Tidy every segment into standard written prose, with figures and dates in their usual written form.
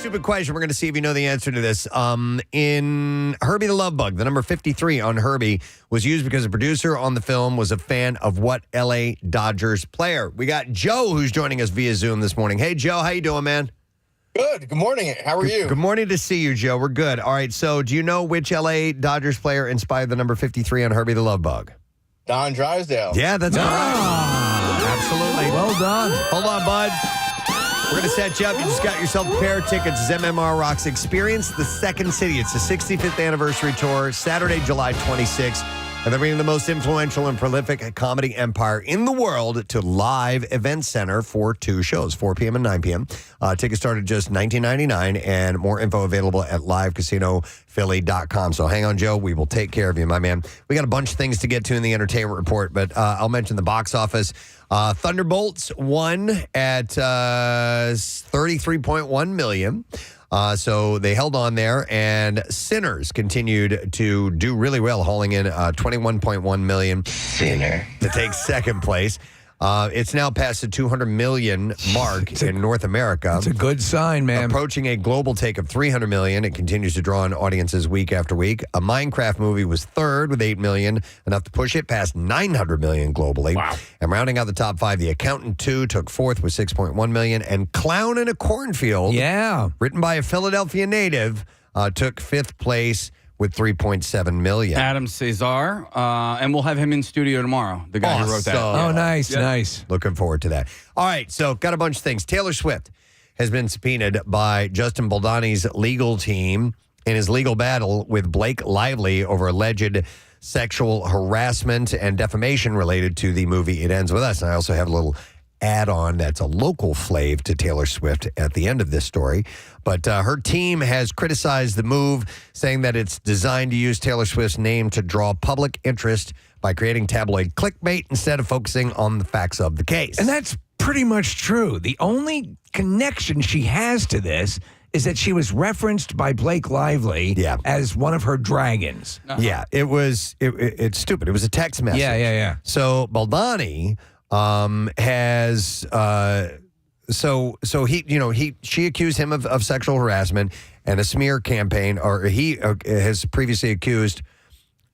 Stupid question. We're going to see if you know the answer to this. In Herbie the Love Bug, the number 53 on Herbie was used because the producer on the film was a fan of what LA Dodgers player? We got Joe who's joining us via Zoom this morning. Hey, Joe, how you doing, man? Good. Good morning. How are you? Good morning to see you, Joe. We're good. All right, so do you know which LA Dodgers player inspired the number 53 on Herbie the Love Bug? Don Drysdale. Yeah, that's correct. Absolutely. Well done. Hold on, bud. We're going to set you up. You just got yourself a pair of tickets. MMR Rocks Experience the Second City. It's the 65th anniversary tour, Saturday, July 26th. And they're bringing the most influential and prolific comedy empire in the world to Live Event Center for 2 shows, 4 p.m. and 9 p.m. Tickets start at just $19.99, and more info available at livecasinophilly.com. So hang on, Joe. We will take care of you, my man. We got a bunch of things to get to in the entertainment report, but I'll mention the box office. Thunderbolts won at $33.1 million. So they held on there, and Sinners continued to do really well, hauling in $21.1 million to take second place. It's now past the 200 million mark in North America. It's a good sign, man. Approaching a global take of 300 million. It continues to draw in audiences week after week. A Minecraft movie was third with 8 million, enough to push it past 900 million globally. Wow. And rounding out the top 5, The Accountant 2 took fourth with 6.1 million, and Clown in a Cornfield, written by a Philadelphia native, took fifth place with 3.7 million. Adam Cesar, and we'll have him in studio tomorrow, the guy who wrote that. Oh, nice, nice. Looking forward to that. All right, so got a bunch of things. Taylor Swift has been subpoenaed by Justin Baldoni's legal team in his legal battle with Blake Lively over alleged sexual harassment and defamation related to the movie It Ends With Us. And I also have a little add-on that's a local flave to Taylor Swift at the end of this story. But her team has criticized the move, saying that it's designed to use Taylor Swift's name to draw public interest by creating tabloid clickbait instead of focusing on the facts of the case. And that's pretty much true. The only connection she has to this is that she was referenced by Blake Lively as one of her dragons. Yeah, it's stupid. It was a text message. Yeah. So Baldoni has she accused him of sexual harassment and a smear campaign, or he has previously accused.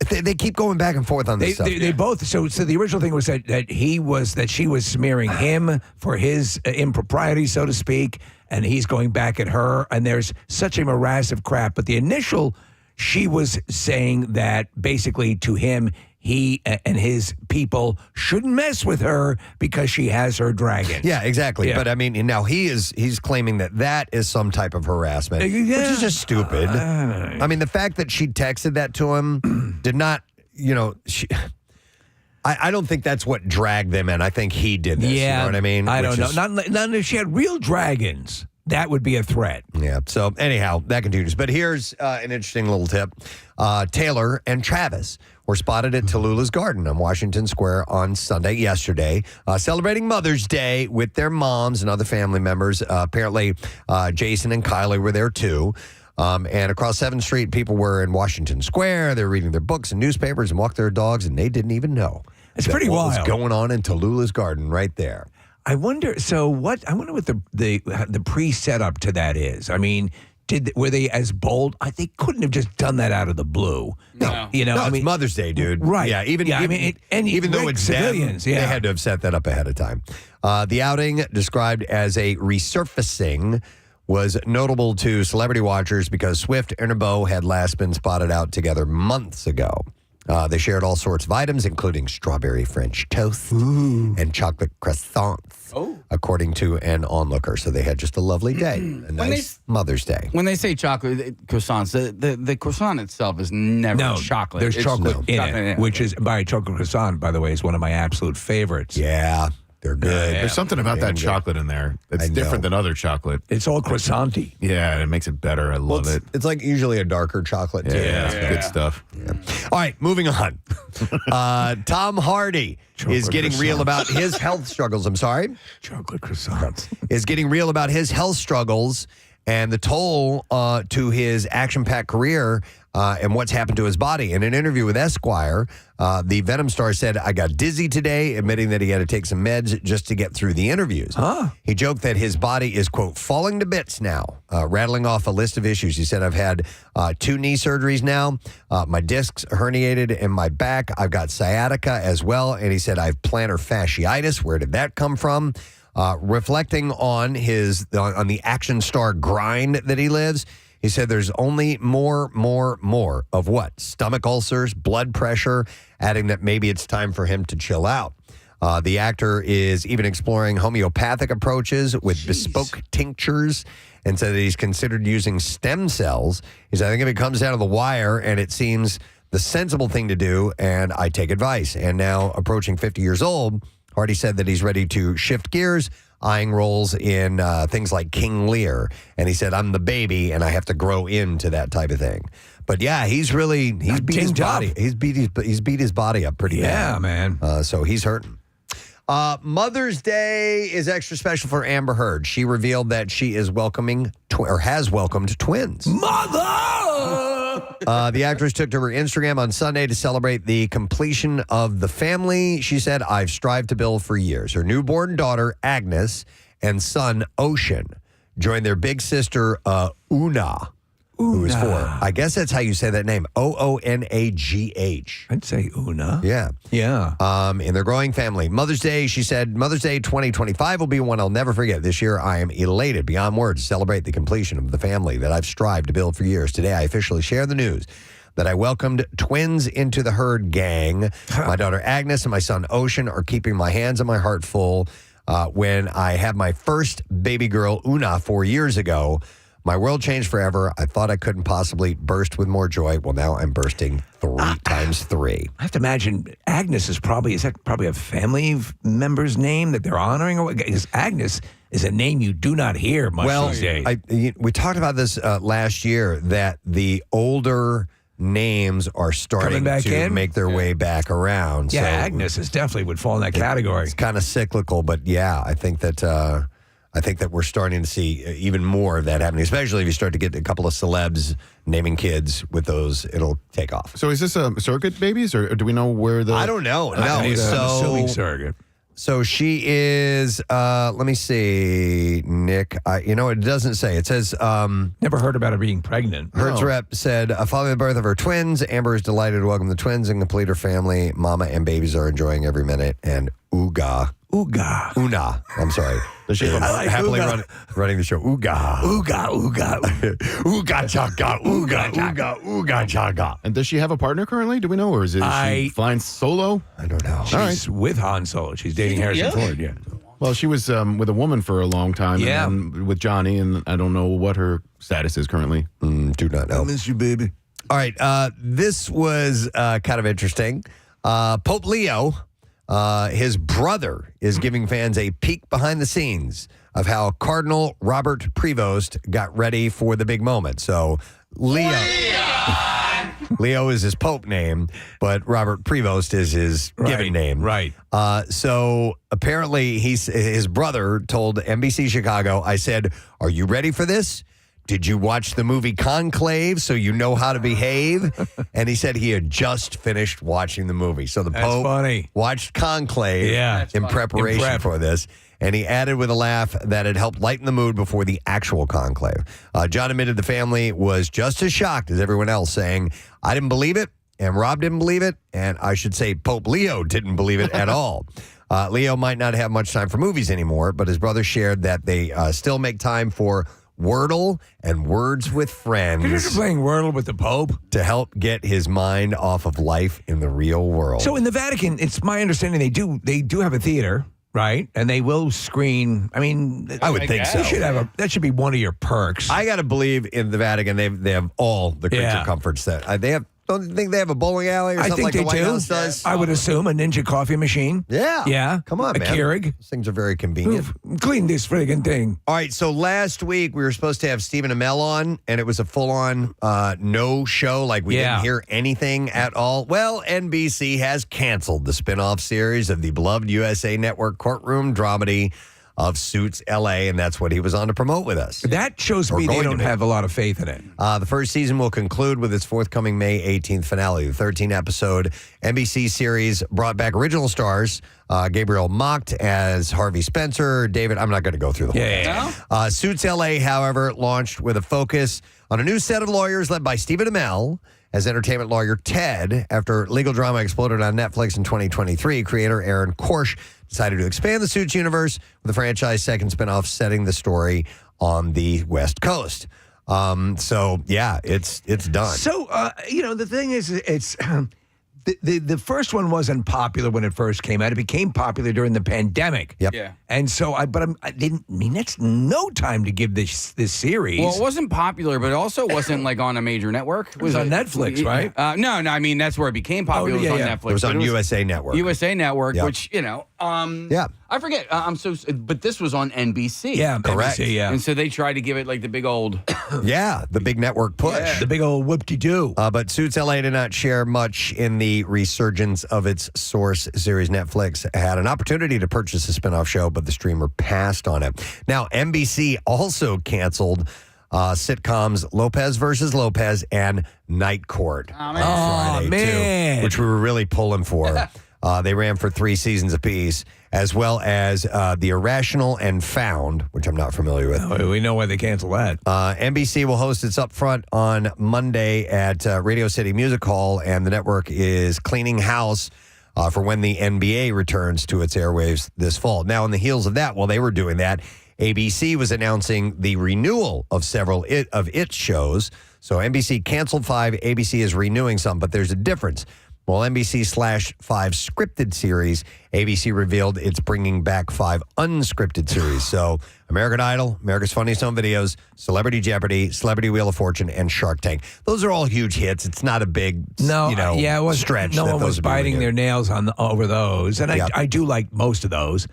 They keep going back and forth on this stuff. They both. So the original thing was that she was smearing him for his impropriety, so to speak, and he's going back at her. And there's such a morass of crap. But the initial, she was saying that basically to him, he and his people shouldn't mess with her because she has her dragon. Yeah, exactly. Yeah. But I mean, now he's claiming that is some type of harassment, which is just stupid. I mean, the fact that she texted that to him did not, I don't think that's what dragged them in. I think he did this. Yeah, you know what I mean? I don't know. Not if she had real dragons. That would be a threat. Yeah. So anyhow, that continues. But here's an interesting little tip. Taylor and Travis were spotted at Tallulah's Garden on Washington Square on Sunday, yesterday, celebrating Mother's Day with their moms and other family members. Apparently, Jason and Kylie were there too. And across 7th Street, people were in Washington Square. They were reading their books and newspapers and walked their dogs, and they didn't even know. It's pretty wild. What was going on in Tallulah's Garden right there. I wonder. So what? I wonder what the pre-setup to that is. I mean, were they as bold? They couldn't have just done that out of the blue. No. You know, No, I it's mean, Mother's Day, dude. Right. Yeah. Even though it's civilians, them, yeah. they had to have set that up ahead of time. The outing, described as a resurfacing, was notable to celebrity watchers because Swift and her beau had last been spotted out together months ago. They shared all sorts of items, including strawberry French toast and chocolate croissants, according to an onlooker. So they had just a lovely day, a nice Mother's Day. When they say chocolate croissants, the croissant itself is never chocolate. There's It's chocolate in chocolate it, which is chocolate croissant, by the way, is one of my absolute favorites. Yeah, they're good. There's something about that Damn good. chocolate in there that's I know. different than other chocolate. It's all croissanty. Yeah, it makes it better. I love it. It's like usually a darker chocolate, too. Yeah, it's good stuff. All right, moving on. Tom Hardy is getting real about his health struggles. I'm sorry? Chocolate croissants. Is getting real about his health struggles and the toll to his action-packed career and what's happened to his body. In an interview with Esquire, the Venom star said, I got dizzy today, admitting that he had to take some meds just to get through the interviews. He joked that his body is, quote, falling to bits now, rattling off a list of issues. He said, I've had 2 knee surgeries now. My discs herniated in my back. I've got sciatica as well. And he said, I have plantar fasciitis. Where did that come from? Reflecting on the action star grind that he lives, he said there's only more of what? Stomach ulcers, blood pressure, adding that maybe it's time for him to chill out. The actor is even exploring homeopathic approaches with bespoke tinctures and said that he's considered using stem cells. He said, I think if it comes down to the wire and it seems the sensible thing to do, and I take advice. And now approaching 50 years old, Hardy said that he's ready to shift gears, eyeing roles in things like King Lear. And he said, I'm the baby, and I have to grow into that type of thing. But yeah, he's beat his body. He's beat his body up pretty bad. Yeah, man. So he's hurting. Mother's Day is extra special for Amber Heard. She revealed that she is has welcomed twins. Mother! The actress took to her Instagram on Sunday to celebrate the completion of the family. She said, I've strived to build for years. Her newborn daughter, Agnes, and son, Ocean, joined their big sister, Una, who is 4. I guess that's how you say that name, Oonagh. I'd say Una. Yeah. Yeah. In their growing family. Mother's Day, she said, Mother's Day 2025 will be one I'll never forget. This year, I am elated beyond words to celebrate the completion of the family that I've strived to build for years. Today, I officially share the news that I welcomed twins into the Heard gang. My daughter Agnes and my son Ocean are keeping my hands and my heart full. When I had my first baby girl, Una, 4 years ago, my world changed forever. I thought I couldn't possibly burst with more joy. Well, now I'm bursting 3 times 3. I have to imagine Agnes is probably a family member's name that they're honoring? Because Agnes is a name you do not hear much these days. We talked about this last year, that the older names are starting to make their way back around. Yeah, so Agnes definitely would fall in that category. It's kind of cyclical, but yeah, I think that we're starting to see even more of that happening, especially if you start to get a couple of celebs naming kids with those, it'll take off. So is this a surrogate babies, or do we know where the... I don't know. No. I'm assuming surrogate. So she is, let me see, Nick. It doesn't say. It says... Never heard about her being pregnant. Heard's rep said, following the birth of her twins, Amber is delighted to welcome the twins and complete her family. Mama and babies are enjoying every minute. And Una, I'm sorry. Does she happily running the show. Ooga chaka, ooga chaka. And does she have a partner currently? Do we know, or is she flying solo? I don't know. She's with Han Solo. She's dating Harrison Ford. Yeah. Well, she was with a woman for a long time. Yeah. And then with Johnny, and I don't know what her status is currently. Do not know. I miss you, baby. All right. This was kind of interesting. Pope Leo, his brother, is giving fans a peek behind the scenes of how Cardinal Robert Prevost got ready for the big moment. So Leo is his Pope name, but Robert Prevost is his given name. Right. So apparently his brother told NBC Chicago, I said, are you ready for this? Did you watch the movie Conclave so you know how to behave? And he said he had just finished watching the movie. So the Pope watched Conclave in preparation for this. And he added with a laugh that it helped lighten the mood before the actual conclave. John admitted the family was just as shocked as everyone else, saying, I didn't believe it, and Rob didn't believe it, and I should say Pope Leo didn't believe it at all. Leo might not have much time for movies anymore, but his brother shared that they still make time for Wordle and Words with Friends. You're playing Wordle with the Pope? To help get his mind off of life in the real world. So in the Vatican, it's my understanding they do have a theater, right? And they will screen. I mean, I would think so. That should be one of your perks. I got to believe in the Vatican, they have all the creature comforts that they have. Don't you think they have a bowling alley or something like the White House does? I would assume a Ninja coffee machine. Yeah. Yeah. Come on, man. A Keurig. These things are very convenient. Clean this friggin' thing. All right, so last week we were supposed to have Stephen Amell on, and it was a full-on no show. Like, we didn't hear anything at all. Well, NBC has canceled the spin-off series of the beloved USA Network courtroom dramedy of Suits LA, and that's what he was on to promote with us. That shows me they don't have a lot of faith in it. The first season will conclude with its forthcoming May 18th finale. The 13-episode NBC series brought back original stars, Gabriel Macht as Harvey Spencer, David, I'm not going to go through the whole thing. Suits LA, however, launched with a focus on a new set of lawyers led by Stephen Amell as entertainment lawyer Ted. After legal drama exploded on Netflix in 2023, creator Aaron Korsh decided to expand the Suits universe with the franchise's second spinoff setting the story on the West Coast. So, yeah, it's done. So, the thing is, it's the first one wasn't popular when it first came out. It became popular during the pandemic. Yep. Yeah. And so, I didn't. I mean, that's no time to give this series. Well, it wasn't popular, but it also wasn't like on a major network. It was on Netflix, right? No. I mean, that's where it became popular. It was on Netflix. It was on USA Network. USA Network, Yep. which yeah. I forget. But this was on NBC. Yeah, correct. NBC, yeah. And so they tried to give it like the big old. Yeah, the big network push. The big old whoop-de-doo. But Suits LA did not share much in the resurgence of its source series. Netflix had an opportunity to purchase a spinoff show, but the streamer passed on it. Now, NBC also canceled sitcoms Lopez versus Lopez and Night Court on Friday, man. too, which we were really pulling for. They ran for 3 seasons apiece, as well as The Irrational and Found, which I'm not familiar with. Oh, we know why they canceled that. NBC will host its upfront on Monday at Radio City Music Hall, and the network is cleaning house for when the NBA returns to its airwaves this fall. Now, on the heels of that, while they were doing that, ABC was announcing the renewal of several of its shows. So NBC canceled 5, ABC is renewing some, but there's a difference. While NBC/5 scripted series, ABC revealed it's bringing back 5 unscripted series. So American Idol, America's Funniest Home Videos, Celebrity Jeopardy, Celebrity Wheel of Fortune, and Shark Tank. Those are all huge hits. It's not a big, it was stretch. No that one those was would be biting their renewed. nails over those, and I do like most of those.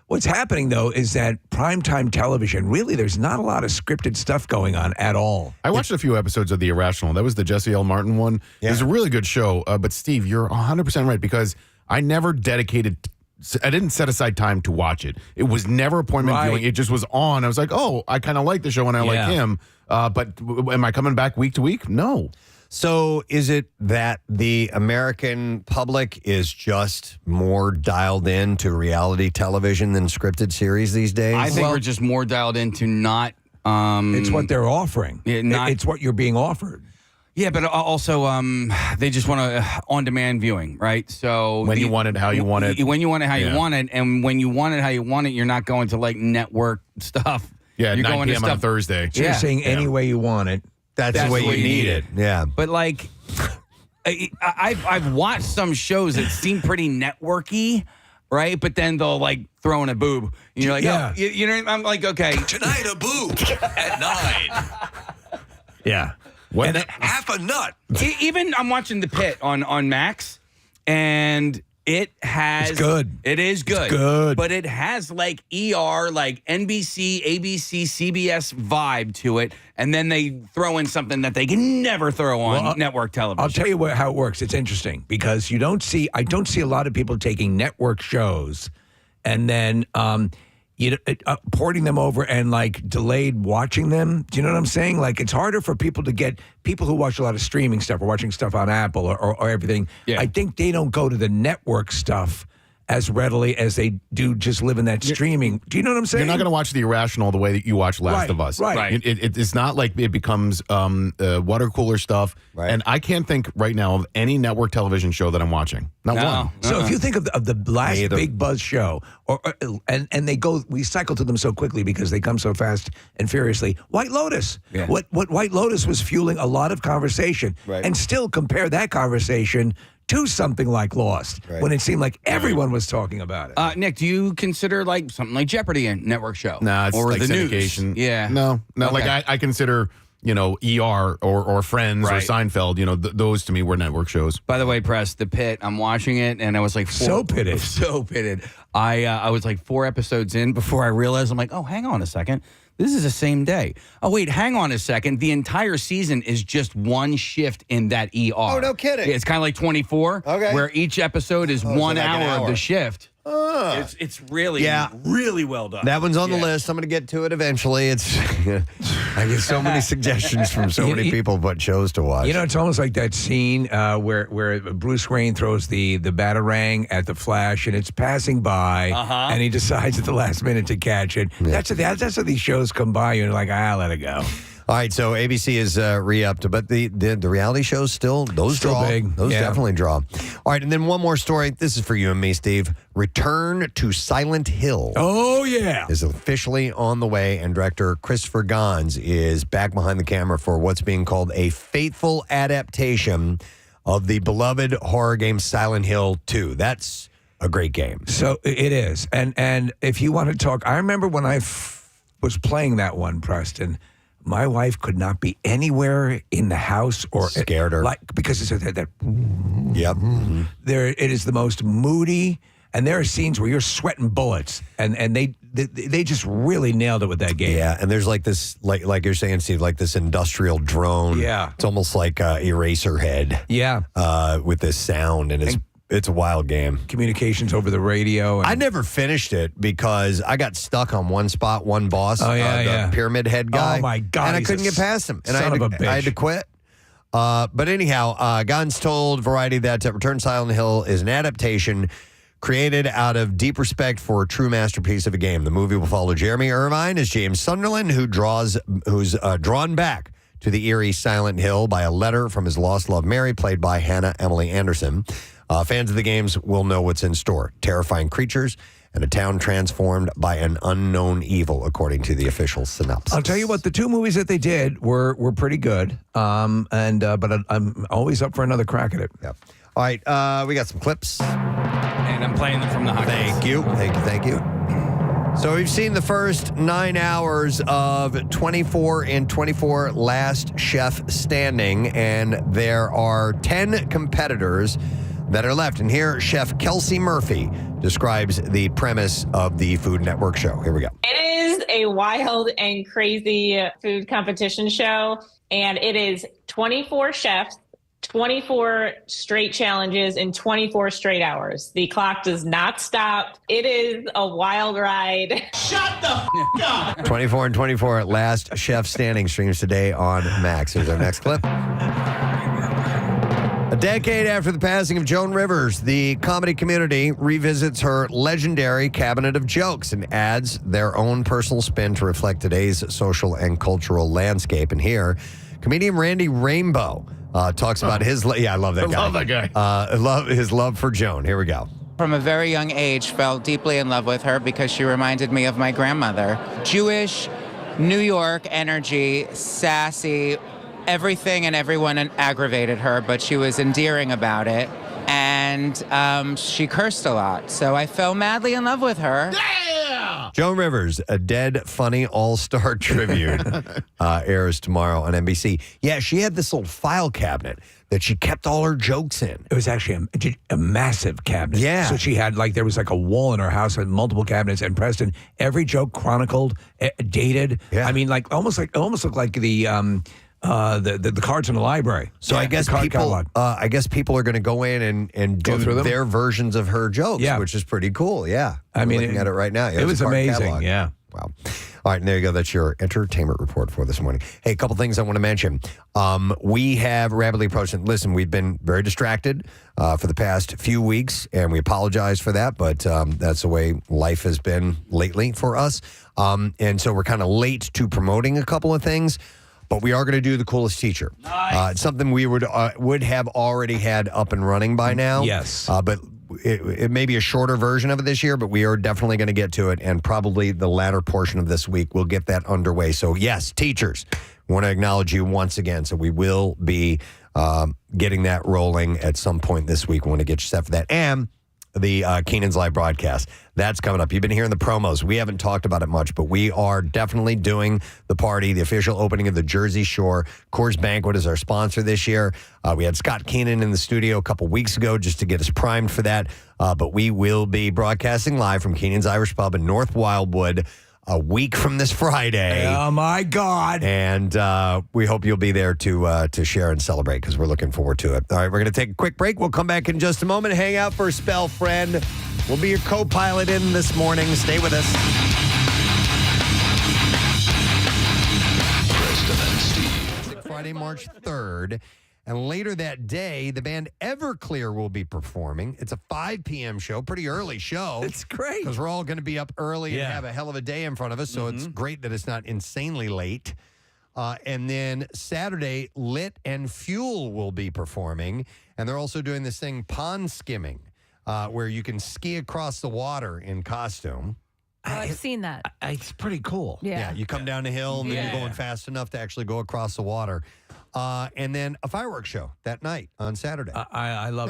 What's happening, though, is that primetime television, really, there's not a lot of scripted stuff going on at all. I watched a few episodes of The Irrational. That was the Jesse L. Martin one. Yeah. It was a really good show. But, Steve, you're 100% right, because I never I didn't set aside time to watch it. It was never appointment viewing. It just was on. I was like, oh, I kind of like the show and I like him. But am I coming back week to week? No. So is it that the American public is just more dialed in to reality television than scripted series these days? I think we're just more dialed into not. It's what they're offering. Yeah, it's what you're being offered. Yeah, but also they just want on-demand viewing, right? So when you want it, how you want it. When you want it, how you want it. And when you want it, how you want it, you're not going to like network stuff. Yeah, you're 9 going p.m. to on a Thursday. So you're saying any way you want it. That's the way you need it. Yeah. But like, I've watched some shows that seem pretty networky, right? But then they'll like throw in a boob. And you're like, oh, you know, I'm like, okay. Tonight a boob at 9. Yeah. What? And half a nut. Even I'm watching The Pit on Max, and it has. It's good. It is good. It's good. But it has like ER, like NBC, ABC, CBS vibe to it. And then they throw in something that they can never throw on network television. I'll tell you how it works. It's interesting because I don't see a lot of people taking network shows and then porting them over and like delayed watching them. Do you know what I'm saying? Like it's harder for people to get people who watch a lot of streaming stuff or watching stuff on Apple or everything. Yeah. I think they don't go to the network stuff as readily as they do just living that streaming. Do you know what I'm saying? You're not going to watch The Irrational the way that you watch Last of Us. Right. It's not like it becomes water cooler stuff. Right. And I can't think right now of any network television show that I'm watching. Not one. So if you think of the last big buzz show, and we cycle to them so quickly because they come so fast and furiously. White Lotus. Yeah. What White Lotus was fueling a lot of conversation, and still compare that conversation to something like Lost, when it seemed like everyone was talking about it. Nick, do you consider like something like Jeopardy a network show? Nah, it's or like the syndication. News? Yeah. No. Okay. Like I consider, ER or Friends or Right. Seinfeld, those to me were network shows. By the way, Press, The Pit, I'm watching it, and I was like So pitted. So pitted. I was like 4 episodes in before I realized, I'm like, oh, hang on a second. This is the same day. Oh, wait, hang on a second. The entire season is just one shift in that ER. Oh, no kidding. Yeah, it's kind of like 24, where each episode is 1 like an hour of hour. the shift. It's really, really well done. That one's on the list. I'm going to get to it eventually. I get so many suggestions from so many people what shows to watch. It's almost like that scene where Bruce Wayne throws the batarang at the Flash, and it's passing by, and he decides at the last minute to catch it. Yeah. That's how these shows come by you, and you're like, let it go. All right, so ABC is re-upped, but the reality shows still draw. Big. Those definitely draw. All right, and then one more story. This is for you and me, Steve. Return to Silent Hill. Oh, yeah. Is officially on the way, and director Christopher Gans is back behind the camera for what's being called a faithful adaptation of the beloved horror game Silent Hill 2. That's a great game. So it is. And if you want to talk, I remember when I was playing that one, Preston, my wife could not be anywhere in the house or scared her, because it's that. Yep. Mm-hmm. It is the most moody, and there are scenes where you're sweating bullets, and they just really nailed it with that game. Yeah, and there's like this, like you're saying, Steve, like this industrial drone. Yeah, it's almost like Eraserhead. Yeah, with this sound, and it's a wild game. Communications over the radio. I never finished it because I got stuck on one spot, one boss. The Pyramid Head guy. Oh, my God. And I couldn't get past him. And I had to quit. But anyhow, Gans told Variety that Return to Silent Hill is an adaptation created out of deep respect for a true masterpiece of a game. The movie will follow Jeremy Irvine as James Sunderland, who's drawn back to the eerie Silent Hill by a letter from his lost love, Mary, played by Hannah Emily Anderson. Fans of the games will know what's in store. Terrifying creatures and a town transformed by an unknown evil, according to the official synopsis. I'll tell you what, the 2 movies that they did were pretty good. But I'm always up for another crack at it. Yep. All right, we got some clips. And I'm playing them from the hot Thank you. So we've seen the first 9 hours of 24 and 24 Last Chef Standing, and there are 10 competitors that are left. And here, Chef Kelsey Murphy describes the premise of the Food Network show. Here we go. It is a wild and crazy food competition show, and it is 24 chefs, 24 straight challenges in 24 straight hours. The clock does not stop. It is a wild ride. Shut the up! 24 and 24 Last Chef Standing streams today on Max. Here's our next clip. A decade after the passing of Joan Rivers, the comedy community revisits her legendary cabinet of jokes and adds their own personal spin to reflect today's social and cultural landscape. And here, comedian Randy Rainbow talks about his... I love that guy. I love that guy. His love for Joan. Here we go. From a very young age, fell deeply in love with her because she reminded me of my grandmother. Jewish, New York energy, sassy, everything and everyone aggravated her, but she was endearing about it. And she cursed a lot. So I fell madly in love with her. Yeah! Joan Rivers, a dead funny all-star tribute, airs tomorrow on NBC. Yeah, she had this little file cabinet that she kept all her jokes in. It was actually a massive cabinet. Yeah. So she had there was like a wall in her house with multiple cabinets. And Preston, every joke chronicled, dated. Yeah. I mean, almost looked like the cards in the library. So I guess people are going to go in and Go do through them? their versions of her jokes, Yeah. which is pretty cool. Yeah. I mean, looking at it right now. Yeah, it was a card amazing. catalog. Yeah. Wow. All right, and there you go. That's your entertainment report for this morning. Hey, a couple things I want to mention. We have rapidly approaching. Listen, we've been very distracted for the past few weeks, and we apologize for that, but that's the way life has been lately for us. And so we're kind of late to promoting a couple of things, but we are going to do the coolest teacher. Nice. It's something we would have already had up and running by now. Yes. But it may be a shorter version of it this year, but we are definitely going to get to it, and probably the latter portion of this week we'll get that underway. So, yes, teachers, we want to acknowledge you once again. So we will be getting that rolling at some point this week. We want to get you set for that. And the Keenan's Live broadcast. That's coming up. You've been hearing the promos. We haven't talked about it much, but we are definitely doing the party, the official opening of the Jersey Shore. Coors Banquet is our sponsor this year. We had Scott Keenan in the studio a couple weeks ago just to get us primed for that. But we will be broadcasting live from Keenan's Irish Pub in North Wildwood a week from this Friday. Oh, my God. And we hope you'll be there to share and celebrate because we're looking forward to it. All right, we're going to take a quick break. We'll come back in just a moment. Hang out for a spell, friend. We'll be your co-pilot in this morning. Stay with us. Preston and Steve. Friday, March 3rd. And later that day, the band Everclear will be performing. It's a 5 p.m. show, pretty early show. It's great. Because we're all going to be up early and Yeah. have a hell of a day in front of us. So it's great that it's not insanely late. And then Saturday, Lit and Fuel will be performing. And they're also doing this thing, pond skimming, where you can ski across the water in costume. Oh, I've seen that. It's pretty cool. Yeah. You come down the hill and then Yeah. you're going fast enough to actually go across the water. And then a fireworks show that night on Saturday. I love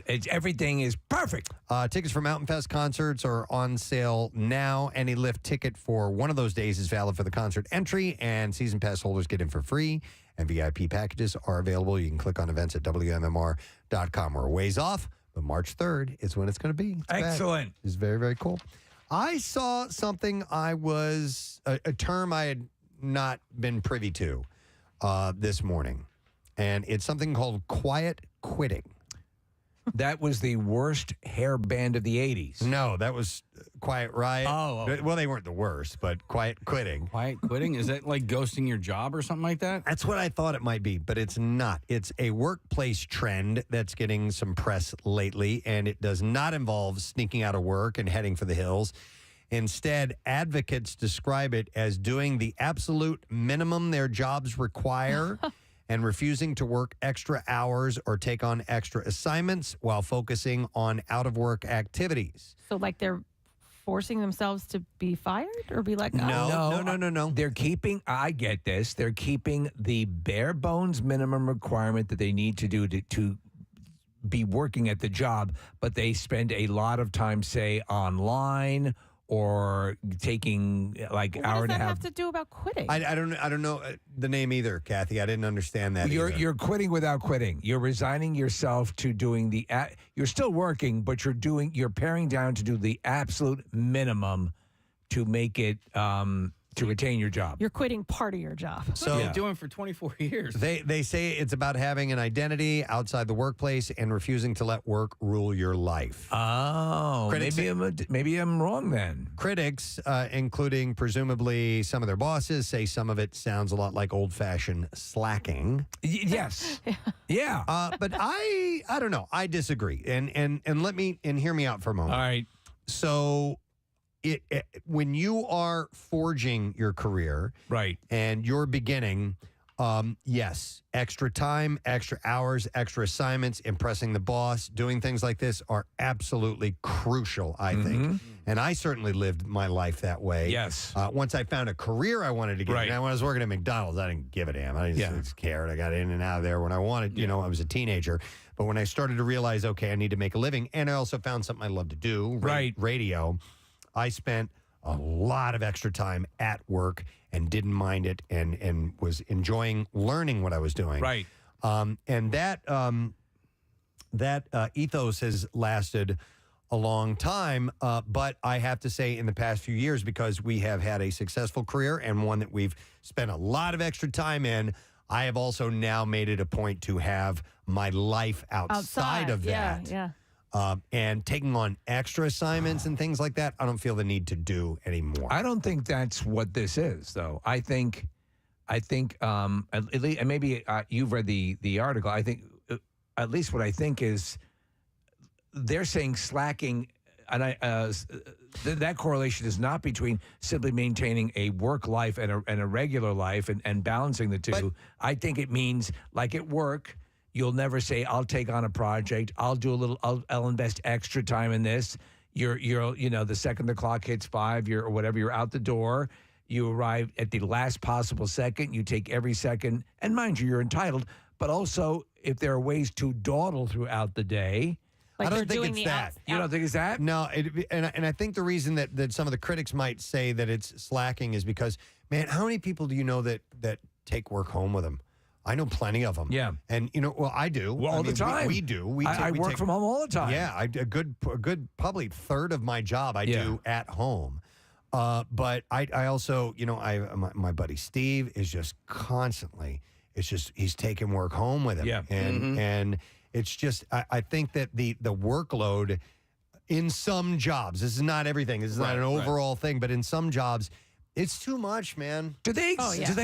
it. Everything is perfect. Tickets for Mountain Fest concerts are on sale now. Any lift ticket for one of those days is valid for the concert entry, and season pass holders get in for free. And VIP packages are available. You can click on events at WMMR.com. We're a ways off, but March 3rd is when it's going to be. It's back. Excellent. It's very, very cool. I saw something a term I had not been privy to this morning, and it's something called quiet quitting. That was the worst hair band of the 80s. No, that was Quiet Riot. Oh. Well, they weren't the worst, but quiet quitting. Quiet quitting? Is that like ghosting your job or something like that? That's what I thought it might be, but it's not. It's a workplace trend that's getting some press lately, and it does not involve sneaking out of work and heading for the hills. Instead, advocates describe it as doing the absolute minimum their jobs require and refusing to work extra hours or take on extra assignments while focusing on out-of-work activities. So, like, they're forcing themselves to be fired or be like, No. They're keeping, I get this, they're keeping the bare bones minimum requirement that they need to do to be working at the job, but they spend a lot of time, say, online or taking like What hour does and a that half. have to do about quitting? I don't know the name either, Kathy. I didn't understand that. either. You're quitting without quitting. You're resigning yourself to doing you're still working, but you're paring down to do the absolute minimum to make it to retain your job. You're quitting part of your job. So what are you doing for 24 years? They say it's about having an identity outside the workplace and refusing to let work rule your life. Oh, Critics- maybe I'm wrong then. Critics, including presumably some of their bosses, say some of it sounds a lot like old-fashioned slacking. Yes. Yeah. But I don't know. I disagree. And let me hear me out for a moment. All right. So when you are forging your career, Right. and you're beginning, yes, extra time, extra hours, extra assignments, impressing the boss, doing things like this are absolutely crucial, I think. And I certainly lived my life that way. Yes. Once I found a career I wanted to get Right. in. Now, when I was working at McDonald's, I didn't give a damn. I just cared. I got in and out of there when I wanted. You know, I was a teenager. But when I started to realize, okay, I need to make a living, and I also found something I love to do, Right. radio, I spent a lot of extra time at work and didn't mind it and was enjoying learning what I was doing. Right. And that ethos has lasted a long time. But I have to say in the past few years, because we have had a successful career and one that we've spent a lot of extra time in, I have also now made it a point to have my life outside of that. Yeah. and taking on extra assignments and things like that, I don't feel the need to do anymore. I don't think that's what this is, though. I think, at least, and maybe you've read the article. I think, at least what I think is, they're saying slacking, and that correlation is not between simply maintaining a work life and a regular life and balancing the two. But, I think it means, like at work, you'll never say, "I'll take on a project. I'll do a little. I'll invest extra time in this." You're the second the clock hits 5, or whatever, you're out the door. You arrive at the last possible second. You take every second, and mind you, you're entitled. But also, if there are ways to dawdle throughout the day. Like I don't they're think doing it's the that. You don't think it's that? No, and I think the reason that some of the critics might say that it's slacking is because, man, how many people do you know that take work home with them? I know plenty of them. Yeah. And, I do. Well, all the time. We do. I work from home all the time. Yeah, a good probably third of my job I do at home. But I also, my buddy Steve is just constantly, he's taking work home with him. Yeah. And it's just, I think that the workload in some jobs, this is not everything, this is not an overall thing, but in some jobs, it's too much, man. Do they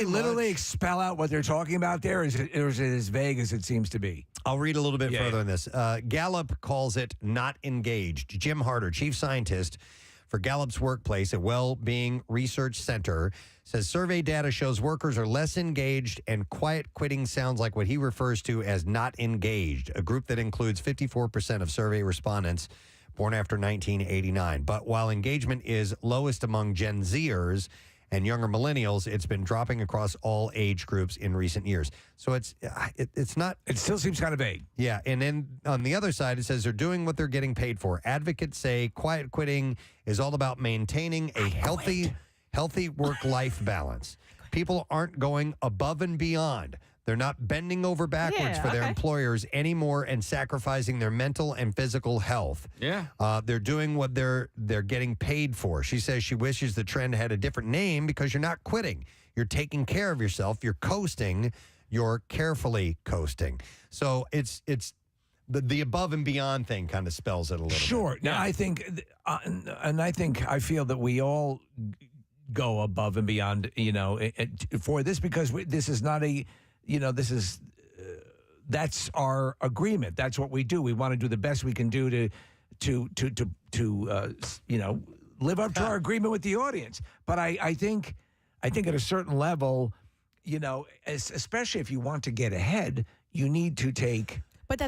literally spell out what they're talking about there, or is it as vague as it seems to be? I'll read a little bit further in this. Gallup calls it not engaged. Jim Harder, chief scientist for Gallup's Workplace, a well-being research center, says survey data shows workers are less engaged, and quiet quitting sounds like what he refers to as not engaged, a group that includes 54% of survey respondents born after 1989. But while engagement is lowest among Gen Zers and younger millennials, it's been dropping across all age groups in recent years. So it's not... It still seems kind of vague. Yeah, and then on the other side, it says they're doing what they're getting paid for. Advocates say quiet quitting is all about maintaining a healthy work-life balance. People aren't going above and beyond. They're not bending over backwards for their employers anymore and sacrificing their mental and physical health. Yeah. They're doing what they're getting paid for. She says she wishes the trend had a different name because you're not quitting. You're taking care of yourself. You're coasting. You're carefully coasting. So it's the above and beyond thing kind of spells it a little bit. Sure. Now, I think, I feel that we all go above and beyond, for this, because this is not a... that's our agreement. That's what we do. We want to do the best we can do to live up to our agreement with the audience. But I think at a certain level, especially if you want to get ahead, you need to take. But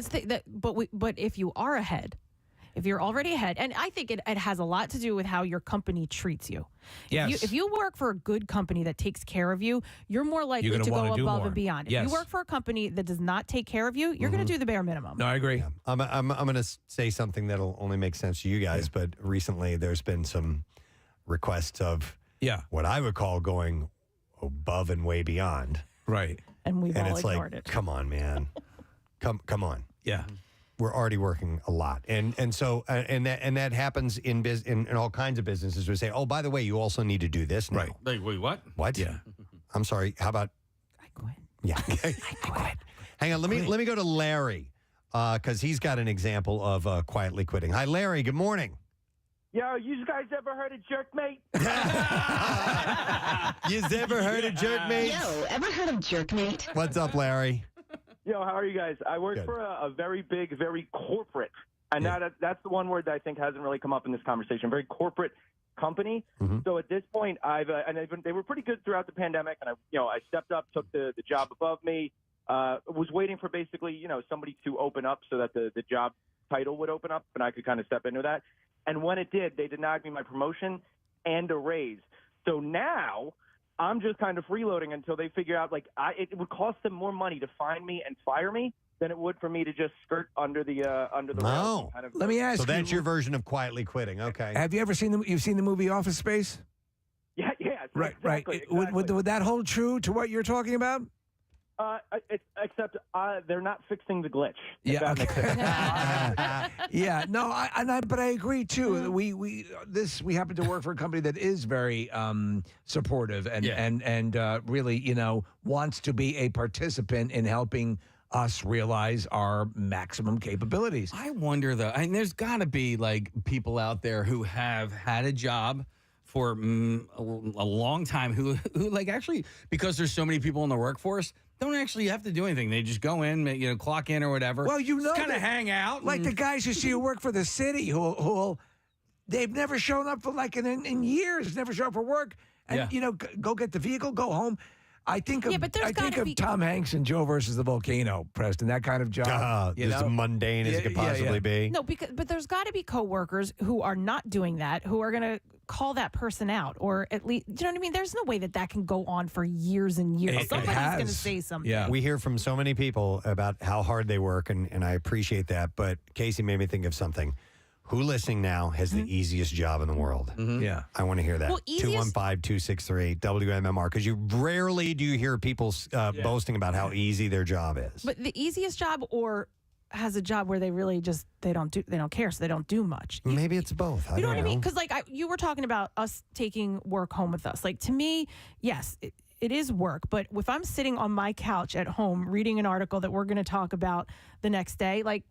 but if you are ahead, if you're already ahead, and I think it has a lot to do with how your company treats you. Yes. If you work for a good company that takes care of you, you're more likely to go above and beyond. Yes. If you work for a company that does not take care of you, you're going to do the bare minimum. No, I agree. Yeah. I'm going to say something that'll only make sense to you guys, but recently there's been some requests of what I would call going above and way beyond. Right. And we've all ignored it. Come on, man. Come on. Yeah. We're already working a lot, and so that happens in all kinds of businesses. We say, oh, by the way, you also need to do this now. Right. Like, wait, what? What? Yeah. I'm sorry. How about? I quit. Yeah. I quit. Hang on. Let me go to Larry because he's got an example of quietly quitting. Hi, Larry. Good morning. Yo, you guys ever heard of Jerkmate? You've ever heard of Jerkmate? Yo, ever heard of Jerkmate? What's up, Larry? Yo, how are you guys? I work for a very big, very corporate, and that's the one word that I think hasn't really come up in this conversation. Very corporate company. Mm-hmm. So at this point, they were pretty good throughout the pandemic, and I stepped up, took the job above me, was waiting for basically somebody to open up so that the job title would open up, and I could kind of step into that. And when it did, they denied me my promotion and a raise. So now I'm just kind of freeloading until they figure out, it would cost them more money to find me and fire me than it would for me to just skirt under the rails. Kind of. Let me ask you. So that's your version of quietly quitting. Okay. Have you ever you've seen the movie Office Space? Yeah. Right. Exactly. Would that hold true to what you're talking about? Except they're not fixing the glitch. Yeah. Okay. Yeah. No. But I agree too. We happen to work for a company that is very supportive and really wants to be a participant in helping us realize our maximum capabilities. I wonder though. I mean, there's got to be like people out there who have had a job for a long time who like actually, because there's so many people in the workforce, don't actually have to do anything. They just go in, clock in or whatever. Well, kind of hang out. Like the guys who see who work for the city who they've never shown up for like in years, never show up for work. And, go get the vehicle, go home. I think of Tom Hanks and Joe versus the Volcano, Preston, that kind of job. As mundane as it could possibly be. No, but there's got to be coworkers who are not doing that, who are going to call that person out, or at least, you know what I mean? There's no way that can go on for years and years. Somebody's going to say something. Yeah. We hear from so many people about how hard they work, and I appreciate that. But Casey made me think of something. Who listening now has the easiest job in the world? Mm-hmm. Yeah. I want to hear that. Well, 215-263 WMMR, because you rarely do you hear people boasting about how easy their job is. But the easiest job, or has a job where they really just they don't care, so they don't do much. Maybe it's both. You know what I mean? Because you were talking about us taking work home with us. Like, to me, yes, it is work. But if I'm sitting on my couch at home reading an article that we're going to talk about the next day, like,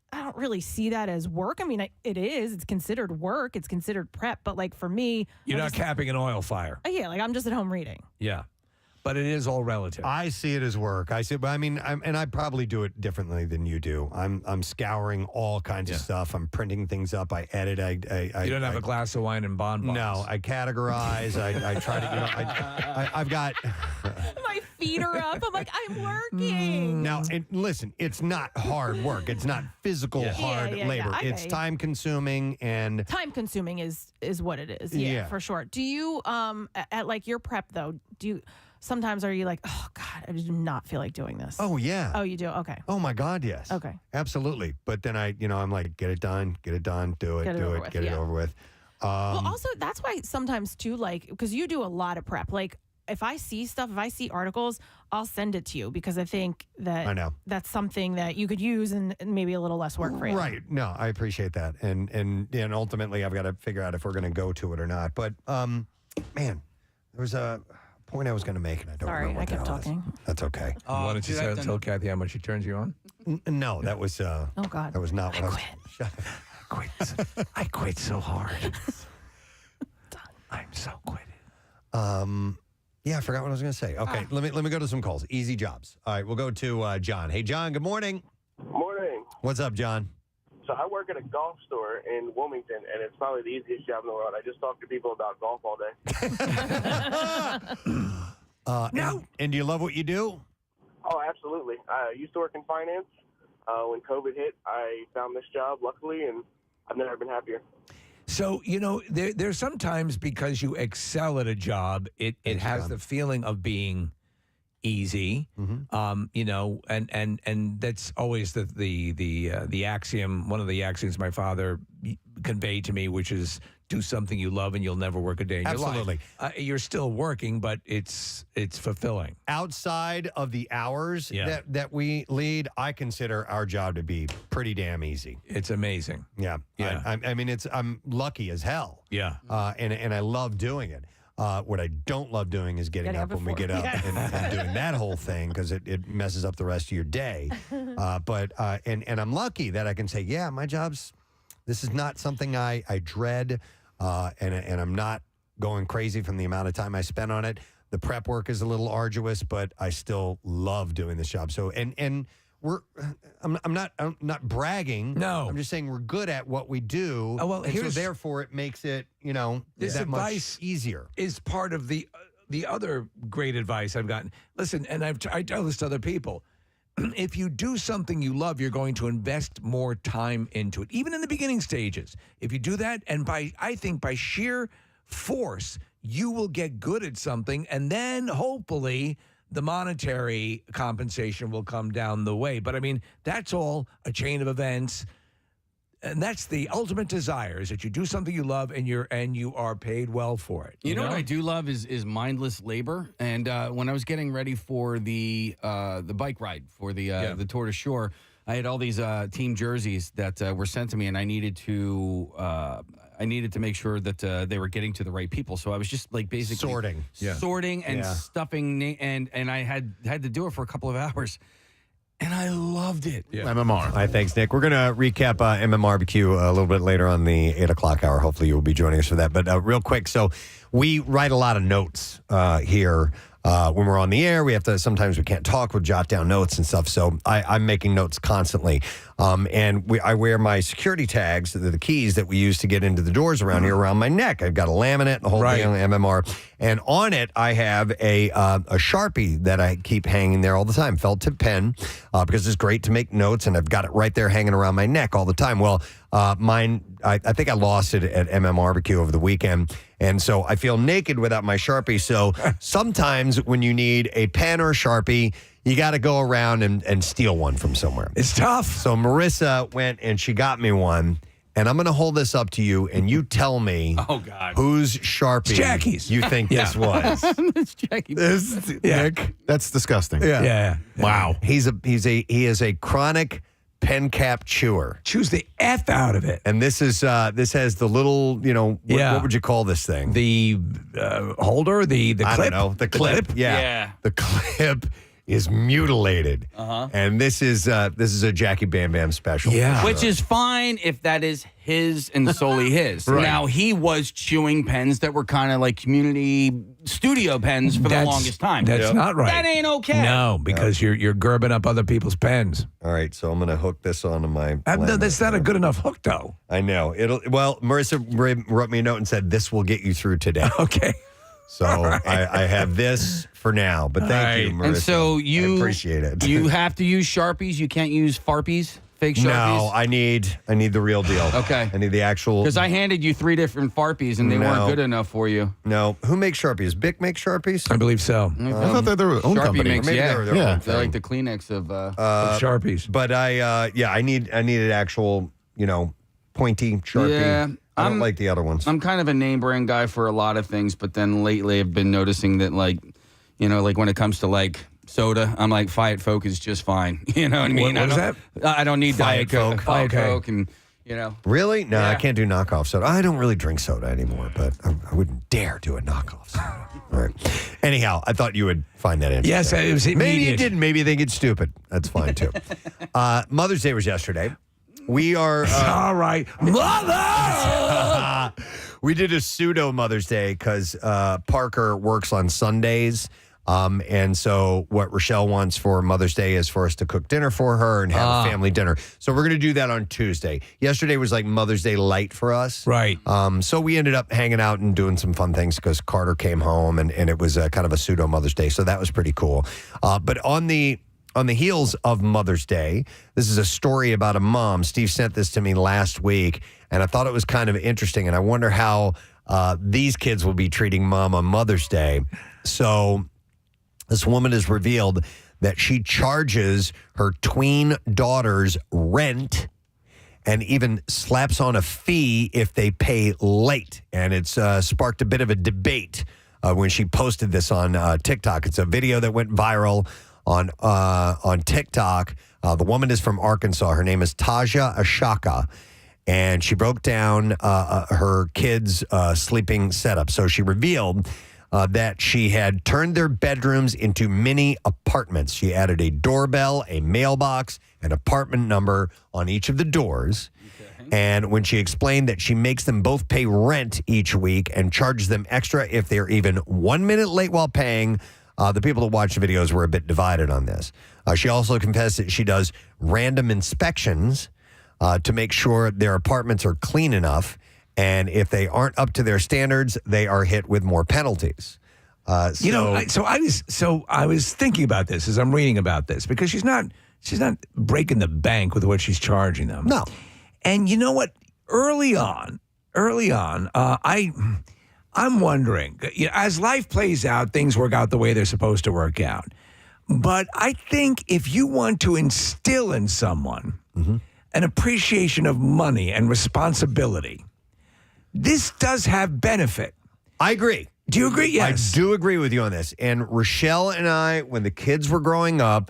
I don't really see that as work. I mean, it is. It's considered work. It's considered prep. But like for me, you're not capping an oil fire. Yeah, like I'm just at home reading. Yeah, but it is all relative. I see it as work. But I mean, I probably do it differently than you do. I'm scouring all kinds of stuff. I'm printing things up. I edit. You don't have a glass of wine and bonbons. No, I categorize. I try to. I've got. My feet are up. I'm like, I'm working. Now, listen, it's not hard work. It's not physical hard labor. It's time consuming and time-consuming is what it is. Yeah, for sure. Do you at like your prep though? Sometimes are you like, oh God, I do not feel like doing this? Oh yeah. Oh, you do? Okay. Oh my God, yes. Okay. Absolutely. But then I'm like, get it done, do it, get it over with. Well, also that's why sometimes too, like, because you do a lot of prep. Like, if I see stuff, if I see articles, I'll send it to you because I think that I know that's something that you could use and maybe a little less work for you. Right. No, I appreciate that. And ultimately I've got to figure out if we're going to go to it or not. But man, there was a point I was going to make and I don't remember what I kept talking. That's okay. Why don't you tell Kathy how much she turns you on? No, that was oh God. That was not what I was. Quit. I quit so hard. I'm so quitted. Yeah, I forgot what I was going to say. Okay, let me go to some calls. Easy jobs. All right, we'll go to John. Hey, John, good morning. Morning. What's up, John? So I work at a golf store in Wilmington, and it's probably the easiest job in the world. I just talk to people about golf all day. And do you love what you do? Oh, absolutely. I used to work in finance. When COVID hit, I found this job, luckily, and I've never been happier. So, there's sometimes because you excel at a job, it has the feeling of being easy, and that's always the axiom, one of the axioms my father conveyed to me, which is do something you love and you'll never work a day in your life. Absolutely. You're still working, but it's fulfilling. Outside of the hours that we lead, I consider our job to be pretty damn easy. It's amazing. Yeah. I mean, I'm lucky as hell. Yeah. And I love doing it. What I don't love doing is getting up when we get up and doing that whole thing because it messes up the rest of your day. But I'm lucky that I can say, yeah, my job's, this is not something I dread, and I'm not going crazy from the amount of time I spend on it. The prep work is a little arduous, but I still love doing this job. So I'm not bragging. No, I'm just saying we're good at what we do. Oh, well, so therefore it makes it this that advice much easier. Is part of the other great advice I've gotten. Listen, and I tell this to other people. If you do something you love, you're going to invest more time into it, even in the beginning stages. If you do that, and I think by sheer force, you will get good at something, and then hopefully the monetary compensation will come down the way. But I mean, that's all a chain of events. And that's the ultimate desire, is that you do something you love and you are paid well for it. You know what I do love is mindless labor. And when I was getting ready for the bike ride for the Tour de Shore, I had all these team jerseys that were sent to me, and I needed to make sure that they were getting to the right people. So I was just like basically sorting and stuffing, and I had to do it for a couple of hours. and I loved it. MMR. All right, thanks, Nick. We're going to recap MMRBQ a little bit later on the 8 o'clock hour. Hopefully, you will be joining us for that. But real quick, so we write a lot of notes here. When we're on the air, we have to, sometimes we can't talk, we'll jot down notes and stuff. So I'm making notes constantly. And I wear my security tags, the keys that we use to get into the doors around here around my neck. I've got a laminate, the whole thing on MMR. And on it, I have a Sharpie that I keep hanging there all the time, felt tip pen, because it's great to make notes. And I've got it right there hanging around my neck all the time. Well, mine, I think I lost it at MMRBQ over the weekend. And so I feel naked without my Sharpie. So sometimes when you need a pen or a Sharpie, you got to go around and steal one from somewhere. It's tough. So Marissa went and she got me one. And I'm going to hold this up to you, and you tell me whose Sharpie Jackie's. you think this was. It's Jackie. Nick? That's disgusting. Yeah. Wow. He is a chronic pen cap chewer. Choose the F out of it. And this has the little, what would you call this thing? The holder, the clip. I don't know. The clip. Yeah. The clip is mutilated. And this is a Jackie Bam Bam special. Yeah. Which is fine if that is his and solely his. Right. Now, he was chewing pens that were kind of like community studio pens for the longest time. That's not right. That ain't okay. No, because you're gerbing up other people's pens. All right, so I'm going to hook this onto my... No, that's not a good enough hook, though. I know. Marissa wrote me a note and said, this will get you through today. Okay. So I have this for now, but thank you, Marissa. And so I appreciate it. You have to use Sharpies. You can't use Farpies, fake Sharpies. No, I need the real deal. Okay. I need the actual. Because I handed you 3 different Farpies and they weren't good enough for you. No. Who makes Sharpies? Bic make Sharpies? I believe so. I thought they were their own Sharpie company. makes, Maybe yeah. they're their own They're like thing. the Kleenex of Sharpies. But I need an actual, pointy Sharpie. Yeah. I don't like the other ones. I'm kind of a name brand guy for a lot of things, but then lately I've been noticing that, like when it comes to soda, I'm like, Fiat Coke is just fine. You know what I mean? What is that? I don't need Fiat Diet Coke. Coke. Fiat Okay. Coke and, Really? No, Yeah. I can't do knockoff soda. I don't really drink soda anymore, but I wouldn't dare do a knockoff soda. All right. Anyhow, I thought you would find that interesting. Yes, it was Maybe you immediate. didn't. Maybe you think it's stupid. That's fine, too. Mother's Day was yesterday. We are... All right. Mother! we did a pseudo Mother's Day because Parker works on Sundays. And so what Rochelle wants for Mother's Day is for us to cook dinner for her and have a family dinner. So we're going to do that on Tuesday. Yesterday was like Mother's Day light for us. Right. So we ended up hanging out and doing some fun things because Carter came home and it was kind of a pseudo Mother's Day. So that was pretty cool. But on the heels of Mother's Day, this is a story about a mom. Steve sent this to me last week, and I thought it was kind of interesting, and I wonder how these kids will be treating mom on Mother's Day. So this woman has revealed that she charges her tween daughters rent and even slaps on a fee if they pay late. And it's sparked a bit of a debate when she posted this on TikTok. It's a video that went viral on TikTok. The woman is from Arkansas. Her name is Taja Ashaka, and she broke down her kids' sleeping setup. So she revealed that she had turned their bedrooms into mini apartments. She added a doorbell, a mailbox, an apartment number on each of the doors. And when she explained that she makes them both pay rent each week and charges them extra if they're even 1 minute late while paying, the people that watched the videos were a bit divided on this. She also confessed that she does random inspections to make sure their apartments are clean enough. And if they aren't up to their standards, they are hit with more penalties. I was thinking about this as I'm reading about this because she's not breaking the bank with what she's charging them. No. And you know what? Early on, I'm wondering, as life plays out, things work out the way they're supposed to work out. But I think if you want to instill in someone an appreciation of money and responsibility, this does have benefit. I agree. Do you agree? Yes. I do agree with you on this. And Rochelle and I, when the kids were growing up,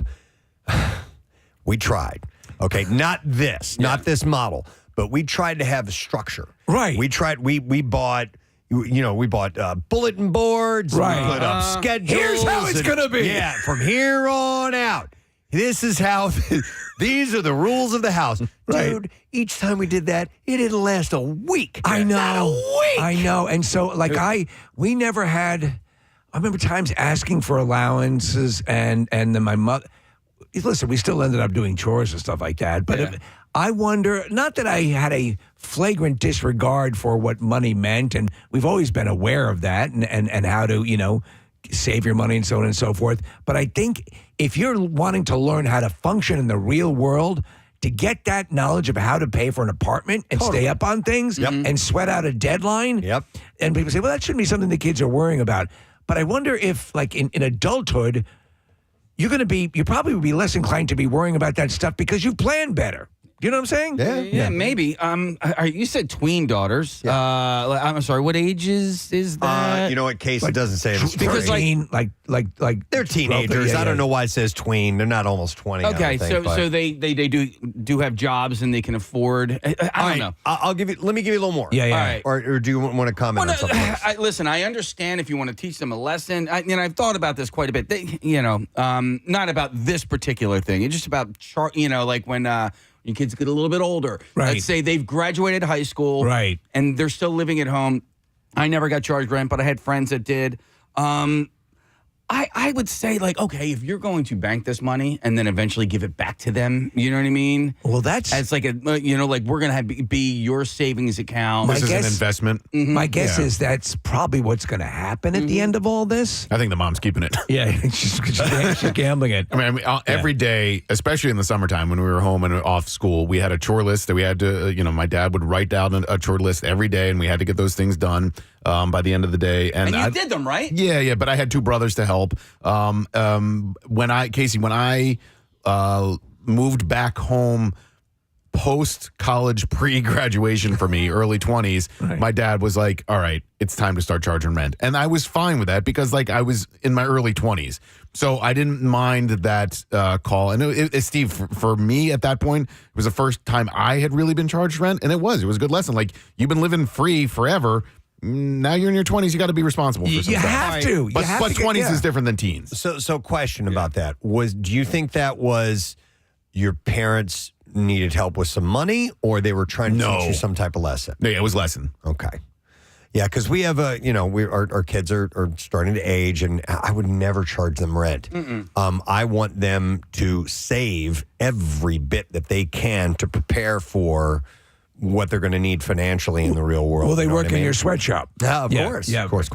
we tried. Okay, not this model, but we tried to have a structure. Right. We tried. We bought. We bought bulletin boards. Right. We put up schedules. Here's how it's going to be. Yeah, from here on out. this is how, these are the rules of the house. Right. Dude, each time we did that, it didn't last a week. I know. Not a week. I know. And so, like, we never had, I remember times asking for allowances, and then my mother, listen, we still ended up doing chores and stuff like that. But I wonder, not that I had a flagrant disregard for what money meant, and we've always been aware of that and how to, save your money and so on and so forth. But I think if you're wanting to learn how to function in the real world, to get that knowledge of how to pay for an apartment and stay up on things and sweat out a deadline. Yep. And people say, well, that shouldn't be something the kids are worrying about. But I wonder if, like, in adulthood, you're probably would be less inclined to be worrying about that stuff because you've planned better. You know what I'm saying? Yeah, maybe. You said tween daughters. Yeah. I'm sorry. What age is that? You know what, Case? It doesn't say. Because 13, like they're teenagers. I don't know why it says tween. They're not almost 20. Okay, so they do have jobs and they can afford. I don't know. I'll give you. Let me give you a little more. Yeah. All right. Or do you want to comment on something else? Listen, I understand if you want to teach them a lesson. I've thought about this quite a bit. Not about this particular thing. It's just about like when. Your kids get a little bit older. Right. Let's say they've graduated high school. Right. And they're still living at home. I never got charged rent, but I had friends that did. I would say, like, okay, if you're going to bank this money and then eventually give it back to them, you know what I mean? Well, that's... It's like, like we're going to be your savings account. This is an investment. My guess is that's probably what's going to happen at the end of all this. I think the mom's keeping it. Yeah, she's gambling it. I mean, every day, especially in the summertime when we were home and off school, we had a chore list that we had to, my dad would write down a chore list every day, and we had to get those things done by the end of the day. And you did them, right? Yeah, but I had two brothers to help. When I moved back home post-college, pre-graduation for me, early 20s, my dad was like, all right, it's time to start charging rent. And I was fine with that because, like, I was in my early 20s. So I didn't mind that call. And Steve, for me at that point, it was the first time I had really been charged rent. And it was a good lesson. Like, you've been living free forever. Now you're in your 20s, you got to be responsible for some stuff. You have to. But 20s is different than teens. So question about that. Do you think that was your parents needed help with some money, or they were trying to teach you some type of lesson? Yeah, it was lesson. Okay. Yeah, because we have our kids are starting to age, and I would never charge them rent. I want them to save every bit that they can to prepare for what they're going to need financially in the real world. Well, they work in your sweatshop. Of course. Yeah, of course.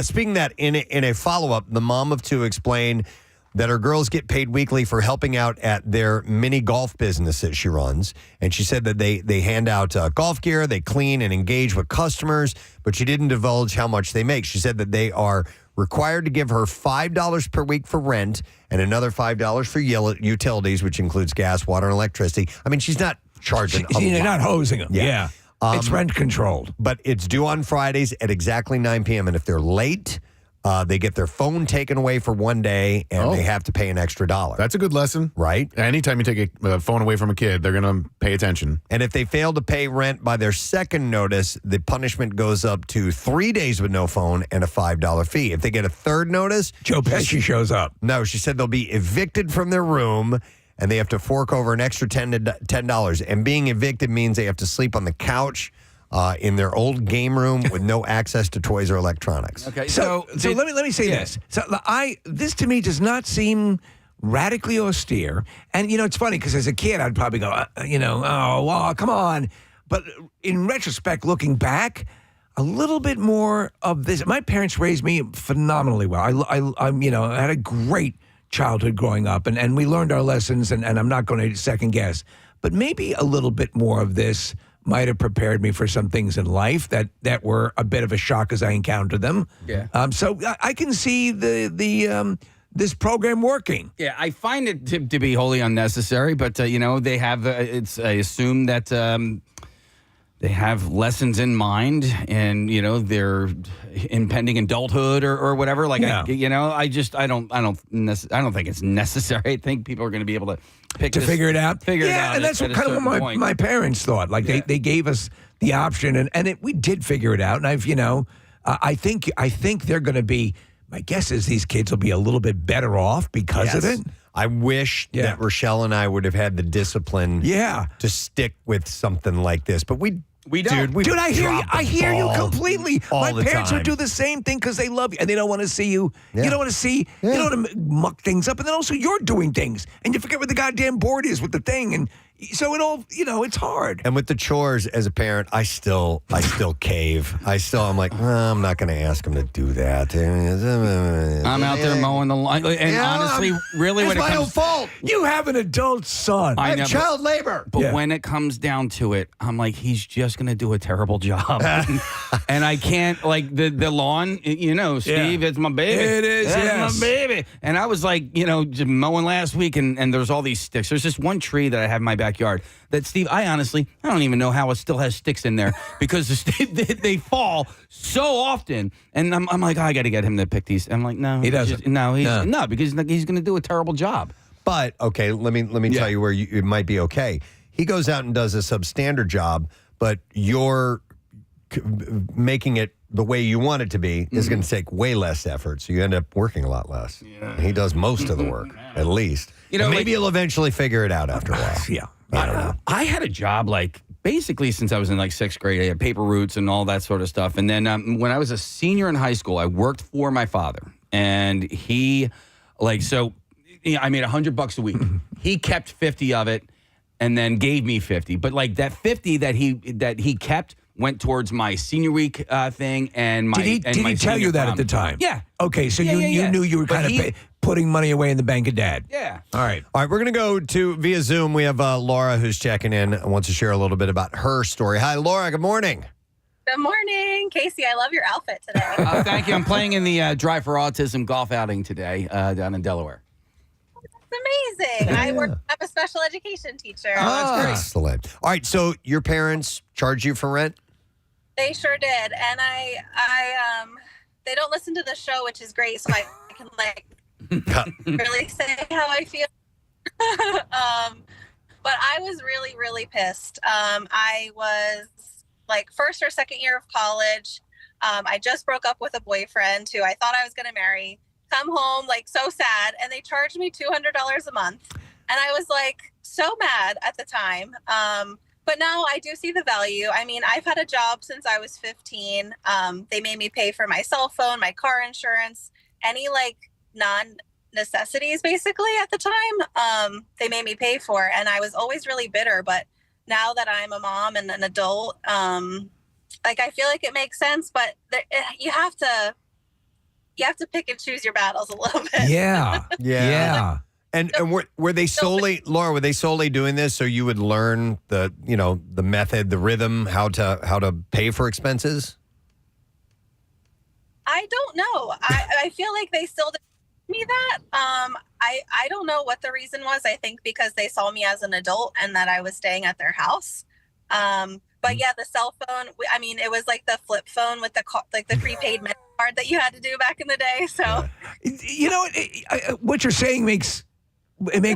Speaking of that, in a follow-up, the mom of two explained that her girls get paid weekly for helping out at their mini golf business that she runs. And she said that they hand out golf gear, they clean and engage with customers, but she didn't divulge how much they make. She said that they are required to give her $5 per week for rent and another $5 for utilities, which includes gas, water, and electricity. I mean, she's not charging a You're lot. not hosing them. Yeah. It's rent controlled. But it's due on Fridays at exactly 9 p.m. And if they're late, they get their phone taken away for one day, and they have to pay an extra $1. That's a good lesson. Right? Anytime you take a phone away from a kid, they're going to pay attention. And if they fail to pay rent by their second notice, the punishment goes up to 3 days with no phone and a $5 fee. If they get a third notice, Joe Pesci shows up. No, she said they'll be evicted from their room, and they have to fork over an extra $10. And being evicted means they have to sleep on the couch in their old game room with no access to toys or electronics. Okay, so let me say this. So this to me does not seem radically austere. And it's funny because as a kid I'd probably go, oh, well, come on. But in retrospect, looking back, a little bit more of this. My parents raised me phenomenally well. I had a great childhood growing up, and we learned our lessons, and I'm not going to second guess. But maybe a little bit more of this might have prepared me for some things in life that were a bit of a shock as I encountered them. Yeah. So I can see this program working. Yeah, I find it to be wholly unnecessary, but they have. I assume that they have lessons in mind, and their impending adulthood or whatever. Like I don't think it's necessary. I think people are going to be able to figure it out. Yeah, and that's what kind of what my parents thought. Like they gave us the option, and we did figure it out. And I think they're going to be. My guess is these kids will be a little bit better off because of it. I wish that Rochelle and I would have had the discipline to stick with something like this. But we don't. Dude, I hear you completely. all My the parents time. would do the same thing because they love you and they don't want to see you. You don't want to see, you don't want to muck things up. And then also you're doing things and you forget what the goddamn board is with the thing. And so it all, it's hard. And with the chores as a parent, I still cave. I'm like, I'm not going to ask him to do that. I'm out there mowing the lawn. And honestly, really, when it my comes own fault. You have an adult son. I have child labor. But when it comes down to it, I'm like, he's just going to do a terrible job. And I can't, like, the lawn, Steve, it's my baby. It is, It's my baby. And I was like, just mowing last week, and there's all these sticks. There's just one tree that I have in my backyard that, Steve, I don't even know how it still has sticks in there because they fall so often. And I'm like, I got to get him to pick these. I'm like, no. He doesn't. No, because he's going to do a terrible job. But, okay, let me tell you where it might be okay. He goes out and does a substandard job, but you're making it the way you want it to be is going to take way less effort. So you end up working a lot less. Yeah. He does most of the work, at least. And maybe he'll eventually figure it out after a while. Yeah. I don't know. I had a job basically since I was in 6th grade. I had paper routes and all that sort of stuff. And then when I was a senior in high school, I worked for my father. And he, I made $100 a week. He kept 50 of it and then gave me 50. But that 50 that he kept went towards my senior week thing and my. Did he tell you that at the time? Yeah. Okay, so you knew you were kind of putting money away in the bank of dad. Yeah. All right. All right, we're going to go to via Zoom. We have Laura who's checking in and wants to share a little bit about her story. Hi, Laura. Good morning. Good morning, Casey. I love your outfit today. Thank you. I'm playing in the Drive for Autism golf outing today down in Delaware. It's amazing. I'm a special education teacher. Oh, that's great. Excellent. All right, so your parents charge you for rent? They sure did, and I they don't listen to the show, which is great, so I can really say how I feel. But I was really, really pissed. I was first or second year of college. I just broke up with a boyfriend who I thought I was going to marry. Come home so sad, and they charged me $200 a month, and I was so mad at the time. But now I do see the value. I mean, I've had a job since I was 15. They made me pay for my cell phone, my car insurance, any non-necessities basically at the time. They made me pay for, and I was always really bitter. But now that I'm a mom and an adult, I feel like it makes sense. But you have to pick and choose your battles a little bit. Yeah. And were they solely, Laura? Were they solely doing this so you would learn the method, the rhythm, how to pay for expenses? I don't know. I feel like they still did me that. I don't know what the reason was. I think because they saw me as an adult and that I was staying at their house. But yeah, the cell phone. I mean, it was the flip phone with the prepaid minute card that you had to do back in the day. So what you're saying makes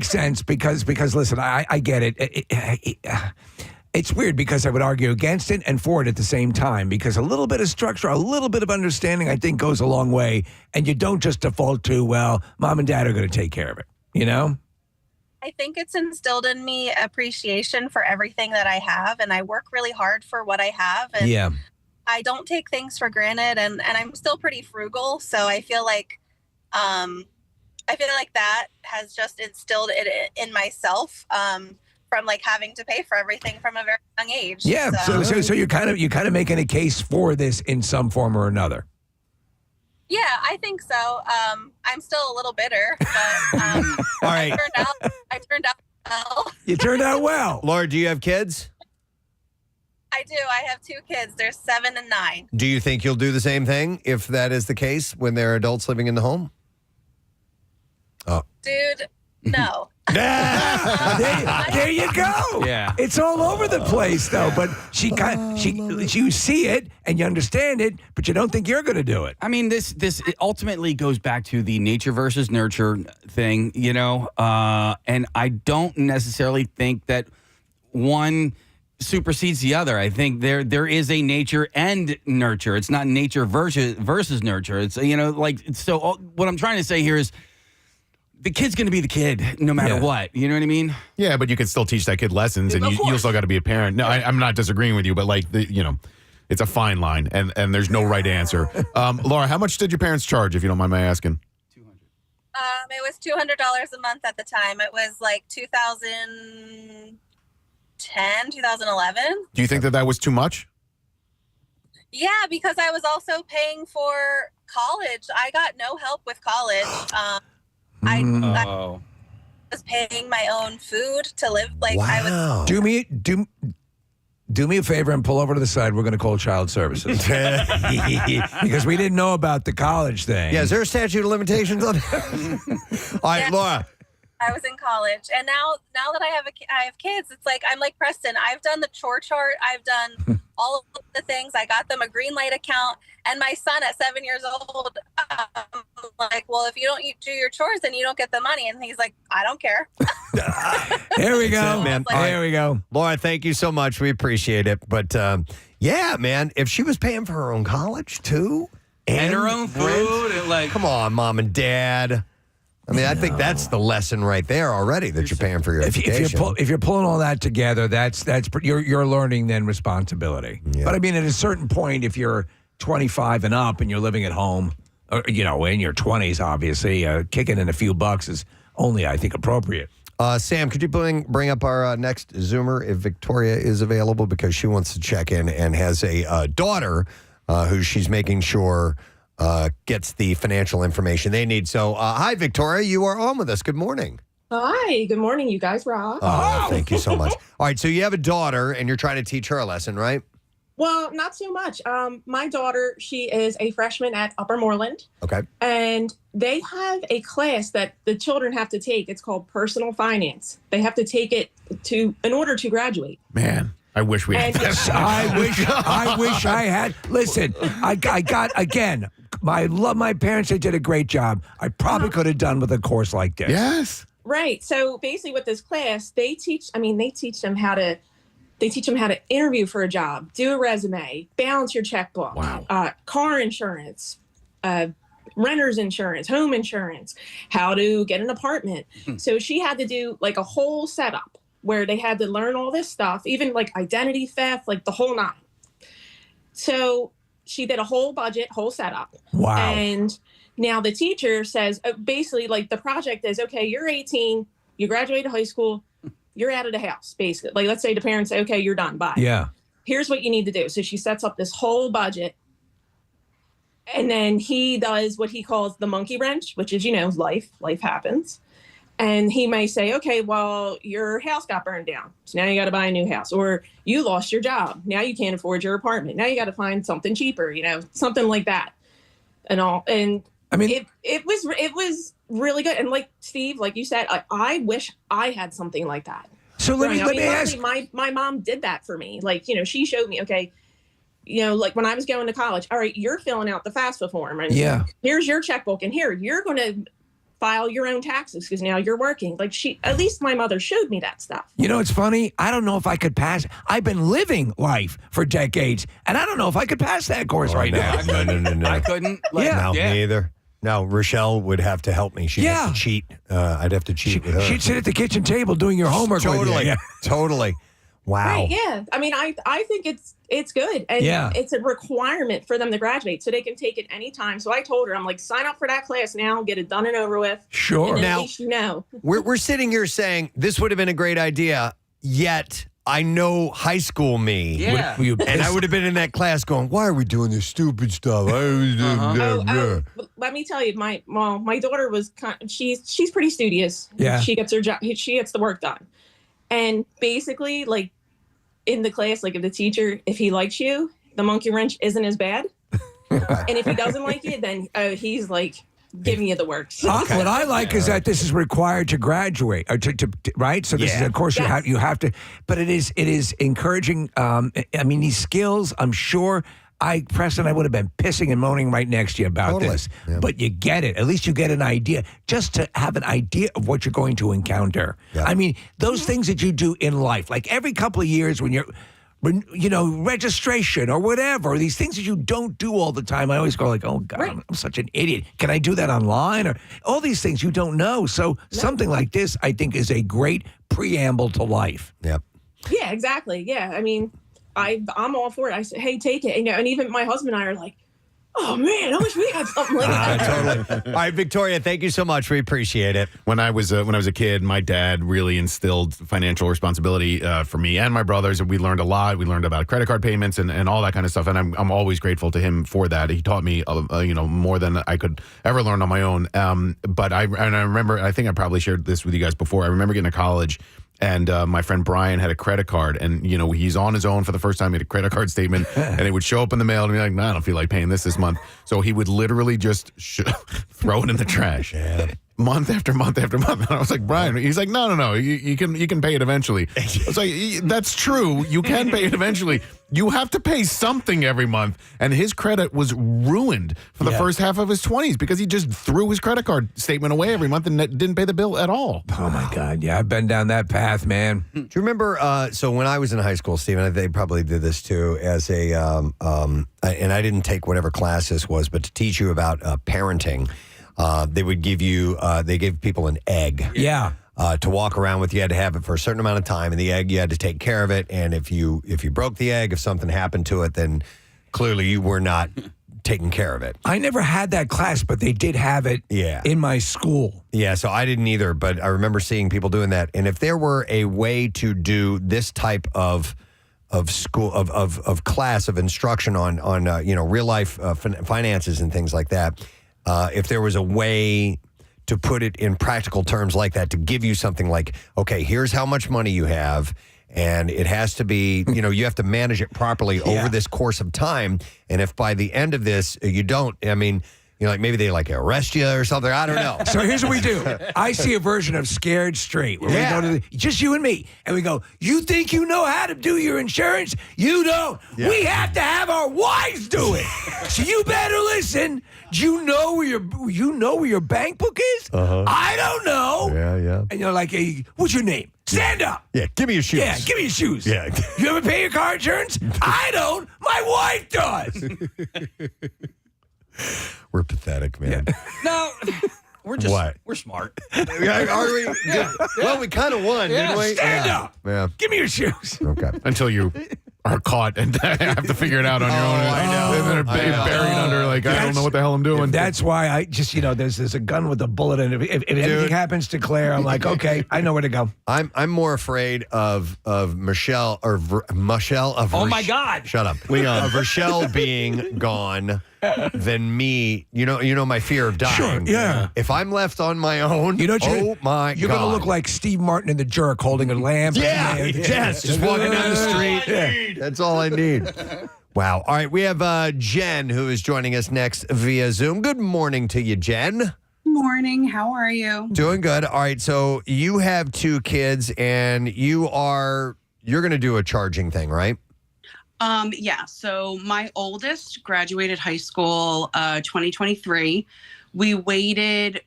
sense because listen, I get it. It's weird because I would argue against it and for it at the same time because a little bit of structure, a little bit of understanding, I think goes a long way. And you don't just default to, well, mom and dad are going to take care of it, I think it's instilled in me appreciation for everything that I have, and I work really hard for what I have. And I don't take things for granted, and I'm still pretty frugal. So I feel like that has just instilled it in myself from having to pay for everything from a very young age. Yeah. So you're kind of making a case for this in some form or another. Yeah, I think so. I'm still a little bitter, but all right. I turned out well. You turned out well. Laura, do you have kids? I do. I have 2 kids. They're 7 and 9. Do you think you'll do the same thing if that is the case when they're adults living in the home? Oh. Dude, no. There you go. Yeah. It's all over the place though, but you see it and you understand it, but you don't think you're going to do it. I mean, this it ultimately goes back to the nature versus nurture thing, and I don't necessarily think that one supersedes the other. I think there is a nature and nurture. It's not nature versus nurture. It's so what I'm trying to say here is the kid's going to be the kid no matter what. You know what I mean? Yeah, but you can still teach that kid lessons, and you still got to be a parent. No, I'm not disagreeing with you, but like it's a fine line, and there's no right answer. Laura, how much did your parents charge, if you don't mind my asking? It was $200 a month at the time. It was like 2010, 2011. Do you think that was too much? Yeah, because I was also paying for college. I got no help with college. I was paying my own food to live. Like I was. Do me a favor and pull over to the side. We're going to call child services because we didn't know about the college thing. Yeah, is there a statute of limitations on that? All right, Laura. I was in college, and now that I have kids, it's like I'm like Preston. I've done the chore chart. I've done all of the things. I got them a green light account, and my son at 7 years old, like, well, if you don't do your chores, then you don't get the money. And he's like, I don't care. Here we go, man. Here we go, Laura. Thank you so much. We appreciate it. But yeah, man, if she was paying for her own college too, and her own food, and like, come on, mom and dad. I mean, I think that's the lesson right there already that you're paying for your education. If you're pulling all that together, that's you're learning then responsibility. Yeah. But I mean, at a certain point, if you're 25 and up and you're living at home, or, in your 20s, obviously, kicking in a few bucks is only, I think, appropriate. Sam, could you bring up our next Zoomer if Victoria is available, because she wants to check in and has a daughter who she's making sure gets the financial information they need. So, hi, Victoria. You are on with us. Good morning. Hi. Good morning. You guys rock. Oh, thank you so much. All right. So you have a daughter, and you're trying to teach her a lesson, right? Well, not so much. My daughter, she is a freshman at Upper Moreland. Okay. And they have a class that the children have to take. It's called personal finance. They have to take it in order to graduate. Man. I wish we had this. I wish I had. Listen, I got, again, I love my parents. They did a great job. I probably could have done with a course like this. Yes. Right. So basically with this class, they teach them how to interview for a job, do a resume, balance your checkbook, car insurance, renter's insurance, home insurance, how to get an apartment. So she had to do like a whole setup where they had to learn all this stuff, even like identity theft, like the whole nine. So she did a whole budget, whole setup. Wow. And now the teacher says, basically, like the project is, okay, you're 18, you graduated high school, you're out of the house, basically. Like, let's say the parents say, okay, you're done, bye. Yeah. Here's what you need to do. So she sets up this whole budget. And then he does what he calls the monkey wrench, which is, life happens. And he may say, okay, well, your house got burned down, so now you got to buy a new house. Or you lost your job. Now you can't afford your apartment. Now you got to find something cheaper, something like that. And all. And I mean, it was really good. And like Steve, like you said, I wish I had something like that. So let me ask. My mom did that for me. Like, she showed me, okay, like when I was going to college, all right, you're filling out the FAFSA form. And here's your checkbook. And here, you're going to file your own taxes because now you're working. Like at least my mother showed me that stuff. It's funny. I don't know if I could pass. I've been living life for decades, and I don't know if I could pass that course right now. No. I couldn't. No, me either. No, Rochelle would have to help me. She'd have to cheat. I'd have to cheat with her. She'd sit at the kitchen table doing your homework. Totally. With you. Totally. Wow. Right, yeah. I mean, I think it's good. And it's a requirement for them to graduate so they can take it anytime. So I told her, I'm like, sign up for that class now, get it done and over with. Sure. And now, at least you know. We're sitting here saying this would have been a great idea, yet I know high school me. Yeah. And I would have been in that class going, why are we doing this stupid stuff? Let me tell you, my daughter was she's pretty studious. Yeah. She gets her job. She gets the work done. And basically, like in the class, like if the teacher, if he likes you, the monkey wrench isn't as bad. And if he doesn't like you, then he's like giving you the works. Okay. What I like is that this is required to graduate, or to right? So this is, of course, you have to. But it is encouraging. I mean, these skills, I'm sure. Preston, I would have been pissing and moaning right next to you about this. Yeah. But you get it. At least you get an idea. Just to have an idea of what you're going to encounter. Yeah. I mean, those things that you do in life, like every couple of years when you're registration or whatever. These things that you don't do all the time. I always go like, oh God, I'm such an idiot. Can I do that online? Or all these things you don't know. So something like this, I think, is a great preamble to life. Yep. Yeah, exactly. Yeah, I mean, I'm all for it. I say, hey, take it. And even my husband and I are like, oh man, I wish we had something like that. Totally. All right, Victoria, thank you so much. We appreciate it. When I was a kid, my dad really instilled financial responsibility for me and my brothers, and we learned a lot. We learned about credit card payments and all that kind of stuff, and I'm always grateful to him for that. He taught me more than I could ever learn on my own. But I remember, I think I probably shared this with you guys before. I remember getting to college. And my friend Brian had a credit card, and he's on his own for the first time. He had a credit card statement, and it would show up in the mail, and be like, "Nah, I don't feel like paying this month." So he would literally just throw it in the trash. Yeah. Month after month after month. And I was like, Brian, he's like, no, you can pay it eventually. I was like, that's true. You can pay it eventually. You have to pay something every month. And his credit was ruined for the first half of his 20s because he just threw his credit card statement away every month and didn't pay the bill at all. Oh my God. Yeah, I've been down that path, man. Do you remember, so when I was in high school, Stephen, they probably did this too, as a, and I didn't take whatever class this was, but to teach you about parenting. They would give you, they gave people an egg. Yeah. To walk around with. You had to have it for a certain amount of time, and the egg, you had to take care of it. And if you broke the egg, if something happened to it, then clearly you were not taking care of it. I never had that class, but they did have it in my school. Yeah, so I didn't either, but I remember seeing people doing that. And if there were a way to do this type of school of class of instruction on real life finances and things like that. If there was a way to put it in practical terms like that, to give you something like, okay, here's how much money you have, and it has to be, you have to manage it properly over this course of time. And if by the end of this, you don't, like maybe they arrest you or something. I don't know. So here's what we do. I see a version of Scared Straight where we go to just you and me, and we go, you think you know how to do your insurance? You don't. Yeah. We have to have our wives do it. So you better listen. Do you know where your bank book is? Uh-huh. I don't know. Yeah. And you're like, hey, what's your name? Stand up. Yeah, give me your shoes. Yeah, give me your shoes. Yeah. You ever pay your car insurance? I don't. My wife does. We're pathetic, man. Yeah. No, we're smart. Are we? Well, we kind of won, didn't we? Stand up. Yeah. Give me your shoes. Okay. Until you are caught and have to figure it out on your own. I know. And then are buried under, I don't know what the hell I'm doing. That's why I just, there's a gun with a bullet in it. If anything happens to Claire, I'm like, okay, I know where to go. I'm more afraid of Michelle or Michelle of. Oh my God! Shut up, Leon. Of Rochelle being gone than me. You know my fear of dying. Sure. Yeah. If I'm left on my own, my God, you're gonna look like Steve Martin in The Jerk holding a lamp. Yeah. Yes. Just walking down the street. That's all I need. Wow. All right. We have Jen who is joining us next via Zoom. Good morning to you, Jen. Morning. How are you? Doing good. All right. So you have 2 kids, and you're going to do a charging thing, right? Yeah. So my oldest graduated high school 2023. We waited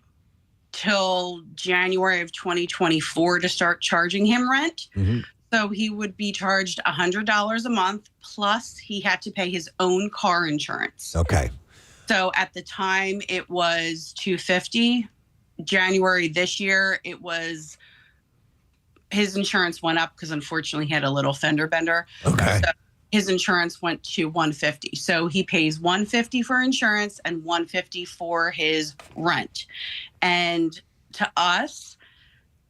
till January of 2024 to start charging him rent. Mm-hmm. So he would be charged $100 a month, plus he had to pay his own car insurance. Okay. So at the time it was $250. January this year, it was, his insurance went up because unfortunately he had a little fender bender. Okay. So his insurance went to $150. So he pays $150 for insurance and $150 for his rent. And to us,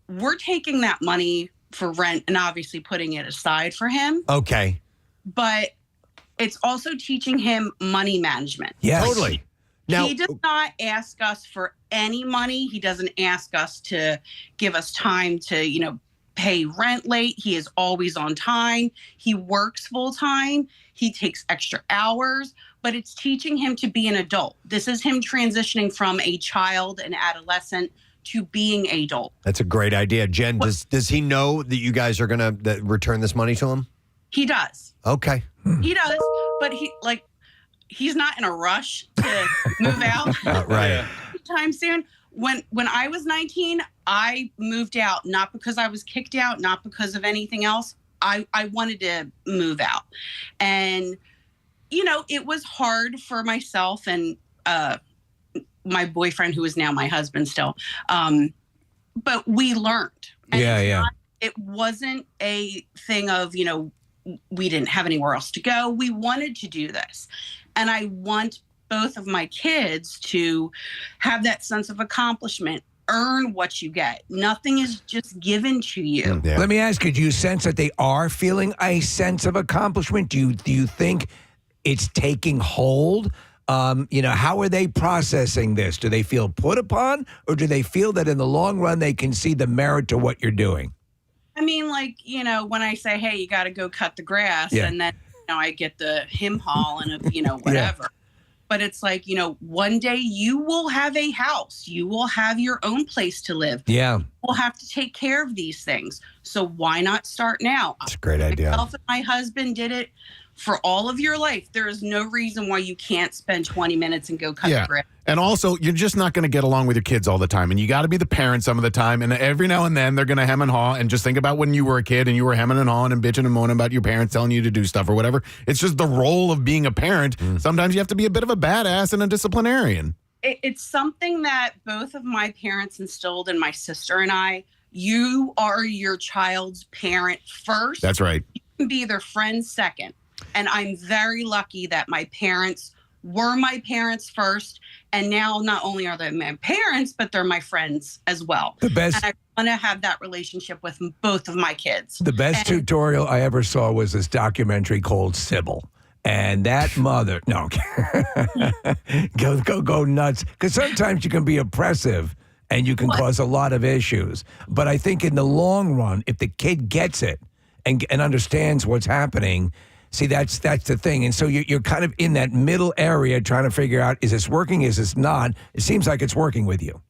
we're taking that money for rent and obviously putting it aside for him. Okay. But it's also teaching him money management. Yes. Totally. Now, he does not ask us for any money. He doesn't ask us to give us time to, pay rent late. He is always on time. He works full time. He takes extra hours, but it's teaching him to be an adult. This is him transitioning from a child, an adolescent, to being an adult. That's a great idea. Jen, does he know that you guys are going to return this money to him? He does. Okay. He does, but he's not in a rush to move out. Right. Anytime soon. When I was 19, I moved out, not because I was kicked out, not because of anything else. I wanted to move out. And, you know, it was hard for myself and my boyfriend, who is now my husband still. But we learned. And it wasn't a thing of, you know, we didn't have anywhere else to go. We wanted to do this. And I want both of my kids to have that sense of accomplishment, earn what you get. Nothing is just given to you. Yeah. Let me ask you, do you sense that they are feeling a sense of accomplishment? Do you think it's taking hold? You know, how are they processing this? Do they feel put upon, or do they feel that in the long run they can see the merit to what you're doing? I mean, like, you know, when I say, hey, you got to go cut the grass, and then, you know, I get the him haul and, you know, whatever. But it's like, you know, one day you will have a house. You will have your own place to live. Yeah. We'll have to take care of these things. So why not start now? That's a great idea. Myself and my husband did it for all of your life. There is no reason why you can't spend 20 minutes and go cut the grass. And also, you're just not going to get along with your kids all the time. And you got to be the parent some of the time. And every now and then, they're going to hem and haw. And just think about when you were a kid and you were hemming and hawing and bitching and moaning about your parents telling you to do stuff or whatever. It's just the role of being a parent. Sometimes you have to be a bit of a badass and a disciplinarian. It's something that both of my parents instilled in my sister and I. You are your child's parent first. That's right. You can be their friend second. And I'm very lucky that my parents were my parents first. And now not only are they my parents, but they're my friends as well. The best. And I want to have that relationship with both of my kids. The best tutorial I ever saw was this documentary called Sybil. And that mother, no, go nuts. Because sometimes you can be oppressive and you can cause a lot of issues. But I think in the long run, if the kid gets it and understands what's happening, see, that's the thing. And so you're kind of in that middle area trying to figure out, is this working? Is this not? It seems like it's working with you.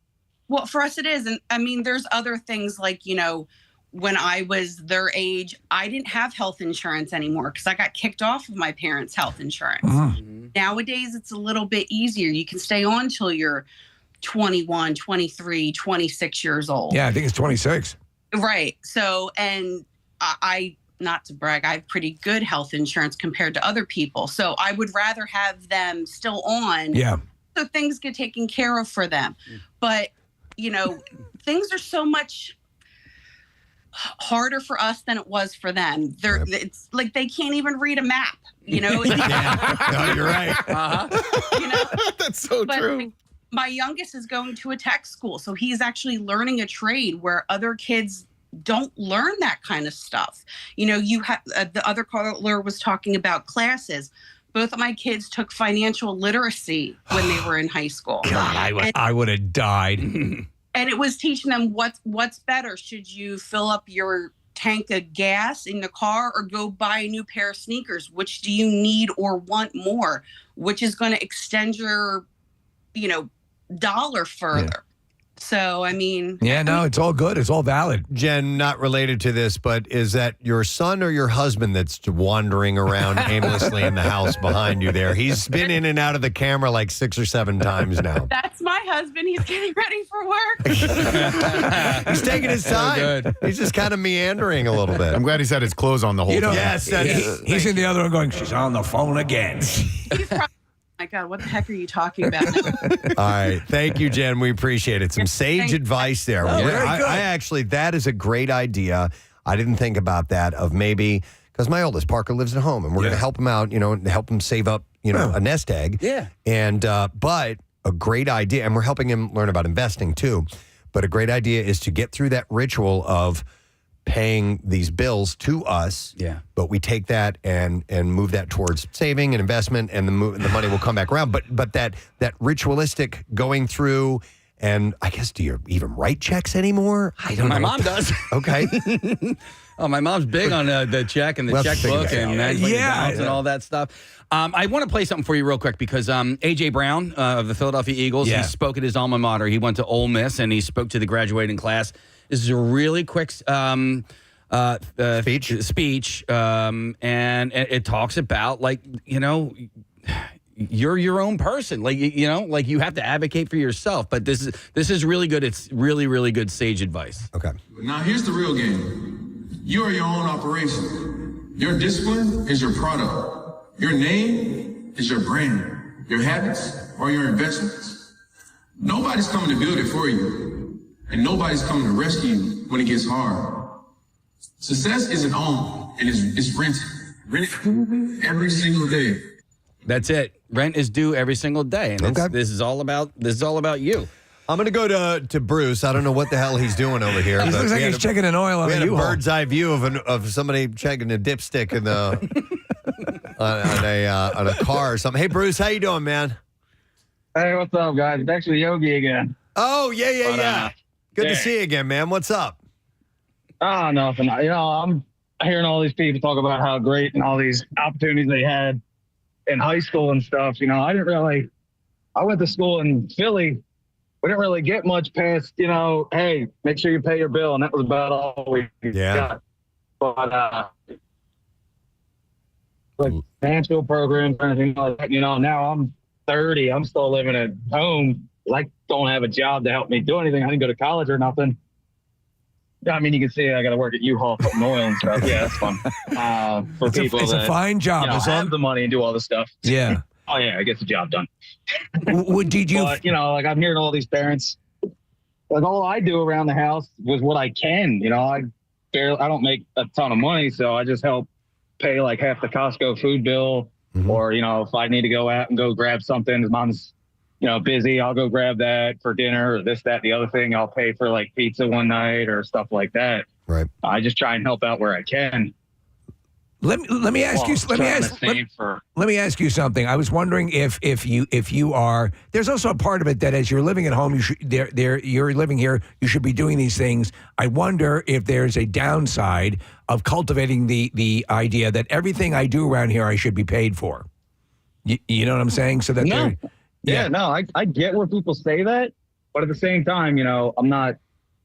Well, for us it is. And I mean, there's other things like, you know, when I was their age, I didn't have health insurance anymore because I got kicked off of my parents' health insurance. Nowadays, it's a little bit easier. You can stay on till you're 21, 23, 26 years old. Yeah, I think it's 26. Right. So, and I not to brag, I have pretty good health insurance compared to other people. So I would rather have them still on. Yeah. So things get taken care of for them. But, you know, things are so much harder for us than it was for them. It's like they can't even read a map, you know? No, you're right. You know? That's so true. My youngest is going to a tech school. So he's actually learning a trade where other kids don't learn that kind of stuff. You know, you have the other caller was talking about classes. Both of my kids took financial literacy when they were in high school. God, I would have died. And it was teaching them what's better. Should you fill up your tank of gas in the car or go buy a new pair of sneakers? Which do you need or want more? Which is going to extend your, you know, dollar further. Yeah. So, I mean... Yeah, no, it's all good. It's all valid. Jen, not related to this, but is that your son or your husband that's wandering around aimlessly in the house behind you there? He's been in and out of the camera like 6 or 7 times now. That's my husband. He's getting ready for work. He's taking his time. He's just kind of meandering a little bit. I'm glad he's had his clothes on the whole time. Yes. He's in the other one going, she's on the phone again. My God, what the heck are you talking about? All right. Thank you, Jen. We appreciate it. Some sage advice there. I actually, that is a great idea. I didn't think about that of maybe, because my oldest, Parker, lives at home and we're going to help him out, you know, and help him save up, you know, a nest egg. Yeah. And, but a great idea, and we're helping him learn about investing too. But a great idea is to get through that ritual of paying these bills to us, but we take that and move that towards saving and investment, and the money will come back around. But that ritualistic going through, and I guess, do you even write checks anymore? I don't know. My mom does. Okay. Oh, my mom's big on the check and the checkbook and balance and all that stuff. I want to play something for you real quick because A.J. Brown of the Philadelphia Eagles, he spoke at his alma mater. He went to Ole Miss and he spoke to the graduating class. This is a really quick speech, and it talks about, like, you know, you're your own person. Like, you know, like you have to advocate for yourself. But this is really good. It's really, really good sage advice. Okay. Now here's the real game. You are your own operation. Your discipline is your product. Your name is your brand. Your habits are your investments. Nobody's coming to build it for you, and nobody's coming to rescue you when it gets hard. Success isn't owned, and it's rented. Rented every single day. That's it. Rent is due every single day, and this is all about you. I'm going to go to Bruce. I don't know what the hell he's doing over here. He looks like he's checking an oil on we a had a U-Haul. bird's eye view of somebody checking a dipstick in the on a car or something. Hey, Bruce, how you doing, man? Hey, what's up, guys? It's actually Yogi again. Oh, yeah. Good to see you again, man. What's up? Oh, nothing. I'm hearing all these people talk about how great and all these opportunities they had in high school and stuff. I went to school in Philly. We didn't really get much past, hey, make sure you pay your bill. And that was about all we got. But, like financial programs or anything like that, now I'm 30. I'm still living at home. Don't have a job to help me do anything. I didn't go to college or nothing. I mean, you can see I got to work at U-Haul putting oil and stuff. Yeah, that's fun. For people it's a fine job. Have the money and do all this stuff. Yeah. Oh, yeah, I get the job done. Did you? But, I'm hearing all these parents. All I do around the house was what I can. I don't make a ton of money, so I just help pay half the Costco food bill. Mm-hmm. Or, if I need to go out and go grab something, his mom's, busy, I'll go grab that for dinner or this, that, the other thing. I'll pay for pizza one night or stuff like that. Right. I just try and help out where I can. Let me ask you something. I was wondering if you are. There's also a part of it that as you're living at home, you're living here. You should be doing these things. I wonder if there's a downside of cultivating the idea that everything I do around here I should be paid for. You know what I'm saying? So that I get where people say that, but at the same time, I'm not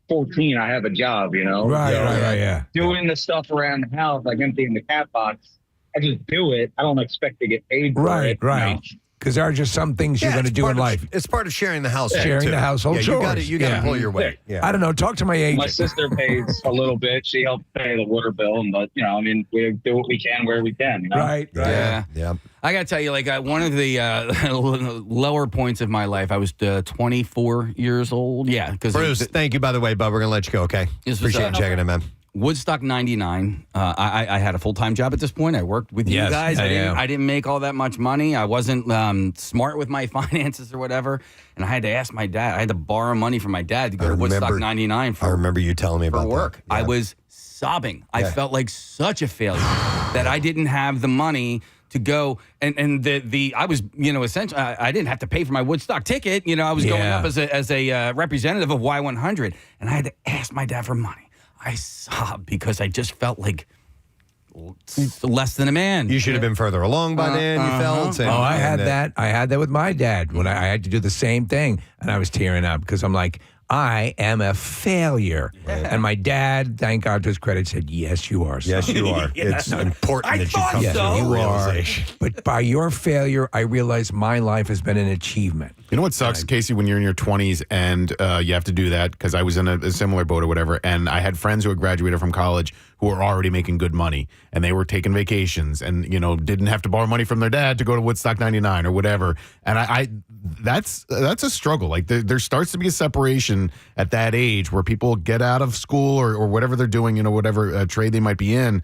14, I have a job, Right. Doing the stuff around the house, like emptying the cat box, I just do it. I don't expect to get paid for it. Right. Because there are just some things you're going to do in life. It's part of sharing the household. Sharing the household chores. You got to pull your weight. Yeah. I don't know. Talk to my agent. My sister pays a little bit. She helps pay the water bill, but we do what we can where we can. Right. Yeah. Yeah. I got to tell you, one of the lower points of my life, I was 24 years old. Yeah. Bruce, thank you, by the way, bud. We're going to let you go, okay? Appreciate you checking in, man. Woodstock 99. I had a full-time job at this point. I worked with you guys. I didn't make all that much money. I wasn't smart with my finances or whatever. And I had to ask my dad. I had to borrow money from my dad to go to Woodstock 99 I remember you telling me about work. That. Yeah. I was sobbing. I felt like such a failure that I didn't have the money to go and I was essentially I didn't have to pay for my Woodstock ticket. I was going up as a representative of Y100, and I had to ask my dad for money. I sobbed because I just felt like less than a man. You should have been further along by then, you felt. I had that. I had that with my dad when I had to do the same thing, and I was tearing up because I'm like, I am a failure. Right. And my dad, thank God to his credit, said, yes, you are. Yes, you are. It's important that you come to that realization. But by your failure, I realize my life has been an achievement. You know what sucks, Casey, when you're in your 20s and you have to do that, because I was in a similar boat or whatever, and I had friends who had graduated from college who were already making good money, and they were taking vacations and, didn't have to borrow money from their dad to go to Woodstock 99 or whatever. And that's a struggle. Like there starts to be a separation at that age where people get out of school or whatever they're doing, whatever trade they might be in,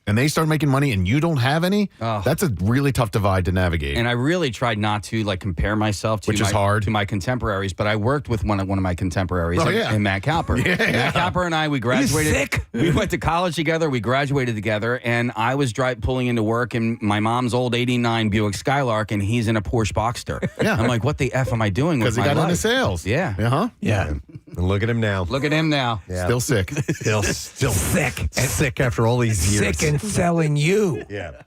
and they start making money and you don't have any. That's a really tough divide to navigate. And I really tried not to compare myself to my contemporaries, but I worked with one of my contemporaries in Matt Cowper. Matt Cowper and I, we graduated. Sick? We went to college together. We graduated together, and I was pulling into work in my mom's old '89 Buick Skylark, and he's in a Porsche Boxster. Yeah. I'm like, what the F am I doing with my life? Because he got into sales. Yeah. Yeah. And look at him now. Yeah. Still sick. Still sick. And sick after all these years. Sick and selling you. Yeah.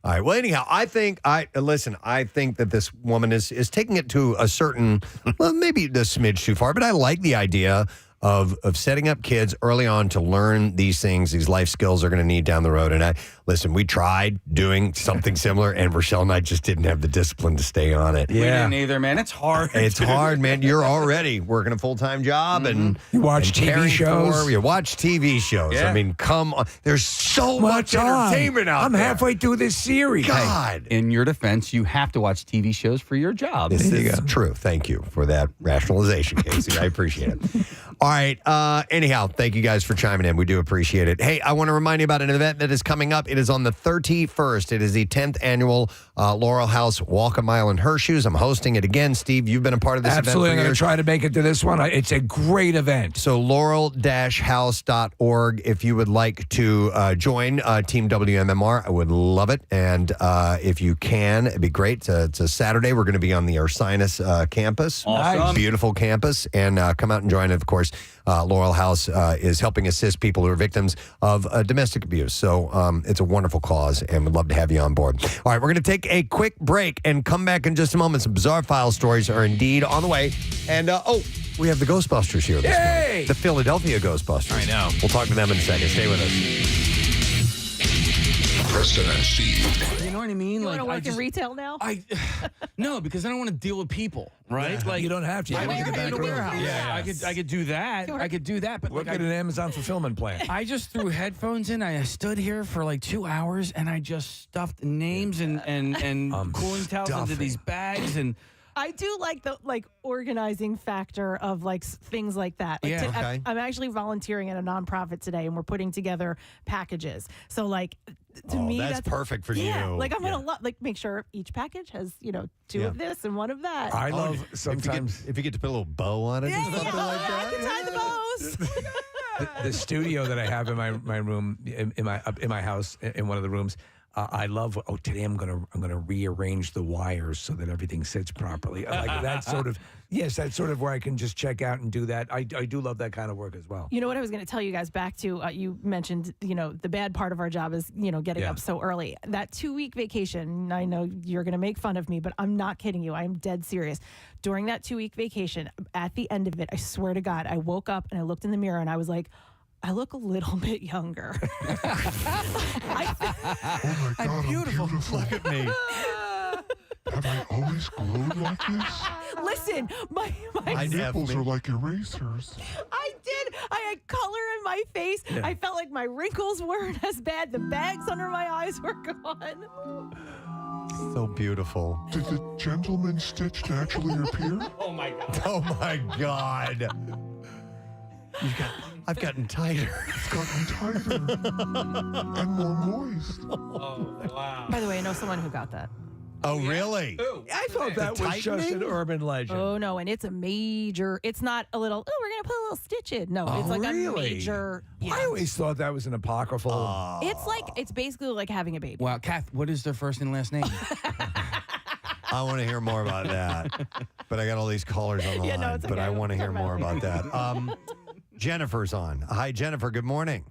All right. Well, anyhow, I think that this woman is taking it to a certain, well, maybe a smidge too far, but I like the idea of setting up kids early on to learn these things, these life skills they're going to need down the road. And listen, we tried doing something similar, and Rochelle and I just didn't have the discipline to stay on it. We didn't either, man. It's hard. It's hard, man. You're already working a full-time job and you watch TV shows. You watch TV shows. Yeah. I mean, come on. There's so much entertainment out I'm there. halfway through this series. God. In your defense, you have to watch TV shows for your job. This is true. Thank you for that rationalization, Casey. I appreciate it. All right. Anyhow, thank you guys for chiming in. We do appreciate it. Hey, I want to remind you about an event that is coming up. It is on the 31st. It is the 10th annual Laurel House Walk a Mile in Her Shoes. I'm hosting it again. Steve, you've been a part of this Absolutely. event for I'm going years. to try to make it to this one. It's a great event. So laurel-house.org. If you would like to join Team WMMR, I would love it. And if you can, it'd be great. It's a Saturday. We're going to be on the Ursinus campus. Awesome. Beautiful campus. And come out and join it. Of course, Laurel House is helping assist people who are victims of domestic abuse. So it's a wonderful cause, and we'd love to have you on board. All right, we're going to take a quick break and come back in just a moment. Some bizarre file stories are indeed on the way. And, we have the Ghostbusters here this morning. The Philadelphia Ghostbusters. I know. We'll talk to them in a second. Stay with us. Preston and Steve. You know what I mean? You Like, want to work in retail now? No, because I don't want to deal with people, right? Yeah. Like You don't have to. You I work work in the in a back room. warehouse. Yeah. I could do that. I could do that. But Work like, at an Amazon fulfillment plant. I just threw headphones in. I stood here for like 2 hours, and I just stuffed names and cooling towels into these bags and. I do like the organizing factor of things like that. Like, Yeah. Okay. I'm actually volunteering at a nonprofit today, and we're putting together packages. So to me, that's perfect for yeah, you. I'm gonna make sure each package has two of this and one of that. I love sometimes if you get to put a little bow on it or something like I can tie the bows. the studio that I have in my room in my house in one of the rooms. I love. Today I'm gonna rearrange the wires so that everything sits properly. I like that sort of. Yes, that's sort of where I can just check out and do that. I do love that kind of work as well. You know what I was going to tell you guys back to? You mentioned the bad part of our job is getting up so early. That 2-week vacation. I know you're going to make fun of me, but I'm not kidding you. I am dead serious. During that 2-week vacation, at the end of it, I swear to God, I woke up and I looked in the mirror and I was like, I look a little bit younger. I'm beautiful. Look at me. Have I always glowed like this? Listen, my nipples are like erasers. I did. I had color in my face. Yeah. I felt like my wrinkles weren't as bad. The bags under my eyes were gone. So beautiful. Did the gentleman stitch naturally appear? Oh my God. Oh my God. I've gotten tighter. It's gotten tighter and more moist. Oh wow. By the way, I know someone who got that. Oh, really? I thought that was just an urban legend. Oh no, and it's a major. It's not a little. Oh, we're gonna put a little stitch in. No, it's like a major. Yeah. I always thought that was an apocryphal. It's basically like having a baby. Wow, Kath, what is their first and last name? I want to hear more about that. But I got all these callers on the line. No, it's but okay. I want to hear Talk more about about it. that. Jennifer's on. Hi, Jennifer. Good morning.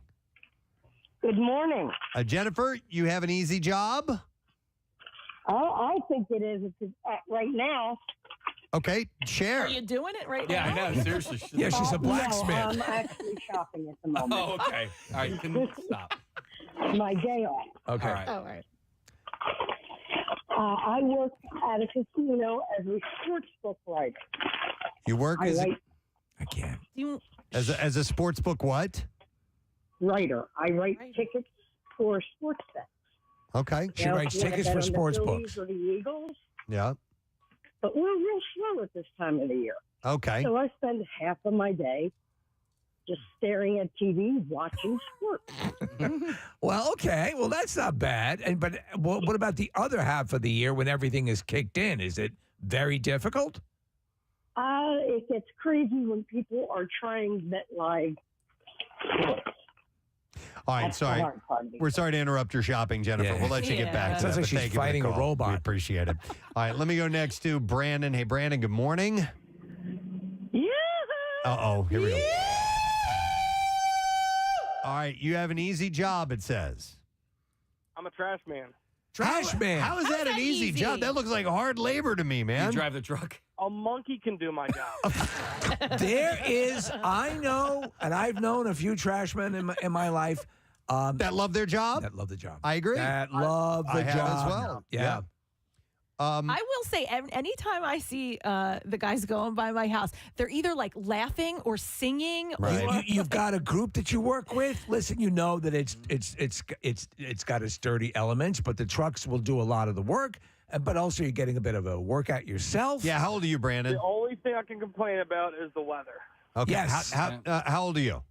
Good morning. Jennifer, you have an easy job? I think it is right now. Okay, share. Are you doing it right Yeah, now? I know. Seriously. Yeah, she's a blacksmith. No, I'm actually shopping at the moment. Oh, okay. All right, you can stop. My day off. Okay. All right. All right. I work at a casino as a sportsbook writer. You work I write I can't. as a sports book what? writer. I write tickets for sports bets. Okay. She writes tickets for sports the books. Phillies or the Eagles, Yeah. but we're real slow at this time of the year. Okay. So I spend half of my day just staring at TV, watching sports. Well, okay. Well, that's not bad. But what about the other half of the year when everything is kicked in? Is it very difficult? It gets crazy when people are trying MetLife. All right, That's the sorry. hard part of it. We're sorry to interrupt your shopping, Jennifer. Yeah. We'll let you get back to Sounds that. like but she's thank you for the fighting a call. robot. We appreciate it. All right, let me go next to Brandon. Hey, Brandon, good morning. Yeah. Uh-oh, here we go. All right, you have an easy job, it says. I'm a trash man. Trash man. How is that an easy job? That looks like hard labor to me, man. You drive the truck. A monkey can do my job. There is, I know, and I've known a few trash men in my life. That love their job? That love the job. I agree. That love the I have job. as well. Yeah. I will say, anytime I see the guys going by my house, they're either like laughing or singing. Right. You've got a group that you work with. Listen, you know that it's got its dirty elements, but the trucks will do a lot of the work. But also, you're getting a bit of a workout yourself. Yeah. How old are you, Brandon? The only thing I can complain about is the weather. Okay. Yes. How old are you?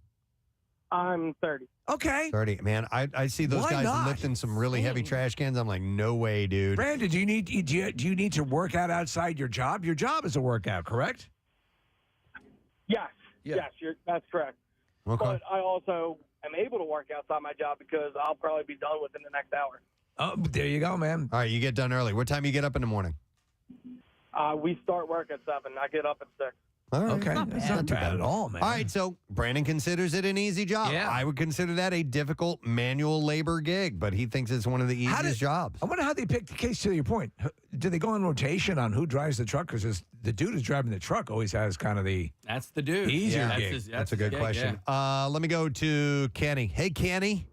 I'm 30. Okay. 30. Man, I see those Why guys not? lifting some really heavy trash cans. I'm like, no way, dude. Brandon, do you need to work out outside your job? Your job is a workout, correct? Yes. Yeah. Yes, that's correct. Okay. But I also am able to work outside my job because I'll probably be done within the next hour. Oh, there you go, man. All right, you get done early. What time you get up in the morning? We start work at 7. I get up at 6. All right. Okay. That's not too bad at all, man. All right, so Brandon considers it an easy job. Yeah. I would consider that a difficult manual labor gig, but he thinks it's one of the easiest jobs. I wonder how they pick the case. To your point, do they go on rotation on who drives the truck? Because the dude who's driving the truck always has kind of the That's the dude. easier That's gig. That's a good his gig, question. yeah. Let me go to Kenny. Hey, Kenny.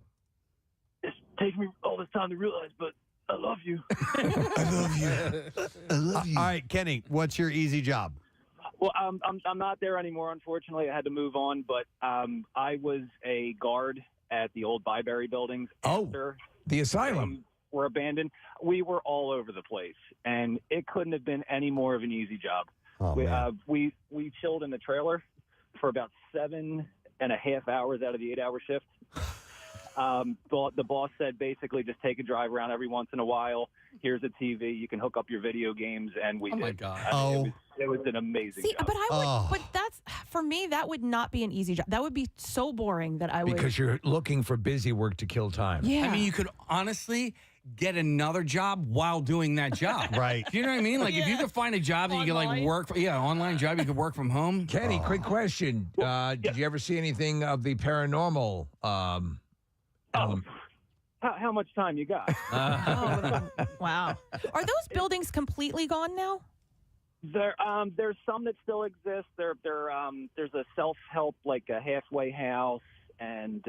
It's taken me all this time to realize, but I love you. I love you. I love you. All right, Kenny, what's your easy job? Well, I'm not there anymore. Unfortunately, I had to move on. But I was a guard at the old Byberry buildings. After the asylum were abandoned. We were all over the place, and it couldn't have been any more of an easy job. Oh, man. We chilled in the trailer for about 7.5 hours out of the 8-hour shift. The boss said basically just take a drive around every once in a while. Here's a TV. You can hook up your video games, and we did. my God. I mean, it was an amazing job. But but that's for me. That would not be an easy job. That would be so boring that I would. because you're looking for busy work to kill time. Yeah. I mean, you could honestly get another job while doing that job. Right. Do you know what I mean? Like, if you could find a job that you could, like, work, online job, you could work from home. Kenny, quick question. Did you ever see anything of the paranormal? How much time you got? Wow. Are those buildings completely gone now? There's some that still exist. There's a self-help, like a halfway house, and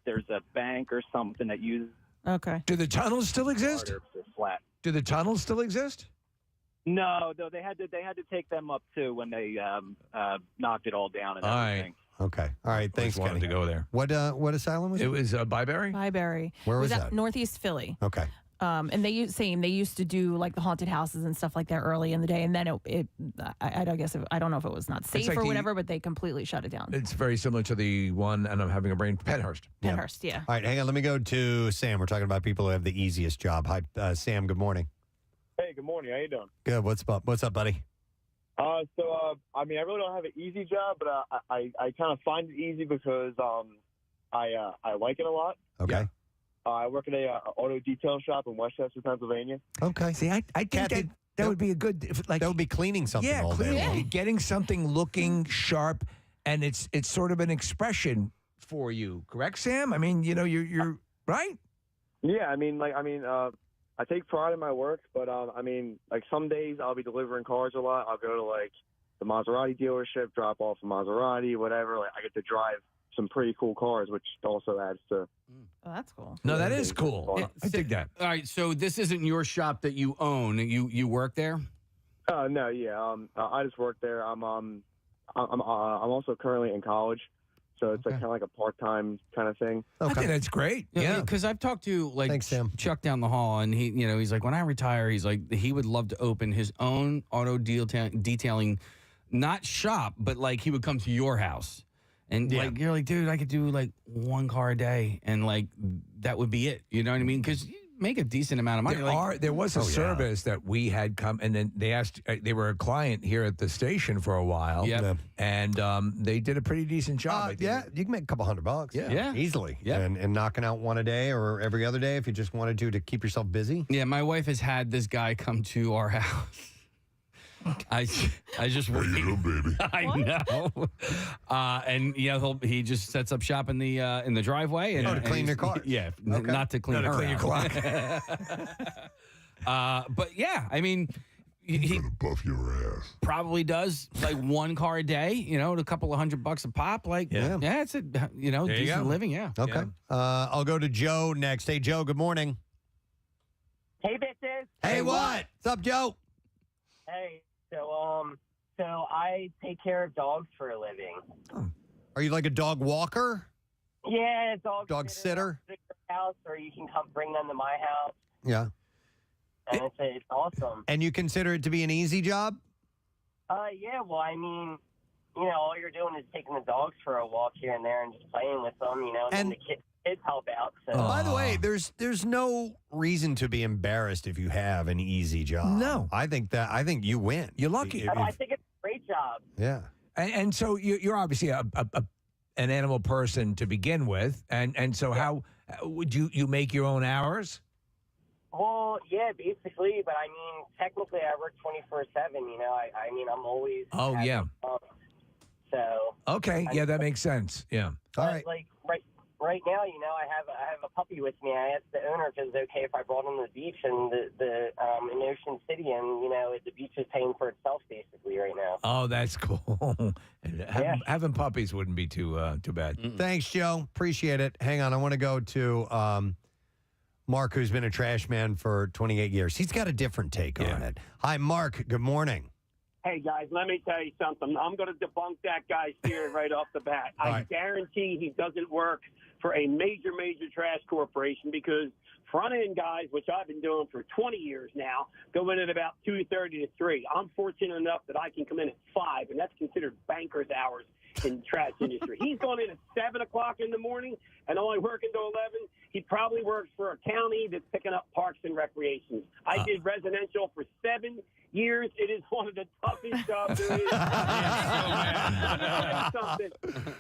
there's a bank or something that uses. Okay. Do the tunnels still exist? They're flat. Do the tunnels still exist? No, though they had to take them up too when they knocked it all down and everything. Okay. All right. Thanks, wanted Kenny. to go there. What asylum was it? It was Byberry. Byberry. Where was it that? Northeast Philly. Okay. And they used to do like the haunted houses and stuff like that early in the day, and then I don't know if it was not safe like or whatever, but they completely shut it down. It's very similar to the one, and I'm having a brain. Penhurst. Penhurst, yeah. All right. Hang on. Let me go to Sam. We're talking about people who have the easiest job. Hi, Sam. Good morning. Hey, good morning. How you doing? Good. What's up? What's up, buddy? I mean, I really don't have an easy job, but I kind of find it easy because I like it a lot. Okay. I work at a auto detail shop in Westchester, Pennsylvania. Okay. See, I think that would be a good that would be cleaning something all day cleaning, long. getting something looking sharp, and it's sort of an expression for you, correct, Sam? I mean, you're right. Yeah, I take pride in my work, but some days I'll be delivering cars a lot. I'll go to like the Maserati dealership, drop off a Maserati, whatever. Like I get to drive some pretty cool cars, which also adds to. Oh, that's cool. No, that is cool. I dig that. All right, so this isn't your shop that you own. You work there? No, yeah. I just work there. I'm also currently in college. So it's kind of like a part-time kind of thing. I think that's great. Yeah, because I've talked to Thanks, Sam. Chuck down the hall, and he's like, when I retire, he's like, he would love to open his own auto detailing, not shop, but like he would come to your house, and like you're like, dude, I could do like one car a day, and like that would be it. You know what I mean? Because make a decent amount of money. There was a service that we had come, and then they asked. They were a client here at the station for a while. Yeah. And they did a pretty decent job. Yeah, you can make a couple $100. Yeah. Easily. Yeah. And knocking out one a day or every other day if you just wanted to keep yourself busy. Yeah, my wife has had this guy come to our house. I just There you go, baby. I know. And he just sets up shop in the driveway and to clean your car. Yeah, Okay. not to clean Not to her clean your clock. But yeah, I mean, he Gonna buff your ass. probably does like one car a day. A couple of $100 a pop. Like, Yeah. it's a you go. decent living. Yeah. Okay. I'll go to Joe next. Hey, Joe, good morning. Hey, bitches. Hey, what? What's up, Joe? Hey, so I take care of dogs for a living. Are you like a dog walker? Yeah, Dog sitter? At your house, or you can come bring them to my house, Yeah. and it's awesome. And you consider it to be an easy job? Yeah. Well, I mean, all you're doing is taking the dogs for a walk here and there, and just playing with them, and then the kids help out. So. By the way, there's no reason to be embarrassed if you have an easy job. No. I think you win. You're lucky. I think it's a great job. Yeah. And so you're obviously an animal person to begin with, and so how would you make your own hours? Well, yeah, basically, but I mean, technically, I work 24/7. I mean, I'm always. Oh, yeah. So. Okay, yeah, that makes sense. Yeah. All right. Like right now, I have a puppy with me. I asked the owner if it was okay if I brought him to the beach and in Ocean City, and the beach is paying for itself basically right now. Oh, that's cool. Having puppies wouldn't be too bad. Thanks, Joe. Appreciate it. Hang on, I want to go to Mark, who's been a trash man for 28 years. He's got a different take on it. Hi, Mark. Good morning. Hey, guys, let me tell you something. I'm going to debunk that guy's theory right off the bat. I guarantee he doesn't work for a major trash corporation because front-end guys, which I've been doing for 20 years now, go in at about 2:30 to 3. I'm fortunate enough that I can come in at 5, and that's considered banker's hours in the trash industry. He's going in at 7 o'clock in the morning and only working till 11. He probably works for a county that's picking up parks and recreations. I did residential for 7 years. It is one of the toughest jobs there is.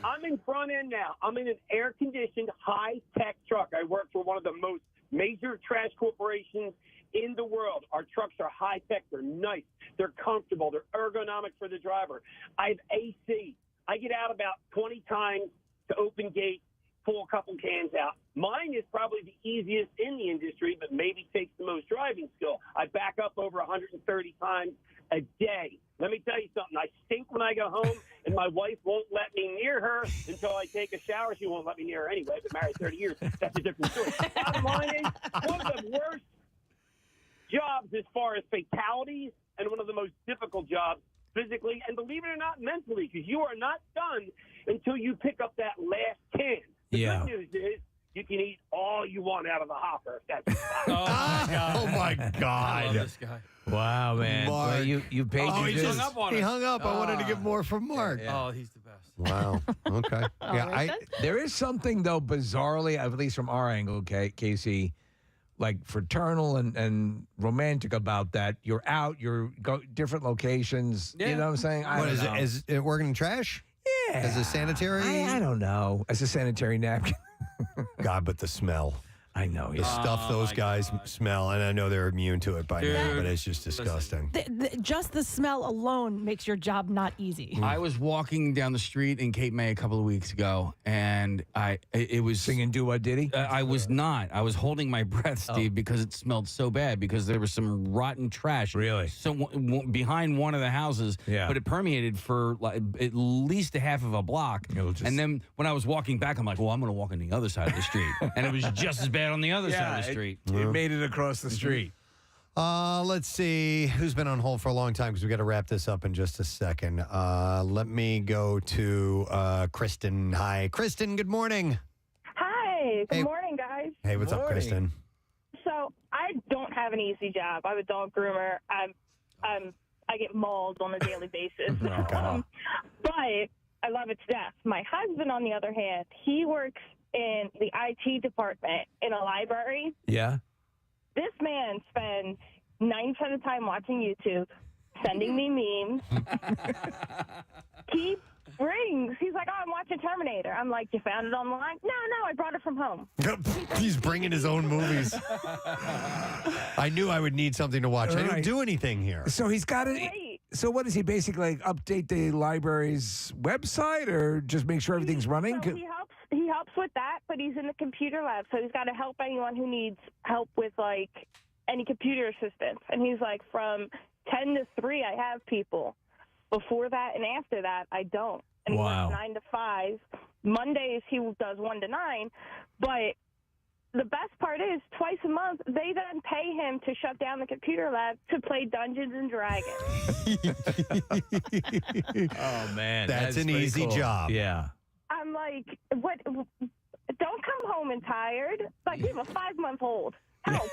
I'm in front end now. I'm in an air-conditioned, high-tech truck. I work for one of the most major trash corporations in the world. Our trucks are high-tech. They're nice. They're comfortable. They're ergonomic for the driver. I have AC. I get out about 20 times to open gate, pull a couple cans out. Mine is probably the easiest in the industry, but maybe takes the most driving skill. I back up over 130 times a day. Let me tell you something. I stink when I go home, and my wife won't let me near her until I take a shower. She won't let me near her anyway. I've been married 30 years. That's a different story. Bottom line is, one of the worst jobs as far as fatalities and one of the most difficult jobs physically and, believe it or not, mentally, because you are not done until you pick up that last can. The good news is you can eat all you want out of the hopper. If that's Oh, my God. I love this guy. Wow, man. Mark. Well, you paid your he dues. hung up on He us. hung up. I wanted to get more from Mark. Oh, he's the best. Wow. Okay. There is something, though, bizarrely, at least from our angle, Casey, like fraternal and romantic about that. You're out, you're different locations. You know what I'm saying? What is it? Is it working in trash? Yeah. As a sanitary? I don't know. As a sanitary napkin. God, but the smell. I know. The stuff those guys smell, and I know they're immune to it by now, but it's just disgusting. Just the smell alone makes your job not easy. I was walking down the street in Cape May a couple of weeks ago, and it was singing "Do What Diddy." I was not. I was holding my breath, Steve, because it smelled so bad because there was some rotten trash. Really? So behind one of the houses, but it permeated for like at least a half of a block. And then when I was walking back, I'm like, well, I'm going to walk on the other side of the street, and it was just as bad on the other side of the street. It made it across the street. Let's see who's been on hold for a long time because we got to wrap this up in just a second. Let me go to Kristen. Hi, Kristen. Good morning. Hi. Good morning, guys. Hey, what's up, Kristen? So I don't have an easy job. I'm a dog groomer. I get mauled on a daily basis. But I love it to death. My husband, on the other hand, he works in the IT department in a library. Yeah. This man spends 9% of the time watching YouTube, sending me memes. He brings, he's like, oh, I'm watching Terminator. I'm like, you found it online? No, I brought it from home. He's bringing his own movies. I knew I would need something to watch. I didn't do anything here. So he's got it. So what does he basically update the library's website or just make sure everything's running? So he helps with that, but he's in the computer lab, so he's got to help anyone who needs help with like any computer assistance. And he's like, from 10 to 3, I have people. Before that and after that, I don't. And he works 9 to 5. Mondays he does 1 to 9, but the best part is twice a month they then pay him to shut down the computer lab to play Dungeons and Dragons. Oh man, That's an easy job. Yeah. I'm like, what? Don't come home and tired. Like, you have a 5-month-old. Help.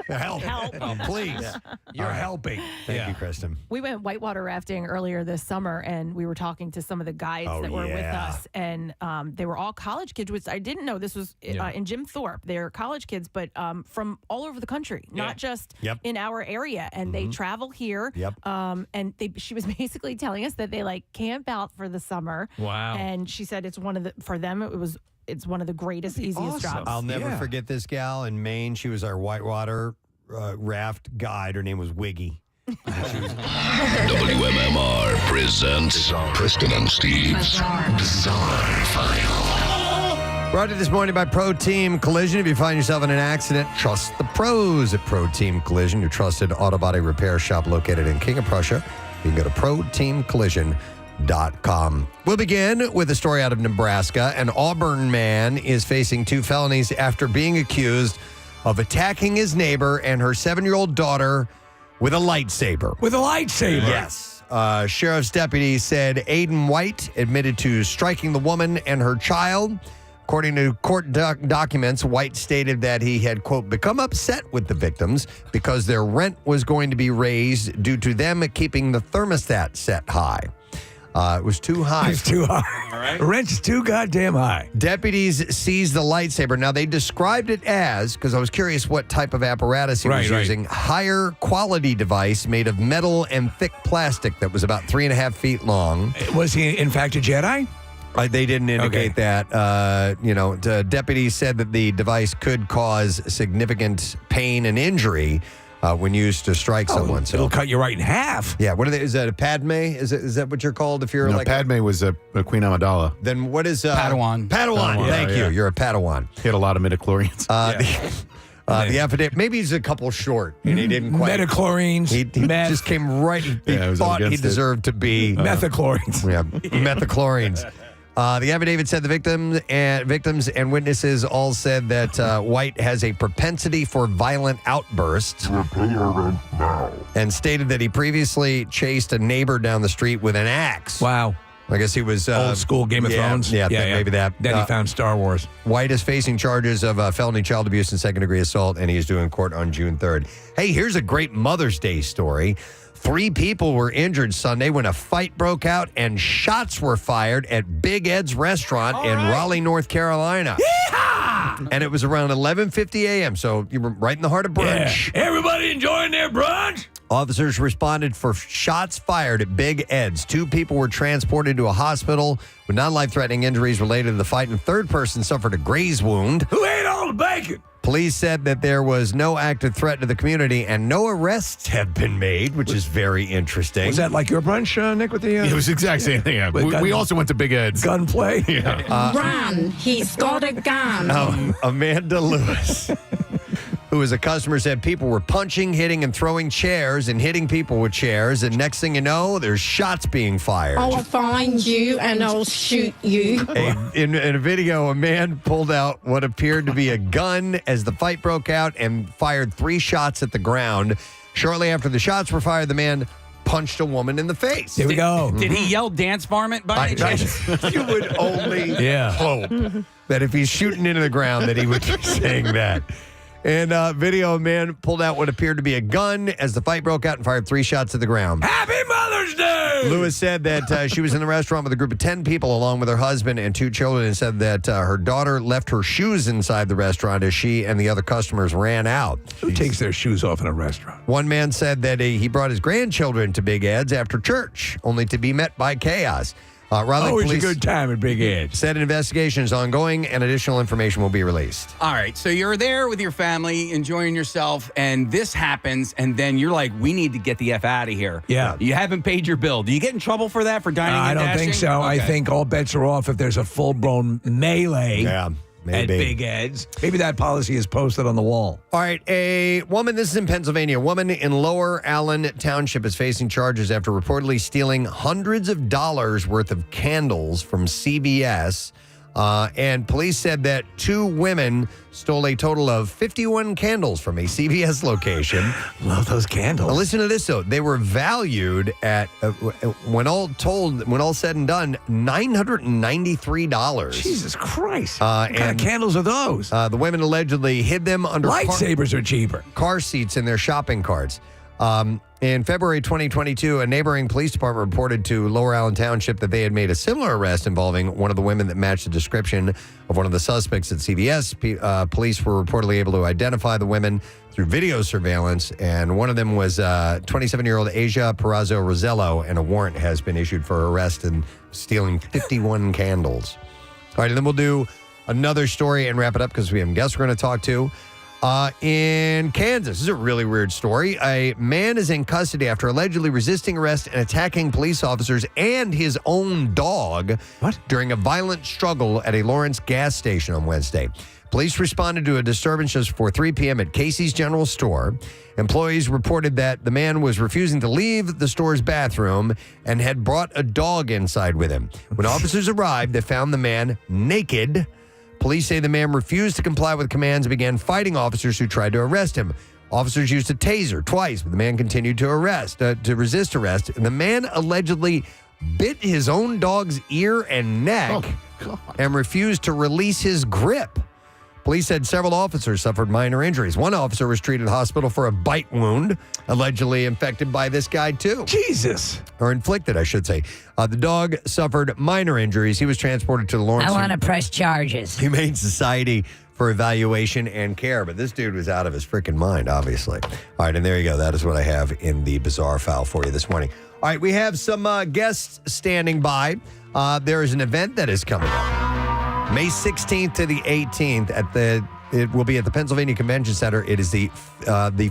Help. Oh, please. You're helping. Thank you, Kristen. We went whitewater rafting earlier this summer, and we were talking to some of the guides that were with us, and they were all college kids, which I didn't know. This was in Jim Thorpe. They're college kids, but from all over the country, not just in our area. And they travel here. And she was basically telling us that they like camp out for the summer. Wow. And she said it's for them, it's one of the greatest, easiest jobs. I'll never forget this gal in Maine. She was our whitewater raft guide. Her name was Wiggy. WMMR presents Preston and Steve's Bizarre File. Brought to you this morning by Pro Team Collision. If you find yourself in an accident, trust the pros at Pro Team Collision, your trusted auto body repair shop located in King of Prussia. You can go to ProTeamCollision.com. We'll begin with a story out of Nebraska. An Auburn man is facing 2 felonies after being accused of attacking his neighbor and her 7-year-old daughter with a lightsaber. With a lightsaber? Yes. Sheriff's deputies said Aiden White admitted to striking the woman and her child. According to court documents, White stated that he had, quote, become upset with the victims because their rent was going to be raised due to them keeping the thermostat set high. It was too high. It's too high. All right. Rent's too goddamn high. Deputies seized the lightsaber. Now, they described it as, because I was curious what type of apparatus he was using, higher quality device made of metal and thick plastic that was about 3.5 feet long. Was he, in fact, a Jedi? They didn't indicate that. Deputies said that the device could cause significant pain and injury when used to strike someone. So it'll cut you right in half. Yeah. What are they? Is that a Padme? Is that what you're called if you're like Padme was a Queen Amidala. Then what is Padawan? Padawan. Thank you. You're a Padawan. He had a lot of midichlorians. The affidavit, maybe he's a couple short and he didn't quite. Metachlorines. He just came right. He thought he deserved to be. Methachlorines. Yeah, methachlorines. The affidavit said the victims and witnesses all said that White has a propensity for violent outbursts. You will pay your rent now. And stated that he previously chased a neighbor down the street with an axe. Wow. I guess he was... old school Game of Thrones? Yeah, maybe that. Then he found Star Wars. White is facing charges of felony child abuse and second-degree assault, and he is due in court on June 3rd. Hey, here's a great Mother's Day story. 3 people were injured Sunday when a fight broke out and shots were fired at Big Ed's restaurant in Raleigh, North Carolina. Yeehaw! And it was around 11:50 a.m., so you were right in the heart of brunch. Yeah. Everybody enjoying their brunch? Officers responded for shots fired at Big Ed's. 2 people were transported to a hospital with non-life-threatening injuries related to the fight, and a 3rd person suffered a graze wound. Who ate all the bacon? Police said that there was no active threat to the community and no arrests have been made, which is very interesting. Was that like your brunch, Nick, with the... It was the exact same thing. Yeah. We also went to Big Ed's. Gunplay? Yeah. Run. He's got a gun. Amanda Lewis, who was a customer, said people were punching, hitting, and throwing chairs and hitting people with chairs. And next thing you know, there's shots being fired. I'll find you and I'll shoot you. In a video, a man pulled out what appeared to be a gun as the fight broke out and fired 3 shots at the ground. Shortly after the shots were fired, the man punched a woman in the face. Here we go. Did he yell dance varmint by any chance? You would only hope that if he's shooting into the ground that he would be saying that. In video, a man pulled out what appeared to be a gun as the fight broke out and fired 3 shots at the ground. Happy Mother's Day! Lewis said that she was in the restaurant with a group of 10 people along with her husband and 2 children, and said that her daughter left her shoes inside the restaurant as she and the other customers ran out. Who takes their shoes off in a restaurant? One man said that he brought his grandchildren to Big Ed's after church, only to be met by chaos. Raleigh Always Police a good time at Big Edge. said an investigation is ongoing and additional information will be released. All right, so you're there with your family, enjoying yourself, and this happens, and then you're like, we need to get the F out of here. Yeah. You haven't paid your bill. Do you get in trouble for that, for dining I and don't think dashing? so. I Okay. think all bets are off if there's a full-blown melee at maybe. Big Ed's. Maybe that policy is posted on the wall. All right, a woman, this is in Pennsylvania, a woman in Lower Allen Township is facing charges after reportedly stealing hundreds of dollars worth of candles from CVS. And police said that 2 women stole a total of 51 candles from a CVS location. Love those candles. Now listen to this, though. They were valued at, when all said and done, $993. Jesus Christ. What kind of candles are those? The women allegedly hid them under Lightsabers are cheaper. car seats in their shopping carts. In February 2022, a neighboring police department reported to Lower Allen Township that they had made a similar arrest involving one of the women that matched the description of one of the suspects at CVS. Police were reportedly able to identify the women through video surveillance, and one of them was 27-year-old Asia Perazzo Rosello, and a warrant has been issued for her arrest in stealing 51 candles. All right, and then we'll do another story and wrap it up because we have guests we're going to talk to. In Kansas, this is a really weird story. A man is in custody after allegedly resisting arrest and attacking police officers and his own dog during a violent struggle at a Lawrence gas station on Wednesday. Police responded to a disturbance just before 3 p.m. at Casey's General Store. Employees reported that the man was refusing to leave the store's bathroom and had brought a dog inside with him. When officers arrived, they found the man naked. Police say the man refused to comply with commands and began fighting officers who tried to arrest him. Officers used a taser twice, but the man continued to resist arrest. And the man allegedly bit his own dog's ear and neck and refused to release his grip. Police said several officers suffered minor injuries. One officer was treated at hospital for a bite wound, allegedly infected by this guy too. Jesus. Or inflicted, I should say. The dog suffered minor injuries. He was transported to the Lawrence. I want to press charges. Humane Society for evaluation and care. But this dude was out of his freaking mind, obviously. All right, and there you go. That is what I have in the bizarre file for you this morning. All right, we have some guests standing by. There is an event that is coming up. May 16th to the 18th it will be at the Pennsylvania Convention Center. It is the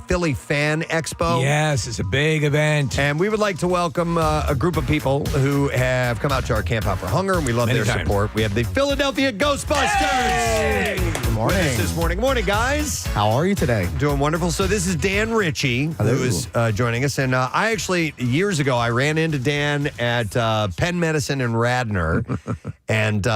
Philly Fan Expo. Yes, it's a big event. And we would like to welcome a group of people who have come out to our Camp Out for Hunger, and we love their support. We have the Philadelphia Ghostbusters. Hey! Good morning. With us this morning. Good morning, guys. How are you today? Doing wonderful. So this is Dan Ritchie, who is joining us. And I actually, years ago, I ran into Dan at Penn Medicine in Radnor. And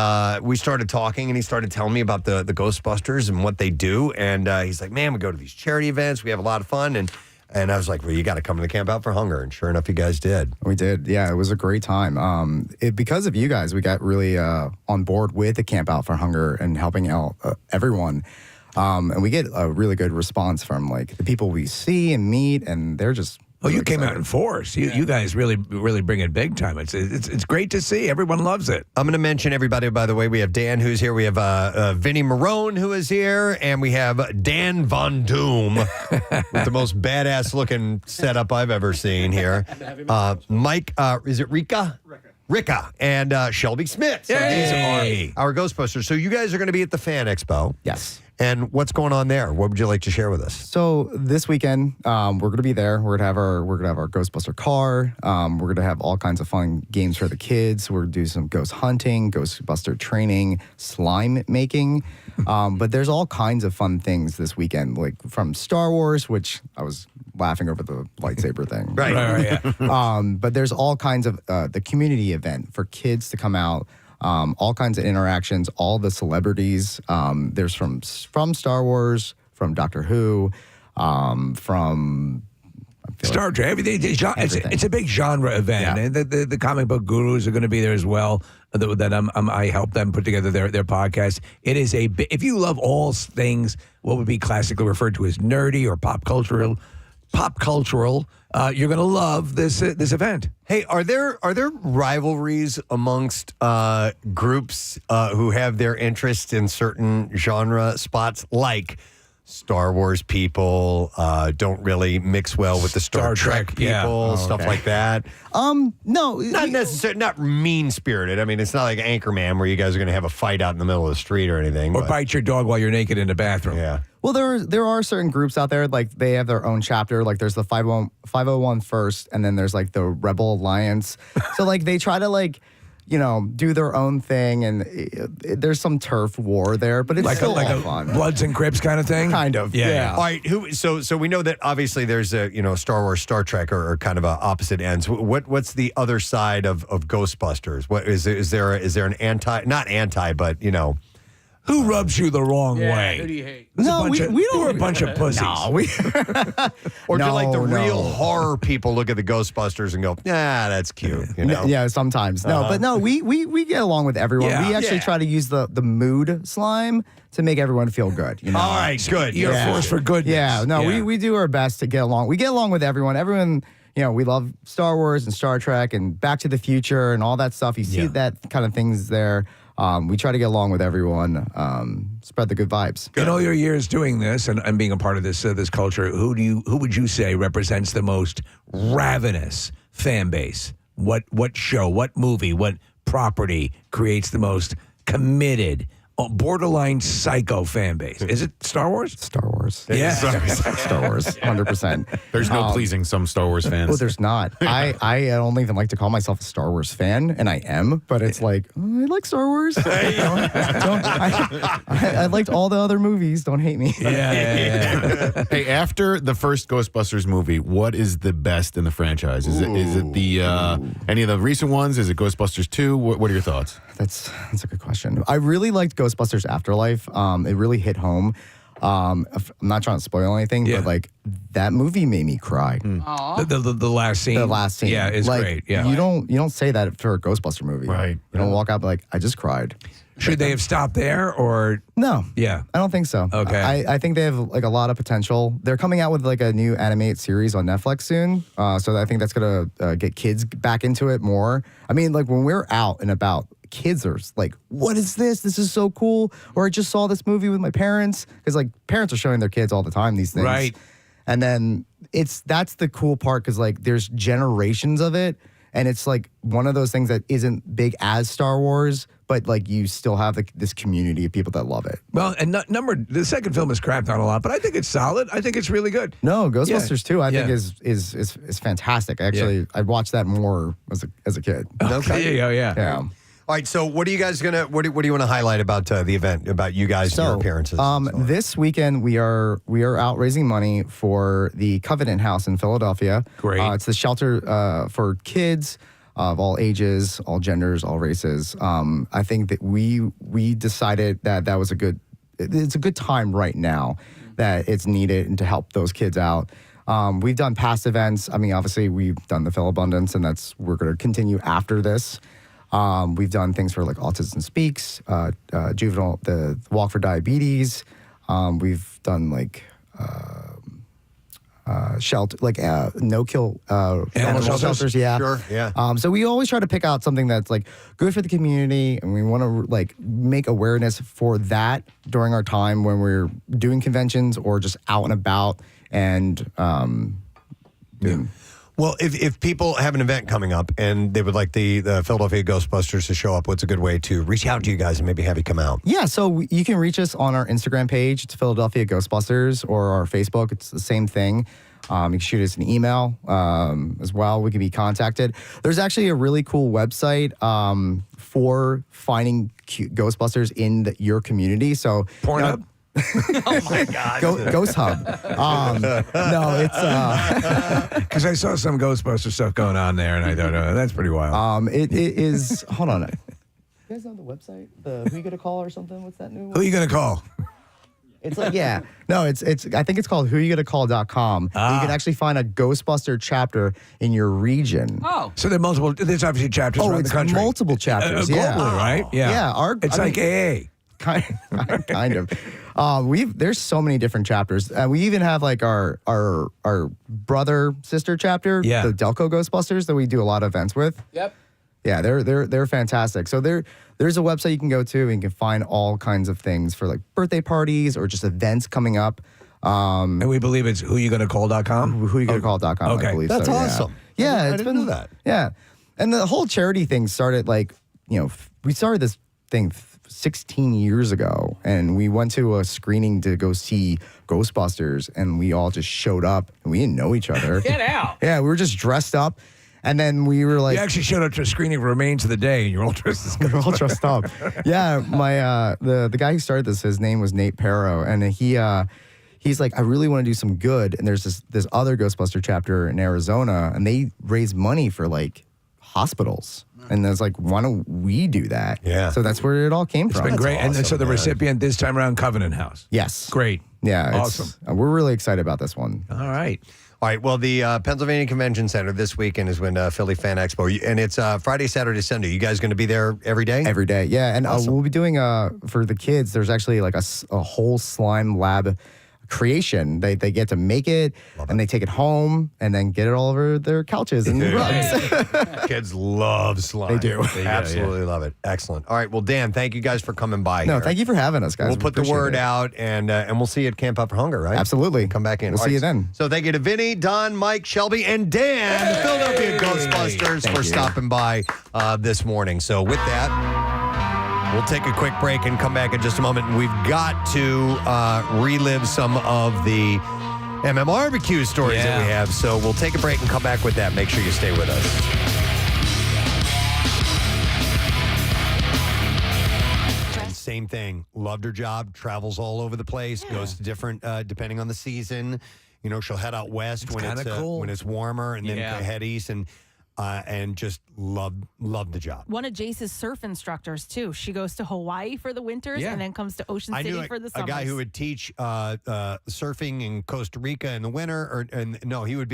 we started talking, and he started telling me about the Ghostbusters and what they do. And he's like, man, we go to these charity events. We have a lot of fun. And I was like, well, you got to come to the Camp Out for Hunger. And sure enough, you guys did. We did. Yeah, it was a great time. Because of you guys, we got really on board with the Camp Out for Hunger and helping out everyone. And we get a really good response from like the people we see and meet, and they're just... Oh, you came out in force. You guys really bring it big time. It's great to see. Everyone loves it. I'm going to mention everybody, by the way. We have Dan, who's here. We have Vinny Marone, who is here. And we have Dan Von Doom with the most badass-looking setup I've ever seen here. Mike, is it Rika? Rika and Shelby Smith. So these are our Ghostbusters. So you guys are going to be at the Fan Expo. Yes. And what's going on there? What would you like to share with us? So this weekend, we're going to be there. We're going to have our Ghostbuster car. We're going to have all kinds of fun games for the kids. We're going to do some ghost hunting, Ghostbuster training, slime making. But there's all kinds of fun things this weekend, like from Star Wars, which I was laughing over the lightsaber thing. Right. Yeah. But there's all kinds of the community event for kids to come out. All kinds of interactions, all the celebrities. There's from Star Wars, from Doctor Who, from Star Trek. Everything. It's a big genre event, Yeah. and the comic book gurus are going to be there as well. I help them put together their podcast. It is if you love all things, what would be classically referred to as nerdy or pop cultural. You're going to love this event. Hey, are there rivalries amongst groups who have their interest in certain genre spots, like Star Wars people don't really mix well with the Star Trek people, stuff like that. No, not necessarily, not mean spirited. I mean, it's not like Anchorman where you guys are going to have a fight out in the middle of the street or anything. Or bite your dog while you're naked in the bathroom. Yeah. Well, there are certain groups out there, like they have their own chapter. Like there's the 501 First, and then there's like the Rebel Alliance. So like they try to like, do their own thing, and there's some turf war there, but it's like still a fun. Bloods and Crips kind of thing? Kind of, yeah. All right, so we know that obviously there's a, Star Wars, Star Trek are kind of opposite ends. What's the other side of Ghostbusters? What is there an not anti, but who rubs you the wrong way? Who do you hate? No, we don't. We're a bunch of pussies. No, or do like the real horror people look at the Ghostbusters and go, that's cute. Yeah, sometimes. No, but no, we get along with everyone. Yeah. We actually try to use the mood slime to make everyone feel good. All right, good. You're a force for goodness. Yeah, no, we do our best to get along. We get along with everyone. Everyone, we love Star Wars and Star Trek and Back to the Future and all that stuff. You see that kind of things there. We try to get along with everyone, spread the good vibes. In all your years doing this and being a part of this culture, who would you say represents the most ravenous fan base? What show, what movie, what property creates the most committed, borderline psycho fan base? Is it Star Wars? Star Wars. Yeah. Star Wars, 100%. There's no pleasing some Star Wars fans. Well, there's not. I don't even like to call myself a Star Wars fan, and I am, but it's like, I like Star Wars. I liked all the other movies. Don't hate me. Yeah. Hey, after the first Ghostbusters movie, what is the best in the franchise? Is it the any of the recent ones? Is it Ghostbusters 2? What are your thoughts? That's a good question. I really liked Ghostbusters Afterlife. It really hit home. I'm not trying to spoil anything, but like that movie made me cry. The last scene. The last scene. Yeah, is like, great. Yeah. You don't say that for a Ghostbuster movie. Right. You don't walk out like, I just cried. Should they have stopped there or? No. Yeah. I don't think so. Okay. I think they have like a lot of potential. They're coming out with like a new animated series on Netflix soon. So I think that's going to get kids back into it more. I mean, like when we're out and about, kids are like, what is this? This is so cool. Or I just saw this movie with my parents. Because like parents are showing their kids all the time these things. Right. And then that's the cool part because like there's generations of it. And it's like one of those things that isn't big as Star Wars, but like you still have this community of people that love it. Well, and the second film is crapped on a lot, but I think it's solid. I think it's really good. No, Ghostbusters 2, I think is fantastic. Actually, I watched that more as a kid. Okay. Yeah. All right, so what are you guys what do you want to highlight about the event, about you guys and your appearances? This weekend we are out raising money for the Covenant House in Philadelphia. Great. It's the shelter for kids of all ages, all genders, all races. I think that we decided that was it's a good time right now that it's needed and to help those kids out. We've done past events. I mean, obviously we've done the Philabundance, and we're going to continue after this. We've done things for like Autism Speaks, juvenile, the Walk for Diabetes. We've done like shelter, like no-kill animal shelters. Yeah, sure, yeah. So we always try to pick out something that's like good for the community, and we want to like make awareness for that during our time when we're doing conventions or just out and about and Well, if people have an event coming up and they would like the Philadelphia Ghostbusters to show up, what's a good way to reach out to you guys and maybe have you come out? Yeah, so you can reach us on our Instagram page. It's Philadelphia Ghostbusters, or our Facebook. It's the same thing. You can shoot us an email as well. We can be contacted. There's actually a really cool website for finding Ghostbusters in your community. So Pornhub? Oh my God. Ghost Hub. No, it's because I saw some Ghostbuster stuff going on there, and I don't know. That's pretty wild. It is. Hold on. You guys know the website? The Who You Gonna Call or something? What's that new one? Who are you gonna call? It's like, yeah. No, it's I think it's called whoyougonnacall.com. You can actually find a Ghostbuster chapter in your region. Oh. So there are multiple. There's obviously chapters around the country. Multiple chapters. Yeah. Globally, right? Yeah. Yeah. It's like AA. Kind of. There's so many different chapters. We even have like our brother sister chapter, the Delco Ghostbusters, that we do a lot of events with. Yep. Yeah, they're fantastic. So there's a website you can go to and you can find all kinds of things for like birthday parties or just events coming up. And we believe it's whoyougonnacall.com? Whoyougonnacall.com, Okay. I believe. That's so, awesome. Yeah, I it's didn't been know that. Yeah. And the whole charity thing started like, we started this thing 16 years ago, and we went to a screening to go see Ghostbusters, and we all just showed up, and we didn't know each other. Get out. Yeah, we were just dressed up, and then we were like... You actually showed up to a screening of Remains of the Day, and you're all dressed as We're all dressed up. Yeah, my the guy who started this, his name was Nate Perro, and he's like, I really want to do some good, and there's this other Ghostbuster chapter in Arizona, and they raise money for like hospitals. And I was like, why don't we do that? Yeah. So that's where it all came It's from. been great. awesome, and so the man. recipient this time around, Covenant House. Yes. Great. Yeah. Awesome. We're really excited about this one. All right. All right. Well, the Pennsylvania Convention Center this weekend is when Philly Fan Expo, and it's Friday, Saturday, Sunday. You guys going to be there every day? Every day. Yeah. And Awesome. we'll be doing, for the kids, there's actually like a whole slime lab creation. They get to make it, and they take it home and then get it all over their couches and rugs. Kids love slime. They do. Absolutely love it. Excellent. All right. Well, Dan, thank you guys for coming by. No, here. thank you for having us, guys. We'll We put the appreciate word it. out, and we'll see you at Camp Out for Hunger, right? Absolutely. Come back in. We'll All see right. you then. So thank you to Vinny, Don, Mike, Shelby, and Dan, the Philadelphia Ghostbusters, Thank for you. stopping by this morning. So with that, we'll take a quick break and come back in just a moment. And we've got to relive some of the MMRBQ stories that we have. So we'll take a break and come back with that. Make sure you stay with us. And same thing. Loved her job. Travels all over the place. Goes to different, depending on the season. You know, she'll head out west when it's cool. when it's warmer, and then head east, and just loved the job. One of Jace's surf instructors too. She goes to Hawaii for the winters and then comes to Ocean I City knew for the a summers. guy who would teach surfing in Costa Rica in the winter, he would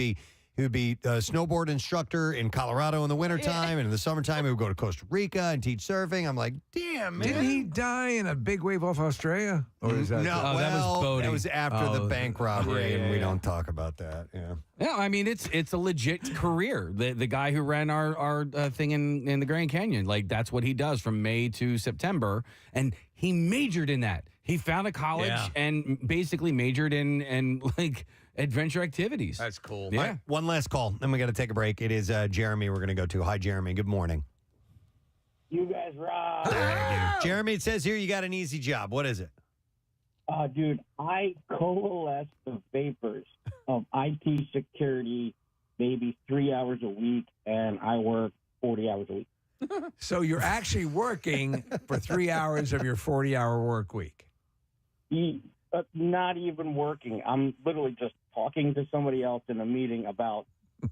be a snowboard instructor in Colorado in the wintertime, and in the summertime he would go to Costa Rica and teach surfing. I'm like, damn, man. Did he die in a big wave off Australia? Or is that No, that was boating. That was after the bank robbery, and we don't talk about that. Yeah. Yeah, I mean it's a legit career. The guy who ran our thing in the Grand Canyon, like that's what he does from May to September, and he majored in that. He found a college and basically majored in like adventure activities. That's cool. Yeah. All right, one last call, then we got to take a break. It is Jeremy we're going to go to. Hi, Jeremy. Good morning. You guys rock. Jeremy, it says here you got an easy job. What is it? Dude, I coalesce the vapors of IT security maybe 3 hours a week, and I work 40 hours a week. So you're actually working for 3 hours of your 40-hour work week. Not even working. I'm literally just talking to somebody else in a meeting about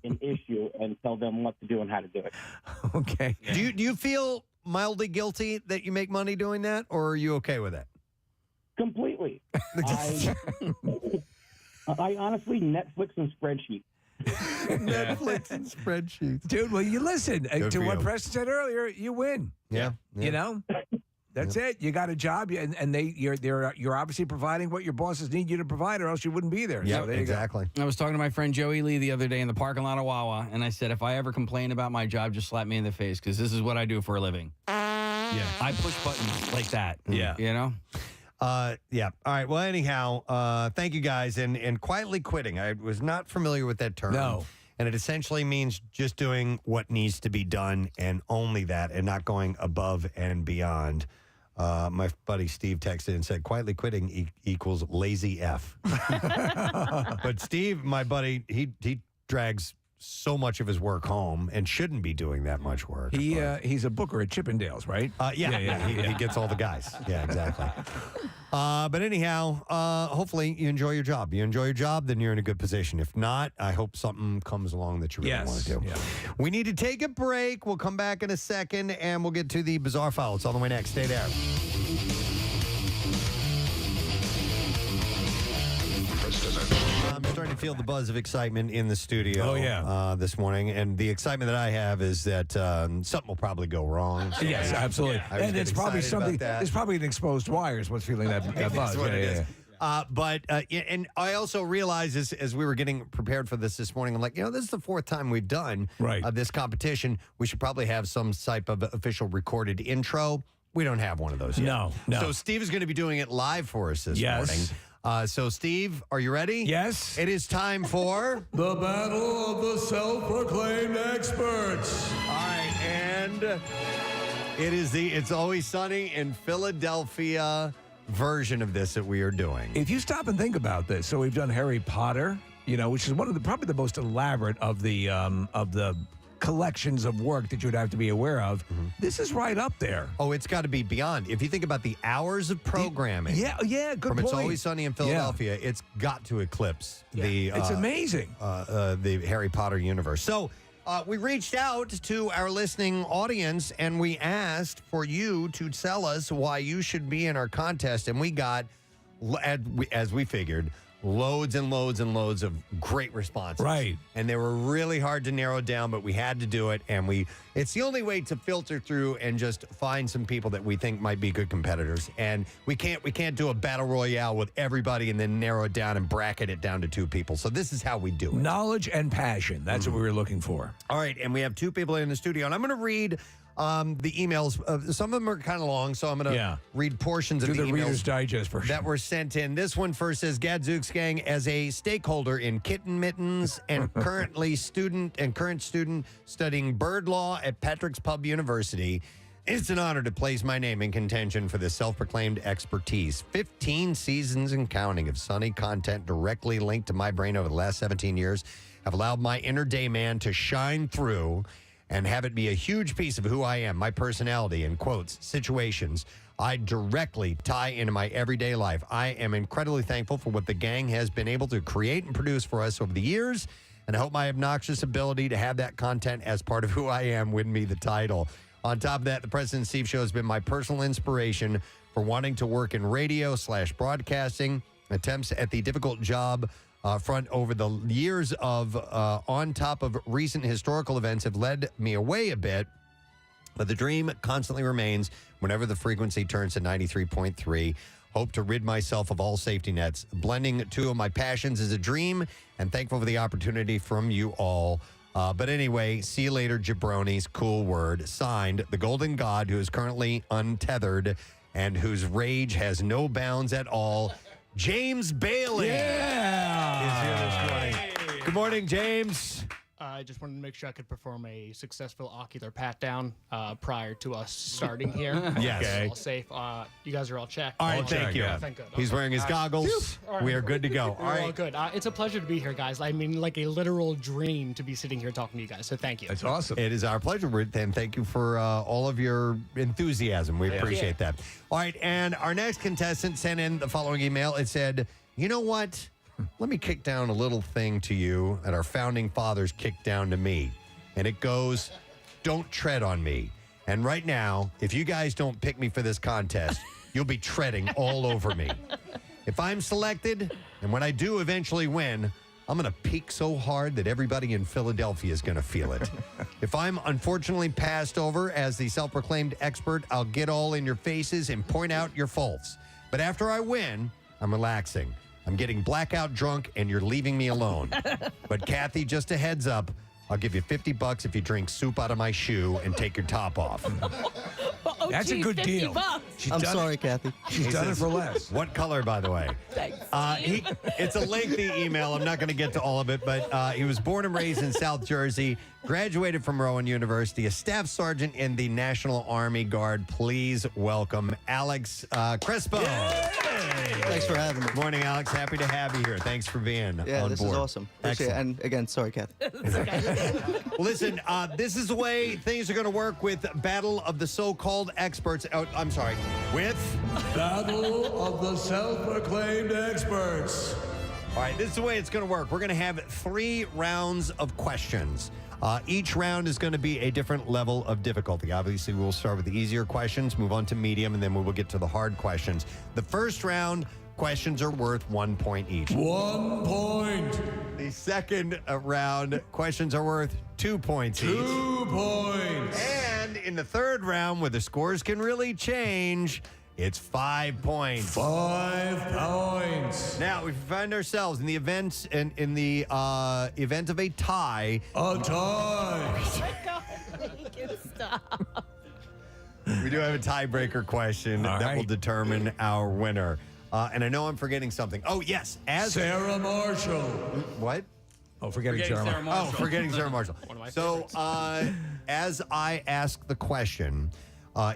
an issue and tell them what to do and how to do it. Okay. Do you feel mildly guilty that you make money doing that, or are you okay with that? Completely. I honestly Netflix and spreadsheets. Netflix and spreadsheets. Dude, well, you listen Good to for what you. Preston said earlier. You win. Yeah. You know? That's it. You got a job, and you're obviously providing what your bosses need you to provide, or else you wouldn't be there. Yeah, So there you go. exactly. I was talking to my friend Joey Lee the other day in the parking lot of Wawa, and I said, if I ever complain about my job, just slap me in the face, because this is what I do for a living. Yeah. I push buttons like that. Yeah. You know? Yeah. All right. Well, anyhow, thank you guys. And quietly quitting. I was not familiar with that term. No. And it essentially means just doing what needs to be done and only that, and not going above and beyond. My buddy Steve texted and said, quietly quitting equals lazy F. But Steve, my buddy, he drags so much of his work home and shouldn't be doing that much work. He's a booker at Chippendales, right? He gets all the guys. Yeah, exactly. But anyhow, hopefully you enjoy your job. You enjoy your job, then you're in a good position. If not, I hope something comes along that you really want to do. Yeah. We need to take a break. We'll come back in a second, and we'll get to the Bizarre File. It's on the way next. Stay there. I'm starting to feel the buzz of excitement in the studio. Oh, yeah. This morning, and the excitement that I have is that something will probably go wrong. So Yes, absolutely. I was And it's getting probably excited about something. that. It's probably an exposed wire is what's feeling that buzz. That's what it is. And I also realized as we were getting prepared for this morning, I'm like, this is the fourth time we've done this competition. We should probably have some type of official recorded intro. We don't have one of those yet. No. So Steve is going to be doing it live for us this morning. So Steve, are you ready? Yes. It is time for the Battle of the Self-Proclaimed Experts. All right, and it is the It's Always Sunny in Philadelphia version of this that we are doing. If you stop and think about this, so we've done Harry Potter, which is one of probably the most elaborate of the collections of work that you would have to be aware of. Mm-hmm. This is right up there. Oh, it's got to be beyond. If you think about the hours of programming, good from point. It's Always Sunny in Philadelphia, it's got to eclipse the. It's amazing. The Harry Potter universe. So we reached out to our listening audience and we asked for you to tell us why you should be in our contest, and we got, as we figured, loads and loads and loads of great responses. Right. And they were really hard to narrow down, but we had to do it. And it's the only way to filter through and just find some people that we think might be good competitors. And we can't do a battle royale with everybody and then narrow it down and bracket it down to 2 people. So this is how we do it. Knowledge and passion. That's what we were looking for. All right. And we have 2 people in the studio. And I'm going to read the emails. Some of them are kind of long, so I'm going to read portions of the emails Reader's Digest version that were sent in. This one first says, Gadzooks Gang, as a stakeholder in kitten mittens and current student studying bird law at Patrick's Pub University, it's an honor to place my name in contention for this self-proclaimed expertise. 15 seasons and counting of Sunny content directly linked to my brain over the last 17 years have allowed my inner day man to shine through and have it be a huge piece of who I am, my personality, and quotes, situations I directly tie into my everyday life. I am incredibly thankful for what the gang has been able to create and produce for us over the years, and I hope my obnoxious ability to have that content as part of who I am win me the title. On top of that, the Preston and Steve Show has been my personal inspiration for wanting to work in radio/broadcasting, attempts at the difficult job front over the years of on top of recent historical events have led me away a bit, but the dream constantly remains whenever the frequency turns to 93.3. Hope to rid myself of all safety nets. Blending 2 of my passions is a dream, and thankful for the opportunity from you all. But anyway, see you later, jabronis. Cool word. Signed, the Golden God, who is currently untethered and whose rage has no bounds at all, James Bailey. Is here this morning. Good morning, James. I just wanted to make sure I could perform a successful ocular pat down prior to us starting here. Yes. Okay. All safe. You guys are all checked. All right, thank you. Thank God. He's wearing his goggles. Right. We are good to go. We're all good. It's a pleasure to be here, guys. I mean, like a literal dream to be sitting here talking to you guys. So thank you. That's awesome. It is our pleasure, and thank you for all of your enthusiasm. We appreciate that. All right, and our next contestant sent in the following email. It said, you know what? Let me kick down a little thing to you that our founding fathers kicked down to me. And it goes, don't tread on me. And right now, if you guys don't pick me for this contest, you'll be treading all over me. If I'm selected, and when I do eventually win, I'm going to peak so hard that everybody in Philadelphia is going to feel it. If I'm unfortunately passed over as the self-proclaimed expert, I'll get all in your faces and point out your faults. But after I win, I'm relaxing. I'm getting blackout drunk, and you're leaving me alone. But Kathy, just a heads up, I'll give you $50 if you drink soup out of my shoe and take your top off. That's a good deal. I'm sorry, Kathy. She's done it for less. What color, by the way? Thanks. It's a lengthy email. I'm not going to get to all of it, but he was born and raised in South Jersey, graduated from Rowan University, a staff sergeant in the National Army Guard. Please welcome Alex Crespo. Thanks for having me. Good morning, Alex. Happy to have you here. Thanks for being on board. This is awesome. Appreciate it. And again, sorry, Kathy. Listen, this is the way things are going to work with Battle of the So-Called Experts. Oh, I'm sorry. With Battle of the Self-Proclaimed Experts. All right, this is the way it's going to work. We're going to have 3 rounds of questions. Each round is going to be a different level of difficulty. Obviously, we'll start with the easier questions, move on to medium, and then we will get to the hard questions. The first round, questions are worth 1 point each. 1 point. The second round, questions are worth 2 points each. 2 points. And in the third round, where the scores can really change, it's 5 points. 5 points. Now, if we find ourselves in the event event of a tie. A tie. Oh my God, make it stop. We do have a tiebreaker question that will determine our winner. And I know I'm forgetting something. Oh, yes. Sarah Marshall. What? Oh, forgetting Sarah Marshall. Oh, forgetting Sarah Marshall. So, as I ask the question,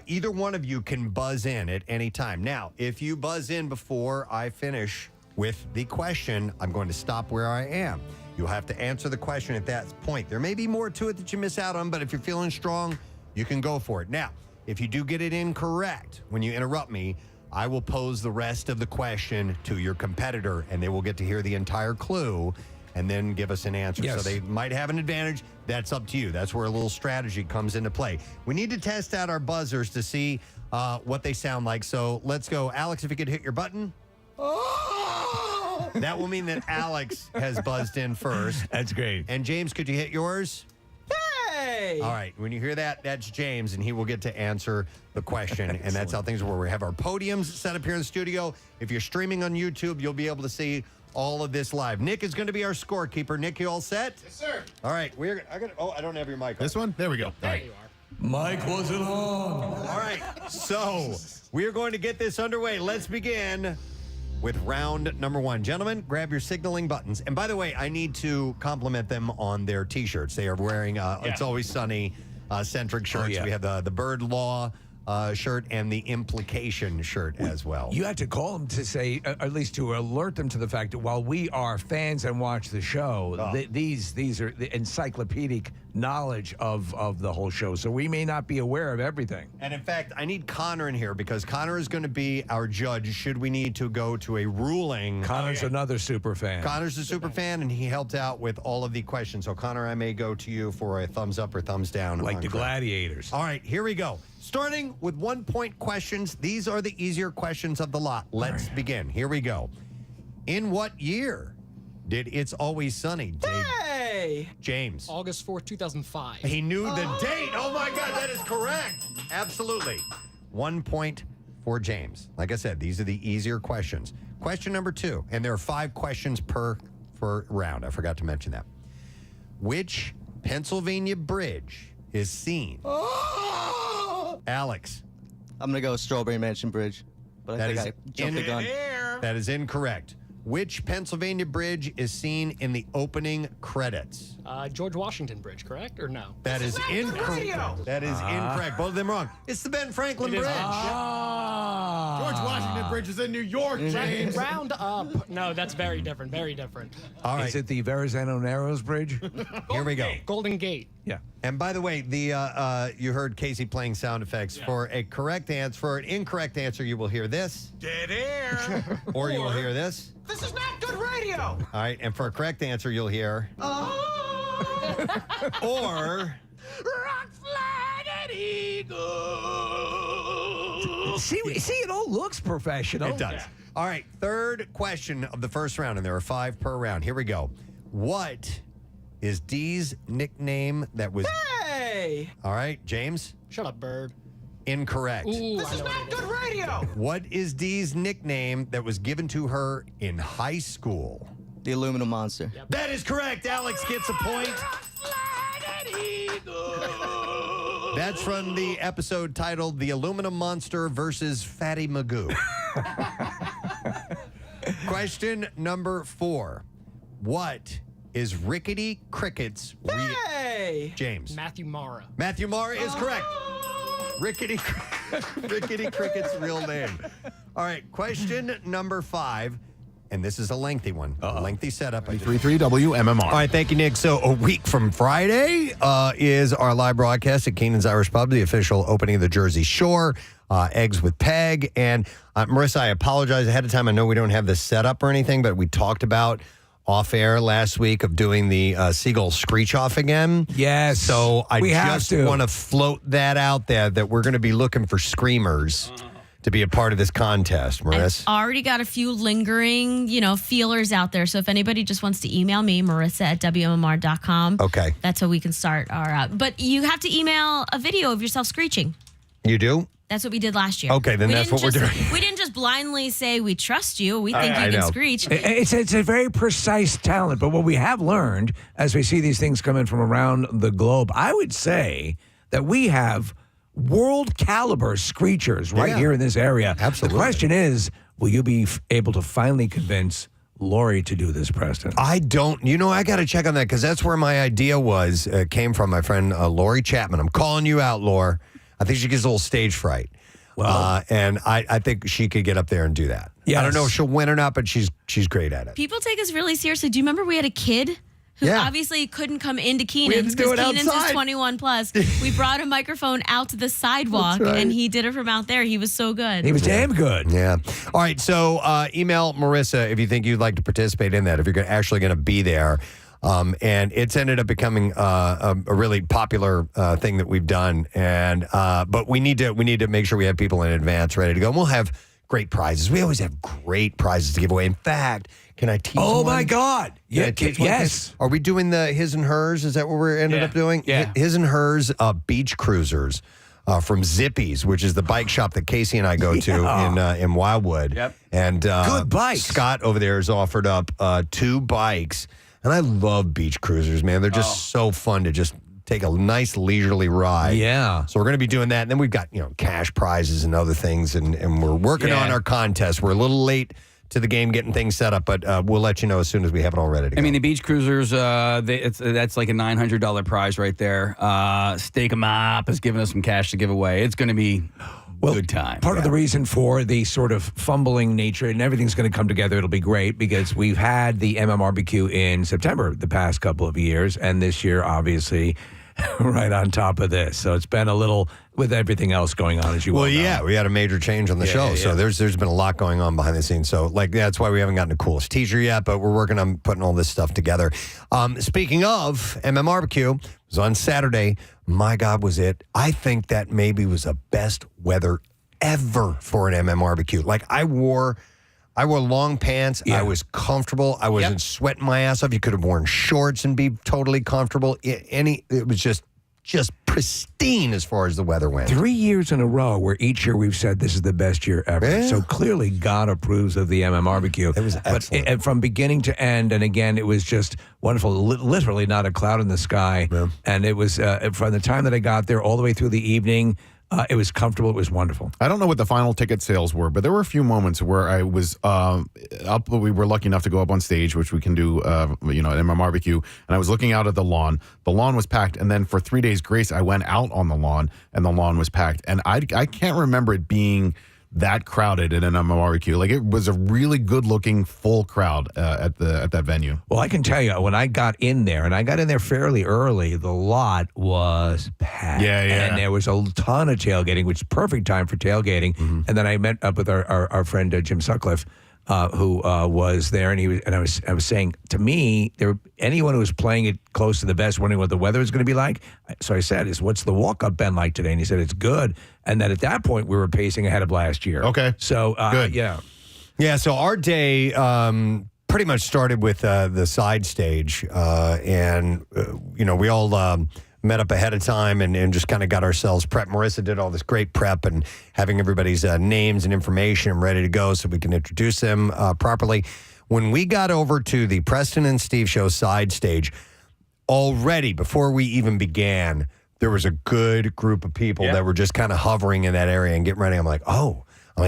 either one of you can buzz in at any time. Now, if you buzz in before I finish with the question, I'm going to stop where I am. You'll have to answer the question at that point. There may be more to it that you miss out on, but if you're feeling strong, you can go for it. Now, if you do get it incorrect when you interrupt me, I will pose the rest of the question to your competitor, and they will get to hear the entire clue and then give us an answer. Yes. So they might have an advantage. That's up to you. That's where a little strategy comes into play. We need to test out our buzzers to see what they sound like. So let's go. Alex, if you could hit your button. That will mean that Alex has buzzed in first. That's great. And James, could you hit yours? Hey! All right. When you hear that, that's James, and he will get to answer the question. And that's how things work. We have our podiums set up here in the studio. If you're streaming on YouTube, you'll be able to see all of this live. Nick is going to be our scorekeeper. Nick, you all set? Yes, sir. All right. I don't have your mic on. This one? There we go. There you are. Mic wasn't on. All right. So we are going to get this underway. Let's begin with round number one. Gentlemen, grab your signaling buttons. And by the way, I need to compliment them on their T-shirts. They are wearing It's Always Sunny centric shirts. yeah. We have the Bird Law shirt and the Implication shirt as well. You had to call them to say, at least to alert them to the fact that while we are fans and watch the show, these are the encyclopedic knowledge of the whole show. So we may not be aware of everything. And in fact, I need Connor in here because Connor is going to be our judge should we need to go to a ruling. Connor's another super fan. Connor's a super fan, and he helped out with all of the questions. So, Connor, I may go to you for a thumbs up or thumbs down. Like on the correct. gladiators. All right, here we go. Starting with 1 point questions. These are the easier questions of the lot. Let's begin. Here we go. In what year did It's Always Sunny? Hey! James. August 4th, 2005. He knew the date. Oh, my God, that is correct. Absolutely. 1 point for James. Like I said, these are the easier questions. Question number 2, and there are 5 questions per round. I forgot to mention that. Which Pennsylvania bridge is seen? Alex. I'm going to go with Strawberry Mansion Bridge, but I think I jumped the gun. That is incorrect. Which Pennsylvania bridge is seen in the opening credits? George Washington Bridge, correct? Or no? That is incorrect. That is incorrect. Both of them wrong. It's the Ben Franklin Bridge. George Washington Bridge is in New York, James. Round up. No, that's very different. Very different. All right. Is it the Verrazano Narrows Bridge? Here we go. Golden Gate. Yeah. And by the way, you heard Casey playing sound effects. For a correct answer, for an incorrect answer, you will hear this. Dead air. Or you will hear this. This is not good radio. All right. And for a correct answer, you'll hear. Or. Rock-flying eagle. See, it all looks professional. It does. All right. Third question of the first round, and there are 5 per round. Here we go. What is Dee's nickname that was... Hey! All right, James? Shut up, Bird. Incorrect. Ooh, This is not good radio. What is Dee's nickname that was given to her in high school? The Aluminum Monster. Yep. That is correct. Alex gets a point. That's from the episode titled The Aluminum Monster versus Fatty Magoo. Question number 4. What is Rickety Cricket's Hey! James? Matthew Mara. Matthew Mara is correct. Rickety Cricket's real name. All right, question number 5. And this is a lengthy one. A lengthy setup. 333 WMMR. All right, thank you, Nick. So a week from Friday is our live broadcast at Keenan's Irish Pub, the official opening of the Jersey Shore, Eggs with Peg. And Marissa, I apologize ahead of time. I know we don't have this set up or anything, but we talked about off air last week of doing the Seagull Screech Off again. Yes. So I just to. want to float that out there that we're going to be looking for screamers to be a part of this contest, Marissa. I've already got a few lingering, feelers out there. So if anybody just wants to email me, Marissa@WMMR.com. Okay. That's how we can start our. But you have to email a video of yourself screeching. You do? That's what we did last year. Okay, then that's what we're doing. We didn't just blindly say we trust you. We think you can screech. It's a very precise talent, but what we have learned as we see these things come in from around the globe, I would say that we have world caliber screechers right here in this area. Absolutely. The question is, will you be able to finally convince Lori to do this, Preston? I don't. I got to check on that because that's where my idea came from. My friend Lori Chapman. I'm calling you out, Lori. I think she gets a little stage fright. Well, and I think she could get up there and do that. Yes. I don't know if she'll win or not, but she's great at it. People take us really seriously. Do you remember we had a kid who obviously couldn't come into Keenan's because Keenan's is 21 plus? We brought a microphone out to the sidewalk and he did it from out there. He was so good. He was damn good. Yeah. All right. So email Marissa if you think you'd like to participate in that, if you're actually going to be there. And it's ended up becoming a really popular thing that we've done. But we need to make sure we have people in advance ready to go. And we'll have great prizes. We always have great prizes to give away. In fact, can I tease one? Oh, my God. Yes. Are we doing the his and hers? Is that what we ended up doing? Yeah. His and hers beach cruisers from Zippy's, which is the bike shop that Casey and I go to in Wildwood. Yep. And good bikes. Scott over there has offered up 2 bikes. And I love beach cruisers, man. They're just so fun to just take a nice leisurely ride. Yeah. So we're going to be doing that. And then we've got, cash prizes and other things. And we're working on our contest. We're a little late to the game getting things set up, but we'll let you know as soon as we have it all ready to go. I mean, the beach cruisers, that's like a $900 prize right there. Stake 'em Up is giving us some cash to give away. It's going to be good time. Part of the reason for the sort of fumbling nature and everything's going to come together, it'll be great because we've had the MMRBQ in September the past couple of years, and this year, obviously, right on top of this. So it's been a little with everything else going on, as you well know. We had a major change on the show, so there's been a lot going on behind the scenes. So that's why we haven't gotten the coolest teaser yet, but we're working on putting all this stuff together. Speaking of MMRBQ, it was on Saturday. My God, was it? I think that maybe was the best weather ever for an MMRBQ. Like I wore long pants. I was comfortable. I wasn't sweating my ass off. You could have worn shorts and be totally comfortable. It was just pristine as far as the weather went. 3 years in a row where each year we've said this is the best year ever. Yeah. So clearly God approves of the MMRBQ. It was excellent. But from beginning to end, and again, it was just wonderful. Literally not a cloud in the sky. Yeah. And it was from the time that I got there all the way through the evening, it was comfortable. It was wonderful. I don't know what the final ticket sales were, but there were a few moments where I was up. We were lucky enough to go up on stage, which we can do, at MMRBQ. And I was looking out at the lawn. The lawn was packed. And then for 3 days grace, I went out on the lawn, and the lawn was packed. And I can't remember it being that crowded at an MMRBQ. Like it was a really good-looking full crowd at that venue. Well, I can tell you, when I got in there, and I got in there fairly early, the lot was packed. Yeah. And there was a ton of tailgating, which is perfect time for tailgating. Mm-hmm. And then I met up with our friend Jim Sutcliffe, who was there, and I was saying, to me, anyone who was playing it close to the vest, wondering what the weather is going to be like. So I said, what's the walk-up been like today? And he said, it's good. And then at that point, we were pacing ahead of last year. Okay. So, good. Yeah. Yeah, so our day pretty much started with the side stage. We all met up ahead of time and just kind of got ourselves prepped. Marissa did all this great prep and having everybody's names and information ready to go so we can introduce them properly. When we got over to the Preston and Steve show side stage, already before we even began, there was a good group of people that were just kind of hovering in that area and getting ready. I'm like,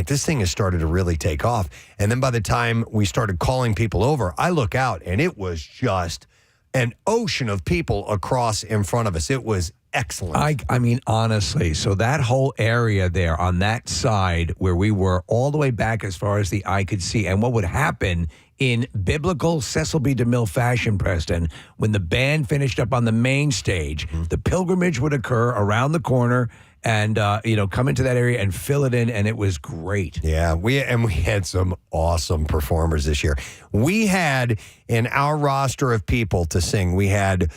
this thing has started to really take off. And then by the time we started calling people over, I look out and it was just an ocean of people across in front of us. It was excellent. I mean, honestly, so that whole area there on that side where we were all the way back as far as the eye could see, and what would happen in biblical Cecil B. DeMille fashion, Preston, when the band finished up on the main stage, the pilgrimage would occur around the corner and, come into that area and fill it in, and it was great. Yeah, we had some awesome performers this year. We had, in our roster of people to sing, we had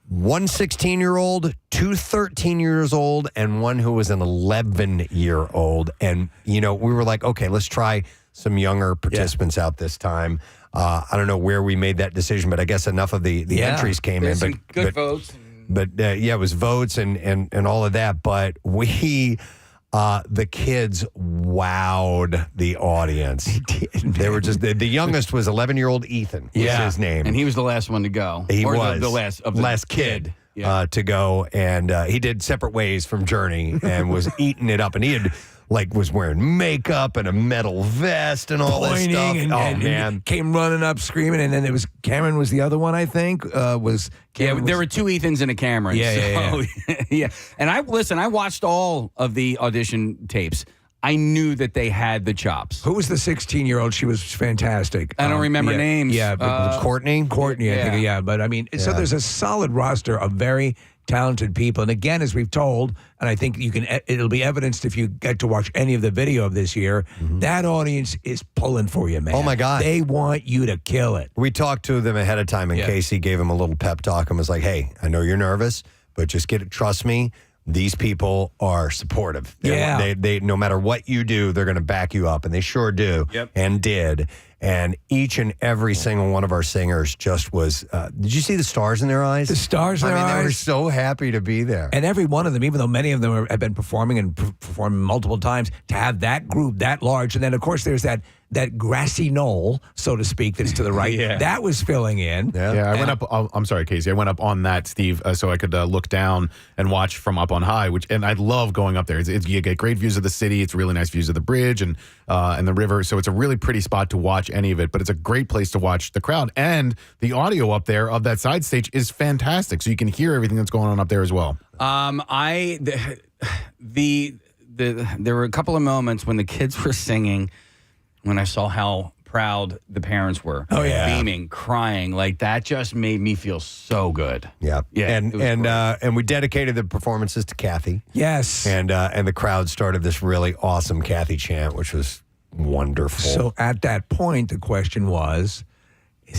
one 16-year-old, two 13-years-old, and one who was an 11-year-old. And, we were like, okay, let's try some younger participants out this time. I don't know where we made that decision, but I guess enough of the entries came in. But good votes. But it was votes and all of that. But we the kids wowed the audience. They were just the youngest was 11-year-old Ethan. Was his name, and he was the last one to go. He or was the last kid. To go, and he did Separate Ways from Journey and was eating it up, and he had was wearing makeup and a metal vest and all this stuff. And came running up screaming, and then it was Cameron was the other one, I think. There were two Ethans and a Cameron. Yeah. And I watched all of the audition tapes. I knew that they had the chops. Who was the 16-year-old? She was fantastic. I don't remember names. Yeah, but Courtney? Courtney, I think. But I mean, so there's a solid roster of very talented people. And again, as we've told, and I think it'll be evidenced if you get to watch any of the video of this year, that audience is pulling for you, man. Oh, my God. They want you to kill it. We talked to them ahead of time, and Casey gave him a little pep talk and was like, hey, I know you're nervous, but just trust me. These people are supportive. They no matter what you do, they're going to back you up, and they sure do. And did. And each and every single one of our singers just was. Did you see the stars in their eyes? The stars in their eyes. They were so happy to be there. And every one of them, even though many of them have been performing and performing multiple times, to have that group that large, and then of course there's that grassy knoll, so to speak, that's to the right. That was filling in. I went up. I'm sorry, Casey. I went up on that, Steve, so I could look down and watch from up on high. And I love going up there. You get great views of the city. It's really nice views of the bridge and the river. So it's a really pretty spot to watch any of it. But it's a great place to watch the crowd, and the audio up there of that side stage is fantastic. So you can hear everything that's going on up there as well. There were a couple of moments when the kids were singing. When I saw how proud the parents were, beaming, crying, like that just made me feel so good. Yeah. And we dedicated the performances to Kathy. Yes. And the crowd started this really awesome Kathy chant, which was wonderful. So at that point, the question was,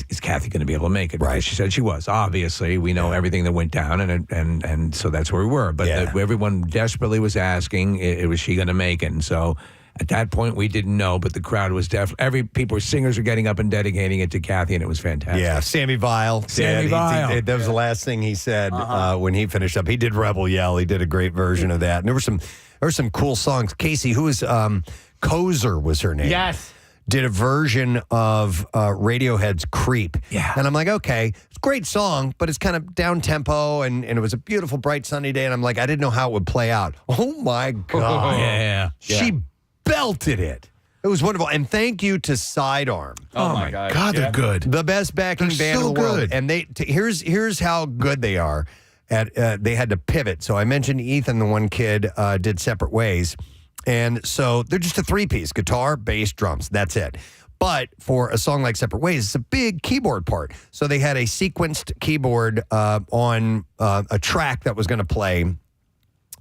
is Kathy going to be able to make it? Right. Because she said she was. Obviously, we know everything that went down, and so that's where we were. But everyone desperately was asking, was she going to make it? And so at that point, we didn't know, but the crowd was definitely, singers were getting up and dedicating it to Kathy, and it was fantastic. Yeah, Sammy Vile. That was the last thing he said when he finished up. He did Rebel Yell. He did a great version of that. And there were some cool songs. Casey, who was Kozer was her name. Yes. Did a version of Radiohead's Creep. Yeah. And I'm like, okay, it's a great song, but it's kind of down-tempo, and it was a beautiful, bright, sunny day, and I'm like, I didn't know how it would play out. Oh, my God. She belted it. It was wonderful. And thank you to Sidearm. Oh my God. God, they're good. The best backing band in the world. And here's how good they are. They had to pivot. So I mentioned Ethan, the one kid, did Separate Ways. And so they're just a three-piece, guitar, bass, drums. That's it. But for a song like Separate Ways, it's a big keyboard part. So they had a sequenced keyboard on a track that was going to play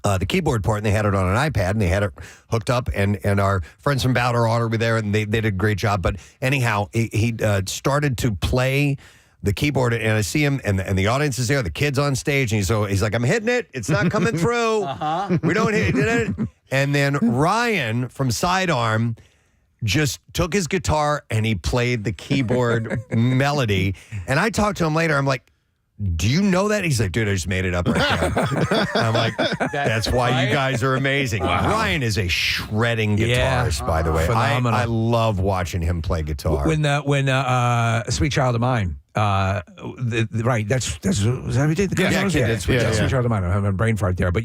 the keyboard part, and they had it on an iPad, and they had it hooked up, and our friends from Bowder Otter were there, and they did a great job. But anyhow, he started to play the keyboard, and I see him, and the audience is there, the kid's on stage, and he's like, I'm hitting it. It's not coming through. We don't hit it. And then Ryan from Sidearm just took his guitar, and he played the keyboard melody. And I talked to him later. I'm like, do you know that? He's like, dude, I just made it up right there. I'm like, that's why you guys are amazing. Wow. Ryan is a shredding guitarist, by the way. Phenomenal. I love watching him play guitar. When Sweet Child of Mine, right? That's was that we did. Sweet Child of Mine. I'm having a brain fart there, but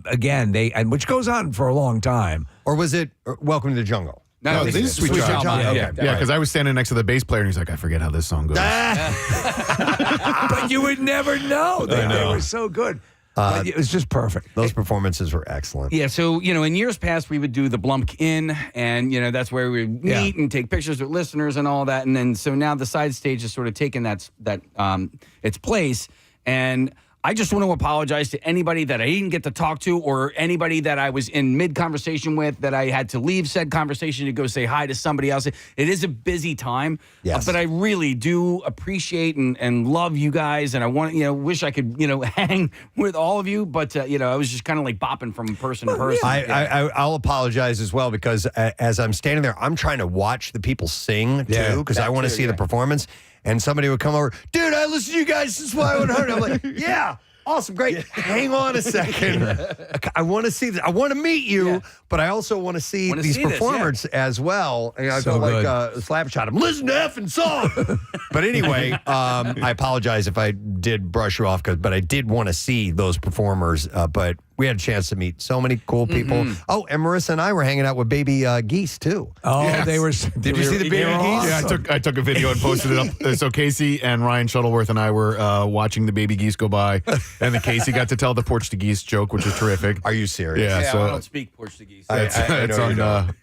again, which goes on for a long time. Or was it Welcome to the Jungle? No, this is Sweet Child. Okay. Yeah, because I was standing next to the bass player, and he's like, I forget how this song goes. But you would never know. They were so good. It was just perfect. Those performances were excellent. Yeah, so, in years past, we would do the Blumk Inn, and, that's where we would meet and take pictures with listeners and all that. And then, so now the side stage is sort of taken its place. And I just want to apologize to anybody that I didn't get to talk to, or anybody that I was in mid-conversation with that I had to leave said conversation to go say hi to somebody else. It is a busy time, but I really do appreciate and love you guys, and I want wish I could hang with all of you, but I was just kind of like bopping from person to person. I'll apologize as well, because as I'm standing there, I'm trying to watch the people sing too, because I want to see the performance. And somebody would come over, dude, I listened to you guys since Y100. I'm like, yeah, awesome, great. Hang on a second. I want to see this. I want to meet you, but I also want to see these performers as well. And I go like slap shot him. Listen to effing song. But anyway, I apologize if I did brush you off, but I did want to see those performers. But we had a chance to meet so many cool people. Oh, and Marissa and I were hanging out with baby geese too. Oh, they were. Did you see the baby geese? Yeah, I took a video and posted it up. So Casey and Ryan Shuttleworth and I were watching the baby geese go by, and then Casey got to tell the Portuguese joke, which was terrific. Are you serious? Yeah, so I don't speak Portuguese. It's on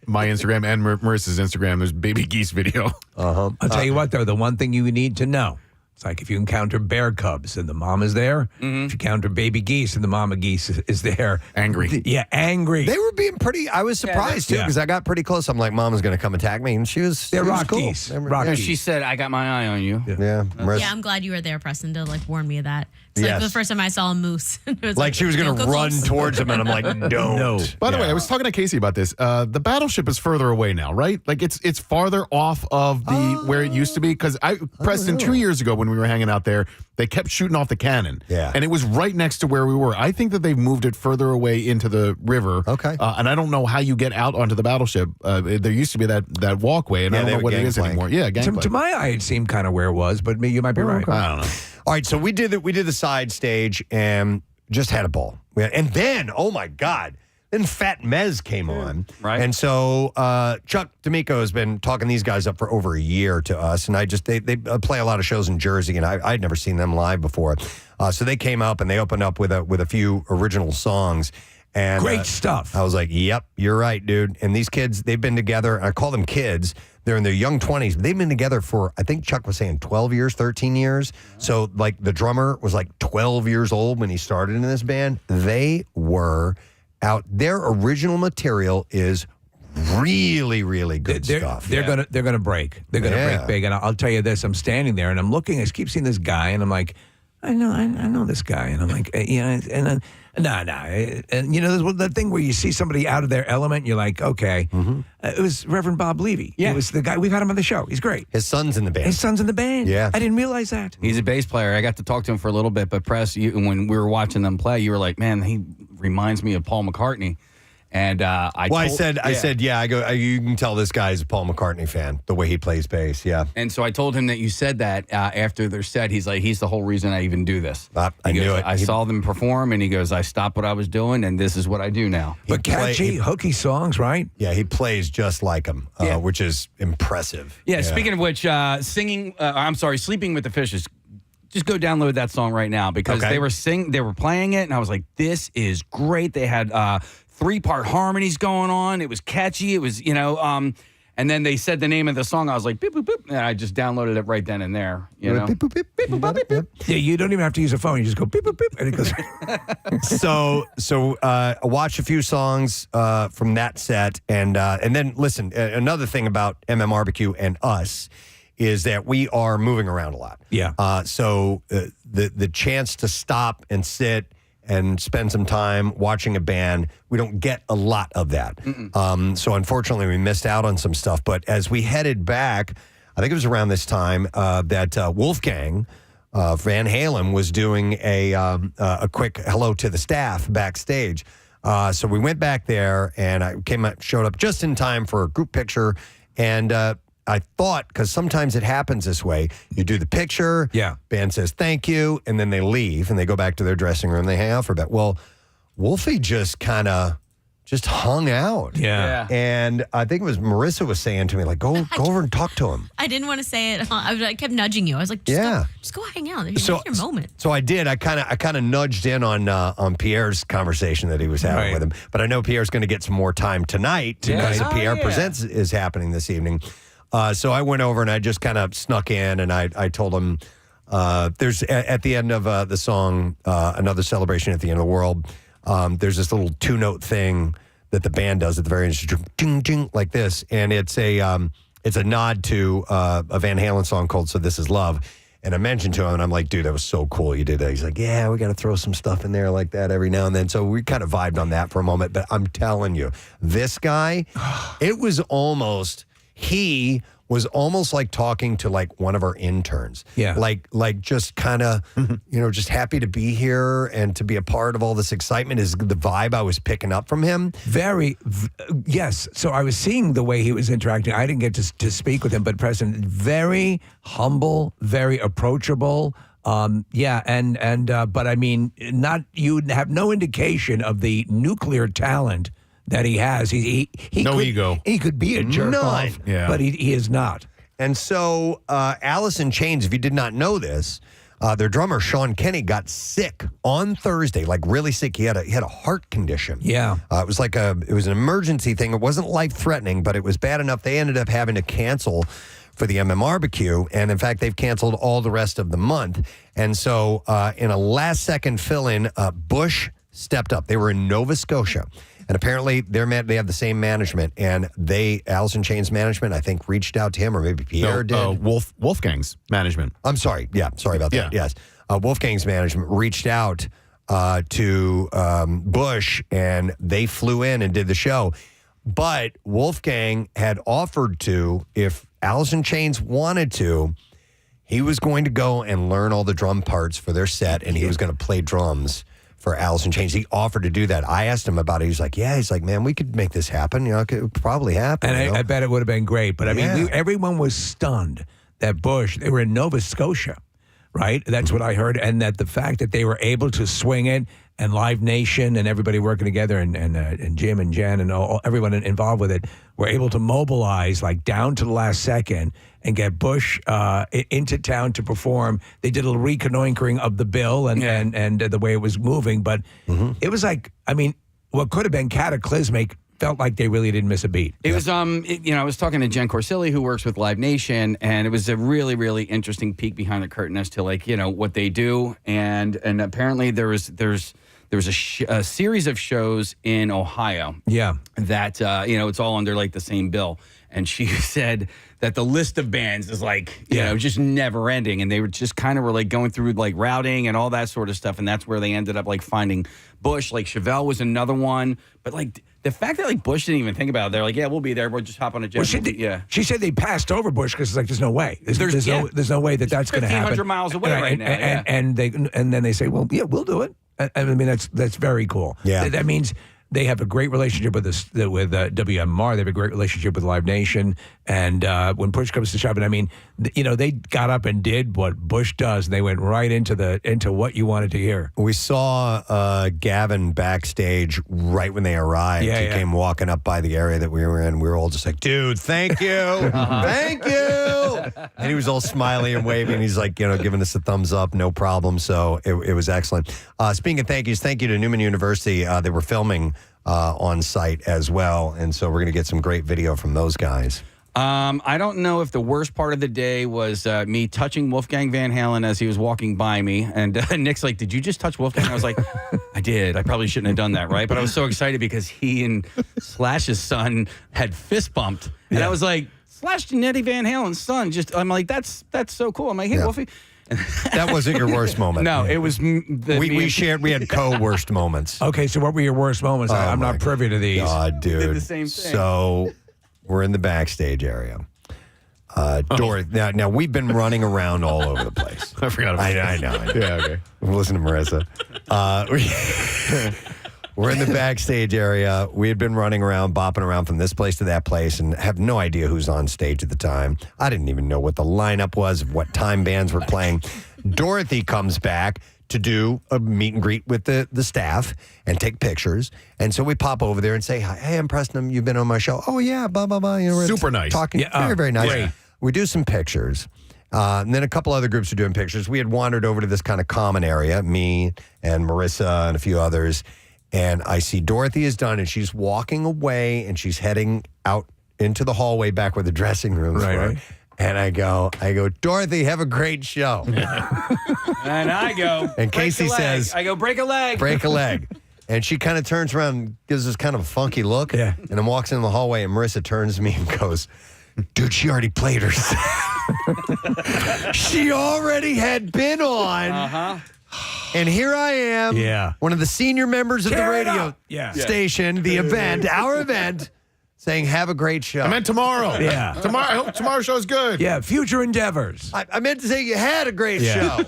my Instagram and Marissa's Instagram. There's baby geese video. I'll tell you what, though, the one thing you need to know. It's like if you encounter bear cubs and the mom is there, if you encounter baby geese and the mama geese is there. Angry. Yeah, angry. They were being pretty, I was surprised too, because I got pretty close. I'm like, Mama's going to come attack me. And she was, they're rock cool. geese. She said, I got my eye on you. Yeah. Yeah, I'm glad you were there, Preston, to like warn me of that. It's like the first time I saw a moose. It was like she was going to run towards him, and I'm like, don't. No. By the way, I was talking to Casey about this. The battleship is further away now, right? Like it's farther off of the where it used to be. Because Preston, 2 years ago when we were hanging out there, they kept shooting off the cannon. Yeah. And it was right next to where we were. I think that they've moved it further away into the river. Okay. And I don't know how you get out onto the battleship. There used to be that walkway, and I don't know what it is anymore. Yeah, gangplank. To my eye, it seemed kind of where it was, but you might be right. I don't know. All right, so we did the side stage and just had a ball. And then, oh my God, then Fat Mez came on. Right. And so Chuck D'Amico has been talking these guys up for over a year to us. And they play a lot of shows in Jersey, and I'd never seen them live before. So they came up and they opened up with a few original songs. And great stuff. I was like, yep, you're right, dude. And these kids, they've been together. I call them kids. They're in their young 20s. They've been together for, I think Chuck was saying 12 years, 13 years. So, like, the drummer was like 12 years old when he started in this band. They were out. Their original material is really, really good stuff. They're gonna break. They're gonna break big. And I'll tell you this: I'm standing there and I'm looking. I keep seeing this guy, and I'm like, I know this guy, and I'm like, and you know, there's that thing where you see somebody out of their element, you're like, okay. It was Reverend Bob Levy. Yeah. It was the guy, we've had him on the show. He's great. His son's in the band. Yeah. I didn't realize that. He's a bass player. I got to talk to him for a little bit, but when we were watching them play, you were like, man, he reminds me of Paul McCartney. And I said, you can tell this guy's a Paul McCartney fan, the way he plays bass, yeah. And so I told him that you said that after their set. He's like, he's the whole reason I even do this. I knew it. I saw them perform, and he goes, I stopped what I was doing, and this is what I do now. But catchy, hooky songs, right? Yeah, he plays just like him, which is impressive. Yeah, speaking of which, Sleeping with the Fishes. Just go download that song right now because they were playing it, and I was like, this is great. They had 3-part harmonies going on. It was catchy. It was, and then they said the name of the song. I was like, boop, boop, boop. And I just downloaded it right then and there, you know. Beep, boop, beep, beep, boop, boop, beep. Yeah, you don't even have to use a phone. You just go beep, boop, beep, and it goes. So I watched a few songs from that set. And then, listen, another thing about MMRBQ and us is that we are moving around a lot. Yeah. So the chance to stop and sit and spend some time watching a band, we don't get a lot of that. So unfortunately, we missed out on some stuff. But as we headed back, I think it was around this time that Wolfgang Van Halen was doing a quick hello to the staff backstage. So we went back there, and I showed up just in time for a group picture. And I thought, because sometimes it happens this way, you do the picture, band says thank you, and then they leave, and they go back to their dressing room, they hang out for a bit. Well, Wolfie just kind of hung out. Yeah. And I think it was Marissa was saying to me, like, go over and talk to him. I didn't want to say it. I kept nudging you. I was like, just go hang out. It's your moment. So I did. I kind of nudged in on Pierre's conversation that he was having with him. But I know Pierre's going to get some more time tonight because the Pierre Presents is happening this evening. So I went over and I just kind of snuck in, and I told him there's at the end of the song, Another Celebration at the End of the World, there's this little 2-note thing that the band does at the very end, ding, ding, like this. And it's a nod to a Van Halen song called So This Is Love. And I mentioned to him, and I'm like, dude, that was so cool you did that. He's like, yeah, we got to throw some stuff in there like that every now and then. So we kind of vibed on that for a moment. But I'm telling you, this guy, it was almost... He was almost like talking to like one of our interns. Yeah. Like just kind of, just happy to be here and to be a part of all this excitement is the vibe I was picking up from him. Yes. So I was seeing the way he was interacting. I didn't get to speak with him, but Preston, very humble, very approachable. But I mean, you have no indication of the nuclear talent that he has. He no could, ego. He could be a jerk off, but he is not. And so Alice in Chains, if you did not know this, their drummer Sean Kenny got sick on Thursday, like really sick. He had a heart condition. Yeah, it was an emergency thing. It wasn't life threatening, but it was bad enough. They ended up having to cancel for the MMRBQ, and in fact, they've canceled all the rest of the month. And so, in a last-second fill-in, Bush stepped up. They were in Nova Scotia. And apparently they have the same management, and Alice in Chains management, I think, reached out to him, or maybe Pierre did. Wolfgang's management. I'm sorry. Yeah, sorry about that. Yes. Wolfgang's management reached out to Bush, and they flew in and did the show. But Wolfgang had offered to, if Alice in Chains wanted to, he was going to go and learn all the drum parts for their set, and he was going to play drums for Alice in Chains. He offered to do that. I asked him about it. He's like, man, we could make this happen. It could probably happen. And I bet it would have been great. But I mean, everyone was stunned that Bush, they were in Nova Scotia, right? That's what I heard. And that the fact that they were able to swing it, and Live Nation and everybody working together, and Jim and Jen and everyone involved with it were able to mobilize like down to the last second and get Bush into town to perform. They did a little reconnoitering of the bill and the way it was moving, but it was like, I mean, what could have been cataclysmic felt like they really didn't miss a beat. It was, I was talking to Jen Corsilli, who works with Live Nation, and it was a really, really interesting peek behind the curtain as to what they do, and apparently there was a series of shows in Ohio. Yeah. That, it's all under like the same bill. And she said that the list of bands is just never ending. And they were just kind of going through like routing and all that sort of stuff. And that's where they ended up like finding Bush. Like Chevelle was another one. But like the fact that like Bush didn't even think about it, they're like, yeah, we'll be there. We'll just hop on a jet. She said they passed over Bush because it's like, there's no way. There's no way that's going to happen. 1,500 miles away right now. And then they say, well, yeah, we'll do it. I mean, that's very cool. Yeah. That means they have a great relationship with WMR. They have a great relationship with Live Nation. And when push comes to shove, and I mean, they got up and did what Bush does. And they went right into what you wanted to hear. We saw Gavin backstage right when they arrived. He came walking up by the area that we were in. We were all just like, dude, thank you. Thank you. And he was all smiley and waving. He's like, giving us a thumbs up, no problem. So it was excellent. Speaking of thank yous, thank you to Neumann University. They were filming on site as well. And so we're going to get some great video from those guys. I don't know if the worst part of the day was me touching Wolfgang Van Halen as he was walking by me. And Nick's like, did you just touch Wolfgang? I was like, I did. I probably shouldn't have done that, right? But I was so excited because he and Slash's son had fist bumped. And I was like, Slash and Eddie Van Halen's son. I'm like, that's so cool. I'm like, hey, Wolfie. That wasn't your worst moment. No, it was. We had co-worst moments. Okay, so what were your worst moments? I'm not privy to these. God, dude. We did the same thing. So we're in the backstage area. Dorothy. Now we've been running around all over the place. I forgot about I know. Yeah, okay. Listen to Marissa. We're in the backstage area. We had been running around, bopping around from this place to that place, and have no idea who's on stage at the time. I didn't even know what the lineup was, of what time bands were playing. Dorothy comes back to do a meet and greet with the staff and take pictures. And so we pop over there and say, hey, I'm Preston. You've been on my show. Oh, yeah, blah, blah, blah. We're super nice. Talking very, very nice. Great. We do some pictures. And then a couple other groups are doing pictures. We had wandered over to this kind of common area, me and Marissa and a few others. And I see Dorothy is done, and she's walking away, and she's heading out into the hallway back where the dressing rooms were. Right. And I go, Dorothy, have a great show. And I go, and Casey says, I go, break a leg. Break a leg. And she kind of turns around and gives this kind of a funky look. Yeah. And then walks in the hallway, and Marissa turns to me and goes, dude, she already played her set. She already had been on. Uh-huh. And here I am, one of the senior members of the radio station, the event, our event, saying have a great show. I meant tomorrow. Yeah. Tomorrow. I hope tomorrow's show's good. Yeah, future endeavors. I meant to say you had a great show.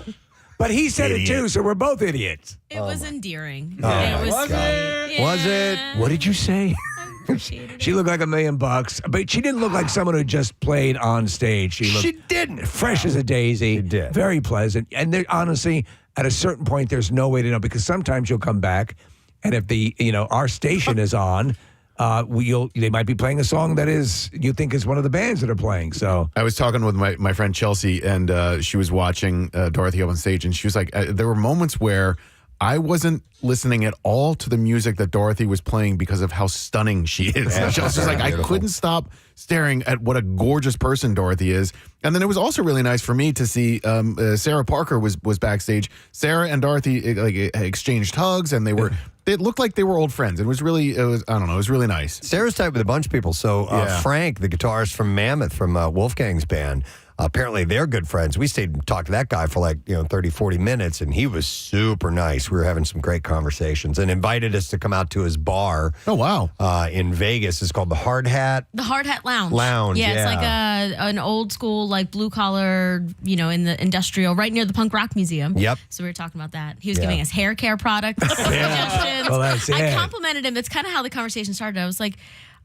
But he said Idiot. it too, so we're both idiots. It was endearing. Oh, it was my sweet. God. Yeah. Was it? What did you say? Appreciate it. She looked like $1 million, but she didn't look like someone who just played on stage. She didn't. Fresh as a daisy. She did. Very pleasant. And there, honestly, at a certain point, there's no way to know because sometimes you'll come back, and if our station is on, they might be playing a song that you think is one of the bands that are playing. So I was talking with my friend Chelsea, and she was watching Dorothy up on stage, and she was like, there were moments where I wasn't listening at all to the music that Dorothy was playing because of how stunning she is. Yeah, She was just like, I couldn't stop staring at what a gorgeous person Dorothy is. And then it was also really nice for me to see Sarah Parker was backstage. Sarah and Dorothy exchanged hugs, and it looked like they were old friends. It was really nice. Sarah's tight with a bunch of people. So Frank, the guitarist from Mammoth, from Wolfgang's band, apparently they're good friends. We stayed and talked to that guy for 30, 40 minutes, and he was super nice. We were having some great conversations and invited us to come out to his bar. Oh, wow. In Vegas. It's called the Hard Hat. The Hard Hat Lounge. Yeah, it's like an old school, blue collar, in the industrial, right near the Punk Rock Museum. Yep. So we were talking about that. He was giving us hair care products, suggestions. Well, that's I it. complimented him. It's kind of how the conversation started. I was like,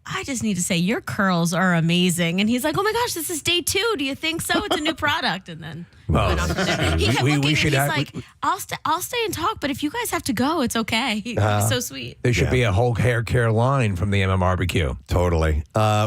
I just need to say your curls are amazing. And he's like, oh my gosh, this is day 2. Do you think so? It's a new product. And then went on from there. He kept looking, and he's like, I'll stay and talk, but if you guys have to go, it's okay. He was so sweet. there should be a whole hair care line from the MMRBQ. Totally.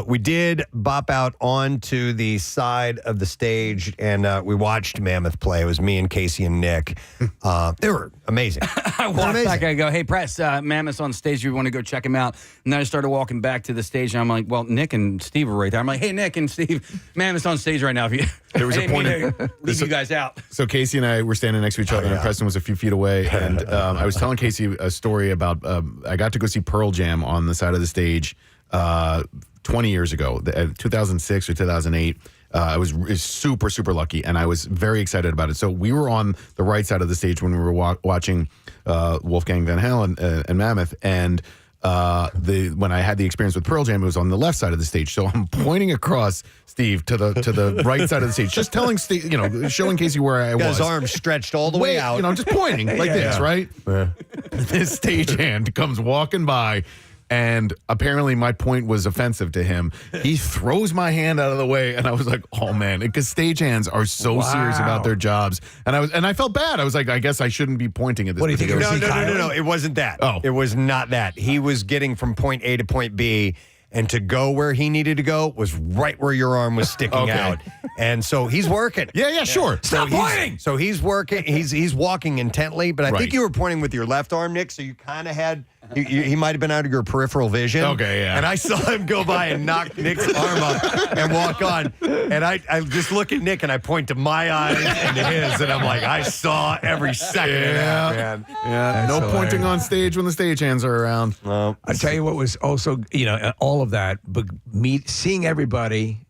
We did bop out onto the side of the stage, and we watched Mammoth play. It was me and Casey and Nick. They were amazing. I walked back. I go, hey, Press, Mammoth's on stage. You want to go check him out? And then I started walking back to the stage, and I'm like, well, Nick and Steve were right there. I'm like, hey, Nick and Steve, Mammoth's on stage right now. There was a point to leave you guys out. So Casey and I were standing next to each other, and Preston was a few feet away. And I was telling Casey a story about I got to go see Pearl Jam on the side of the stage 20 years ago, 2006 or 2008. I was super, super lucky, and I was very excited about it. So we were on the right side of the stage when we were watching Wolfgang Van Halen and Mammoth, and when I had the experience with Pearl Jam, it was on the left side of the stage. So I'm pointing across, Steve, to the right side of the stage, just telling Steve, showing Casey where I was. His arms stretched all the way out. Just pointing like this, right? Yeah. This stagehand comes walking by, and apparently my point was offensive to him. He throws my hand out of the way, and I was like, oh man, because stagehands are so serious about their jobs. And I felt bad. I was like, I guess I shouldn't be pointing at this. What do you think? No. It wasn't that. Oh. It was not that. He was getting from point A to point B, and to go where he needed to go was right where your arm was sticking out. And so he's working. Yeah, sure. Stop pointing. So he's working. He's walking intently, but I think you were pointing with your left arm, Nick, so you kind of had... He might have been out of your peripheral vision. Okay, yeah. And I saw him go by and knock Nick's arm up and walk on. And I just look at Nick and I point to my eyes and to his, and I'm like, I saw every second of that, man. Yeah, That's no hilarious. pointing on stage when the stagehands are around. No. I tell you what was also, all of that, but seeing everybody,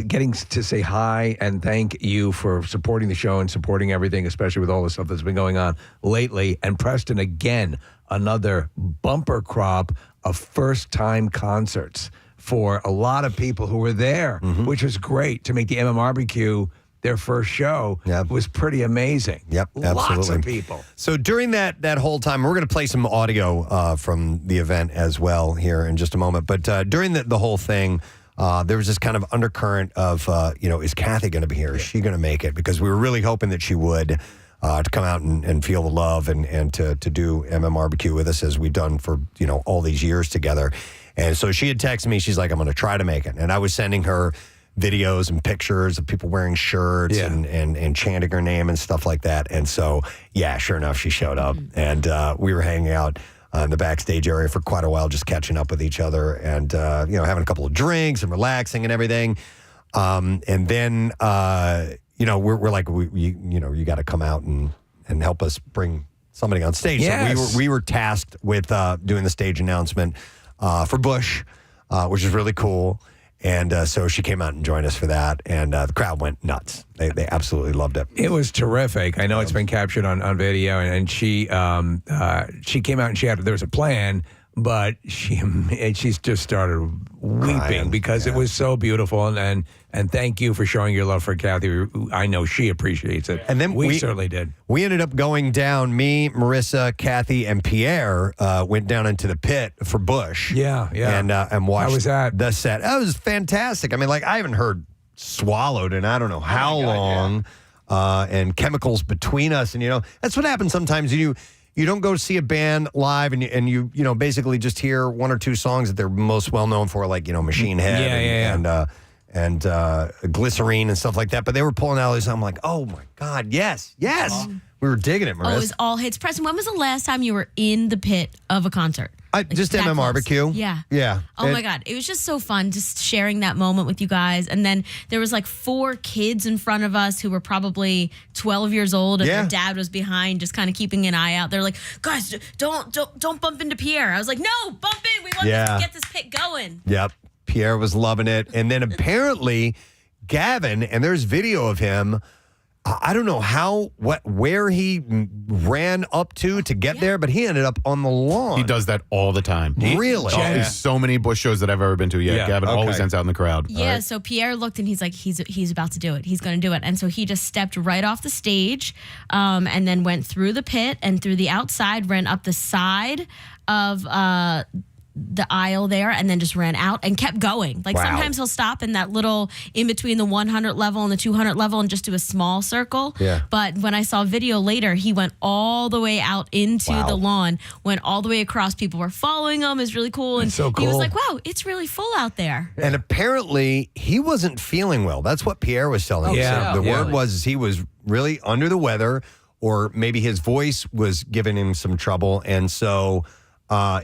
getting to say hi and thank you for supporting the show and supporting everything, especially with all the stuff that's been going on lately. And Preston, again, another bumper crop of first-time concerts for a lot of people who were there, which was great to make the MMRBQ their first show. Was pretty amazing. Yep, absolutely. Lots of people. So during that whole time, we're going to play some audio from the event as well here in just a moment. But during the whole thing, there was this kind of undercurrent of, is Kathy going to be here? Is she going to make it? Because we were really hoping that she would. To come out and feel the love and to do MMRBQ with us as we've done for, all these years together. And so she had texted me. She's like, I'm going to try to make it. And I was sending her videos and pictures of people wearing shirts and chanting her name and stuff like that. And so, sure enough, she showed up. And we were hanging out in the backstage area for quite a while, just catching up with each other and, having a couple of drinks and relaxing and everything. And then... we're like, you got to come out and help us bring somebody on stage. Yes. So we were tasked with doing the stage announcement for Bush, which is really cool. And so she came out and joined us for that, and the crowd went nuts. They absolutely loved it. It was terrific. I know it's been captured on video, and she came out and there was a plan. but she just started weeping because it was so beautiful. And thank you for showing your love for Kathy. I know she appreciates it. And then we certainly did. We ended up going down, me, Marissa, Kathy, and Pierre went down into the pit for Bush. Yeah. And watched How was that? the set. That was fantastic. I mean, like, I haven't heard Swallowed in I don't know how long. And Chemicals Between Us. And, that's what happens sometimes. You don't go see a band live and you basically just hear one or two songs that they're most well known for, like, Machine Head and Glycerine and stuff like that. But they were pulling out these. I'm like, oh my God, yes. We were digging it, Marissa. Oh, it was all hits. Preston, when was the last time you were in the pit of a concert? Just MMRBQ. Yeah. Oh my God. It was just so fun just sharing that moment with you guys. And then there was like 4 kids in front of us who were probably 12 years old and their dad was behind just kind of keeping an eye out. They're like, guys, don't bump into Pierre. I was like, no, bump in. We want to get this pit going. Yep. Pierre was loving it. And then apparently Gavin, and there's video of him, I don't know where he ran up to get there, but he ended up on the lawn. He does that all the time. Really? There's so many Bush shows that I've ever been to. Gavin always ends out in the crowd. Yeah, so Pierre looked and he's like, he's about to do it. He's going to do it. And so he just stepped right off the stage and then went through the pit and through the outside, ran up the side of the aisle there and then just ran out and kept going. Like sometimes he'll stop in that little in between the 100 level and the 200 level and just do a small circle. Yeah. But when I saw video later, he went all the way out into the lawn, went all the way across. People were following him. It's really cool. And so cool. He was like, wow, it's really full out there. And apparently he wasn't feeling well. That's what Pierre was telling us. The word was he was really under the weather, or maybe his voice was giving him some trouble. And so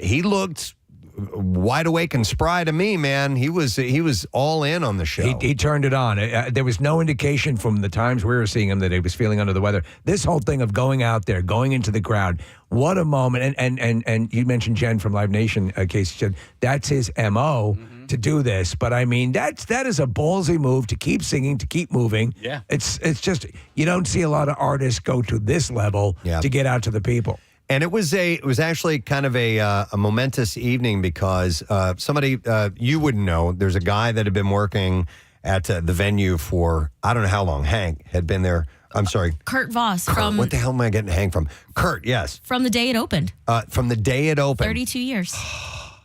he looked wide awake and spry to me, man. He was all in on the show. He turned it on. There was no indication from the times we were seeing him that he was feeling under the weather. This whole thing of going out there, going into the crowd, what a moment. And you mentioned Jen from Live Nation, Casey said that's his MO to do this. But I mean, that is a ballsy move to keep singing, to keep moving. Yeah. It's just, you don't see a lot of artists go to this level to get out to the people. And it was actually kind of a momentous evening because somebody you wouldn't know. There's a guy that had been working at the venue for I don't know how long. Hank had been there. I'm sorry, Kurt Voss Kurt, from. What the hell am I getting Hank from? Kurt, yes. From the day it opened. From the day it opened. 32 years.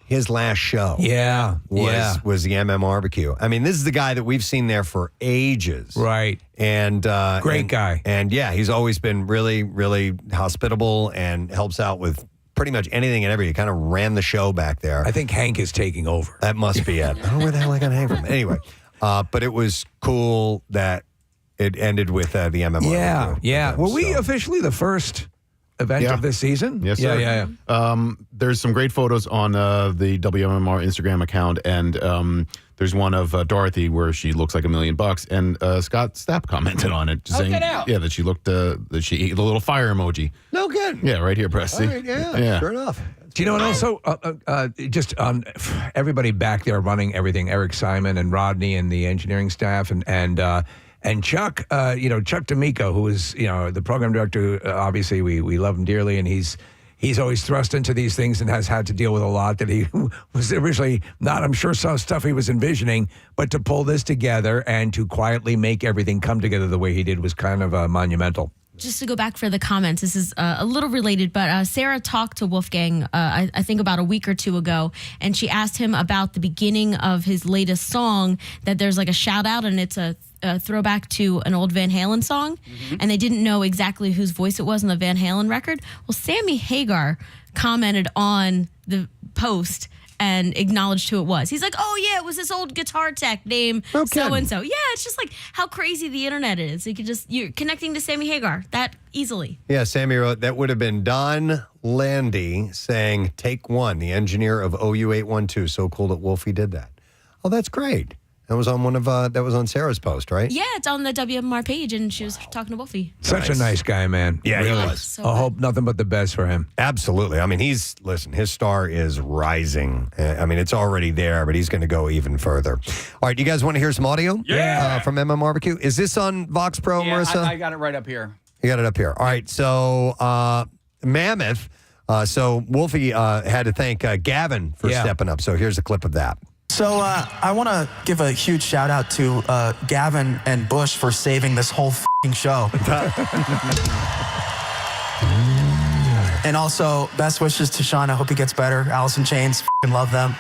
His last show, was the MMRBQ. I mean, this is the guy that we've seen there for ages, right? And great guy, and he's always been really, really hospitable and helps out with pretty much anything and everything. He kind of ran the show back there. I think Hank is taking over. That must be it. I don't know where the hell I got Hank from. Anyway, but it was cool that it ended with the MMRBQ. Yeah. Were we officially the first event of this season? Yes, sir. Yeah. There's some great photos on the WMMR Instagram account, and there's one of Dorothy where she looks like $1 million, and Scott Stapp commented on it, saying, that she looked, that she ate the little fire emoji. No good. Yeah, right here, Preston. All right, sure enough. Do you know what? Also, just on everybody back there running everything, Eric Simon and Rodney and the engineering staff, and Chuck, Chuck D'Amico, who is, the program director. Obviously, we love him dearly, and he's always thrust into these things and has had to deal with a lot that he was originally not, I'm sure, some stuff he was envisioning, but to pull this together and to quietly make everything come together the way he did was kind of monumental. Just to go back for the comments, this is a little related, but Sarah talked to Wolfgang, I think about a week or two ago, and she asked him about the beginning of his latest song, that there's like a shout out, and it's a throwback to an old Van Halen song, and they didn't know exactly whose voice it was on the Van Halen record. Well, Sammy Hagar commented on the post and acknowledged who it was. He's like, oh yeah, it was this old guitar tech named so-and-so. Yeah, it's just like how crazy the internet is. You're connecting to Sammy Hagar that easily. Yeah, Sammy wrote, that would have been Don Landy saying, take one, the engineer of OU812. So cool that Wolfie did that. Oh, that's great. That was on that was on Sarah's post, right? Yeah, it's on the WMR page, and she was talking to Wolfie. Such a nice guy, man. Yeah, really. He was. So I hope nothing but the best for him. Absolutely. I mean, his star is rising. I mean, it's already there, but he's going to go even further. All right, you guys want to hear some audio? Yeah. From MMRBQ? Is this on Vox Pro, Marissa? I got it right up here. You got it up here. All right, so Mammoth So Wolfie had to thank Gavin for stepping up. So here's a clip of that. So I want to give a huge shout out to Gavin and Bush for saving this whole f***ing show. And also, best wishes to Sean. I hope he gets better. Alice in Chains, f***ing love them.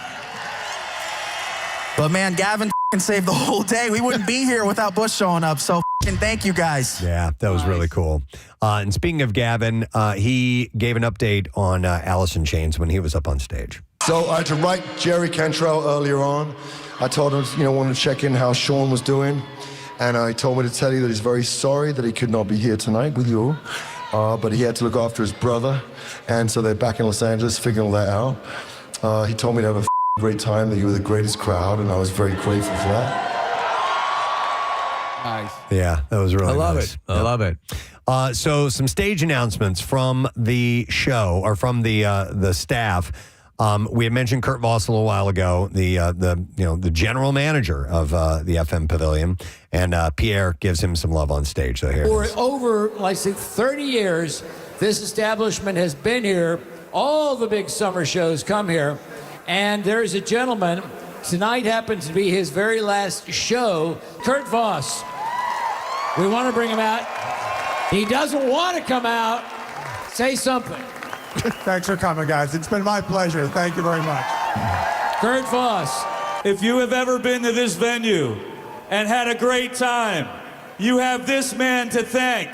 But man, Gavin f***ing saved the whole day. We wouldn't be here without Bush showing up. So f***ing thank you guys. Yeah, that was really cool. And speaking of Gavin, he gave an update on Alice in Chains when he was up on stage. So I had to write Jerry Cantrell earlier on. I told him, wanted to check in how Sean was doing. And I told him to tell you that he's very sorry that he could not be here tonight with you. But he had to look after his brother. And so they're back in Los Angeles figuring all that out. He told me to have a great time, that you were the greatest crowd, and I was very grateful for that. Nice. Yeah, that was really nice. I love it. So some stage announcements from the show, or from the staff. We had mentioned Kurt Voss a little while ago, the general manager of the FM Pavilion, and Pierre gives him some love on stage. So here, for over, 30 years, this establishment has been here. All the big summer shows come here, and there's a gentleman. Tonight happens to be his very last show, Kurt Voss. We want to bring him out. He doesn't want to come out. Say something. Thanks for coming, guys. It's been my pleasure. Thank you very much. Kurt Voss. If you have ever been to this venue and had a great time, you have this man to thank.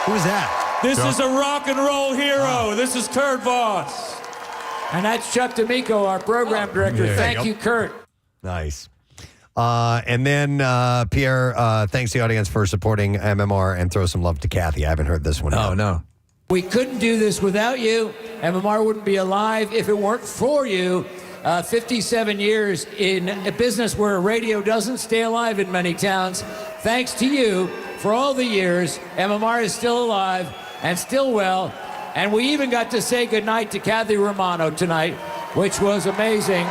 Who's that? This is a rock and roll hero. This is Kurt Voss. And that's Chuck D'Amico, our program director. Yeah. Thank you, Kurt. Nice. And then Pierre thanks the audience for supporting MMR and throw some love to Kathy. I haven't heard this one yet. Oh, no. We couldn't do this without you. MMR wouldn't be alive if it weren't for you. 57 years in a business where radio doesn't stay alive in many towns. Thanks to you for all the years, MMR is still alive and still well. And we even got to say goodnight to Kathy Romano tonight, which was amazing.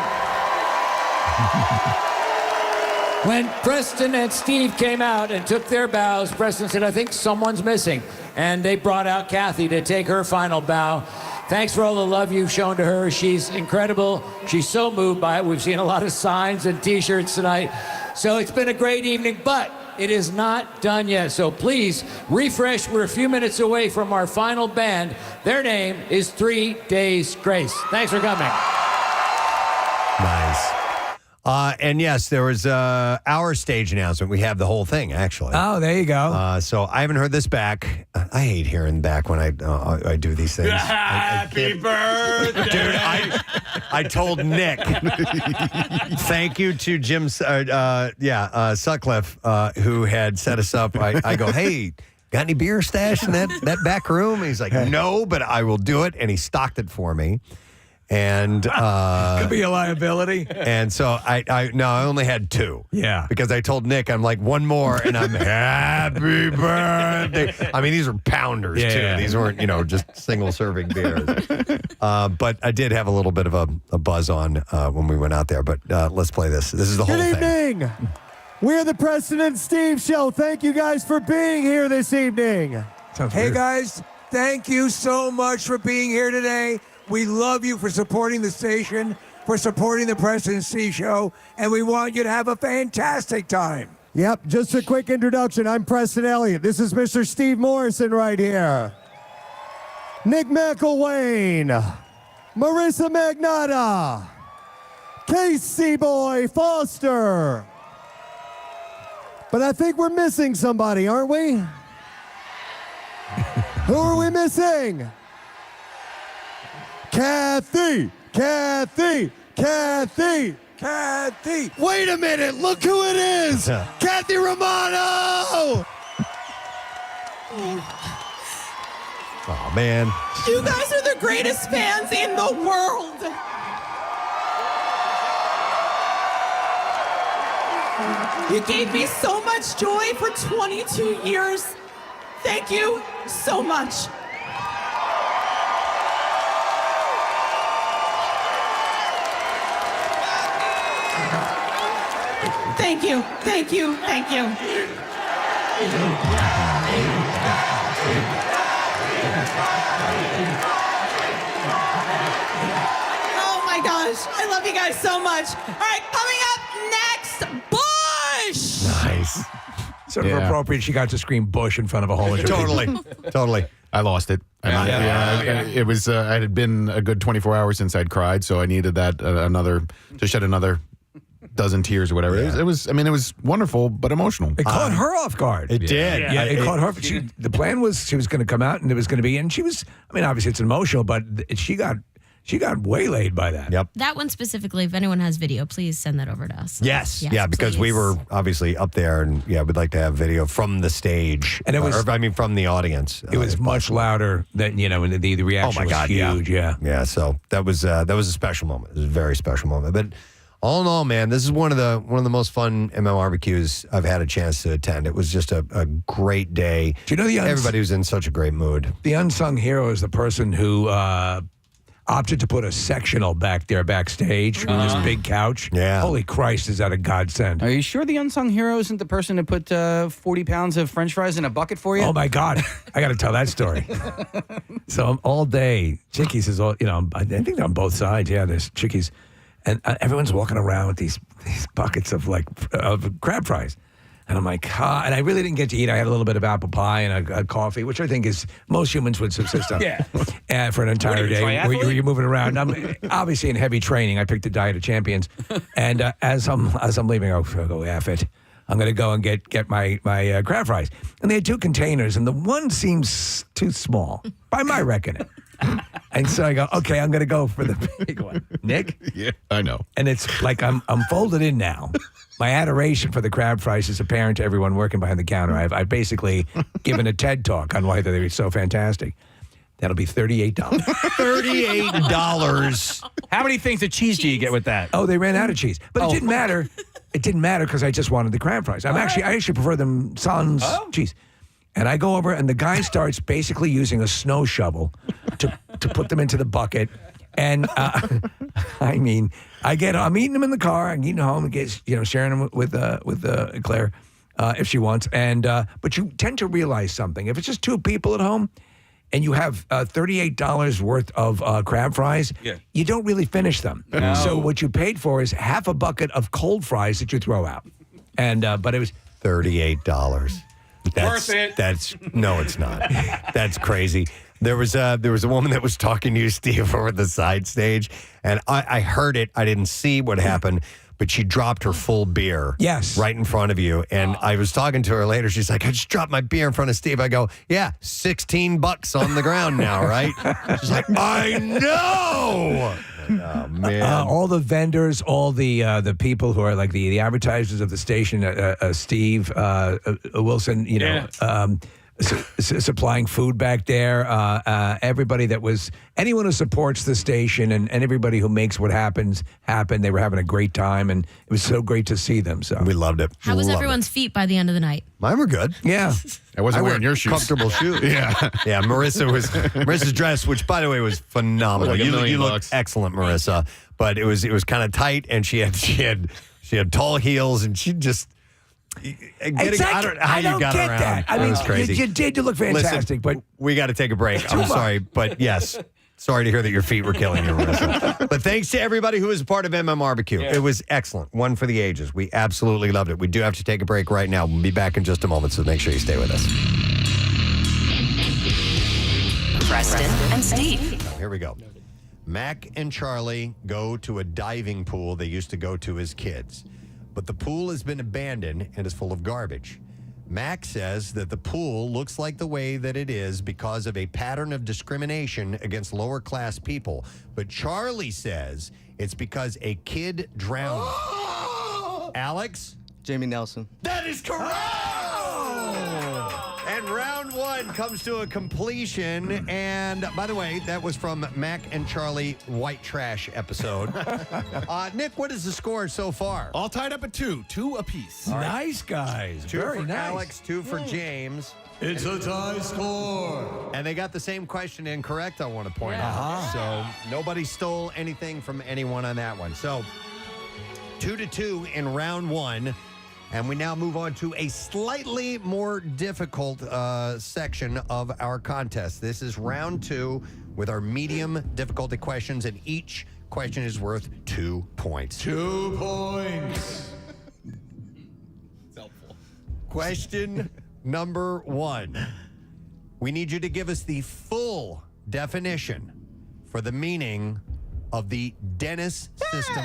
When Preston and Steve came out and took their bows, Preston said, I think someone's missing. And they brought out Kathy to take her final bow. Thanks for all the love you've shown to her. She's incredible. She's so moved by it. We've seen a lot of signs and T-shirts tonight. So it's been a great evening, but it is not done yet. So please refresh. We're a few minutes away from our final band. Their name is 3 Days Grace. Thanks for coming. Nice. And yes, there was our stage announcement. We have the whole thing, actually. Oh, there you go. So I haven't heard this back. I hate hearing back when I do these things. Happy birthday. Dude, I told Nick. Thank you to Jim, Sutcliffe, who had set us up. I go, hey, got any beer stashed in that back room? And he's like, no, but I will do it. And he stocked it for me. And could be a liability. And so I only had 2. Yeah. Because I told Nick, I'm like, one more, and I'm happy birthday. I mean, these are pounders too. Yeah. These weren't, just single serving beers. But I did have a little bit of a buzz on when we went out there. But let's play this. This is the whole thing. Good evening. We're the Preston and Steve Show. Thank you guys for being here this evening. Hey guys, thank you so much for being here today. We love you for supporting the station, for supporting the Preston and Steve Show, and we want you to have a fantastic time. Yep, just a quick introduction. I'm Preston Elliott. This is Mr. Steve Morrison right here. Nick McElwain, Marissa Magnata, Casey Boy Foster. But I think we're missing somebody, aren't we? Who are we missing? Kathy! Wait a minute, look who it is! Kathy Romano! Oh, man. You guys are the greatest fans in the world. You gave me so much joy for 22 years. Thank you so much. Thank you, thank you, thank you. Oh my gosh, I love you guys so much. All right, coming up next, Bush. Nice. Sort of appropriate. She got to scream Bush in front of a whole bunch of people. Totally. I lost it. And it was. It had been a good 24 hours since I'd cried, so I needed that to shed another dozen tears or whatever. It was. I mean, it was wonderful, but emotional. It caught her off guard. It did. Yeah, it caught her. The plan was she was going to come out and it was going to be, and she was. I mean, obviously it's emotional, but she got waylaid by that. Yep. That one specifically, if anyone has video, please send that over to us. Yes. Yeah, because we were obviously up there, and we'd like to have video from the stage, and it was. from the audience. It was much louder than and the reaction was huge. Yeah. So that was a special moment. It was a very special moment. But all in all, man, this is one of the most fun MMRBQs I've had a chance to attend. It was just a great day. Do you know everybody was in such a great mood. The unsung hero is the person who opted to put a sectional back there backstage on this big couch. Yeah. Holy Christ, is that a godsend? Are you sure the unsung hero isn't the person who put 40 pounds of French fries in a bucket for you? Oh my God, I got to tell that story. So all day, Chickies is all I think they're on both sides. Yeah, there's Chickies, and everyone's walking around with these buckets of crab fries. And I'm like, and I really didn't get to eat. I had a little bit of apple pie and a coffee, which I think is most humans would subsist on. For an entire day where you're moving around. I'm obviously in heavy training. I picked the diet of champions, and as I'm leaving, I'll go F it. I'm going to go and get my crab fries. And they had 2 containers, and the one seems too small by my reckoning. And so I go, okay, I'm going to go for the big one. Nick? Yeah, I know. And it's like I'm folded in now. My adoration for the crab fries is apparent to everyone working behind the counter. I've basically given a TED talk on why they're so fantastic. That'll be $38. $38. How many things of cheese do you get with that? Oh, they ran out of cheese. But it didn't matter. It didn't matter because I just wanted the crab fries. I actually prefer them sans cheese. And I go over, and the guy starts basically using a snow shovel to put them into the bucket. And I mean, I'm eating them in the car. I'm eating home and sharing them with Claire if she wants. And but you tend to realize something. If it's just 2 people at home, and you have $38 worth of crab fries, you don't really finish them. No. So what you paid for is half a bucket of cold fries that you throw out. And but it was $38. Worth it. No, it's not. That's crazy. There was a woman that was talking to you, Steve, over the side stage, and I heard it. I didn't see what happened, but she dropped her full beer. Yes. Right in front of you. And I was talking to her later. She's like, I just dropped my beer in front of Steve. I go, yeah, $16 on the ground now, right? She's like, I know. Oh, man. All the vendors, all the people who are like the advertisers of the station, Steve Wilson, supplying food back there. Everybody anyone who supports the station and everybody who makes what happens happen. They were having a great time, and it was so great to see them. So we loved it. How was everyone's feet by the end of the night? Mine were good. Yeah. I wasn't wearing your shoes. Comfortable shoes. Yeah. Marissa's dress, which by the way was phenomenal. Like you looked excellent, Marissa. But it was kind of tight, and she had tall heels, and she just. I don't know how you got get around. that. I mean, was crazy. You did. You look fantastic. Listen, but we got to take a break. I'm sorry, but yes. Sorry to hear that your feet were killing you, Marissa. But thanks to everybody who was a part of MMRBQ. Yeah. It was excellent. One for the ages. We absolutely loved it. We do have to take a break right now. We'll be back in just a moment, so make sure you stay with us. Preston and Steve. Here we go. Mac and Charlie go to a diving pool they used to go to as kids. But the pool has been abandoned and is full of garbage. Mac says that the pool looks like the way that it is because of a pattern of discrimination against lower class people. But Charlie says it's because a kid drowned. Alex? Jamie Nelson. That is correct! And round one comes to a completion. And by the way, that was from Mac and Charlie White Trash episode. Nick, what is the score so far? All tied up at 2 apiece. All right. Nice, guys. 2 Very for nice. Alex, 2 for James. It's a tie score. And they got the same question incorrect, I want to point out. So nobody stole anything from anyone on that one. So 2-2 in round one. And we now move on to a slightly more difficult section of our contest. This is round 2 with our medium difficulty questions, and each question is worth 2 points. 2 points. It's helpful. Question number 1. We need you to give us the full definition for the meaning of the Dennis system.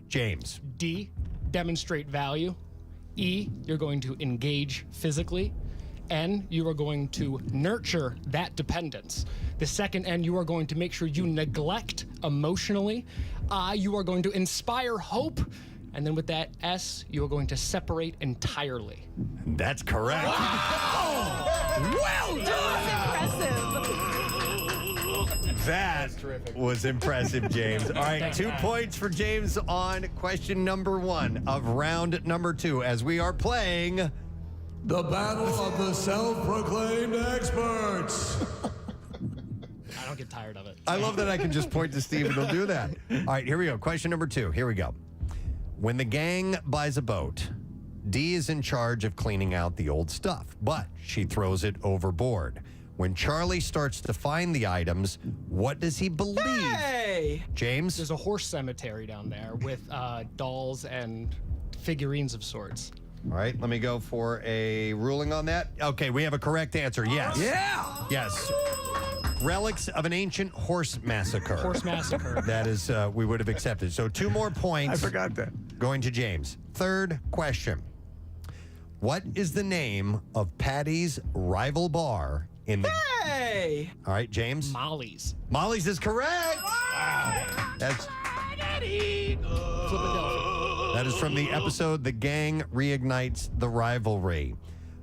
James. D, demonstrate value. E, you're going to engage physically. N, you are going to nurture that dependence. The second N, you are going to make sure you neglect emotionally. I, you are going to inspire hope. And then with that S, you are going to separate entirely. That's correct. Wow! Well done! That's impressive. That was impressive, James. All right, 2 points for James on question number 1 of round number 2 as we are playing The Battle of the Self-Proclaimed Experts. I don't get tired of it. I love that I can just point to Steve and he'll do that. All right, here we go. Question number 2. Here we go. When the gang buys a boat, Dee is in charge of cleaning out the old stuff, but she throws it overboard. When Charlie starts to find the items, what does he believe? Hey! James? There's a horse cemetery down there with dolls and figurines of sorts. All right, let me go for a ruling on that. Okay, we have a correct answer. Yes. Yeah. Yes. Relics of an ancient horse massacre. Horse massacre. That is, we would have accepted. So 2 more points. I forgot that. Going to James. Third question. What is the name of Patty's rival bar in the... Hey! All right, James. Molly's. Molly's is correct. Wow. That's... That is from the episode The Gang Reignites the Rivalry.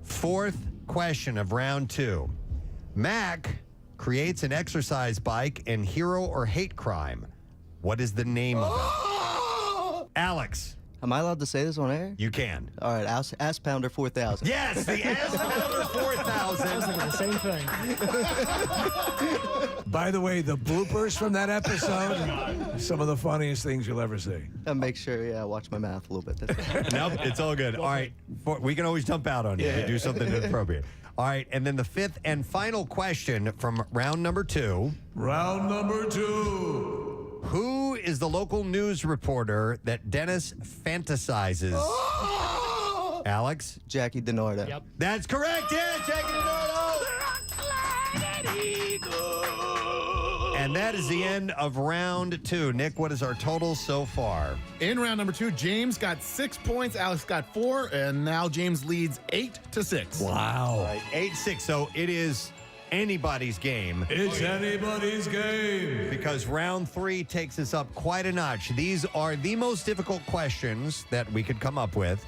Fourth question of round 2. Mac creates an exercise bike in Hero or Hate Crime. What is the name of it? Alex. Am I allowed to say this on air? You can. All right, Ass Pounder 4000. Yes, the Ass Pounder 4000. I was thinking the same thing. By the way, the bloopers from that episode, some of the funniest things you'll ever see. And make sure, I watch my math a little bit. Nope, it's all good. All right, we can always jump out on you to do something inappropriate. All right, and then the 5th and final question from round number 2. Round number 2. Who is the local news reporter that Dennis fantasizes? Oh! Alex? Jackie DiNardo. Yep. That's correct. Yeah, Jackie DiNardo. And that is the end of round 2. Nick, what is our total so far? In round number 2, James got 6 points, Alex got 4, and now James leads 8-6. Wow. All right, 8-6. So it is anybody's game. It's anybody's game. Because round 3 takes us up quite a notch. These are the most difficult questions that we could come up with,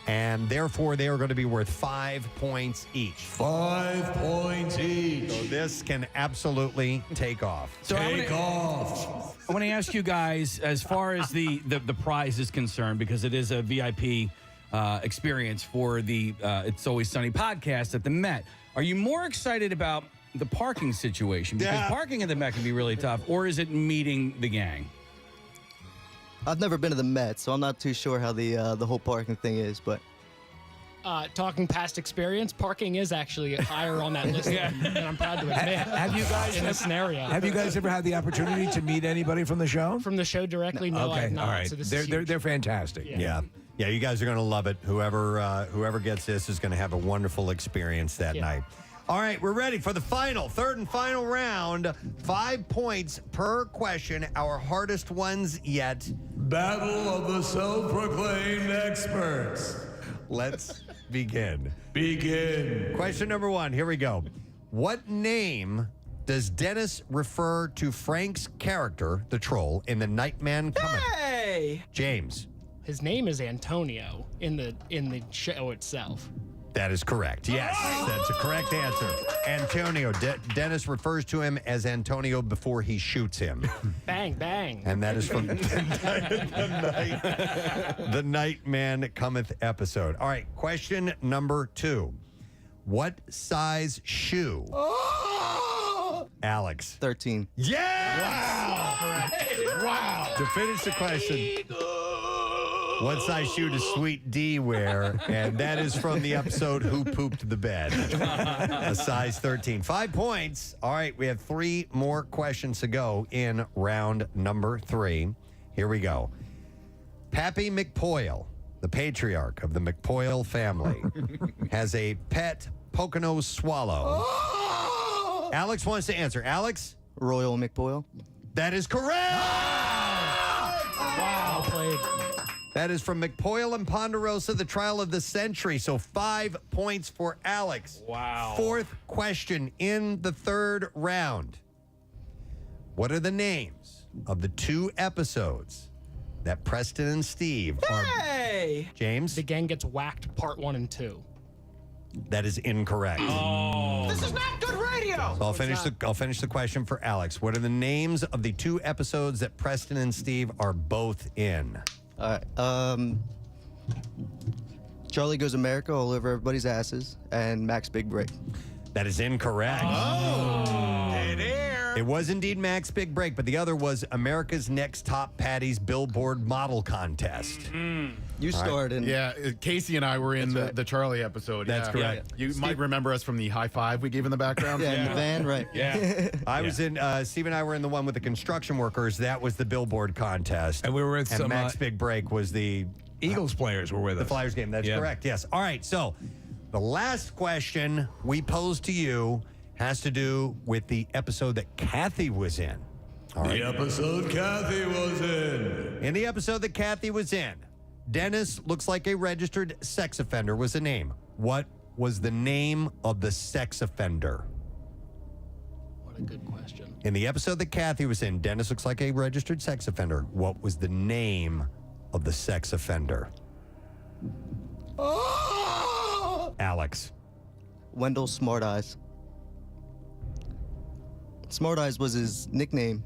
and therefore they are going to be worth 5 points each. 5 points each. So this can absolutely take off. So Take off. I want to ask you guys, as far as the prize is concerned, because it is a VIP experience for the It's Always Sunny podcast at the Met. Are you more excited about the parking situation? Because parking at the Met can be really tough, or is it meeting the gang? I've never been to the Met, so I'm not too sure how the whole parking thing is, but... Talking past experience, parking is actually higher on that list than I'm proud to admit. Have you guys in this scenario? Have you guys ever had the opportunity to meet anybody from the show? From the show directly? No, okay, I've not. all right. So this They're fantastic. Yeah, you guys are going to love it. Whoever gets this is going to have a wonderful experience that night. All right, we're ready for the third and final round. 5 points per question, our hardest ones yet. Battle of the Self-Proclaimed Experts. Let's begin. Begin. Question number 1, here we go. What name does Dennis refer to Frank's character, the troll, in the Nightman comic? Hey! James. His name is Antonio in the show itself. That is correct. Yes, that's a correct answer. Antonio. Dennis refers to him as Antonio before he shoots him. Bang, bang. And that is from the Nightman Cometh episode. All right, question number 2. What size shoe? Alex. 13. Yeah! Wow! To finish the question. What size shoe does Sweet D wear? And that is from the episode Who Pooped the Bed? A size 13. 5 points. All right, we have 3 more questions to go in round number 3. Here we go. Pappy McPoyle, the patriarch of the McPoyle family, has a pet Pocono swallow. Alex wants to answer. Alex? Royal McPoyle. That is correct. Wow, played. That is from McPoyle and Ponderosa, the trial of the century. So 5 points for Alex. Wow. 4th question in the 3rd round. What are the names of the 2 episodes that Preston and Steve are? James? The gang gets whacked, part 1 and 2. That is incorrect. This is not good radio. So I'll finish the question for Alex. What are the names of the 2 episodes that Preston and Steve are both in? All right. Charlie Goes America, all over everybody's asses, and Max Big Break. That is incorrect. Dead air. It was indeed Max Big Break, but the other was America's Next Top Patties Billboard Model Contest. You starred in. Yeah, Casey and I were in the Charlie episode. That's correct. You might remember us from the high five we gave in the background. Yeah, in the van, right? Yeah. I was in, Steve and I were in the one with the construction workers. That was the Billboard Contest. And we were with and some Max Big Break was the Eagles players were with the us. Flyers game. That's correct. Yes. All right. So the last question we pose to you has to do with the episode that Kathy was in. All right. The episode Kathy was in. In the episode that Kathy was in, Dennis looks like a registered sex offender was the name. What was the name of the sex offender? What a good question. In the episode that Kathy was in, Dennis looks like a registered sex offender. What was the name of the sex offender? Alex. Wendell Smart Eyes. Smart Eyes was his nickname.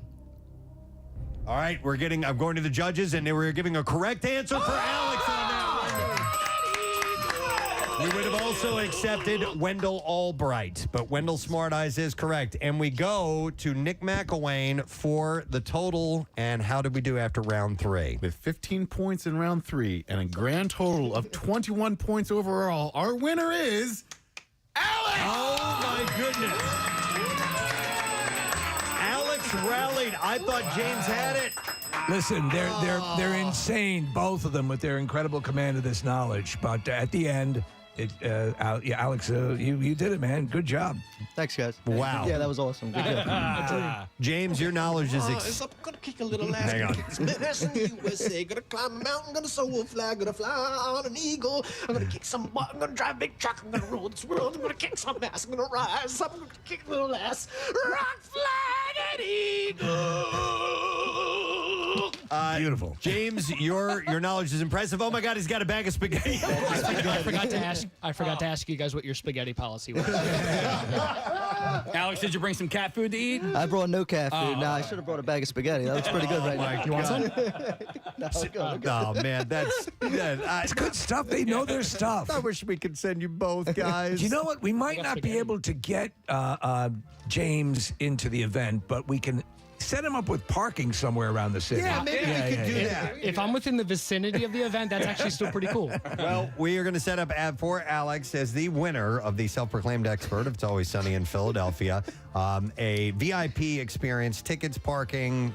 All right, I'm going to the judges, and they were giving a correct answer for Alex on that one. We would have also accepted Wendell Albright, but Wendell Smart Eyes is correct. And we go to Nick McElwain for the total. And how did we do after round 3? With 15 points in round 3 and a grand total of 21 points overall, our winner is Alex! Oh, my goodness. Alex rallied. I thought James had it. Listen, they're insane, both of them, with their incredible command of this knowledge. But at the end, Alex, you did it, man. Good job. Thanks, guys. Wow. Yeah, that was awesome. Good job. James, your knowledge is... I'm gonna kick a little ass. Hang on. Gonna kick some ass in the USA. Gonna climb a mountain. Gonna soar a flag. Gonna fly on an eagle. I'm gonna kick some butt. I'm gonna drive a big truck. I'm gonna rule this world. I'm gonna kick some ass. I'm gonna rise. I'm gonna kick a little ass. Rock, flag, and eagle. Beautiful. James, your knowledge is impressive. Oh my God, he's got a bag of spaghetti. I forgot to ask you guys what your spaghetti policy was. Alex, did you bring some cat food to eat? I brought no cat food. Nah, I should have brought a bag of spaghetti. That looks pretty good right now. You want some? No, I'm good. Oh man, it's good stuff. They know their stuff. I wish we could send you both, guys. You know what? We might not be able to get James into the event, but we can set him up with parking somewhere around the city. Yeah, maybe we could do that. If I'm within the vicinity of the event, that's actually still pretty cool. Well, we are going to set up for Alex as the winner of the self-proclaimed expert of It's Always Sunny in Philadelphia, a VIP experience, tickets, parking,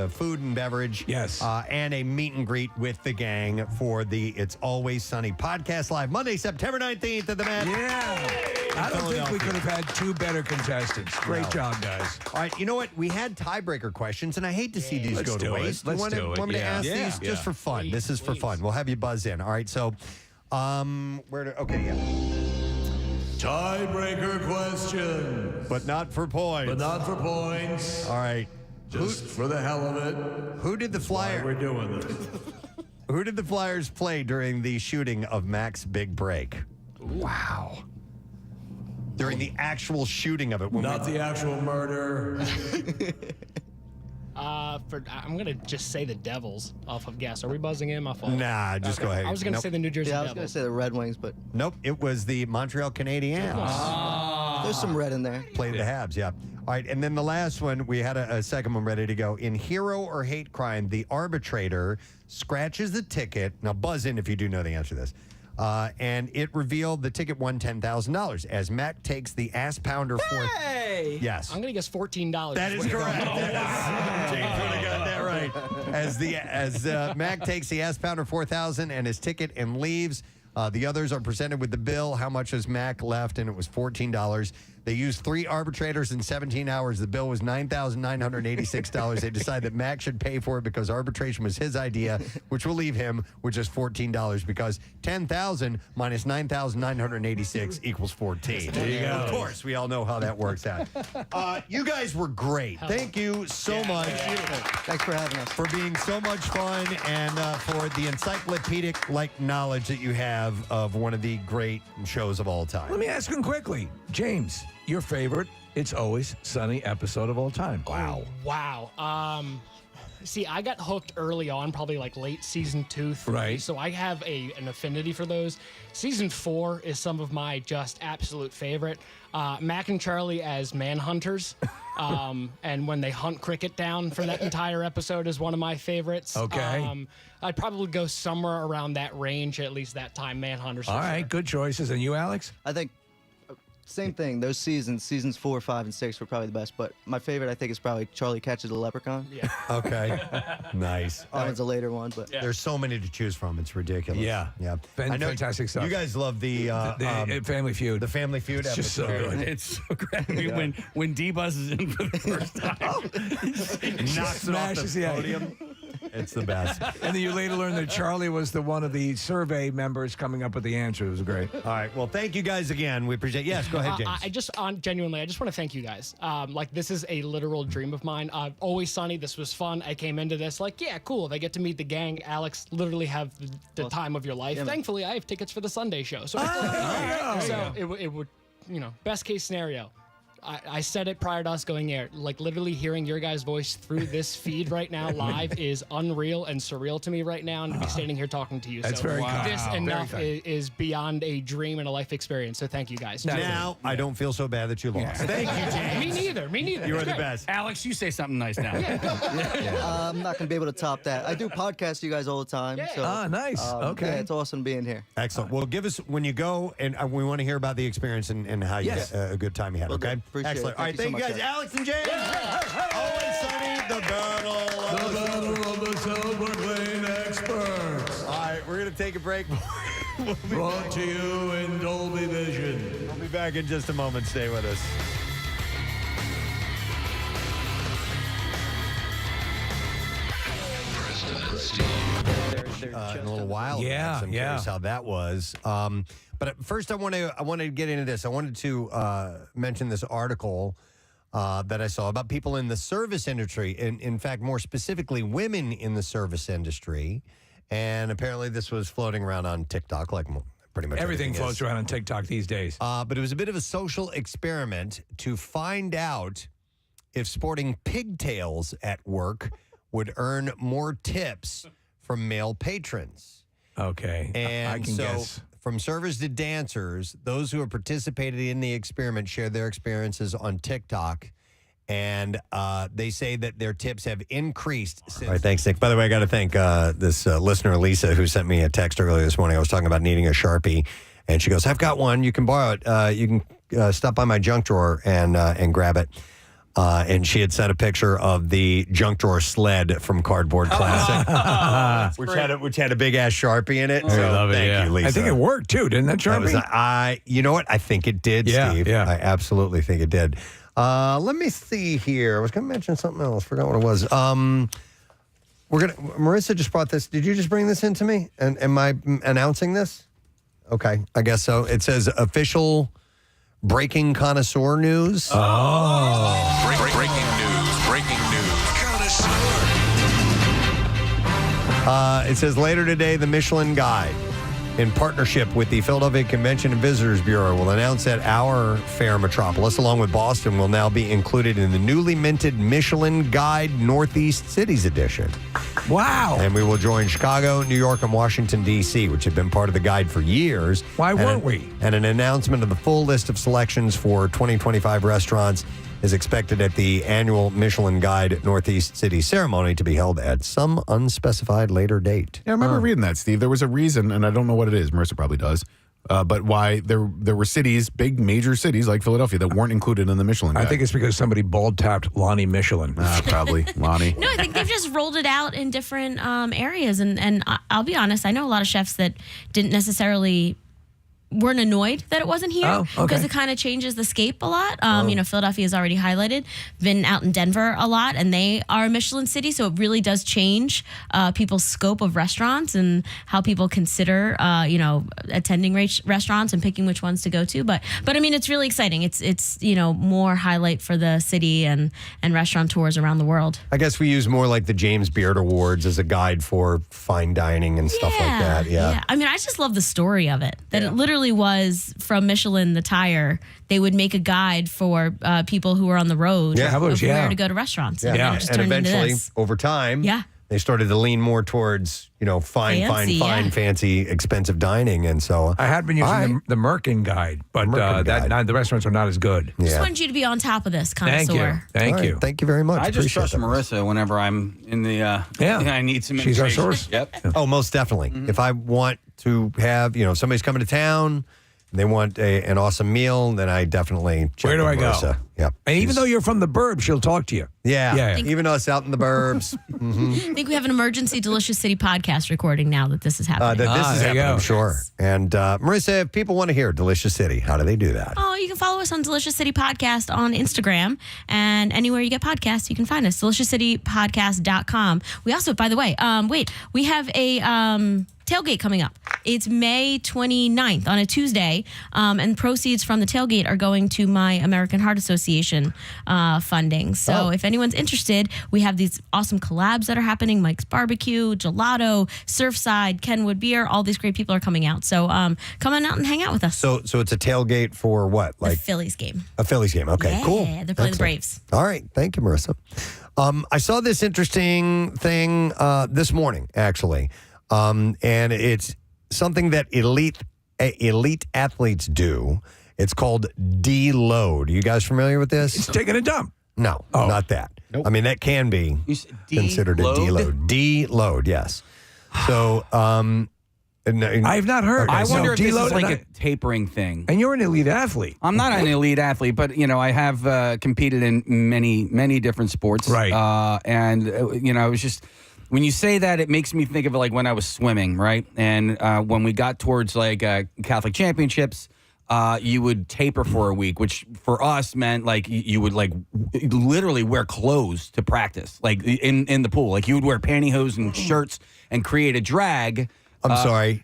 food and beverage, yes, and a meet and greet with the gang for the It's Always Sunny podcast live Monday, September 19th at the Met. Yeah. I don't think we could have had 2 better contestants. Great job, guys. All right, you know what? We had tiebreaker questions, and I hate to see these go to waste. Let's do it. Want me to ask these just for fun? Please, this is for fun. We'll have you buzz in. All right, so, Tiebreaker questions. But not for points. But not for points. All right. Just for the hell of it. Who did the Flyers? We're doing this. Who did the Flyers play during the shooting of Max Big Break? Wow. During the actual shooting of it. Not the actual murder. I'm gonna just say the Devils off of guess. Are we buzzing in? My fault. Nah, just go ahead. I was gonna say the New Jersey Yeah, I Devils. was gonna say the Red Wings, but Nope, it was the Montreal Canadiens. There's some red in there. Played the Habs, yeah. All right, and then the last one, we had a second one ready to go. In Hero or Hate Crime, the arbitrator scratches the ticket. Now, buzz in if you do know the answer to this. And it revealed the ticket won $10,000 as Mac takes the ass pounder for. Hey! Yes. I'm going to guess $14. That is correct. James would have got that right. As Mac takes the ass pounder 4,000 and his ticket and leaves. The others are presented with the bill. How much has Mac left? And it was $14. They used 3 arbitrators in 17 hours. The bill was $9,986. They decided that Mac should pay for it because arbitration was his idea, which will leave him with just $14 because $10,000 minus $9,986 equals 14. There you go. Of course, we all know how that works out. You guys were great. Thank you so much. Thanks for having us. For being so much fun and for the encyclopedic-like knowledge that you have of one of the great shows of all time. Let me ask him quickly. James, your favorite It's Always Sunny episode of all time. Wow. Wow. See, I got hooked early on, probably like late season 2, 3. Right. So I have an affinity for those. Season 4 is some of my just absolute favorite. Mac and Charlie as manhunters. And when they hunt Cricket down for that entire episode is one of my favorites. Okay. I'd probably go somewhere around that range, at least that time, manhunters. All right, good choices. And you, Alex? I think same thing. Those seasons 4, 5, and 6 were probably the best. But my favorite, I think, is probably Charlie Catches a Leprechaun. Yeah. Okay. Nice. That one's a later one, but There's so many to choose from. It's ridiculous. Yeah. Yeah. I know fantastic stuff. You guys love the Family Feud. The Family Feud It's just so episode. good. It's so great. When D-Buzz is in for the first time. Knocks it off the Smashes the podium. It's the best. And then you later learn that Charlie was the one of the survey members coming up with the answer. It was great. All right. Well, thank you guys again. We appreciate. Yes, go ahead, James. Genuinely, I just want to thank you guys. This is a literal dream of mine. Always Sunny. This was fun. I came into this yeah, cool. They get to meet the gang. Alex, literally have the time of your life. Yeah, Thankfully, I have tickets for the Sunday show. So, it would, best case scenario. I said it prior to us going air. Literally hearing your guys' voice through this feed right now live is unreal and surreal to me right now, and to be standing here talking to you. That's very kind. This enough is beyond a dream and a life experience. So thank you guys. Now I don't feel so bad that you lost. Thank you, James. Me neither. You are It's the great. best. Alex, you say something nice now. I'm not gonna be able to top that. I do podcasts you guys all the time. So, nice. Okay. Yeah, it's awesome being here. Excellent. Well, give us when you go, and we want to hear about the experience and how you Yes. a good time you had. Will do. Okay. Appreciate it. Excellent. All right. Thank you guys, guys. Alex and James. Always Sunny, the battle of the self-proclaimed experts. All right, we're gonna take a break. Brought to you in Dolby Vision. We'll be back in just a moment. Stay with us. In a little while. Yeah, I'm curious how that was. But first, I want to get into this. I wanted to mention this article that I saw about people in the service industry, and in fact, more specifically, women in the service industry. And apparently, this was floating around on TikTok, like pretty much Everything floats around on TikTok these days. But it was a bit of a social experiment to find out if sporting pigtails at work would earn more tips from male patrons. Okay. And I can guess. From servers to dancers, those who have participated in the experiment shared their experiences on TikTok. And they say that their tips have increased since. All right, thanks, Nick. By the way, I got to thank this listener, Lisa, who sent me a text earlier this morning. I was talking about needing a Sharpie. And she goes, I've got one. You can borrow it. You can stop by my junk drawer and grab it. And she had sent a picture of the junk drawer sled from Cardboard Classic, which had a big ass Sharpie in it. So I love it. thank you, Lisa. I think it worked too, didn't that, Sharpie? You know what? I think it did, Steve. Yeah. I absolutely think it did. Let me see here. I was going to mention something else. Forgot what it was. Marissa just brought this. Did you just bring this in to me? And am I announcing this? Okay, I guess so. It says official breaking connoisseur news. Breaking news. Connoisseur. It says later today, the Michelin Guide in partnership with the Philadelphia Convention and Visitors Bureau, will announce that our fair metropolis, along with Boston, will now be included in the newly minted Michelin Guide Northeast Cities Edition. Wow. And we will join Chicago, New York, and Washington, D.C., which have been part of the guide for years. Why weren't we? And an announcement of the full list of selections for 2025 restaurants is expected at the annual Michelin Guide Northeast City ceremony to be held at some unspecified later date. Yeah, I remember reading that, Steve. There was a reason, and I don't know what it is. Marissa probably does. But why there were cities, big major cities like Philadelphia, that weren't included in the Michelin Guide. I think it's because somebody bald-tapped Lonnie Michelin. Probably. Lonnie. No, I think they've just rolled it out in different areas. And I'll be honest, I know a lot of chefs that didn't necessarily weren't annoyed that it wasn't here because it kind of changes the scape a lot. Philadelphia is already highlighted. Been out in Denver a lot, and they are a Michelin city, so it really does change people's scope of restaurants and how people consider, attending restaurants and picking which ones to go to. But I mean, it's really exciting. It's more highlight for the city and restaurateurs around the world. I guess we use more like the James Beard Awards as a guide for fine dining and stuff like that. Yeah. I mean, I just love the story of it. That it literally was from Michelin, the tire. They would make a guide for people who were on the road of where to go to restaurants. And eventually, over time, they started to lean more towards, fine, fancy, expensive dining. And so I had been using the Merkin guide, but the restaurants are not as good. Just wanted you to be on top of this, connoisseur. Thank you. Thank you very much. I just trust Marissa whenever I'm in the, I need some She's our information. source. Yep. Oh, most definitely. If I want to have, somebody's coming to town, they want an awesome meal, then I definitely check Where do with I go? Marissa. Yep. And even though you're from the burbs, she'll talk to you. Yeah. Even us out in the burbs. I think we have an emergency Delicious City podcast recording now that this is happening. I'm sure. And Marissa, if people want to hear Delicious City, how do they do that? Oh, you can follow us on Delicious City Podcast on Instagram, and anywhere you get podcasts, you can find us, deliciouscitypodcast.com. We also, by the way, we have a tailgate coming up. It's May 29th on a Tuesday, and proceeds from the tailgate are going to my American Heart Association funding. So if anyone's interested, we have these awesome collabs that are happening. Mike's Barbecue, Gelato, Surfside, Kenwood Beer, all these great people are coming out. So come on out and hang out with us. So it's a tailgate for what? Like the Phillies game. A Phillies game. Okay, yeah, cool. They're playing the Braves. All right. Thank you, Marissa. I saw this interesting thing this morning, actually. And it's something that elite athletes do. It's called deload. Are you guys familiar with this? It's taking a dump. No, not that. Nope. I mean, that can be considered a deload. Deload, yes. So, I've not heard. I wonder if this is like a tapering thing. And you're an elite athlete. I'm not an elite athlete, but I have competed in many different sports. Right. I was just. When you say that, it makes me think of it like when I was swimming, right? And when we got towards like Catholic championships, you would taper for a week, which for us meant like you would like literally wear clothes to practice, like in the pool. Like you would wear pantyhose and shirts and create a drag. I'm sorry,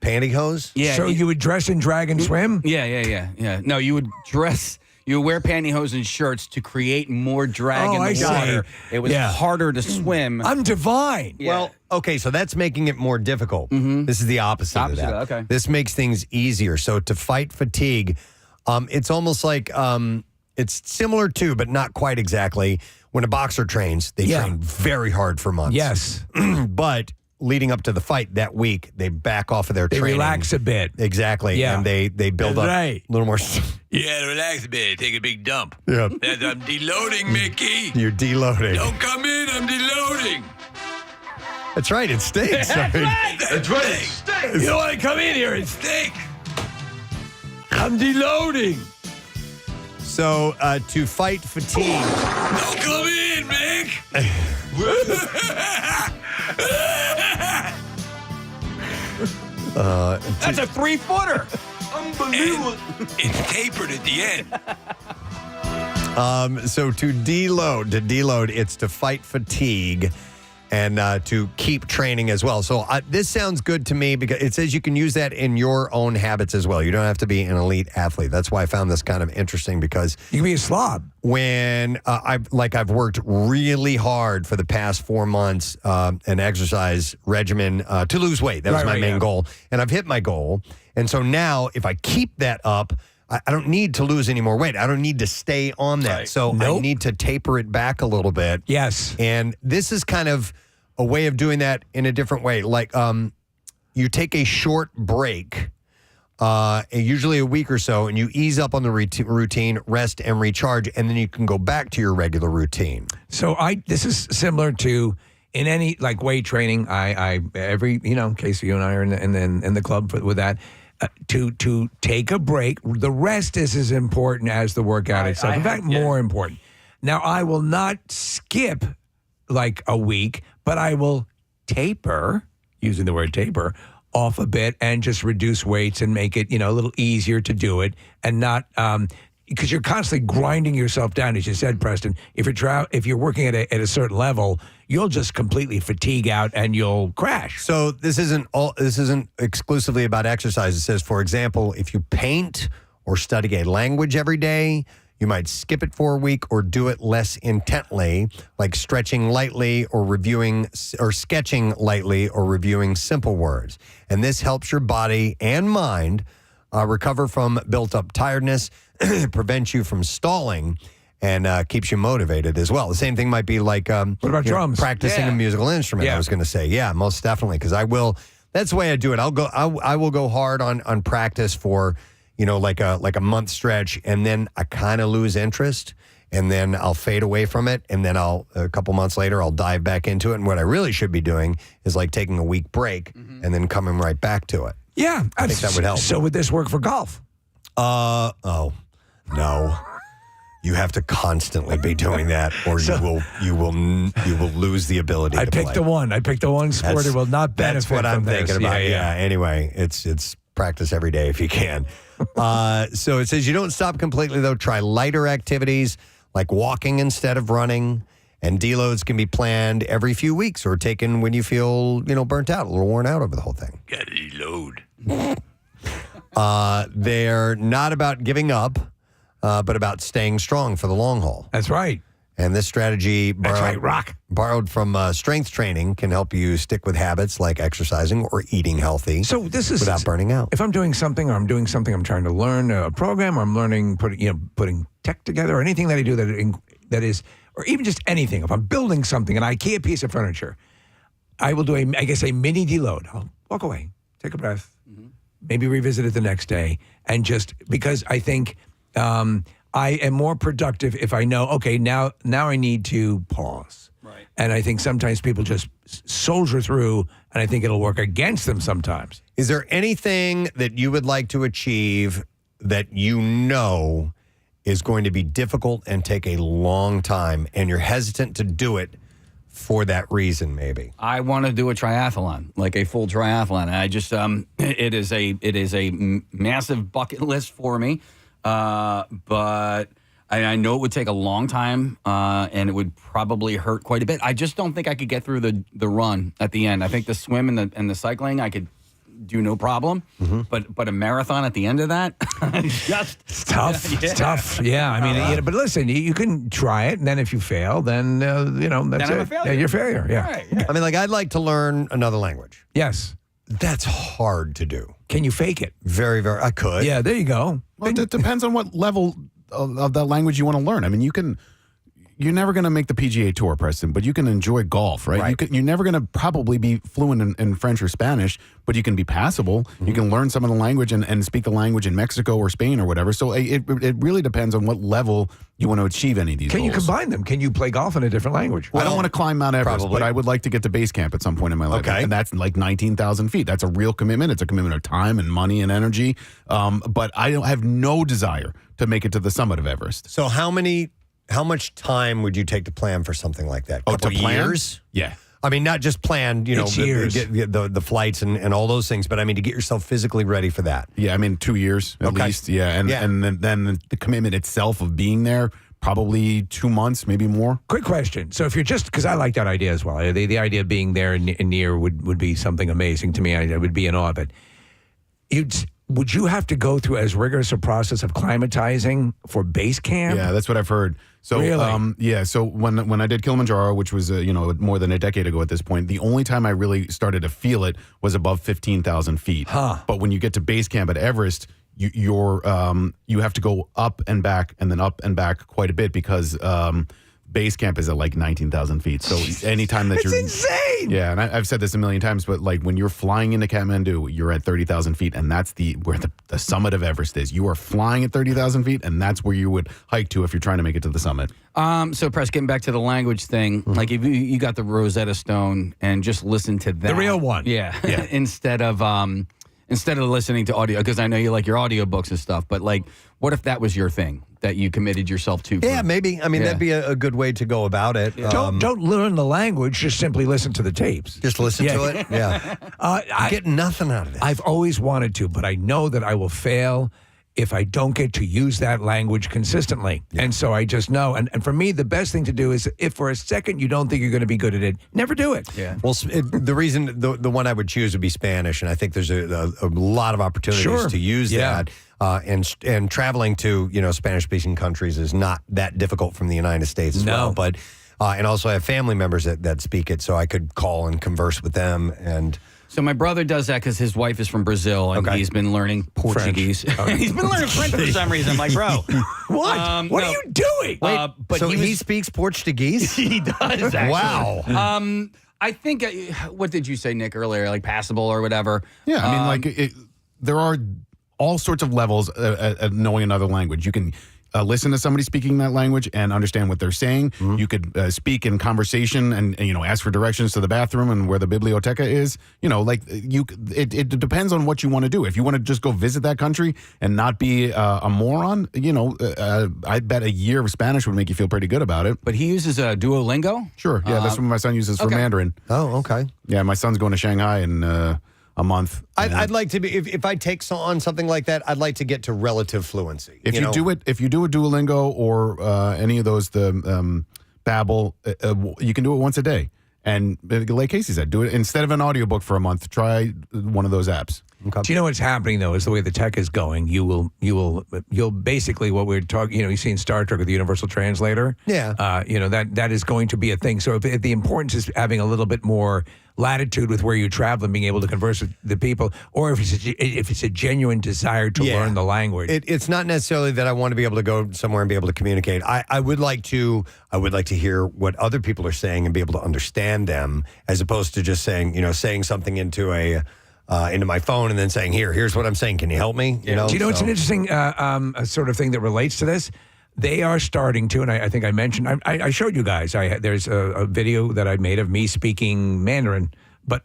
pantyhose? Yeah. So you would dress and drag and swim? Yeah. No, you would dress. You would wear pantyhose and shirts to create more drag in the water. It was harder to swim. I'm divine. Yeah. Well, okay, so that's making it more difficult. This is the opposite of that. Okay. This makes things easier. So to fight fatigue, it's almost like it's similar to, but not quite exactly, when a boxer trains, they train very hard for months. Yes. But leading up to the fight that week, they back off of their training. They relax a bit. Exactly. Yeah. And they build up a little more. Yeah, relax a bit. Take a big dump. Yeah. I'm deloading, Mickey. You're deloading. Don't come in. I'm deloading. That's right. It stinks. That's right. That's right. You don't want to come in here and stink. I'm deloading. So to fight fatigue. Don't come in, Mick. That's a 3-footer. Unbelievable. It's tapered at the end. So to deload, it's to fight fatigue. and to keep training as well. So this sounds good to me because it says you can use that in your own habits as well. You don't have to be an elite athlete. That's why I found this kind of interesting because you can be a slob. When I've worked really hard for the past 4 months, an exercise regimen to lose weight. That was my main goal, and I've hit my goal. And so now, if I keep that up, I don't need to lose any more weight. I don't need to stay on that. So I need to taper it back a little bit. Yes. And this is kind of a way of doing that in a different way. Like you take a short break, usually a week or so, and you ease up on the routine, rest and recharge, and then you can go back to your regular routine. So this is similar to in any like weight training. I every Casey, you and I are in the club with that. To take a break. The rest is as important as the workout itself. In fact, more important. Now, I will not skip like a week, but I will taper, using the word taper, off a bit and just reduce weights and make it, a little easier to do it and not because you're constantly grinding yourself down, as you said, Preston. If you're working at a certain level, you'll just completely fatigue out and you'll crash. So this isn't exclusively about exercise. It says, for example, if you paint or study a language every day, you might skip it for a week or do it less intently, like stretching lightly or sketching lightly or reviewing simple words. And this helps your body and mind recover from built-up tiredness, prevents you from stalling, and keeps you motivated as well. The same thing might be like what about drums? Practicing a musical instrument. I was going to say, most definitely, because I will. That's the way I do it. I will go hard on practice for like a month stretch, and then I kind of lose interest, and then I'll fade away from it, and then a couple months later I'll dive back into it. And what I really should be doing is like taking a week break and then coming right back to it. Yeah, I think that would help. So would this work for golf? No. You have to constantly be doing that, or you will lose the ability to play. I picked the one sport that will not benefit. That's what I'm from thinking this. about. Yeah. Anyway, it's practice every day if you can. So it says you don't stop completely though. Try lighter activities like walking instead of running, and deloads can be planned every few weeks or taken when you feel burnt out, a little worn out over the whole thing. Got to deload. They're not about giving up, but about staying strong for the long haul. That's right. And this strategy borrowed from strength training can help you stick with habits like exercising or eating healthy. So this is without burning out. If I'm doing something, or I'm doing something, I'm trying to learn a program, or I'm learning putting tech together, or anything that I do that is, or even just anything. If I'm building something, an IKEA piece of furniture, I will do a mini deload. I'll walk away, take a breath, maybe revisit it the next day, and just because I think. I am more productive if I know, okay, now I need to pause. Right. And I think sometimes people just soldier through, and I think it'll work against them sometimes. Is there anything that you would like to achieve that is going to be difficult and take a long time, and you're hesitant to do it for that reason, maybe? I want to do a triathlon, like a full triathlon. I just, it is a massive bucket list for me. But I know it would take a long time, and it would probably hurt quite a bit. I just don't think I could get through the run at the end. I think the swim and the cycling I could do no problem, but a marathon at the end of that, it's tough. It's tough. Yeah, I mean, but listen, you can try it, and then if you fail, then that's then I'm it. a failure. Yeah, you're a failure. Yeah. Right, yeah. I mean, like I'd like to learn another language. Yes. That's hard to do. Can you fake it? Very, very. I could. Yeah, there you go. Well, it depends on what level of that language you want to learn. I mean, you're never going to make the PGA Tour, Preston, but you can enjoy golf, right? You're never going to probably be fluent in French or Spanish, but you can be passable. You can learn some of the language and speak the language in Mexico or Spain or whatever. So it really depends on what level you want to achieve any of these Can goals. you combine them? Can you play golf in a different language? Well, I don't want to climb Mount Everest, probably. but I would like to get to base camp at some point in my life. Okay. And that's like 19,000 feet. That's a real commitment. It's a commitment of time and money and energy. But I have no desire to make it to the summit of Everest. So how much time would you take to plan for something like that? To plan? Years? Yeah. I mean, not just plan, the flights and all those things, but I mean, to get yourself physically ready for that. Yeah, I mean, 2 years at least. Yeah, and then the commitment itself of being there probably 2 months, maybe more. Quick question. So if you're just, because I like that idea as well. The idea of being there and near would be something amazing to me. I would be in awe of it. Would you have to go through as rigorous a process of climatizing for base camp? Yeah, that's what I've heard. So, really? So when I did Kilimanjaro, which was more than a decade ago at this point, the only time I really started to feel it was above 15,000 feet. But when you get to base camp at Everest, you have to go up and back and then up and back quite a bit because base camp is at like 19,000 feet. So anytime that you're insane. Yeah, and I've said this a million times, but like when you're flying into Kathmandu, you're at 30,000 feet, and that's where the summit of Everest is. You are flying at 30,000 feet, and that's where you would hike to if you're trying to make it to the summit. So, Press, getting back to the language thing, like if you got the Rosetta Stone and just listen to that. The real one. Yeah. instead of listening to audio, because I know you like your audiobooks and stuff, but like, what if that was your thing that you committed yourself to? Yeah, maybe. I mean, that'd be a good way to go about it. Yeah. Don't learn the language. Just simply listen to the tapes. Just listen to it? Yeah. I get nothing out of it. I've always wanted to, but I know that I will fail if I don't get to use that language consistently. Yeah. And so I just know. And for me, the best thing to do is if for a second you don't think you're going to be good at it, never do it. Yeah. Well, the reason, the one I would choose would be Spanish. And I think there's a lot of opportunities to use that. And traveling to, Spanish-speaking countries is not that difficult from the United States as well. But, and also I have family members that speak it, so I could call and converse with them. And so my brother does that because his wife is from Brazil, and he's been learning Portuguese. He's been learning French for some reason. I'm like, bro. What? What are you doing? But so he speaks Portuguese? He does, actually. Wow. I think, what did you say, Nick, earlier? Like passable or whatever? Yeah, I mean, there are all sorts of levels at knowing another language. You can listen to somebody speaking that language and understand what they're saying. Mm-hmm. You could speak in conversation and ask for directions to the bathroom and where the biblioteca is. It depends on what you want to do. If you want to just go visit that country and not be a moron, I bet a year of Spanish would make you feel pretty good about it. But he uses Duolingo? Sure. Yeah, that's what my son uses for Mandarin. Oh, okay. Yeah, my son's going to Shanghai in a month. I'd like to be, if I take on something like that, I'd like to get to relative fluency. If you do a Duolingo or any of those, the Babbel, you can do it once a day. And like Casey said, do it instead of an audiobook for a month. Try one of those apps. Okay. Do you know what's happening though? Is the way the tech is going. You'll basically what we're talking. You've seen Star Trek with the Universal Translator. Yeah. That is going to be a thing. So if the importance is having a little bit more latitude with where you travel and being able to converse with the people, or if it's a genuine desire to learn the language. It's not necessarily that I want to be able to go somewhere and be able to communicate. I would like to hear what other people are saying and be able to understand them, as opposed to just saying something into my phone and then saying, here's what I'm saying. Can you help me? Do you know it's an interesting sort of thing that relates to this? They are starting to, and I think I mentioned, I showed you guys, there's a video that I made of me speaking Mandarin,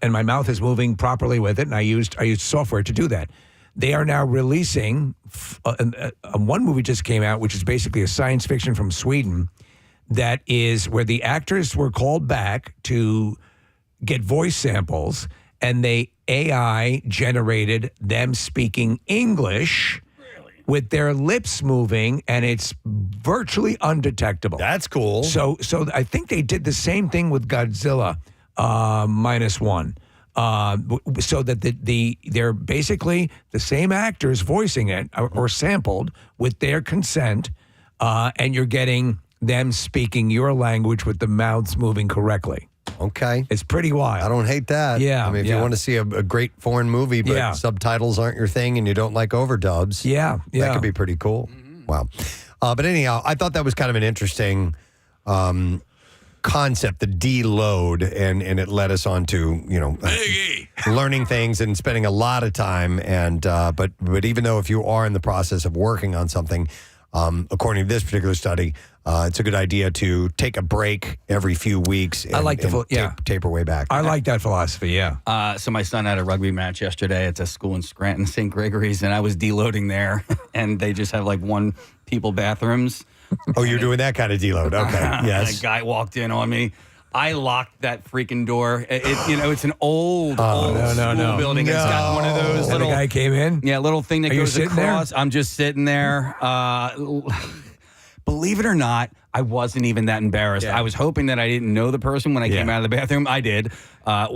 and my mouth is moving properly with it, and I used software to do that. They are now releasing, one movie just came out, which is basically a science fiction from Sweden, that is where the actors were called back to get voice samples, and they AI generated them speaking English with their lips moving, and it's virtually undetectable. That's cool. So I think they did the same thing with Godzilla -1. So that they're basically the same actors voicing it or sampled with their consent, and you're getting them speaking your language with the mouths moving correctly. Okay. It's pretty wild. I don't hate that. Yeah. I mean, if you want to see a great foreign movie, but subtitles aren't your thing and you don't like overdubs, that could be pretty cool. Mm-hmm. Wow. But anyhow, I thought that was kind of an interesting concept, the deload, and it led us on to, learning things and spending a lot of time. And but even though if you are in the process of working on something, according to this particular study, it's a good idea to take a break every few weeks and, I like taper way back. I like that philosophy, yeah. So my son had a rugby match yesterday at a school in Scranton, St. Gregory's, and I was deloading there, and they just have like one people bathrooms. Oh, you're doing that kind of deload. Okay, yes. And a guy walked in on me. I locked that freaking door. It's an old school building. It's got one of those little. And the guy came in. Yeah, little thing that goes across. There? I'm just sitting there. believe it or not, I wasn't even that embarrassed. I was hoping that I didn't know the person when I came out of the bathroom. I did. I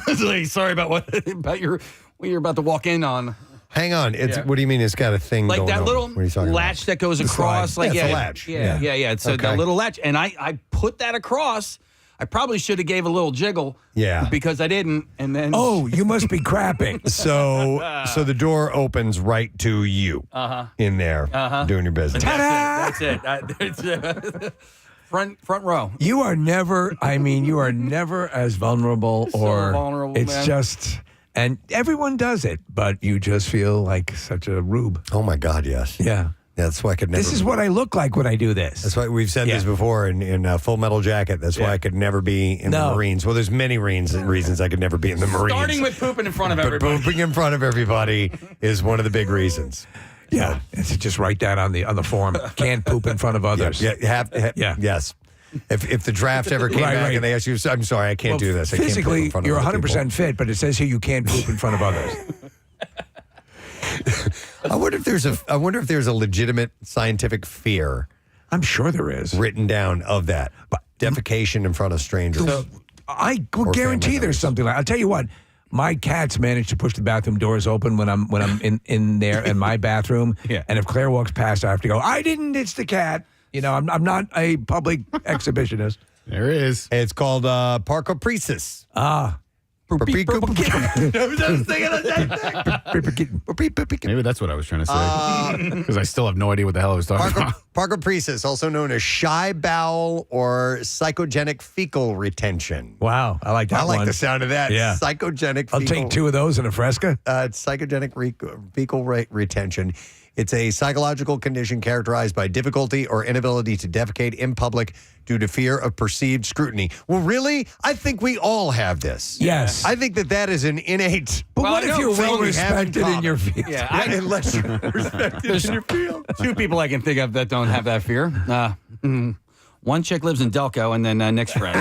was like, sorry about what you're about to walk in on. Hang on. What do you mean it's got a thing like going that on? little What are you talking latch about? that goes across? Slide. Like It's a latch. Yeah. It's that little latch. And I put that across. I probably should have gave a little jiggle. Yeah. Because I didn't. And then you must be crapping. So the door opens right to you in there doing your business. That's it. Front row. You are never, you are never as vulnerable or vulnerable, it's man. just, and everyone does it, but you just feel like such a rube. Oh my God, yes. Yeah. That's why I could never. This is what I look like when I do this. That's why we've said this before in Full Metal Jacket. That's why I could never be in the Marines. Well, there's many reasons I could never be in the Marines. Starting with pooping in front of everybody. But pooping in front of everybody is one of the big reasons. Yeah, it's just write that on the form. Can't poop in front of others. Yes. If the draft ever came back and they asked you, I'm sorry, I can't do this. I can't poop physically, in front of you're other 100% people. fit, but it says here you can't poop in front of others. I wonder if there's a legitimate scientific fear. I'm sure there is written down of that, but defecation in front of strangers. I will guarantee there's something like. I'll tell you what. My cats manage to push the bathroom doors open when I'm in there in my bathroom. Yeah. And if Claire walks past, I have to go, I didn't, it's the cat. You know, I'm not a public exhibitionist. There it is. It's called parcopresis. Maybe that's what I was trying to say. Because I still have no idea what the hell I was talking about. Parcopresis, also known as shy bowel or psychogenic fecal retention. Wow, I like that I like one. the sound of that. Yeah. Psychogenic I'll fecal. take 2 of those in a Fresca. Psychogenic fecal retention. It's a psychological condition characterized by difficulty or inability to defecate in public due to fear of perceived scrutiny. Well, really? I think we all have this. Yes. I think that is an innate. But what if you're well respected in your field? Unless you're respected in your field. 2 people I can think of that don't have that fear. One chick lives in Delco, and then Nick's friend.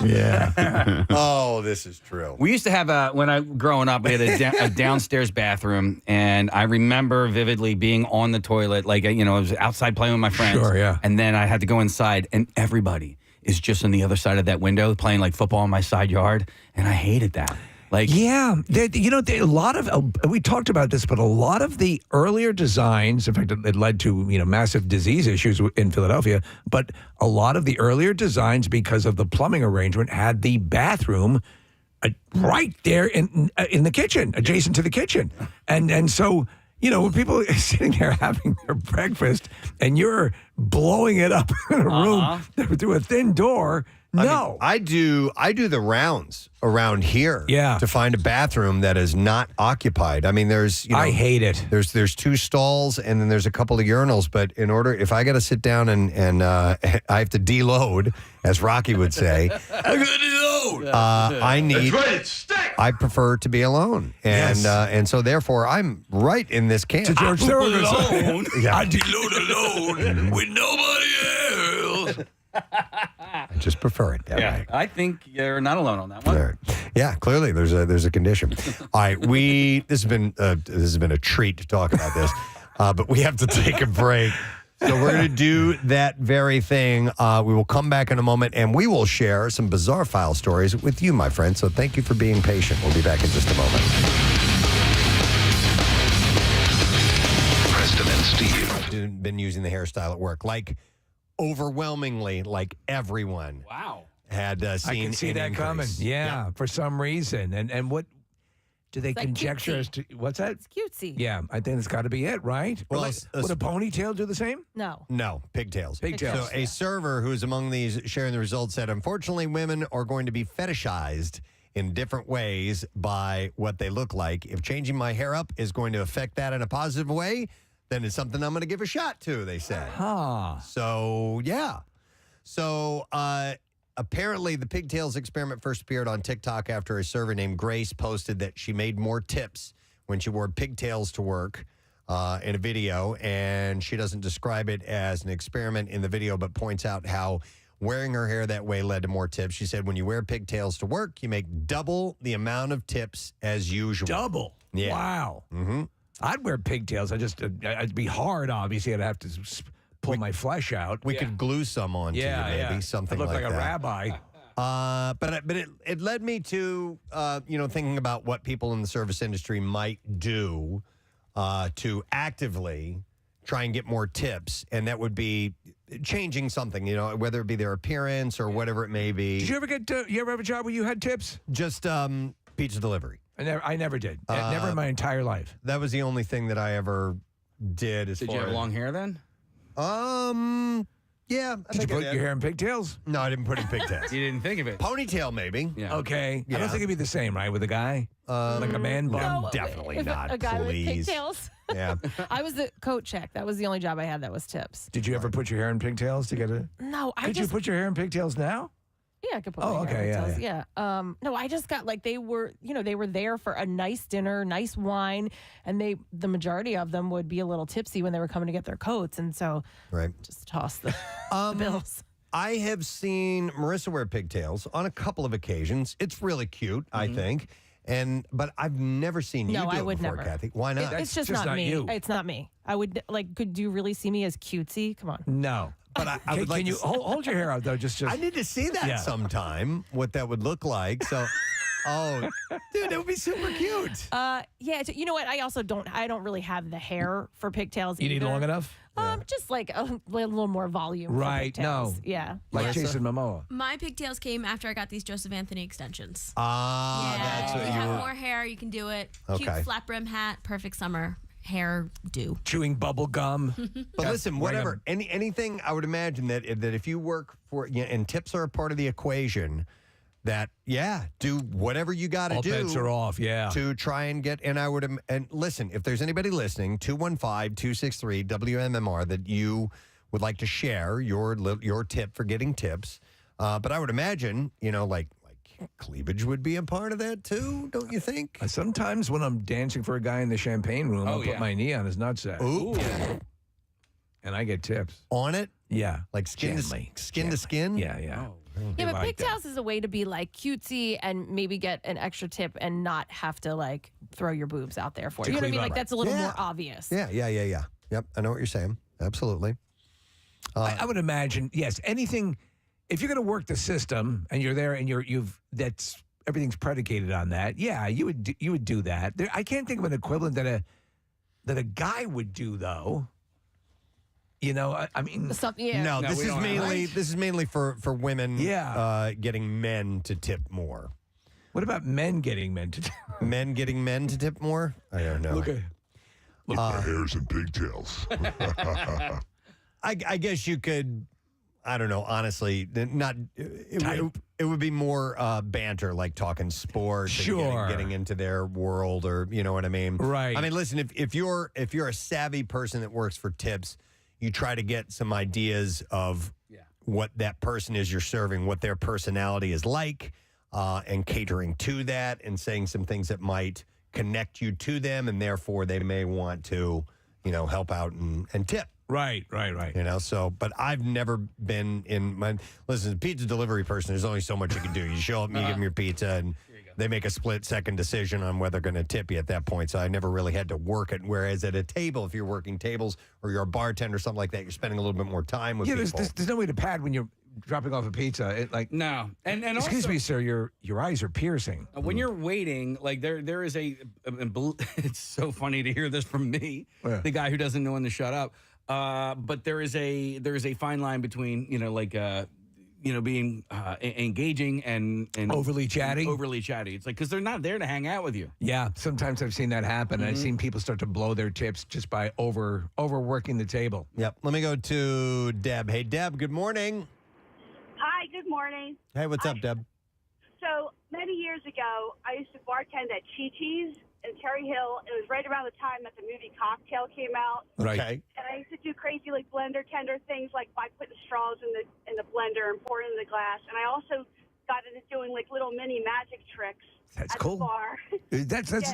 Yeah. Oh, this is true. We used to have when I growing up, we had a downstairs bathroom, and I remember vividly being on the toilet, like I was outside playing with my friends. Sure, yeah. And then I had to go inside, and everybody is just on the other side of that window playing like football in my side yard, and I hated that. Like, yeah, a lot of we talked about this, but a lot of the earlier designs, in fact, it led to massive disease issues in Philadelphia. But a lot of the earlier designs, because of the plumbing arrangement, had the bathroom right there in the kitchen, adjacent to the kitchen, and so. When people are sitting there having their breakfast and you're blowing it up in a room through a thin door, no. I do the rounds around here to find a bathroom that is not occupied. I mean, I hate it. There's 2 stalls and then there's a couple of urinals, but if I got to sit down and I have to deload, as Rocky would say, I got to deload. I need. That's right, it stinks. I prefer to be alone, and so therefore I'm right in this camp. To George Thorogood. I deload alone with nobody else. I just prefer it that way. I think you're not alone on that one. There. Yeah, clearly there's a condition. All right, this has been a treat to talk about this, but we have to take a break. So we're going to do that very thing. We will come back in a moment, and we will share some bizarre file stories with you, my friend. So thank you for being patient. We'll be back in just a moment. Preston and Steve. Been using the hairstyle at work, overwhelmingly, everyone. Wow. Had seen. I can see that coming. Yeah, for some reason. And what do they conjecture as to what's that? It's cutesy. Yeah, I think it's got to be it, right? Well, would a ponytail do the same? No, pigtails. Pigtails. So a server who is among these sharing the results said, unfortunately, women are going to be fetishized in different ways by what they look like. If changing my hair up is going to affect that in a positive way, then it's something I'm going to give a shot to, they said. So, yeah. So, apparently the pigtails experiment first appeared on TikTok after a server named Grace posted that she made more tips when she wore pigtails to work in a video. And she doesn't describe it as an experiment in the video, but points out how wearing her hair that way led to more tips. She said, when you wear pigtails to work, you make double the amount of tips as usual. Double? Yeah. Wow. Mm-hmm. I'd wear pigtails. I'd be hard, obviously. I'd have to pull my flesh out. We could glue some on to you, maybe, something I look like a that. rabbi. But it led me to, thinking about what people in the service industry might do to actively try and get more tips, and that would be changing something, whether it be their appearance or whatever it may be. Did you ever you ever have a job where you had tips? Just pizza delivery. I never did. Never in my entire life. That was the only thing that I ever did. Did you have long hair then? Yeah. Did you put your hair in pigtails? No, I didn't put it in pigtails. You didn't think of it. Ponytail, maybe. Yeah. Okay. Yeah. I don't think it'd be the same, right, with a guy? Like a man bun? No, definitely if not. A guy please. with pigtails. Yeah. I was the coat check. That was the only job I had that was tips. Did you ever put your hair in pigtails to get it? No, Could you put your hair in pigtails now? Yeah, I could put Oh, my hair in okay, pigtails. Yeah. No, I just got they were there for a nice dinner, nice wine, and the majority of them would be a little tipsy when they were coming to get their coats, and so just toss the bills. I have seen Marissa wear pigtails on a couple of occasions. It's really cute, I think. But I've never seen you No, do I it would before, never. Kathy. Why not? It's just not me. you. It's not me. I would could you really see me as cutesy? Come on. No. But I would like can you to hold your hair out, though? Just I need to see that sometime, what that would look like. So, dude, that would be super cute. Yeah. You know what? I also don't really have the hair for pigtails. You need either. long enough? Just like a little more volume. for Right. pigtails. No. Yeah. Like Jason Momoa. My pigtails came after I got these Joseph Anthony extensions. That's what you you have were. more hair, you can do it. Okay. Cute flat brim hat, perfect summer hair do. Chewing bubble gum. But listen, whatever, anything, I would imagine that if you work for, and tips are a part of the equation, that, do whatever you got to All do. bets are off, To try and get, and listen, if there's anybody listening, 215-263-WMMR, that you would like to share your tip for getting tips. But I would imagine, like cleavage would be a part of that too, don't you think? Sometimes when I'm dancing for a guy in the champagne room, I'll put my knee on his nutsack. Ooh. And I get tips. On it? Yeah. Like skin to skin? Yeah, yeah. Yeah, but pigtails is a way to be cutesy and maybe get an extra tip and not have to throw your boobs out there for it. You know what I mean? Right. That's a little more obvious. Yeah. Yep, I know what you're saying. Absolutely. I would imagine, yes, anything. If you're going to work the system and you're there and everything's predicated on that. Yeah, you would do that. I can't think of an equivalent that a guy would do though. I mean, No, this is mainly for women. Yeah. Getting men to tip more. What about men getting men to tip? Men getting men to tip more? I don't know. Look, my hair's and pigtails. I guess you could. I don't know. Honestly, it would be more banter, like talking sports, Sure. and getting into their world, or you know what I mean. Right. I mean, listen, if you're a savvy person that works for tips, you try to get some ideas of what that person is you're serving, what their personality is like, and catering to that, and saying some things that might connect you to them, and therefore they may want to, help out and tip. Right. But I've never been listen, pizza delivery person, there's only so much you can do. You show up and you give them your pizza, and they make a split-second decision on whether they're going to tip you at that point. So I never really had to work it. Whereas at a table, if you're working tables or you're a bartender or something like that, you're spending a little bit more time with people. There's no way to pad when you're dropping off a pizza. No. And excuse also, me, sir, your eyes are piercing. When you're waiting, there is it's so funny to hear this from me, the guy who doesn't know when to shut up. But there is a fine line between being engaging and overly chatty. It's like, because they're not there to hang out with you. Yeah, sometimes I've seen that happen. I've seen people start to blow their tips just by overworking the table. Yep. Let me go to Deb. Hey, Deb. Good morning. Hi. Good morning. Hey, what's up, Deb? So many years ago, I used to bartend at Chi-Chi's in Cherry Hill. It was right around the time that the movie Cocktail came out. Right. Okay. And I used to do crazy blender tender things, like by putting straws in the blender and pouring in the glass. And I also got into doing little mini magic tricks. That's at cool. The bar.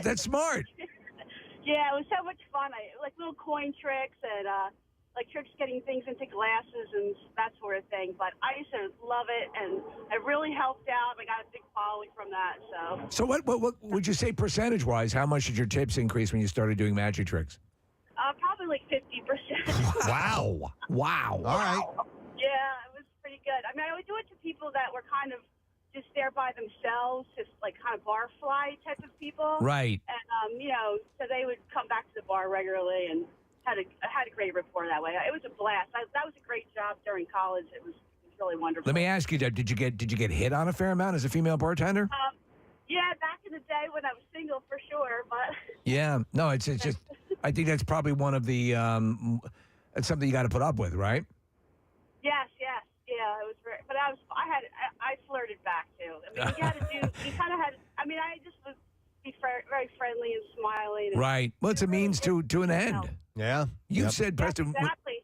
That's smart. Yeah, it was so much fun. Little coin tricks, and like tricks getting things into glasses and that sort of thing. But I used to love it, and it really helped out. I got a big following from that. So what would you say percentage-wise, how much did your tips increase when you started doing magic tricks? Probably like 50%. Wow. Wow. All right. Yeah, it was pretty good. I mean, I would do it to people that were kind of just there by themselves, just like kind of barfly type of people. Right. And, so they would come back to the bar regularly and had a great rapport that way. It was a blast. That was a great job during college. It was really wonderful. Let me ask you, did you get hit on a fair amount as a female bartender? Yeah, back in the day when I was single, for sure. But Yeah. No, it's just, I think that's probably one of the, it's something you got to put up with, right? yes, yeah, it was very. But I flirted back too. I mean, you kind of had. I mean, I just was very friendly and smiling. And Right. Well, it's a means to an end. Yeah. You said, Preston, exactly.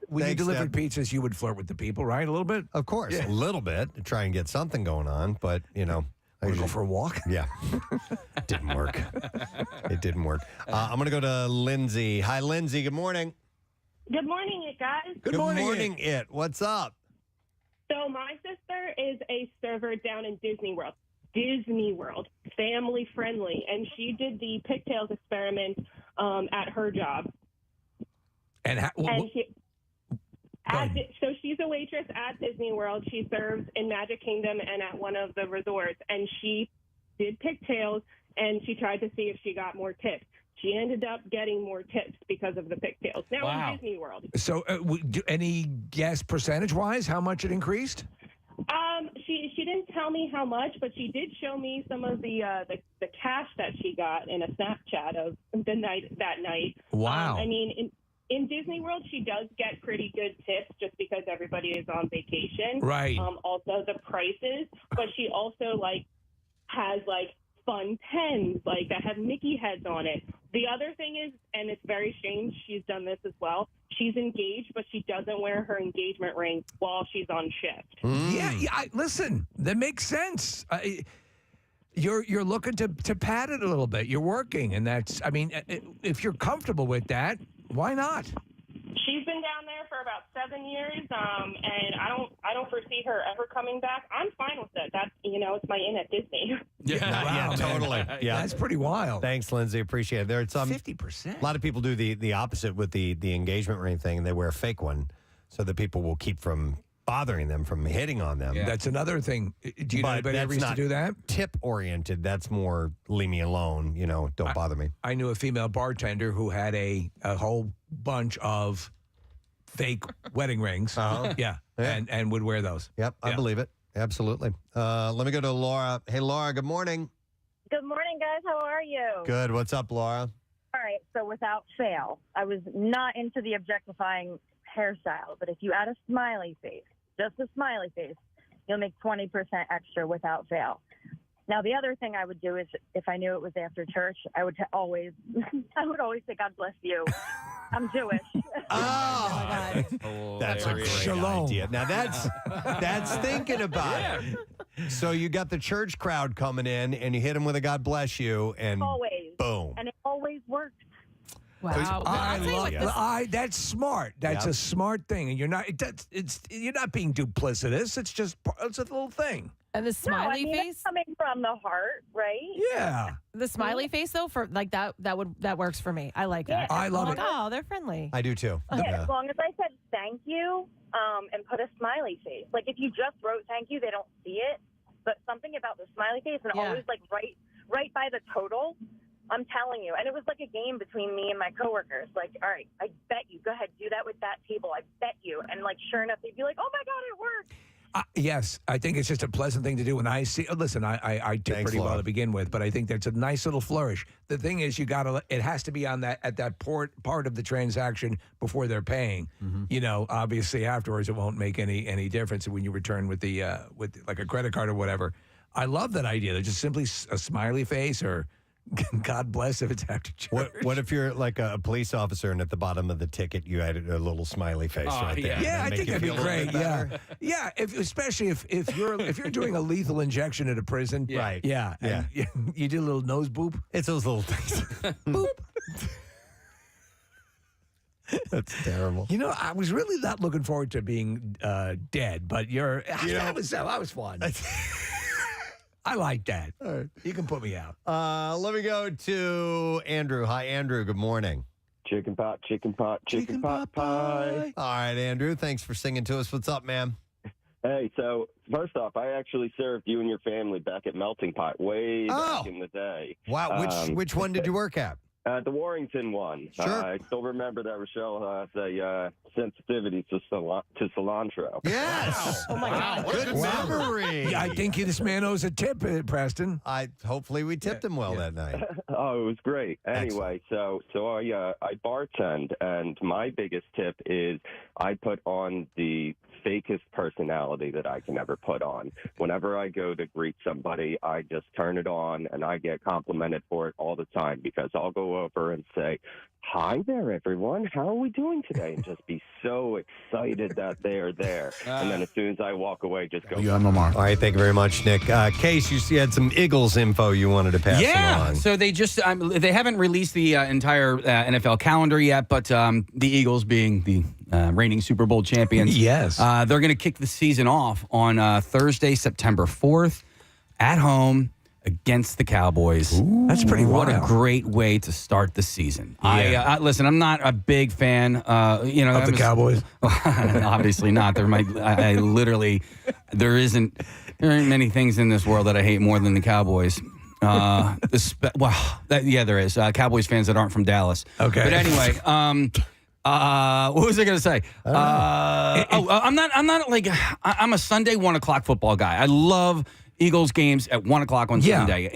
when you Thanks, delivered Deb. pizzas, you would flirt with the people, right? A little bit? Of course, a little bit to try and get something going on, but Want to go for a walk? Yeah. Didn't work. It didn't work. I'm going to go to Lindsay. Hi, Lindsay. Good morning. Good morning, you guys. Good morning, it. What's up? So my sister is a server down in Disney World, family friendly, and she did the pigtails experiment at her job. And so she's a waitress at Disney World. She serves in Magic Kingdom and at one of the resorts, and she did pigtails, and she tried to see if she got more tips. She ended up getting more tips because of the pigtails. Now in Disney World. So, any guess percentage-wise how much it increased? She didn't tell me how much, but she did show me some of the cash that she got in a Snapchat of that night. Wow. I mean, in Disney World, she does get pretty good tips just because everybody is on vacation. Right. Also the prices, but she also has fun pens that have Mickey heads on it. The other thing is, and it's very strange, she's done this as well. She's engaged, but she doesn't wear her engagement ring while she's on shift. Yeah. Listen, that makes sense. You're looking to pad it a little bit. You're working, and that's. I mean, if you're comfortable with that, why not? She's been down there for about 7 years, and I don't foresee her ever coming back. I'm fine with it. That's it's my in at Disney. Yeah, totally. Yeah, that's pretty wild. Thanks, Lindsay. Appreciate it. There's some 50%. A lot of people do the opposite with the engagement ring thing, and they wear a fake one so that people will keep from bothering them, from hitting on them. Yeah. That's another thing. Do you know anybody ever used to do that? Tip oriented. That's more leave me alone. Don't bother me. I knew a female bartender who had a whole bunch of fake wedding rings. Yeah. And would wear those. Yep, I believe it. Absolutely. Let me go to Laura. Hey, Laura, good morning. Good morning, guys. How are you? Good. What's up, Laura? All right. So without fail, I was not into the objectifying hairstyle, but if you add a smiley face, just a smiley face, you'll make 20% extra without fail. Now, the other thing I would do is if I knew it was after church, I would always say, God bless you. I'm Jewish. That's a great idea. Now, that's thinking about it. So you got the church crowd coming in, and you hit them with a God bless you, and always. Boom. And it always works. Wow. I love that. That's smart. That's a smart thing, and you're not being duplicitous. It's just it's a little thing. And the smiley face it's coming from the heart, right? Yeah. The smiley face though, for that works for me. I like that. Yeah, I love it. Oh, they're friendly. I do too. Yeah, as long as I said thank you, and put a smiley face. Like if you just wrote thank you, they don't see it. But something about the smiley face and always right by the total. I'm telling you. And it was like a game between me and my coworkers. Like, all right, I bet you. Go ahead, do that with that table. I bet you. And sure enough, they'd be like, oh my God, it worked. Yes, I think it's just a pleasant thing to do. When I see, listen, I did pretty well to begin with, but I think that's a nice little flourish. The thing is, it has to be on at that part of the transaction before they're paying. Mm-hmm. Obviously afterwards, it won't make any difference when you return with like a credit card or whatever. I love that idea. They're just simply a smiley face or God bless if it's after church. What if you're like a police officer and at the bottom of the ticket you added a little smiley face right there? Yeah, I think that'd be great. Yeah, especially if you're doing a lethal injection at a prison, right? Yeah, and you do a little nose boop. It's those little things. Boop. That's terrible. You know, I was really not looking forward to being dead, but that was fun. I like that. All right. You can put me out. Let me go to Andrew. Hi, Andrew. Good morning. Chicken pot pie. All right, Andrew. Thanks for singing to us. What's up, man? Hey, so first off, I actually served you and your family back at Melting Pot way back in the day. Wow. Which one did you work at? The Warrington one. Sure. I still remember that Rochelle has a sensitivity to cilantro. Yes. Oh my God. Good memory. Yeah, I think this man owes a tip, Preston. Hopefully we tipped him well that night. Oh, it was great. Anyway, so I bartend, and my biggest tip is I put on the fakest personality that I can ever put on. Whenever I go to greet somebody, I just turn it on, and I get complimented for it all the time because I'll go over and say, "Hi there, everyone. How are we doing today?" And just be so excited that they are there. And then as soon as I walk away, just go. MMR. All right, thank you very much, Nick. Case, you had some Eagles info you wanted to pass along. So they just they haven't released the entire NFL calendar yet, but the Eagles, being the reigning Super Bowl champions, yes, they're going to kick the season off on Thursday, September 4th, at home against the Cowboys. That's pretty What wild. a great way to start the season. Yeah. I listen, I'm not a big fan, of the Cowboys? Obviously not. There aren't many things in this world that I hate more than the Cowboys. There is. Cowboys fans that aren't from Dallas. Okay. But anyway, what was I going to say? I'm a Sunday 1:00 football guy. I love Eagles games at 1:00 on Sunday.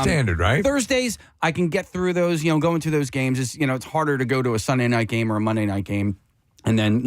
Standard, right? Thursdays, I can get through those. Going to those games is, it's harder to go to a Sunday night game or a Monday night game, and then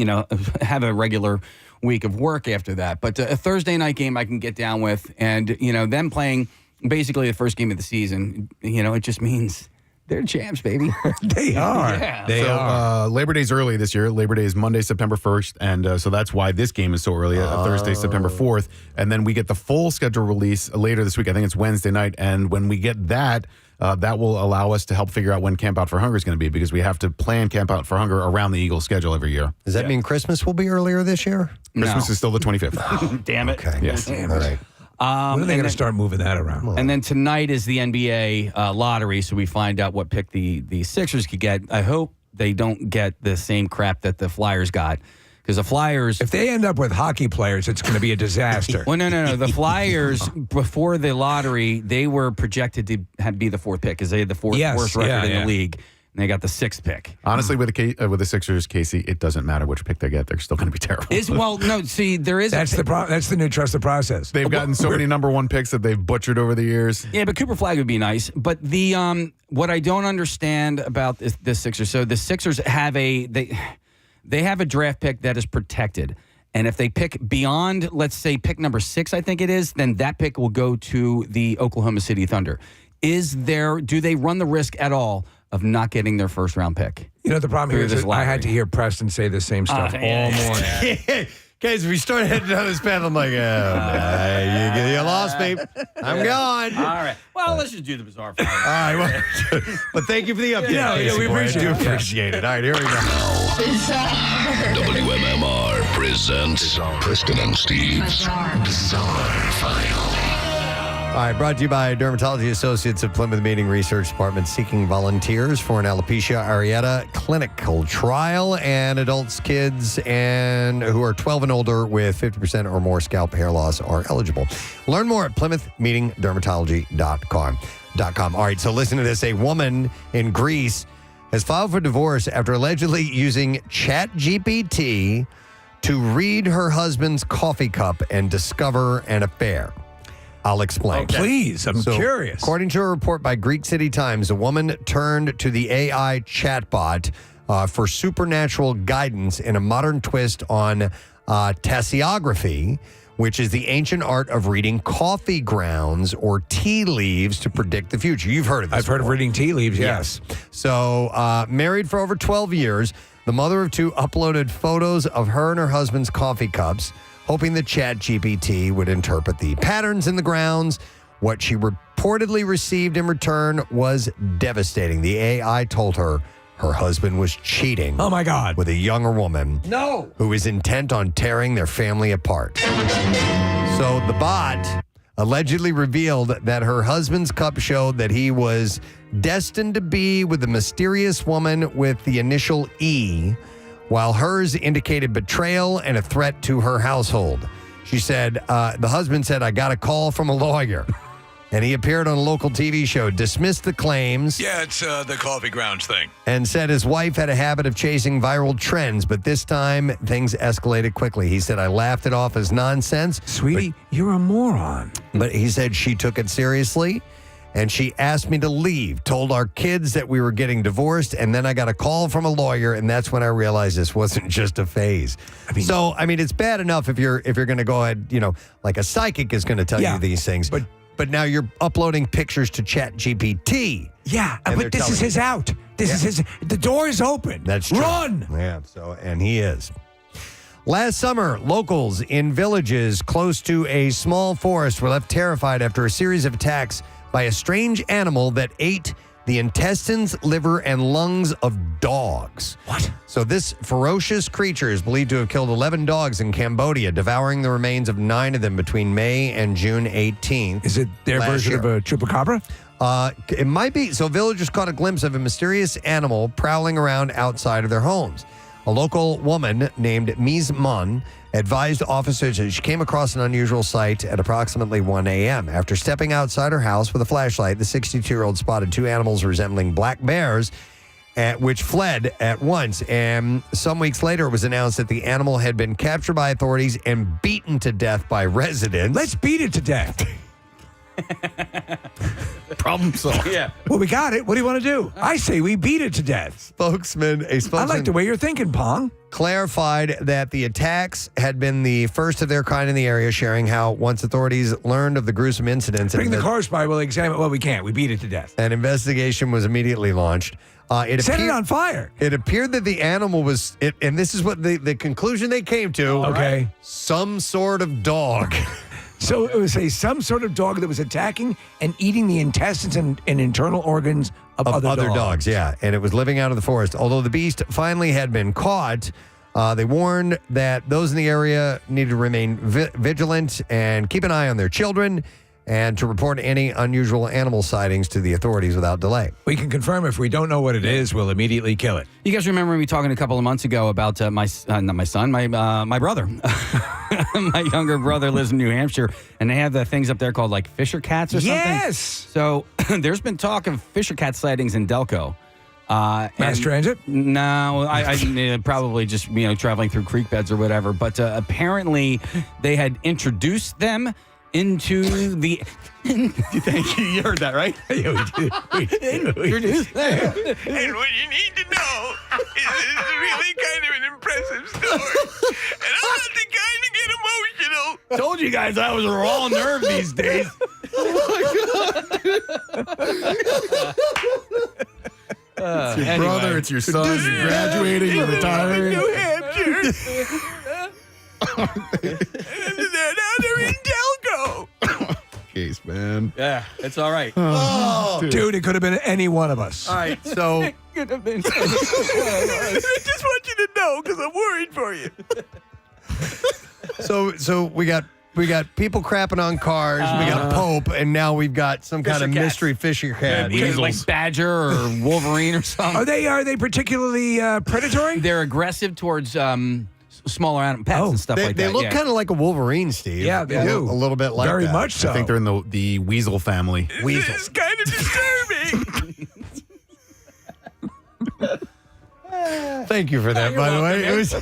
have a regular week of work after that. But a Thursday night game I can get down with, and them playing basically the first game of the season. It just means they're champs, baby. They are. Yeah. They are. Labor Day's early this year. Labor Day is Monday, September 1st. And so that's why this game is so early, Thursday, September 4th. And then we get the full schedule release later this week. I think it's Wednesday night. And when we get that, that will allow us to help figure out when Camp Out for Hunger is going to be, because we have to plan Camp Out for Hunger around the Eagles schedule every year. Does that mean Christmas will be earlier this year? Christmas is still the 25th. Damn it. Okay. Yes. All right. When are they going to start moving that around? And then tonight is the NBA lottery, so we find out what pick the Sixers could get. I hope they don't get the same crap that the Flyers got, because the Flyers... If they end up with hockey players, it's going to be a disaster. Well, no. The Flyers, before the lottery, they were projected to be the fourth pick, because they had the worst record in the league. And they got the sixth pick. Honestly, with the Sixers, Casey, it doesn't matter which pick they get; they're still going to be terrible. There is. That's that's the new trust the process. They've gotten so many number one picks that they've butchered over the years. Yeah, but Cooper Flagg would be nice. But the what I don't understand about the Sixers, so the Sixers have they have a draft pick that is protected. And if they pick beyond, let's say, pick number 6, I think it is, then that pick will go to the Oklahoma City Thunder. Do they run the risk at all of not getting their first round pick? The problem here is that I had to hear Preston say the same stuff all morning. Guys, we started heading down this path. I'm like, you lost me. I'm gone. All right. Well, let's just do the bizarre file. All right. Well, but thank you for the update. We appreciate it. All right, here we go. WMMR presents Preston and Steve's Bizarre File. All right, brought to you by Dermatology Associates of Plymouth Meeting Research Department, seeking volunteers for an alopecia areata clinical trial, and adults, kids, and who are 12 and older with 50% or more scalp hair loss are eligible. Learn more at PlymouthMeetingDermatology.com. All right, so listen to this. A woman in Greece has filed for divorce after allegedly using ChatGPT to read her husband's coffee cup and discover an affair. I'll explain. Please, I'm curious. According to a report by Greek City Times, a woman turned to the AI chatbot for supernatural guidance in a modern twist on tasseography, which is the ancient art of reading coffee grounds or tea leaves to predict the future. You've heard of this. I've heard of reading tea leaves, yes. So, married for over 12 years, the mother of 2 uploaded photos of her and her husband's coffee cups, hoping that ChatGPT would interpret the patterns in the grounds. What she reportedly received in return was devastating. The AI told her her husband was cheating. Oh, my God. With a younger woman. No. Who was intent on tearing their family apart. So the bot allegedly revealed that her husband's cup showed that he was destined to be with a mysterious woman with the initial E, while hers indicated betrayal and a threat to her household. She said, the husband said, I got a call from a lawyer. And he appeared on a local TV show, dismissed the claims. Yeah, it's the coffee grounds thing. And said his wife had a habit of chasing viral trends, but this time things escalated quickly. He said, I laughed it off as nonsense. Sweetie, you're a moron. But he said she took it seriously, and she asked me to leave, told our kids that we were getting divorced, and then I got a call from a lawyer, and that's when I realized this wasn't just a phase. I mean, it's bad enough if you're going to go ahead, like a psychic is going to tell you these things. But now you're uploading pictures to ChatGPT. Yeah, but this is his out. This is his. The door is open. That's true. Run. Yeah. And he is. Last summer, locals in villages close to a small forest were left terrified after a series of attacks by a strange animal that ate the intestines, liver, and lungs of dogs. What? So this ferocious creature is believed to have killed 11 dogs in Cambodia, devouring the remains of 9 of them between May and June 18th. Is it their version of a chupacabra? It might be. So villagers caught a glimpse of a mysterious animal prowling around outside of their homes. A local woman named Ms. Munn advised officers that she came across an unusual sight at approximately 1 a.m. After stepping outside her house with a flashlight, the 62-year-old spotted 2 animals resembling black bears, which fled at once. And some weeks later, it was announced that the animal had been captured by authorities and beaten to death by residents. Let's beat it to death. Problem solved. Yeah. Well, we got it. What do you want to do? I say we beat it to death. Spokesman I like the way you're thinking, Pong. Clarified that the attacks had been the first of their kind in the area, sharing how once authorities learned of the gruesome incidents, Bring the cars by. We'll examine. Well, we can't. We beat it to death. An investigation was immediately launched. Set it on fire. It appeared that the animal was, and this is what the conclusion they came to. Okay. Some sort of dog. So it was some sort of dog that was attacking and eating the intestines and internal organs of other dogs. Yeah, and it was living out of the forest. Although the beast finally had been caught, they warned that those in the area needed to remain vigilant and keep an eye on their children and to report any unusual animal sightings to the authorities without delay. We can confirm if we don't know what it is, we'll immediately kill it. You guys remember me talking a couple of months ago about my brother. My younger brother lives in New Hampshire, and they have the things up there called like Fisher cats or something. Yes! So there's been talk of Fisher cat sightings in Delco. Mass transit? No, I probably just traveling through creek beds or whatever. But apparently they had introduced them into the. Thank you. You heard that, right? Yeah, we did. Introduced them. And what you need to know is it's really kind of an impressive story. And I'm not the kind to get emotional. Told you guys I was a raw nerve these days. It's your brother, it's your son, you're graduating, you're retiring. New Hampshire. And now they're in Delco. Case, man. Yeah, it's all right. Oh, dude, it could have been any one of us. All right, so It could have been. I just want you to know because I'm worried for you. so we got people crapping on cars, we got Pope, and now we've got some kind of Fisher cats. mystery Fisher cat. Like Badger or Wolverine or something. Are they particularly predatory? They're aggressive towards smaller pets and stuff like that. They look kind of like a Wolverine, Steve. Yeah, they do. A little bit like Very that. much so. I think they're in the weasel family. This is kind of disturbing. Thank you for that, by the way. It was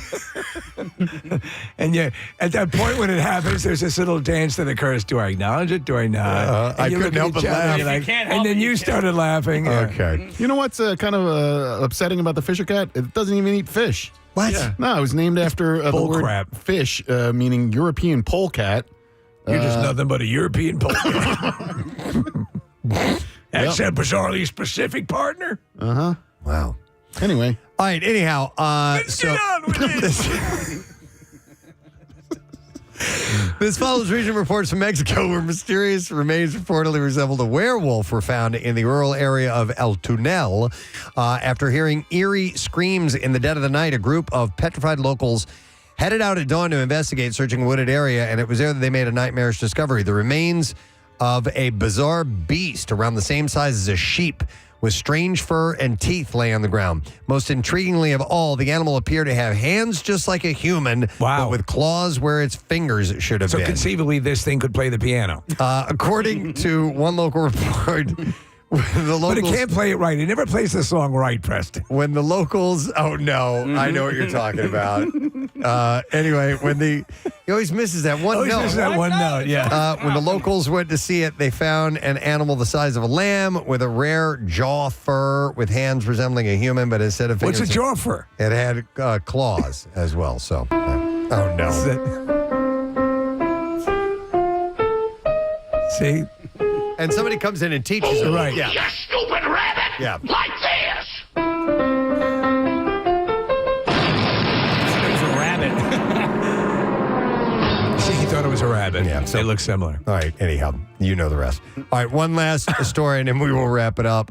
And yeah, at that point when it happens, there's this little dance that occurs. Do I acknowledge it? Do I not? I And you couldn't look at help but each other, laugh. you're If you can't help and then it, you you started laughing. Yeah. Okay. You know what's kind of upsetting about the Fisher cat? It doesn't even eat fish. What? Yeah. No, it was named after the bull word crap. fish, meaning European polecat. You're just nothing but a European polecat. That's a bizarrely specific partner. Uh-huh. Wow. Anyway. All right, anyhow, Let's get on with this. This follows recent reports from Mexico where mysterious remains reportedly resembled a werewolf were found in the rural area of El Tunel. After hearing eerie screams in the dead of the night, a group of petrified locals headed out at dawn to investigate, searching a wooded area, and it was there that they made a nightmarish discovery. The remains of a bizarre beast around the same size as a sheep with strange fur and teeth lay on the ground. Most intriguingly of all, the animal appeared to have hands just like a human, but with claws where its fingers should have been. So conceivably, this thing could play the piano. According to one local report, but it can't play it right. It never plays the song right, Preston. When the locals, I know what you're talking about. Anyway, he always misses that one note. Misses that one note, yeah. When the locals went to see it, they found an animal the size of a lamb with a rare jaw fur with hands resembling a human, but instead of fingers, what's a jaw fur? It had claws as well. So, oh no. See? And somebody comes in and teaches it. Right. Yeah. You stupid rabbit! Yeah. Like this! It was a rabbit. See, he thought it was a rabbit. Yeah, so they look similar. All right, anyhow, you know the rest. All right, one last story, and then we will wrap it up.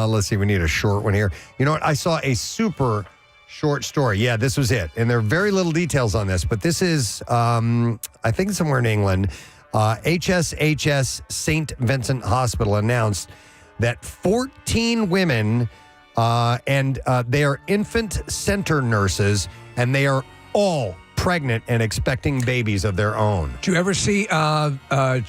Let's see, we need a short one here. You know what? I saw a super short story. Yeah, this was it. And there are very little details on this, but this is, I think somewhere in England, HSHS St. Vincent Hospital announced that 14 women, and they are infant center nurses, and they are all pregnant and expecting babies of their own. Did you ever see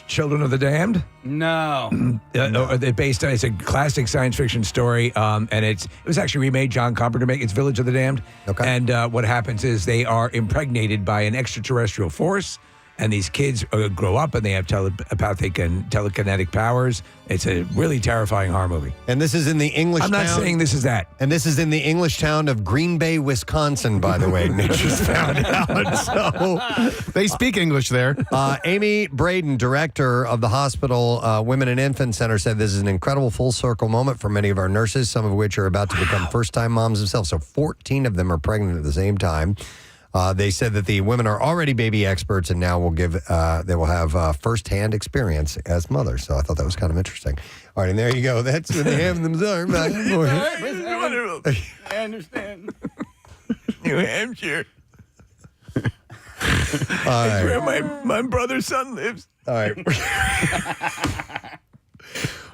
Children of the Damned? No. It's a classic science fiction story, and it was actually remade. John Carpenter made it's Village of the Damned. Okay. And what happens is they are impregnated by an extraterrestrial force. And these kids grow up and they have telepathic and telekinetic powers. It's a really terrifying horror movie. And this is in the English I'm not saying this is that. And this is in the English town of Green Bay, Wisconsin, by the way. Nick just found out. So, they speak English there. Amy Braden, director of the hospital Women and Infant Center, said this is an incredible full circle moment for many of our nurses, some of which are about to become first-time moms themselves. So 14 of them are pregnant at the same time. They said that the women are already baby experts and now they will have firsthand experience as mothers. So I thought that was kind of interesting. All right, and there you go. That's when they have them. I understand. New Hampshire. All right. Where my brother's son lives. All right.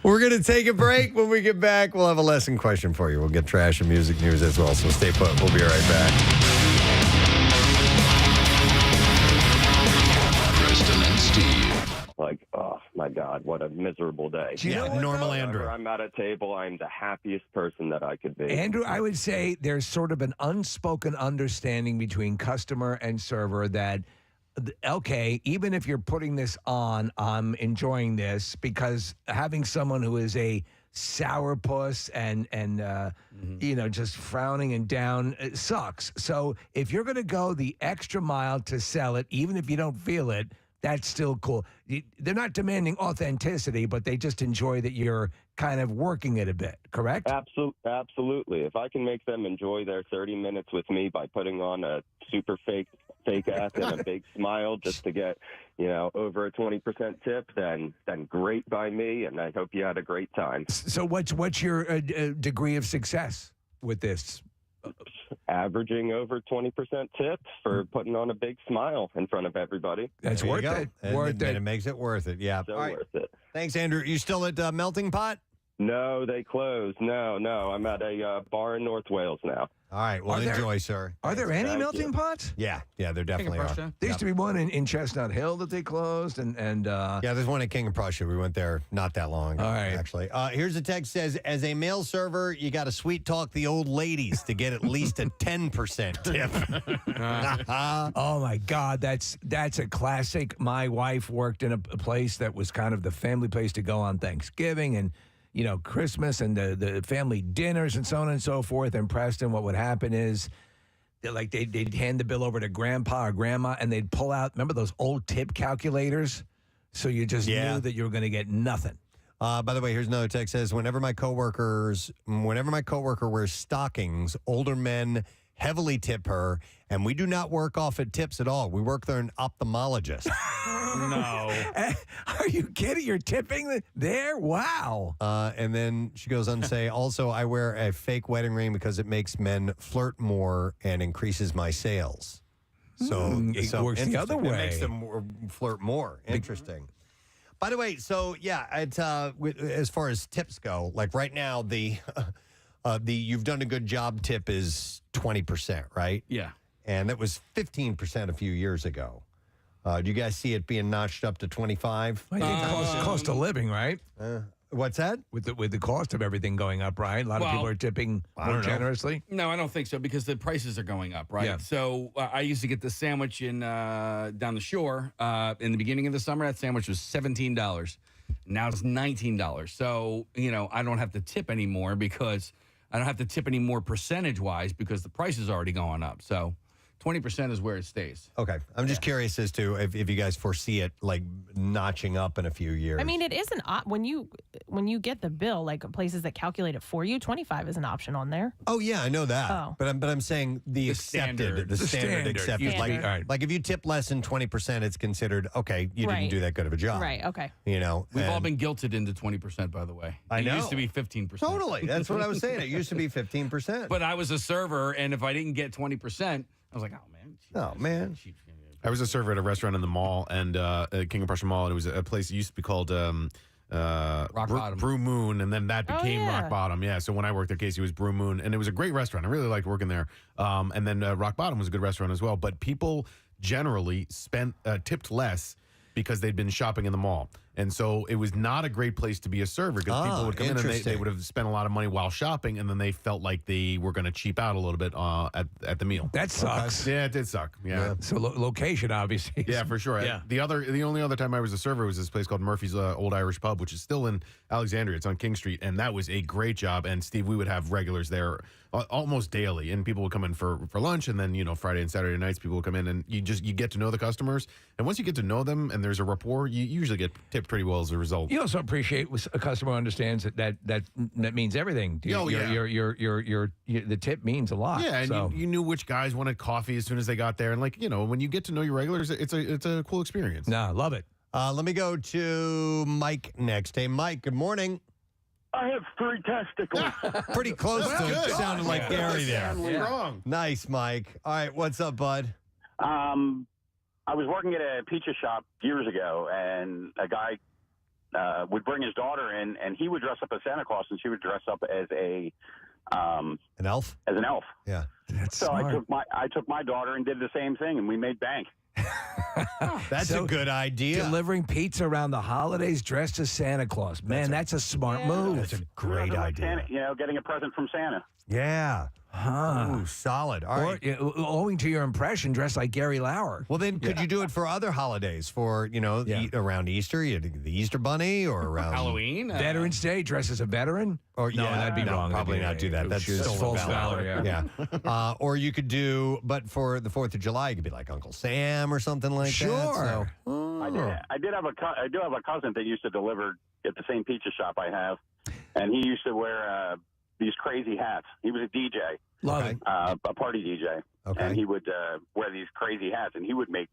We're going to take a break. When we get back, we'll have a lesson question for you. We'll get trash and music news as well. So stay put. We'll be right back. Like, oh my God, what a miserable day. Normal Andrew. Whenever I'm at a table, I'm the happiest person that I could be. Andrew, I would say there's sort of an unspoken understanding between customer and server that, okay, even if you're putting this on, I'm enjoying this, because having someone who is a sourpuss and just frowning and down, it sucks. So if you're going to go the extra mile to sell it, even if you don't feel it, that's still cool. They're not demanding authenticity, but they just enjoy that you're kind of working it a bit, correct? Absolutely. If I can make them enjoy their 30 minutes with me by putting on a super fake ass and a big smile just to get, over a 20% tip, then great by me, and I hope you had a great time. So what's your degree of success with this? Averaging over 20% tip for putting on a big smile in front of everybody. That's worth it. And it makes it worth it. Yeah. So All right. worth it. Thanks, Andrew. You still at Melting Pot? No, they closed. No. I'm at a bar in North Wales now. All right. Well, enjoy, sir. Are there any Thank melting you. pots? Yeah, there definitely are. There used to be one in Chestnut Hill that they closed, and yeah, there's one at King of Prussia. We went there not that long ago, actually. Here's a text says, as a male server, you got to sweet talk the old ladies to get at least a 10% tip. Oh my God, that's a classic. My wife worked in a place that was kind of the family place to go on Thanksgiving and Christmas and the family dinners and so on and so forth. And Preston, what would happen is they'd hand the bill over to grandpa or grandma and they'd pull out, remember those old tip calculators? So you just knew that you were going to get nothing. By the way, here's another text says, whenever my coworker wears stockings, older men heavily tip her, and we do not work off at tips at all. We work there an ophthalmologist. No. Are you kidding? You're tipping there? Wow. And then she goes on to say, also, I wear a fake wedding ring because it makes men flirt more and increases my sales. So it works the other way. It makes them flirt more. Interesting. By the way, so yeah, it's, as far as tips go, like right now, the you've done a good job tip is 20%, right? Yeah. And that was 15% a few years ago. Do you guys see it being notched up to 25? I think cost of living, right? What's that? With the cost of everything going up, right? A lot of people are tipping more generously. No, I don't think so because the prices are going up, right? Yeah. So I used to get the sandwich in down the shore in the beginning of the summer. That sandwich was $17. Now it's $19. So, I don't have to tip anymore because I don't have to tip any more percentage-wise because the price is already going up. So 20% is where it stays. Okay. I'm just curious as to if you guys foresee it like notching up in a few years. I mean, it is when you get the bill, like places that calculate it for you, 25 is an option on there. Oh yeah, I know that. Oh. But I'm saying the accepted, the standard accepted. Like if you tip less than 20%, it's considered okay. You didn't Right. do that good of a job. Right. Okay. You know, We've all and- been guilted into 20%, by the way. I know. It used to be 15%. Totally. That's what I was saying. It used to be 15%. But I was a server, and if I didn't get 20%, I was like, oh, man. Oh, man. I was a server at a restaurant in the mall, and King of Prussia Mall, and it was a place that used to be called Rock Bottom. Brew Moon, and then that became Rock Bottom. Yeah, so when I worked there, Casey, was Brew Moon, and it was a great restaurant. I really liked working there. And then Rock Bottom was a good restaurant as well. But people generally tipped less because they'd been shopping in the mall. And so it was not a great place to be a server because people would come in and they would have spent a lot of money while shopping, and then they felt like they were going to cheap out a little bit at the meal. That sucks. Yeah, it did suck. Yeah. So location, obviously. Yeah, for sure. Yeah. The only other time I was a server was this place called Murphy's Old Irish Pub, which is still in Alexandria. It's on King Street, and that was a great job. And Steve, we would have regulars there almost daily, and people would come in for lunch, and then Friday and Saturday nights people would come in, and you get to know the customers, and once you get to know them, and there's a rapport, you usually get tipped pretty well as a result. You also appreciate when a customer understands that means everything. The tip means a lot. Yeah, and so. you knew which guys wanted coffee as soon as they got there, and when you get to know your regulars, it's a cool experience. No, love it. Let me go to Mike next. Hey, Mike. Good morning. I have 3 testicles. Pretty close to sounding like Gary there. Wrong. Nice, Mike. All right, what's up, bud? I was working at a pizza shop years ago, and a guy would bring his daughter in, and he would dress up as Santa Claus, and she would dress up as an elf. As an elf. Yeah. So smart. I took my daughter and did the same thing, and we made bank. That's a good idea. Delivering pizza around the holidays dressed as Santa Claus. Man, that's a smart move. That's a great idea. Santa, getting a present from Santa. Yeah. Huh. Ooh, solid. All right. Owing to your impression, dressed like Gary Lauer. Well, then could you do it for other holidays? For, around Easter, the Easter Bunny, or around Halloween? Veterans Day, dressed as a veteran? Or no, that'd be wrong. Probably not do that. That's false valor. Yeah. Or you could do, but for the 4th of July, you could be like Uncle Sam or something like that. Sure. I do have a cousin that used to deliver at the same pizza shop I have, and he used to wear these crazy hats. He was a DJ. Love it. A party DJ. Okay. And he would wear these crazy hats, and he would make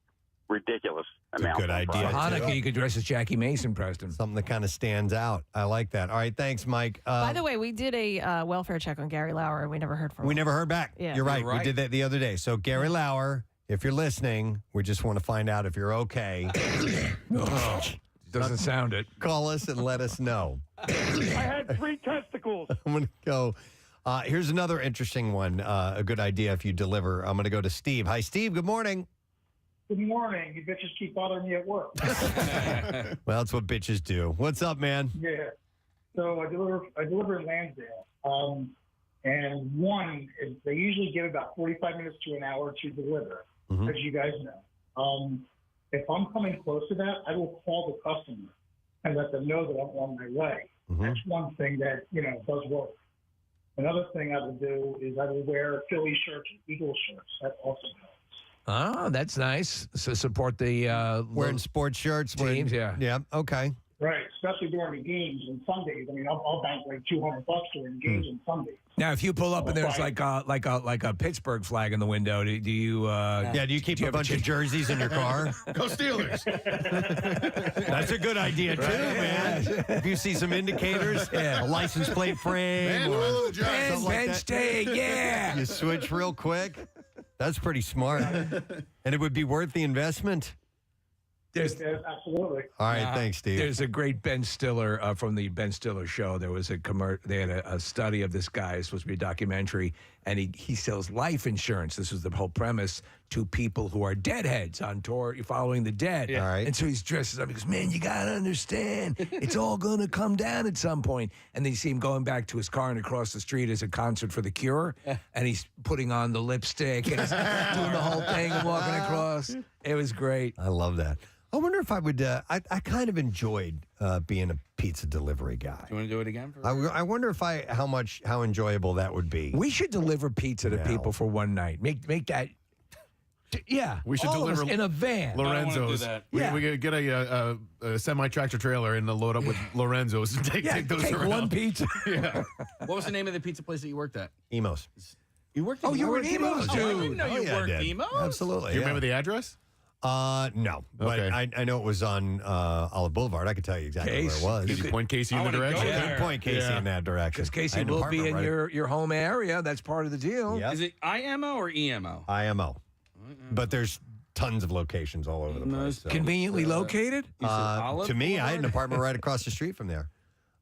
ridiculous amounts. Good idea. For Hanukkah, you could dress as Jackie Mason, Preston. Something that kind of stands out. I like that. All right, thanks, Mike. By the way, we did a welfare check on Gary Lauer, and we never heard from him. We never heard back. Yeah. You're right. We did that the other day. So, Gary Lauer, if you're listening, we just want to find out if you're okay. Doesn't sound it. Call us and let us know. I had 3 testicles. I'm going to go. Here's another interesting one. A good idea if you deliver. I'm going to go to Steve. Hi, Steve. Good morning. Good morning. You bitches keep bothering me at work. Well, that's what bitches do. What's up, man? Yeah. So I deliver in Lansdale. And one is they usually give about 45 minutes to an hour to deliver, as you guys know. If I'm coming close to that, I will call the customer and let them know that I'm on my way. That's one thing that, does work. Another thing I would do is I would wear Philly shirts and Eagle shirts. That also helps. Oh, that's nice. So support the wearing sports shirts. Teams, yeah. Yeah, okay. Right, especially during the games and Sundays. I mean, I'll bank like $200 during games and Sundays. Now, if you pull up and there's like a Pittsburgh flag in the window, do you? Do you keep a bunch of jerseys in your car? Go Steelers! That's a good idea too, man. If you see some indicators, a license plate frame, Man, or woo, Giants. something like bench that, day, yeah. you switch real quick. That's pretty smart, and it would be worth the investment. Absolutely. All right, thanks, Steve. There's a great Ben Stiller from the Ben Stiller show. There was they had a study of this guy. It's supposed to be a documentary, and he sells life insurance. This was the whole premise to people who are deadheads on tour, following the dead. All right. And so he's dresses up. He goes, man, you gotta understand, it's all gonna come down at some point. And then you see him going back to his car, and across the street is a concert for The Cure, and he's putting on the lipstick and he's doing the whole thing and walking across. It was great. I love that. I wonder if I would. I kind of enjoyed being a pizza delivery guy. You want to do it again? I wonder if how enjoyable that would be. We should deliver pizza to people for one night. Make that. Yeah, We should all of us deliver in a van. Lorenzo's. do that. Yeah. We could get a semi-tractor trailer and load up with Lorenzo's and take those take around. one pizza. Yeah. What was the name of the pizza place that you worked at? Emos. You worked at Oh, you were at Emo's, Oh, I dude. didn't know you I worked did. Emos. Absolutely. Do you yeah. remember the address? No, but Okay. I know it was on Olive Boulevard. I could tell you exactly Case. where it was. Did you point Casey in the direction? Good point, Casey, Yeah. in that direction. Because Casey I had an will be in apartment right your home area. That's part of the deal. Yep. Is it IMO or EMO? IMO. But there's tons of locations all over the place. So. Conveniently located? Olive To me, I had an Boulevard? apartment right across the street from there.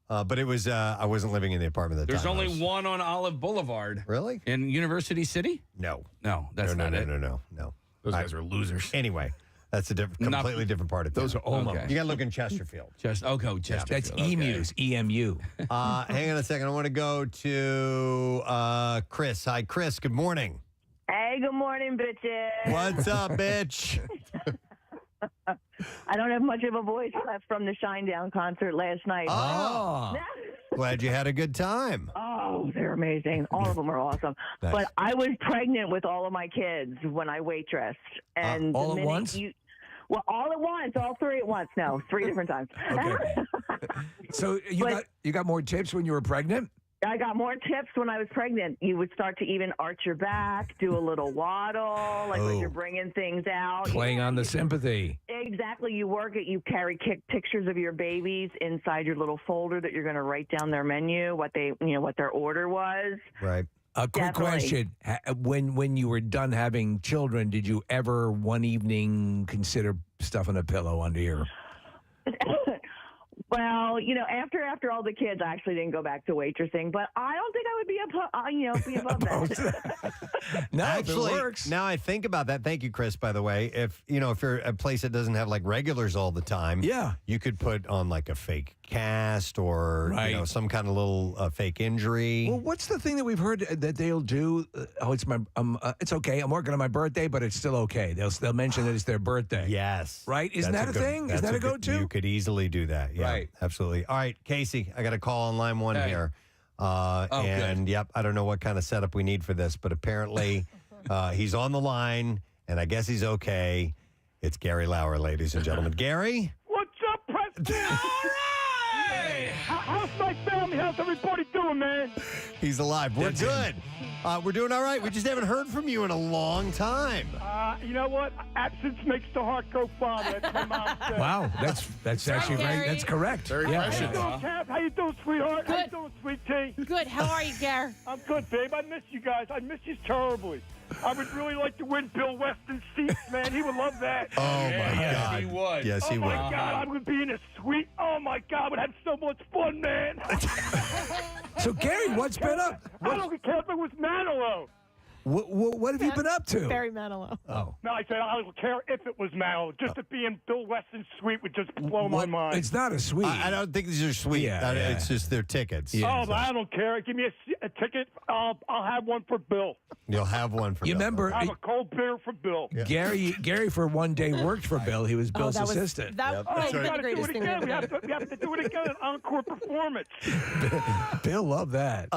But it was I wasn't living in the apartment at the There's time. only one on Olive Boulevard. Really? In University City? No. No, that's no, not it. No. Those guys are losers. Anyway, that's a completely different part of town. Those are Omo. Okay. You got to look in Chesterfield. Chesterfield. That's emus, EMU. Hang on a second. I want to go to Chris. Hi, Chris. Good morning. Hey, good morning, bitches. What's up, bitch? I don't have much of a voice left from the Shinedown concert last night. Oh. Glad you had a good time. Oh, they're amazing. All of them are awesome. Nice. But I was pregnant with all of my kids when I waitressed. And all the at minute once? Well, all at once, all three at once. No, 3 different times. Okay. So you got more tips when you were pregnant? I got more tips when I was pregnant. You would start to even arch your back, do a little waddle, like when you're bringing things out. Playing on the sympathy. Exactly. You work it. You carry pictures of your babies inside your little folder that you're going to write down their menu, what their order was. Right. A quick Definitely. question. When you were done having children, did you ever one evening consider stuffing a pillow under your... Well, after all the kids, I actually didn't go back to waitressing, but I don't think I would be above that. No, Actually, if it works. now I think about that. Thank you, Chris, by the way. If you're a place that doesn't have like regulars all the time, you could put on like a fake cast or some kind of little fake injury. Well, what's the thing that we've heard that they'll do? It's okay. I'm working on my birthday, but it's still okay. They'll mention that it's their birthday. Yes. Right? Isn't that a thing? Is that a go-to? You could easily do that. Yeah, Right. Absolutely. All right, Casey, I got a call on line 1 here. Good. Yep, I don't know what kind of setup we need for this, but apparently he's on the line, and I guess he's okay. It's Gary Lauer, ladies and gentlemen. Gary? What's up, Preston? All right! How's my family? How's everybody doing, man? He's alive. We're good. We're doing all right. We just haven't heard from you in a long time. You know what? Absence makes the heart go far. That's my mom said. Wow, that's actually right. That's correct. Very How you prescient. doing, Cap? How you doing, sweetheart? How you doing, sweet tea? Good. How are you, Gare? I'm good, babe. I miss you guys. I miss you terribly. I would really like to win Bill Weston's seats, man. He would love that. Oh, my yes, God. he would. Yes, he Oh, would. my God. I would be in a suite. Oh, my God. We'd have so much fun, man. So, Gary, what's been up? I don't care if it was Manilow. What have you been up to? Barry Manilow. Oh. No, I said I don't care if it was Manilow. Just to be in Bill Weston's suite would just blow my mind. It's not a suite. I don't think these are sweet. Yeah, yeah. It's just their tickets. But I don't care. Give me a ticket. I'll have one for Bill. You'll have one for You Bill. remember I'll have a cold beer for Bill. Gary for one day worked for Bill. He was Bill's assistant. That Oh, was we the got to do greatest it thing again. we We ever have, did. we have to do it again. An encore performance. Bill loved that.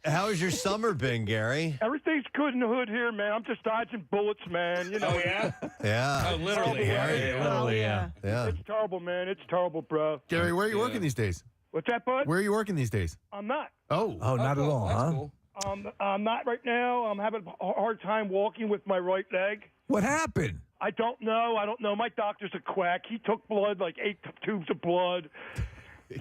How's your summer been, Gary? Everything everything's good in the hood here, man. I'm just dodging bullets, man. You know. Oh, yeah. Oh, literally, Harry. Literally, yeah. It's terrible, man. It's terrible, bro. Gary, where are you working these days? What's that, bud? Where are you working these days? I'm not. Oh, not at all, huh? Cool. I'm not right now. I'm having a hard time walking with my right leg. What happened? I don't know. My doctor's a quack. He took blood, like 8 tubes of blood.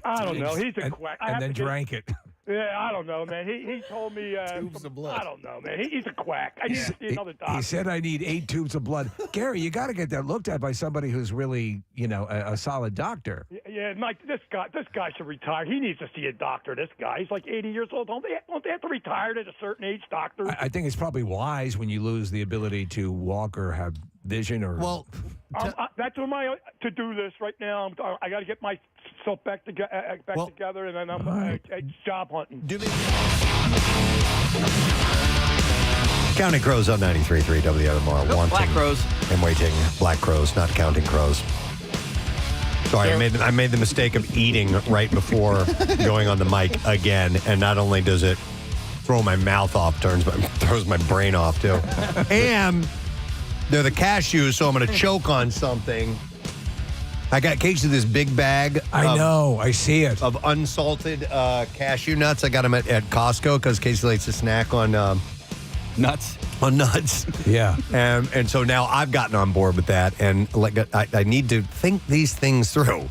I don't know. He's a quack. And then drank it. Yeah, I don't know, man. He told me. Tubes of blood. I don't know, man. He's a quack. I need to see another doctor. He said I need 8 tubes of blood. Gary, you got to get that looked at by somebody who's really, a solid doctor. Yeah, Mike. This guy should retire. He needs to see a doctor. This guy. He's like 80 years old. Don't they have to retire at a certain age, doctor? I think it's probably wise when you lose the ability to walk or have vision or. Well, that's on my to do this right now. I got to get myself back together, and then I'm job hunting. Counting crows on 93.3 WMR. Nope, black crows. And waiting. Black crows, not counting crows. Sorry, I made the mistake of eating right before going on the mic again, and not only does it throw my mouth off, throws my brain off too. And they're the cashews, so I'm going to choke on something. I got cakes of this big bag. I know. I see it. Of unsalted cashew nuts. I got them at Costco because Casey likes to snack on nuts. On nuts. Yeah. And so now I've gotten on board with that. And I need to think these things through.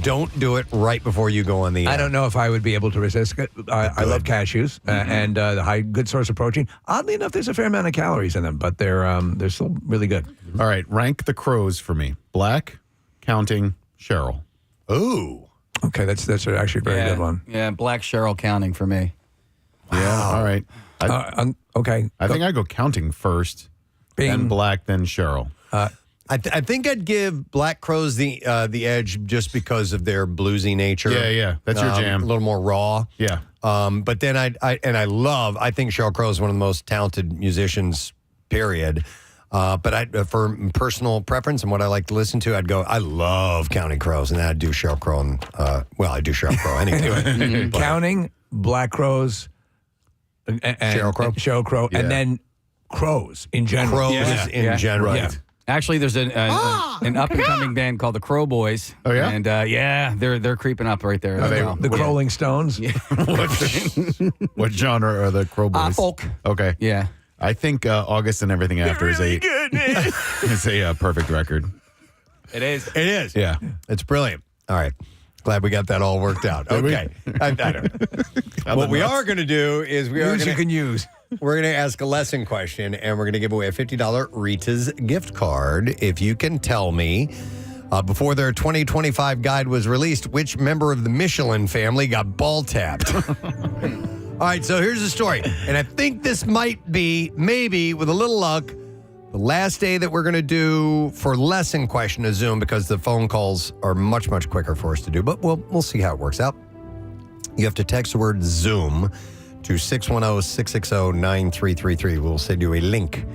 Don't do it right before you go on the air. I don't know if I would be able to resist it. I love cashews and the good source of protein. Oddly enough, there's a fair amount of calories in them, but they're still really good. All right, rank the crows for me. Black, counting, Cheryl. Ooh. Okay, that's actually a very good one. Yeah, black, Cheryl, counting for me. Yeah, all right. Okay. I think I go counting first, then black, then Cheryl. I think I'd give Black Crows the edge just because of their bluesy nature. Yeah. That's your jam. A little more raw. Yeah. But then I think Sheryl Crow is one of the most talented musicians, period. But for personal preference and what I like to listen to, I'd go, I love Counting Crows, and then I'd do Sheryl Crow. And, I do Sheryl Crow anyway. Counting, Black Crows, and Sheryl Crow, and then crows in general. Crows in general. Yeah. Actually, there's an up-and-coming band called the Crow Boys. Oh, yeah? And, they're creeping up right there. The Crowling Stones? Yeah. What genre are the Crow Boys? Folk. Okay. Yeah. I think August and Everything After is a perfect record. It is. It is. Yeah. It's brilliant. All right. Glad we got that all worked out. Okay. I don't know. What we are going to do is we're going to ask a lesson question, and we're going to give away a $50 Rita's gift card. If you can tell me, before their 2025 guide was released, which member of the Michelin family got ball tapped? All right, so here's the story. And I think this might be, maybe, with a little luck, the last day that we're going to do for lesson question to Zoom, because the phone calls are much, much quicker for us to do. But we'll see how it works out. You have to text the word Zoom to 610-660-9333. We'll send you a link,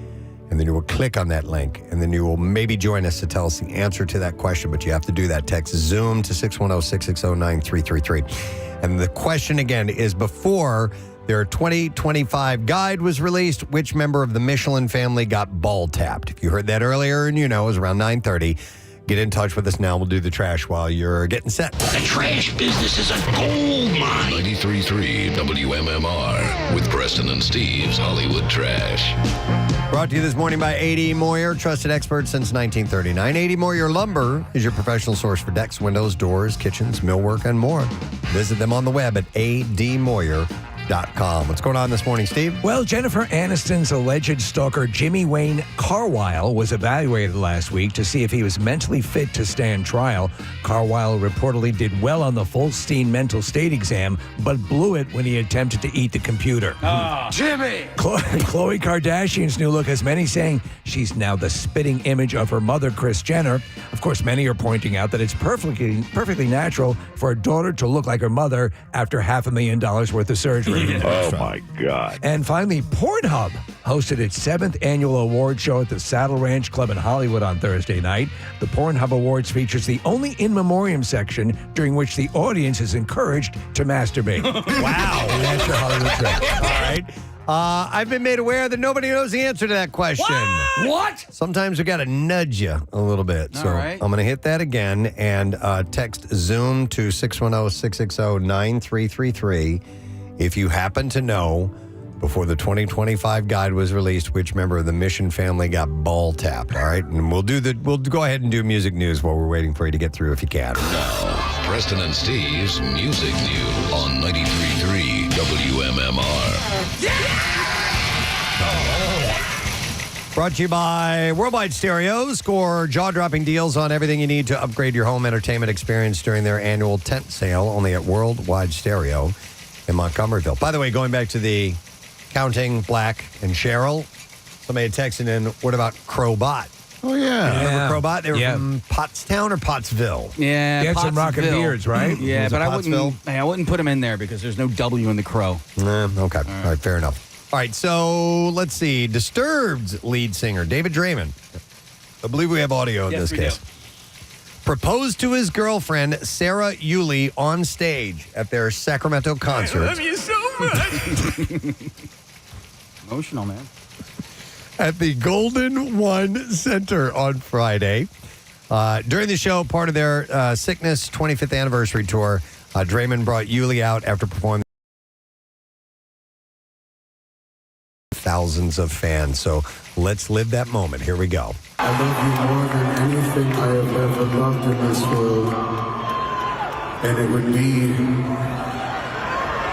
and then you will click on that link, and then you will maybe join us to tell us the answer to that question. But you have to do that. Text Zoom to 610-660-9333. And the question again is, before their 2025 guide was released, which member of the Michelin family got ball tapped? If you heard that earlier and it was around 9:30, get in touch with us now. We'll do the trash while you're getting set. The trash business is a gold mine. 93.3 WMMR with Preston and Steve's Hollywood Trash. Brought to you this morning by A.D. Moyer, trusted expert since 1939. A.D. Moyer Lumber is your professional source for decks, windows, doors, kitchens, millwork, and more. Visit them on the web at admoyer.com. What's going on this morning, Steve? Well, Jennifer Aniston's alleged stalker, Jimmy Wayne Carwile, was evaluated last week to see if he was mentally fit to stand trial. Carwile reportedly did well on the Folstein mental state exam, but blew it when he attempted to eat the computer. Jimmy! Khloe Kardashian's new look has many saying she's now the spitting image of her mother, Kris Jenner. Of course, many are pointing out that it's perfectly natural for a daughter to look like her mother after $500,000 worth of surgery. Oh, my God. And finally, Pornhub hosted its 7th annual award show at the Saddle Ranch Club in Hollywood on Thursday night. The Pornhub Awards features the only in memoriam section during which the audience is encouraged to masturbate. Wow. And that's your Hollywood trip. All right. I've been made aware that nobody knows the answer to that question. What? Sometimes we got to nudge you a little bit. So right. I'm going to hit that again and text Zoom to 610-660-9333 if you happen to know, before the 2025 guide was released, which member of the Mission family got ball tapped. All right. And we'll go ahead and do music news while we're waiting for you to get through if you can. Now, Preston and Steve's Music News on 93.3 WMMR. Brought to you by Worldwide Stereo. Score jaw-dropping deals on everything you need to upgrade your home entertainment experience during their annual tent sale, only at Worldwide Stereo in Montgomeryville. By the way, going back to the counting Black and Cheryl, somebody had texted in, what about Crowbot? Oh, yeah. Remember Crowbot? They were from Pottstown or Pottsville? Yeah, They had some rockin' Pottsville. beards, right? Yeah, Was it but Pottsville? I wouldn't put him in there because there's no W in the Crow. Okay. All right, fair enough. All right, so let's see. Disturbed's lead singer, David Draymond. I believe we have audio in Yes, this we case. Proposed to his girlfriend, Sarah Yulee, on stage at their Sacramento concert. I love you so much. Emotional, man. At the Golden One Center on Friday. During the show, part of their Sickness 25th anniversary tour, Draymond brought Yulee out after performing thousands of fans. So let's live that moment. Here we go. I love you more than anything I have ever loved in this world. And it would be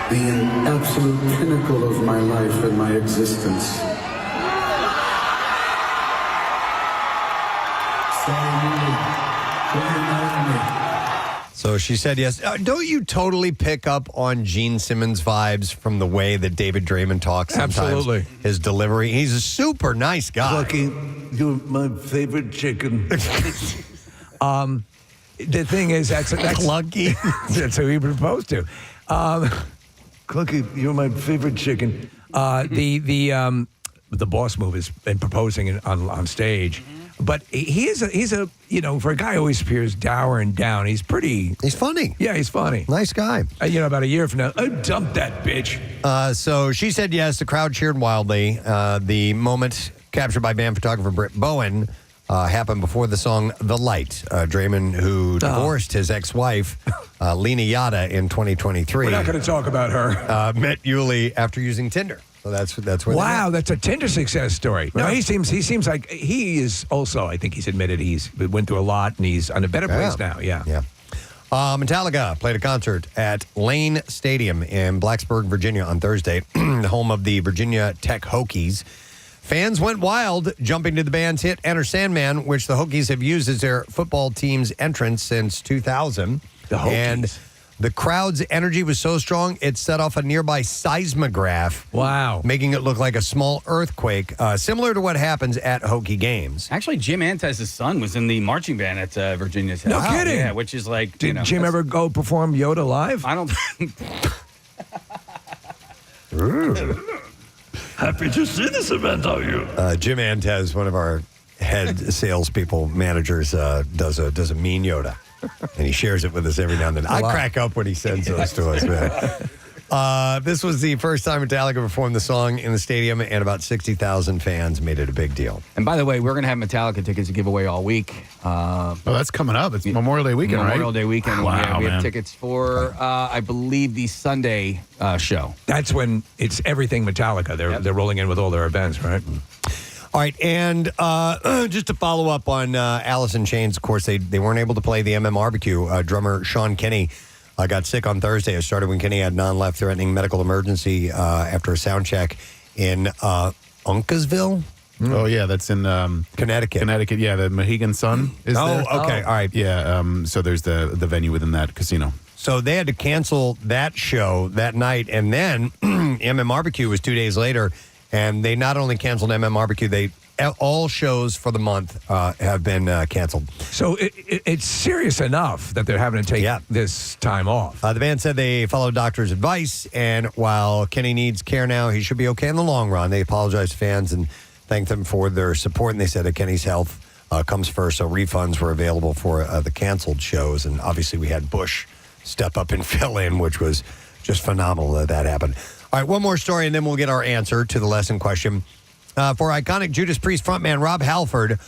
the absolute pinnacle of my life and my existence. So she said yes. Don't you totally pick up on Gene Simmons vibes from the way that David Draymond talks sometimes? Absolutely. His delivery. He's a super nice guy. Clucky, you're my favorite chicken. The thing is, that's Clunky. That's who he proposed to. Clucky, you're my favorite chicken. The boss move has been proposing on stage. But he's a for a guy who always appears dour and down, he's funny. Yeah, he's funny. Nice guy. About a year from now, dump that bitch. So she said yes. The crowd cheered wildly. The moment captured by band photographer Britt Bowen happened before the song The Light. Draymond, who divorced his ex-wife, Lena Yada, in 2023. We're not going to talk about her. Met Yulee after using Tinder. So that's where. Wow, that's a Tinder success story. No, he seems like he is also. I think he's admitted he's went through a lot and he's on a better place now. Yeah. Metallica played a concert at Lane Stadium in Blacksburg, Virginia on Thursday, home of the Virginia Tech Hokies. Fans went wild, jumping to the band's hit Enter Sandman, which the Hokies have used as their football team's entrance since 2000. The Hokies. And the crowd's energy was so strong, it set off a nearby seismograph. Wow. Making it look like a small earthquake, similar to what happens at Hokie games. Actually, Jim Antez's son was in the marching band at Virginia Tech. No kidding. Yeah, which is like, Did Jim ever go perform Yoda live? I don't. Happy to see this event, are you? Jim Antez, one of our head salespeople, managers, does a mean Yoda. And he shares it with us every now and then. I crack up when he sends those to us, man. This was the first time Metallica performed the song in the stadium, and about 60,000 fans made it a big deal. And by the way, we're going to have Metallica tickets to give away all week. That's coming up. It's Memorial Day weekend, right? Memorial Day weekend. Wow, we have man. tickets for, I believe, the Sunday show. That's when it's everything Metallica. They're rolling in with all their events, right? All right, and just to follow up on Alice in Chains, of course, they weren't able to play the MMRBQ. Drummer Sean Kinney got sick on Thursday. It started when Kinney had non-life-threatening medical emergency after a sound check in Uncasville. Oh, yeah, that's in Connecticut. Connecticut, yeah, the Mohegan Sun is there. Okay, all right. Yeah, so there's the venue within that casino. So they had to cancel that show that night, and then MMRBQ was 2 days later, And they not only canceled MMRBQ, all shows for the month have been canceled. So it's serious enough that they're having to take this time off. The band said they followed doctor's advice, and while Kenny needs care now, he should be okay in the long run. They apologized to fans and thanked them for their support, and they said that Kenny's health comes first, so refunds were available for the canceled shows. And obviously we had Bush step up and fill in, which was just phenomenal that happened. All right, one more story, and then we'll get our answer to the lesson question. For iconic Judas Priest frontman Rob Halford,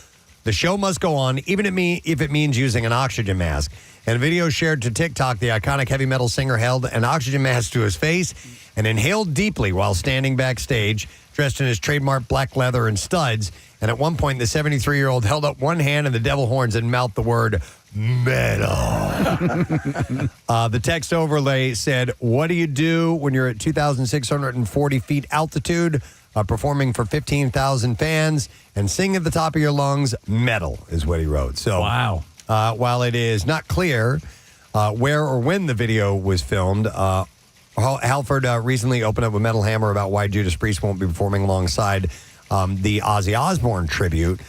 the show must go on, even if it means using an oxygen mask. In a video shared to TikTok, the iconic heavy metal singer held an oxygen mask to his face and inhaled deeply while standing backstage, dressed in his trademark black leather and studs. And at one point, the 73-year-old held up one hand and the devil horns and mouthed the word metal. The text overlay said, "What do you do when you're at 2,640 feet altitude, performing for 15,000 fans and sing at the top of your lungs? Metal," is what he wrote. So, wow. While it is not clear where or when the video was filmed, Halford recently opened up with Metal Hammer about why Judas Priest won't be performing alongside the Ozzy Osbourne tribute.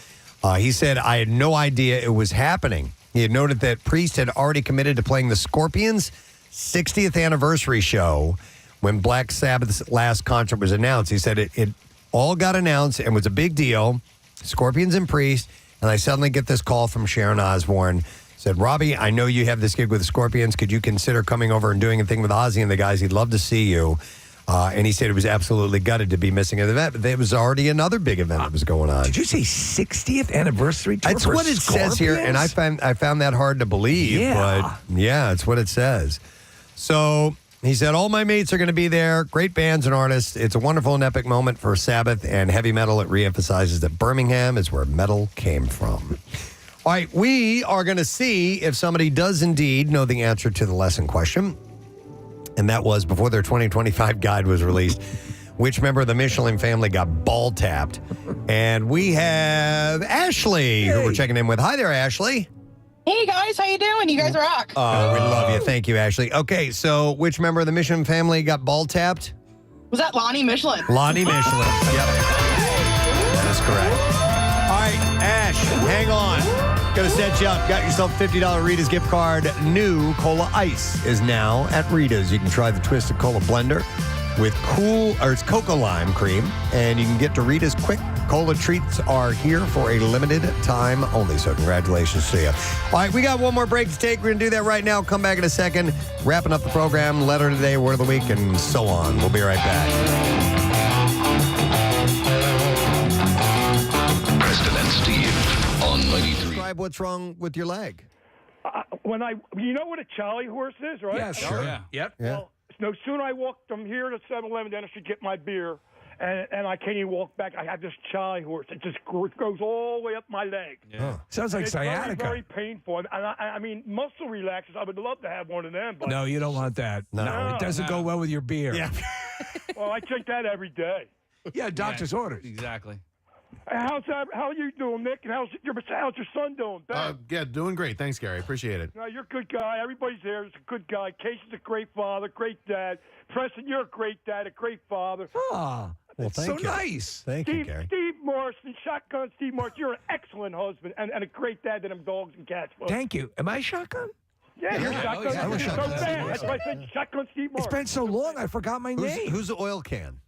He said, "I had no idea it was happening." He had noted that Priest had already committed to playing the Scorpions' 60th anniversary show when Black Sabbath's last concert was announced. He said it all got announced and was a big deal, Scorpions and Priest, and I suddenly get this call from Sharon Osbourne. Said, "Robbie, I know you have this gig with the Scorpions. Could you consider coming over and doing a thing with Ozzy and the guys? He'd love to see you." And he said it was absolutely gutted to be missing an event, but there was already another big event that was going on. Did you say 60th anniversary tour? That's what it says here, and I found that hard to believe. Yeah. But yeah, it's what it says. So he said, "All my mates are going to be there. Great bands and artists. It's a wonderful and epic moment for Sabbath and heavy metal. It reemphasizes that Birmingham is where metal came from." All right, we are going to see if somebody does indeed know the answer to the lesson question. And that was before their 2025 guide was released. Which member of the Michelin family got ball tapped? And we have Ashley, who we're checking in with. Hi there, Ashley. Hey guys, how you doing? You guys rock. Oh, we love you. Thank you, Ashley. Okay, so which member of the Michelin family got ball tapped? Was that Lonnie Michelin? Lonnie Michelin. Yep. That is correct. All right, Ash, hang on. Gonna set you up. Got yourself a $50 Rita's gift card. New Cola Ice is now at Rita's. You can try the Twisted Cola blender with it's Cocoa Lime cream, and you can get to Rita's quick. Cola treats are here for a limited time only, so congratulations to you. All right, we got one more break to take. We're going to do that right now. Come back in a second. Wrapping up the program, letter of the day, word of the week, and so on. We'll be right back. Preston and Steve on 93. Describe what's wrong with your leg. You know what a Charlie horse is, right? Yeah, sure. Yeah. Yep. Yeah. Well, no sooner I walked from here to 7-Eleven, then I should get my beer, and I can't even walk back. I have this Charlie horse. It just goes all the way up my leg. Yeah. Sounds like it's sciatica. Very, very painful. And I mean, muscle relaxers, I would love to have one of them. But No, you don't want that. No, it doesn't go well with your beer. Yeah. well, I drink that every day. Yeah, doctor's orders. Exactly. How are you doing, Nick? And how's your son doing? Ben? Yeah, doing great. Thanks, Gary. Appreciate it. No, you're a good guy. Everybody's there. Is a good guy. Casey's a great father, great dad. Preston, you're a great dad, a great father. Oh, Well, that's so nice. Thank you, Gary. Steve Morrison, Shotgun Steve Morrison, you're an excellent husband and a great dad to them dogs and cats. Well, Thank you. Am I shotgun? yeah, you're Shotgun yeah. I was Steve. So Shotgun bad. Steve. That's why I said Shotgun Steve It's Morrison. been so long, I forgot my name. Who's the oil can?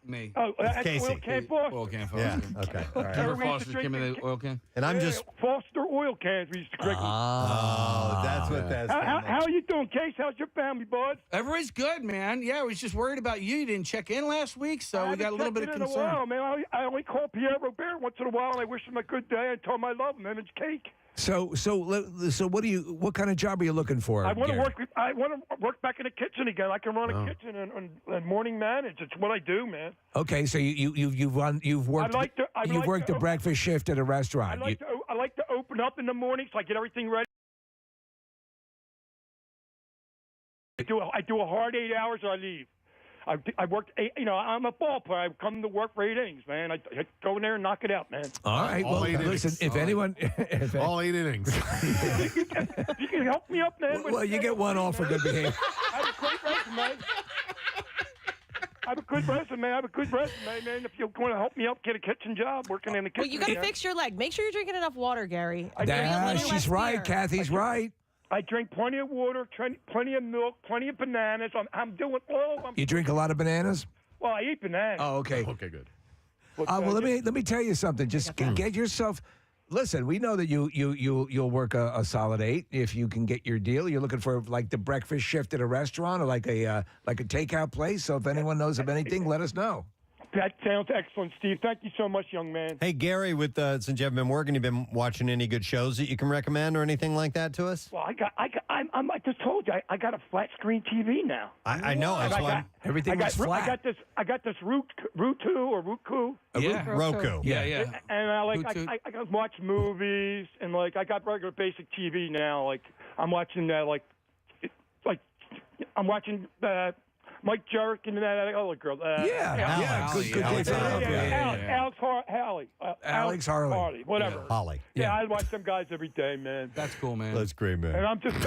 Me. Oh, that's Casey. Oil Can Foster. Oil can Yeah. Foster. Okay. All right. Remember We used to Foster's came in drink the oil can? And I'm just. Foster oil cans we used to drink. Oh, that's what that's. How are you doing, Case? How's your family, bud? Everybody's good, man. Yeah, I was just worried about you. You didn't check in last week, so we got a little bit of in a concern. while, man. I only call Pierre Robert once in a while, and I wish him a good day and tell him I love him, and it's cake. So what kind of job are you looking for? I want to Gary? work. I want to work back in the kitchen again. I can run a kitchen and morning manage. It's what I do, man. Okay, so you've worked the breakfast shift at a restaurant. I like to open up in the morning so I get everything ready. I do a hard 8 hours or I leave. I worked 8. I'm a ball player. I come to work for 8 innings, man. I go in there and knock it out, man. All right. All Well, 8 innings. listen. If anyone, All 8 innings. If you can help me up, man. well, you get one off for good behavior. I have a great resume. I have a good resume, man. If you're going to help me out, get a kitchen job, working in the kitchen. Well, you got to fix your leg. Make sure you're drinking enough water, Gary. She's right. Kathy's right. I drink plenty of water, plenty of milk, plenty of bananas. I'm doing all of them. You drink a lot of bananas? Well, I eat bananas. Oh, okay. Okay, good. But, Well, let me tell you something. Just get yourself. Listen, we know that you'll work a solid 8 if you can get your deal. You're looking for like the breakfast shift at a restaurant or like a takeout place. So if anyone knows of anything, let us know. That sounds excellent, Steve. Thank you so much, young man. Hey, Gary, since you haven't been working, you been watching any good shows that you can recommend or anything like that to us? Well, I just told you I got a flat screen TV now. I know. Everything was flat. I got this Roku or Roku. Roku. Yeah. And I can watch movies and I got regular basic TV now. Like I'm watching I'm watching Mike Jerk and that other girl. Alex Harley. Whatever. Holly. Yeah, I watch them guys every day, man. That's cool, man. That's great, man. And I'm just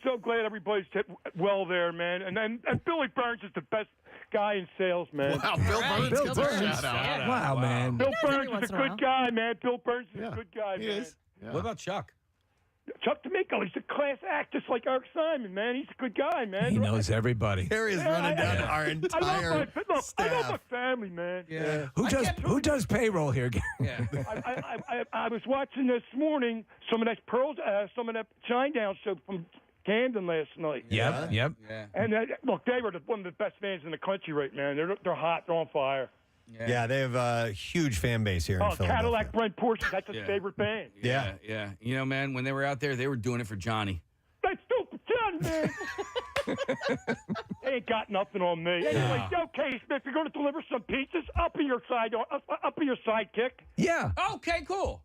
so glad everybody's hit well there, man. And Billy Burns is the best guy in sales, man. Wow, Bill Burns. Shout out. Wow, man. Bill Burns is a good guy, man. Bill Burns is a good guy, He man. is. Yeah. What about Chuck? Chuck D'Amico, he's a class act, just like Eric Simon, man. He's a good guy, man. He knows everybody. Gary is running down our entire staff. I love my family, man. Yeah. Who does payroll here, Gary? Yeah. I was watching this morning some of that Shinedown show from Camden last night. Yep. Yeah. And look, they were one of the best bands in the country right now. They're hot. They're on fire. Yeah, they have a huge fan base here in Philadelphia. Cadillac Brent Porsche, that's his favorite band. Yeah. You know, man, when they were out there, they were doing it for Johnny. That's stupid Johnny, man. They ain't got nothing on me. Anyway, okay, Smith, you're going to deliver some pizzas. I'll be your sidekick. Yeah. Okay, cool.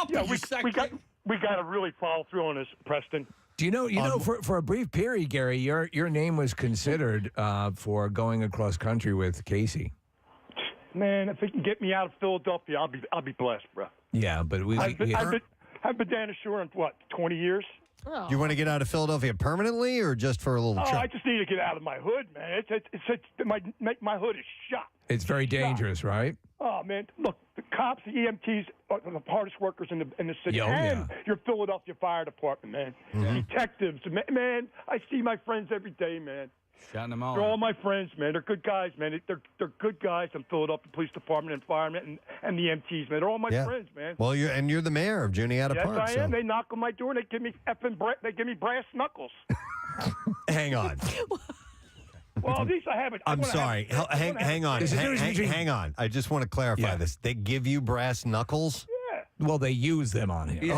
We got to really follow through on this, Preston. Do you know? For a brief period, Gary, your name was considered for going across country with Casey. Man, if it can get me out of Philadelphia, I'll be blessed, bro. Yeah, but I've been down the shore in 20 years. Do you want to get out of Philadelphia permanently or just for a little trip? I just need to get out of my hood, man. My hood is shot. It's very dangerous, right? Oh man, look, the cops, the EMTs are the hardest workers in the city, your Philadelphia Fire Department, man. Mm-hmm. Detectives, man. I see my friends every day, man. Shouting them all. They're all my friends, man. They're good guys, man. They're good guys in Philadelphia Police Department and firemen and the EMTs, man. They're all my friends, man. Well, you're the mayor of Juniata Park. Yes, I am. They knock on my door and they give me brass knuckles. Hang on. Well, at least I have it. I'm sorry. Hang on. Hang on. I just want to clarify this. They give you brass knuckles? Yeah. Well, they use them on him. You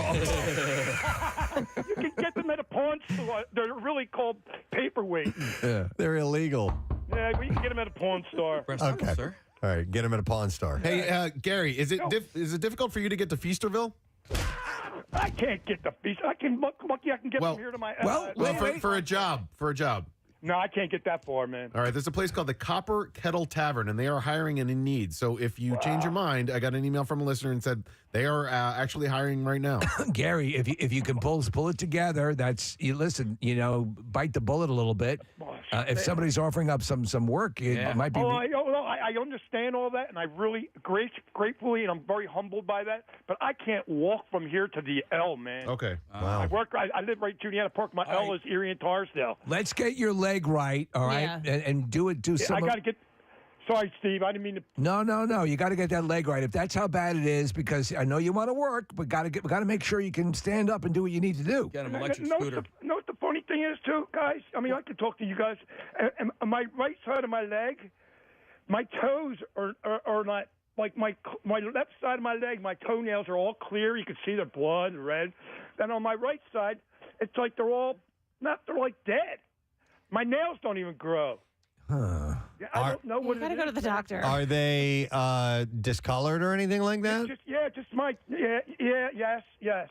can get them at a pawn store. They're really called paperweights. Yeah. They're illegal. Yeah, we can get them at a pawn store. Okay. Sir. All right, get them at a pawn store. Hey, Gary, is it difficult for you to get to Feasterville? I can't get the Feast. I can get from here to my. For a job. No, I can't get that far, man. All right, there's a place called the Copper Kettle Tavern, and they are hiring and in need. So if you change your mind, I got an email from a listener and said they are actually hiring right now. Gary, if you can pull it together, bite the bullet a little bit. If somebody's offering up some work, it might be. I understand all that, and I really gratefully, and I'm very humbled by that. But I can't walk from here to the L, man. Okay. Wow. I live right in Juniata Park. My L is Erie and Tarsdale. Let's get your leg right, all right, and do some. I got to get. Sorry, Steve. I didn't mean to. No. You got to get that leg right. If that's how bad it is, because I know you want to work, but we got to make sure you can stand up and do what you need to do. Get an electric scooter. What the funny thing is, too, guys? I mean, I can talk to you guys. And my right side of my leg, my toes are not like my left side of my leg. My toenails are all clear. You can see the blood, red. And on my right side, it's like they're like dead. My nails don't even grow. Huh. Yeah, I don't know what you got to go to the doctor. Are they discolored or anything like that? Yes.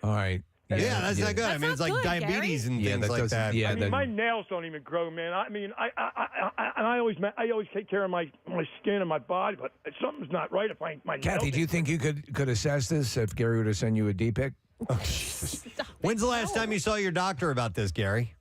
All right. Yeah, that's not good. I mean, it's like diabetes and things like that. Yeah, my nails don't even grow, man. I mean, I always take care of my skin and my body, but something's not right if my nails. Kathy, do you think you could assess this if Gary were to send you a D-pic? When's the last time you saw your doctor about this, Gary?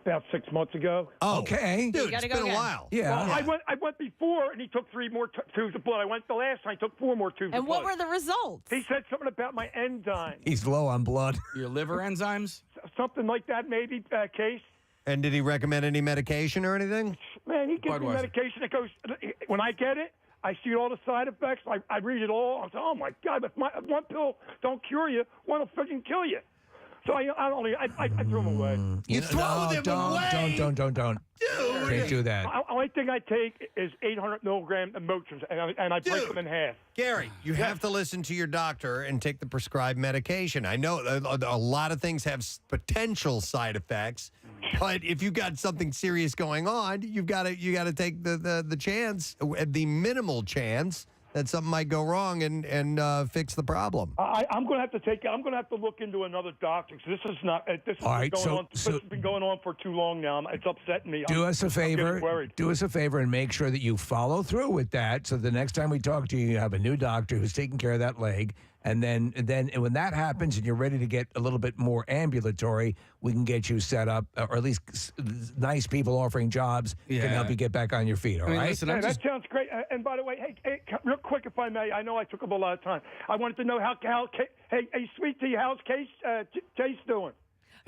about 6 months ago. Oh, okay. Dude, You gotta it's go been a again. while. Yeah. Well, I went before, and he took 3 more tubes of blood. I went the last time, he took 4 more tubes And of blood. what were the results? He said something about my enzyme. He's low on blood. Your liver enzymes? Something like that, maybe, Case. And did he recommend any medication or anything? Man, he gives me Budweiser. medication that goes, when I get it, I see all the side effects. I read it all. I say, oh, my God, if one pill don't cure you, one will freaking kill you. So I threw him away. You throw them away? Don't. Dude. Can't do that. The only thing I take is 800 milligram Motrin, and I break them in half. Gary, you have to listen to your doctor and take the prescribed medication. I know a lot of things have potential side effects, but if you've got something serious going on, you got to take the chance, the minimal chance that something might go wrong and fix the problem. I'm going to have to look into another doctor because this is not. This has been going on for too long now. It's upsetting me. Do us a favor. Worried. Do us a favor and make sure that you follow through with that. So the next time we talk to you, you have a new doctor who's taking care of that leg. And then when that happens and you're ready to get a little bit more ambulatory, we can get you set up, or at least nice people offering jobs can help you get back on your feet. All right? Listen, that sounds great. And by the way, hey, real quick, if I may, I know I took up a lot of time. I wanted to know how hey, Sweet Tea, how's Case doing?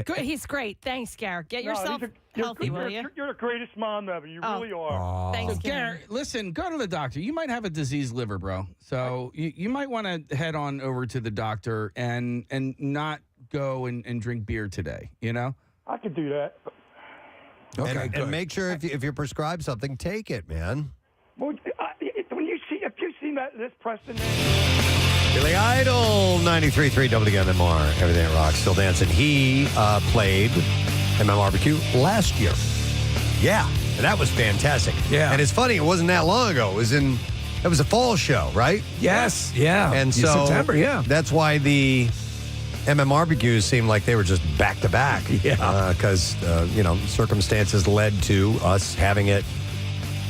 Good. He's great. Thanks, Garrett. Get yourself healthy, will you? You're the greatest mom ever. You really are. Thanks, So, Gary, listen, go to the doctor. You might have a diseased liver, bro. So you might want to head on over to the doctor and not go and drink beer today, you know? I could do that. Okay, and make sure if you're prescribed something, take it, man. Well, if you've seen this Preston. Billy Idol, 93.3 WMMR, everything that rocks, still dancing. He played MMRBQ last year. Yeah, and that was fantastic. Yeah. And it's funny, it wasn't that long ago. It was a fall show, right? Yes, yeah. And so September, yeah. That's why the MMRBQs seemed like they were just back to back. Yeah. Because, circumstances led to us having it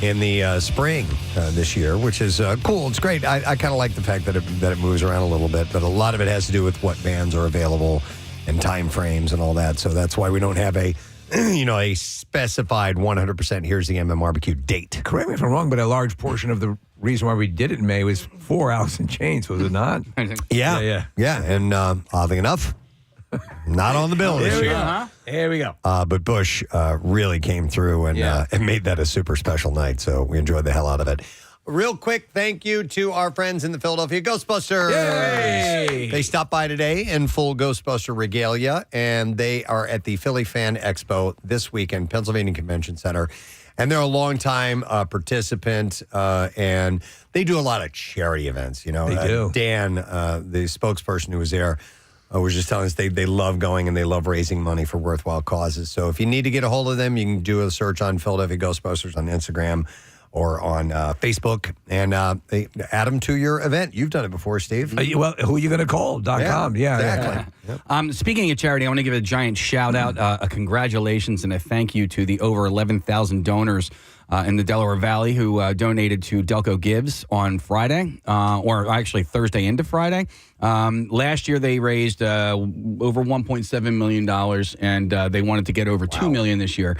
in the spring this year, which is cool. It's great. I kind of like the fact that it moves around a little bit, but a lot of it has to do with what bands are available and time frames and all that. So that's why we don't have a specified 100% here's the MMRBQ date. Correct me if I'm wrong, but a large portion of the reason why we did it in May was for Alice in Chains, was it not? Yeah. And oddly enough, not on the bill this year. Here we go. But Bush really came through and made that a super special night. So we enjoyed the hell out of it. Real quick, thank you to our friends in the Philadelphia Ghostbusters. Yay! They stopped by today in full Ghostbuster regalia, and they are at the Philly Fan Expo this weekend, Pennsylvania Convention Center. And they're a longtime participant, and they do a lot of charity events. You know, They do. Dan, the spokesperson who was there, was just telling us they love going and they love raising money for worthwhile causes. So if you need to get a hold of them, you can do a search on Philadelphia Ghostbusters on Instagram or on Facebook and add them to your event. You've done it before, Steve. Well, who are you going to call? .com. Yeah, exactly. Yep. Speaking of charity, I want to give a giant shout out, a congratulations and a thank you to the over 11,000 donors in the Delaware Valley who donated to Delco Gives on Friday, or actually Thursday into Friday. Last year they raised over $1.7 million, and they wanted to get over $2 million this year.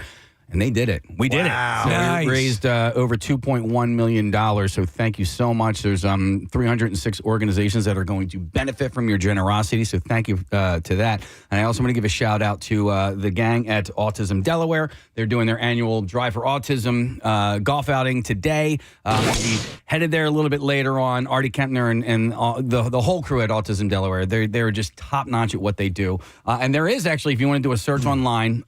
And they did it. We did it. So Nice. we raised over $2.1 million. So thank you so much. There's 306 organizations that are going to benefit from your generosity. So thank you to that. And I also want to give a shout out to the gang at Autism Delaware. They're doing their annual Drive for Autism golf outing today. We headed there a little bit later on. Artie Kempner and the whole crew at Autism Delaware. They're just top notch at what they do. And there is actually, if you want to do a search online,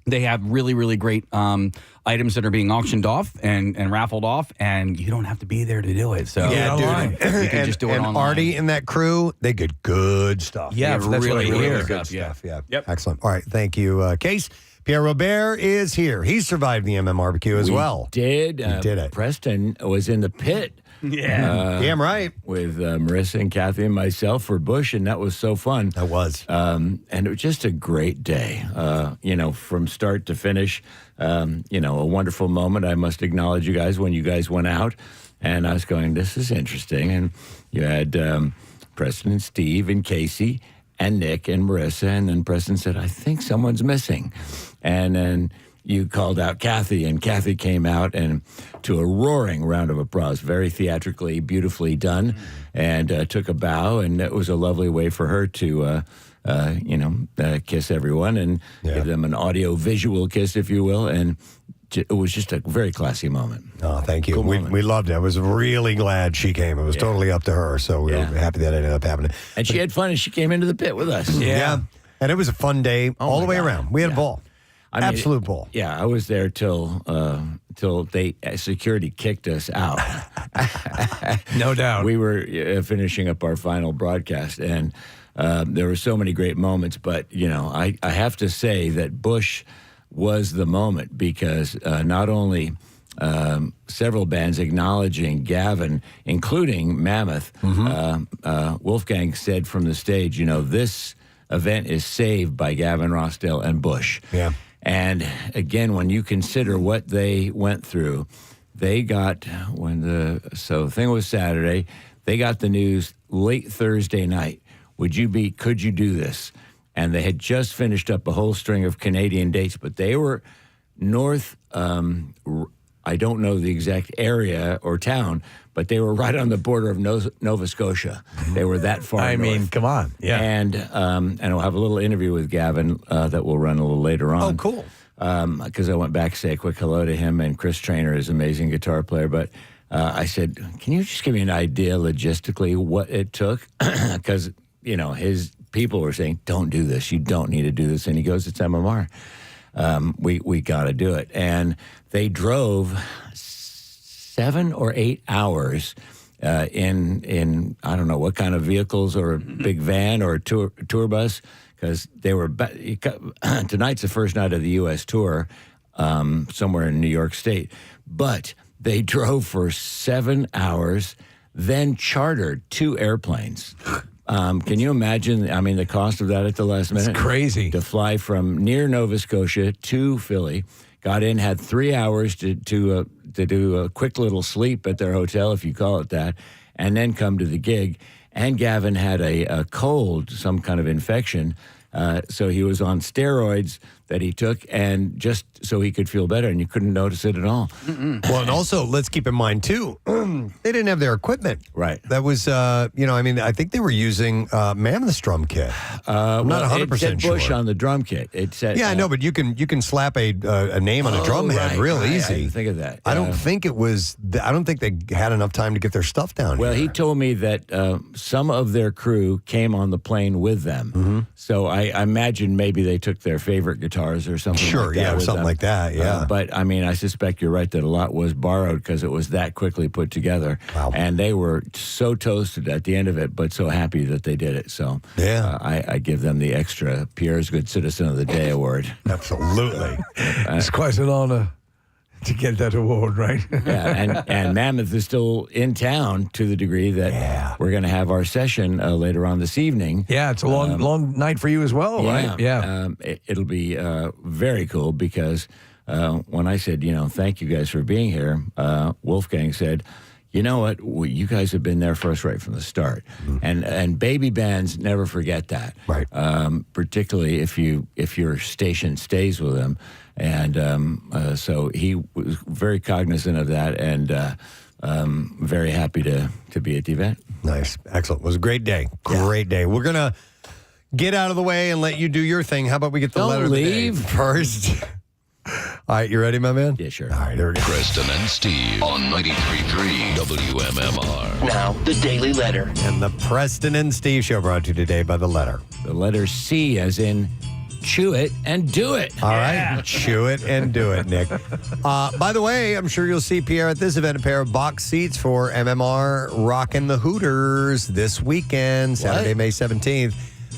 they have really, really great items that are being auctioned off and raffled off, and you don't have to be there to do it. So Yeah, dude. you can just do it and online. Artie and that crew, they get good stuff. Yeah, that's really, what I really hear. good Stuff, yeah. Yep. Excellent. All right, thank you, Case. Pierre Robert is here. He survived the MMRBQ as well. Did. He did it. Preston was in the pit. Yeah. Damn right. With Marissa and Kathy and myself for Bush, and that was so fun. That was. And it was just a great day, from start to finish. A wonderful moment. I must acknowledge you guys when you guys went out, and I was going, this is interesting. And you had Preston and Steve and Casey and Nick and Marissa, and then Preston said, I think someone's missing. And then you called out Kathy, and Kathy came out and to a roaring round of applause, very theatrically, beautifully done, and took a bow, and it was a lovely way for her to, kiss everyone and give them an audio-visual kiss, if you will, and it was just a very classy moment. Oh, thank you. Cool We loved it. I was really glad she came. It was totally up to her, so we were happy that ended up happening. And she had fun, and she came into the pit with us. Yeah. And it was a fun day all the way around. We had a ball. Absolute ball. Yeah, I was there till security kicked us out. No doubt. We were finishing up our final broadcast, and there were so many great moments. But, I have to say that Bush was the moment because not only several bands acknowledging Gavin, including Mammoth, Wolfgang said from the stage, this event is saved by Gavin Rossdale and Bush. Yeah. And again, when you consider what they went through, they got the thing was Saturday, they got the news late Thursday night. Could you do this? And they had just finished up a whole string of Canadian dates, but they were north, I don't know the exact area or town, but they were right on the border of Nova Scotia. They were that far north. I mean, come on. Yeah. And I'll have a little interview with Gavin that we'll run a little later on. Oh, cool. Because I went back to say a quick hello to him and Chris Traynor is an amazing guitar player. But I said, can you just give me an idea logistically what it took? Because, his people were saying, don't do this. You don't need to do this. And he goes, it's MMR. We got to do it. And they drove 7 or 8 hours in I don't know what kind of vehicles or a big van or a tour bus, because they were tonight's the first night of the U.S. tour somewhere in New York State. But they drove for 7 hours, then chartered 2 airplanes. Can you imagine, the cost of that at the last minute? It's crazy. To fly from near Nova Scotia to Philly, got in, had 3 hours to do a quick little sleep at their hotel, if you call it that, and then come to the gig. And Gavin had a cold, some kind of infection, so he was on steroids that he took, and just so he could feel better, and you couldn't notice it at all. Well, and also, let's keep in mind, too, they didn't have their equipment. Right. That was, I think they were using Mammoth's drum kit. I'm not 100% it said sure. Bush on the drum kit. It said, I know, but you can slap a name on a drum head real easy. I didn't think of that. I don't think it was. I don't think they had enough time to get their stuff down. Well, here. he told me that some of their crew came on the plane with them. So I imagine maybe they took their favorite guitars or something. Sure, like that with something them. like that. Yeah, but I suspect you're right that a lot was borrowed because it was that quickly put together. Wow. And they were so toasted at the end of it, but so happy that they did it. So I give them the extra Pierre's Good Citizen of the Day award. Absolutely, it's quite an honor to get that award, right? Yeah, and Mammoth is still in town to the degree that we're going to have our session later on this evening. Yeah, it's a long night for you as well, right? Yeah. It'll be very cool because when I said, thank you guys for being here, Wolfgang said, you know what? You guys have been there for us right from the start, and baby bands never forget that. Right. Particularly if your station stays with them, and so he was very cognizant of that, and very happy to be at the event. Nice, excellent. It was a great day. Great day. We're gonna get out of the way and let you do your thing. How about we get the letter of the day first? All right, you ready, my man? Yeah, sure. All right, here we go. Preston and Steve on 93.3 WMMR. Now, the Daily Letter. And the Preston and Steve Show brought to you today by the letter. The letter C, as in chew it and do it. All right, chew it and do it, Nick. By the way, I'm sure you'll see Pierre at this event, a pair of box seats for MMR Rockin' the Hooters this weekend, Saturday, May 17th.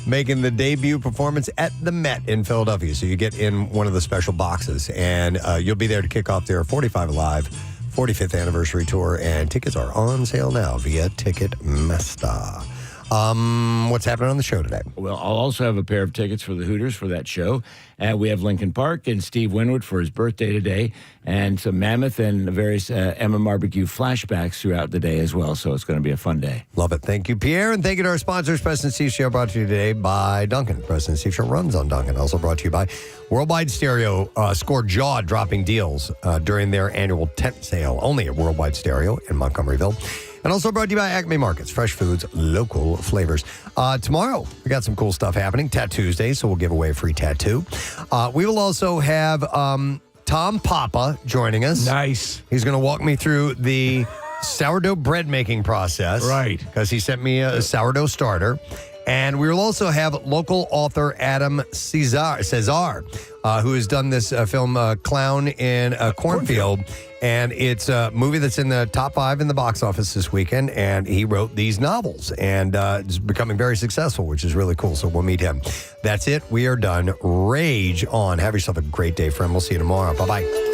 Making the debut performance at the Met in Philadelphia. So you get in one of the special boxes, and you'll be there to kick off their 45 Alive 45th anniversary tour, and tickets are on sale now via Ticketmaster. What's happening on the show today? Well, I'll also have a pair of tickets for the Hooters for that show. And we have Lincoln Park and Steve Winwood for his birthday today, and some Mammoth and various MMRBQ flashbacks throughout the day as well. So it's going to be a fun day. Love it. Thank you, Pierre. And thank you to our sponsors, Preston and Steve Show, brought to you today by Duncan. Preston and Steve Show runs on Duncan. Also brought to you by Worldwide Stereo. Score jaw-dropping deals during their annual tent sale, only at Worldwide Stereo in Montgomeryville. And also brought to you by Acme Markets, fresh foods, local flavors. Tomorrow, we got some cool stuff happening. Tattoos Day, so we'll give away a free tattoo. We will also have Tom Papa joining us. Nice. He's going to walk me through the sourdough bread making process. Right. Because he sent me a sourdough starter. And we will also have local author Adam Cesar, who has done this film Clown in a Cornfield. And it's a movie that's in the top 5 in the box office this weekend. And he wrote these novels. And it's becoming very successful, which is really cool. So we'll meet him. That's it. We are done. Rage on. Have yourself a great day, friend. We'll see you tomorrow. Bye-bye.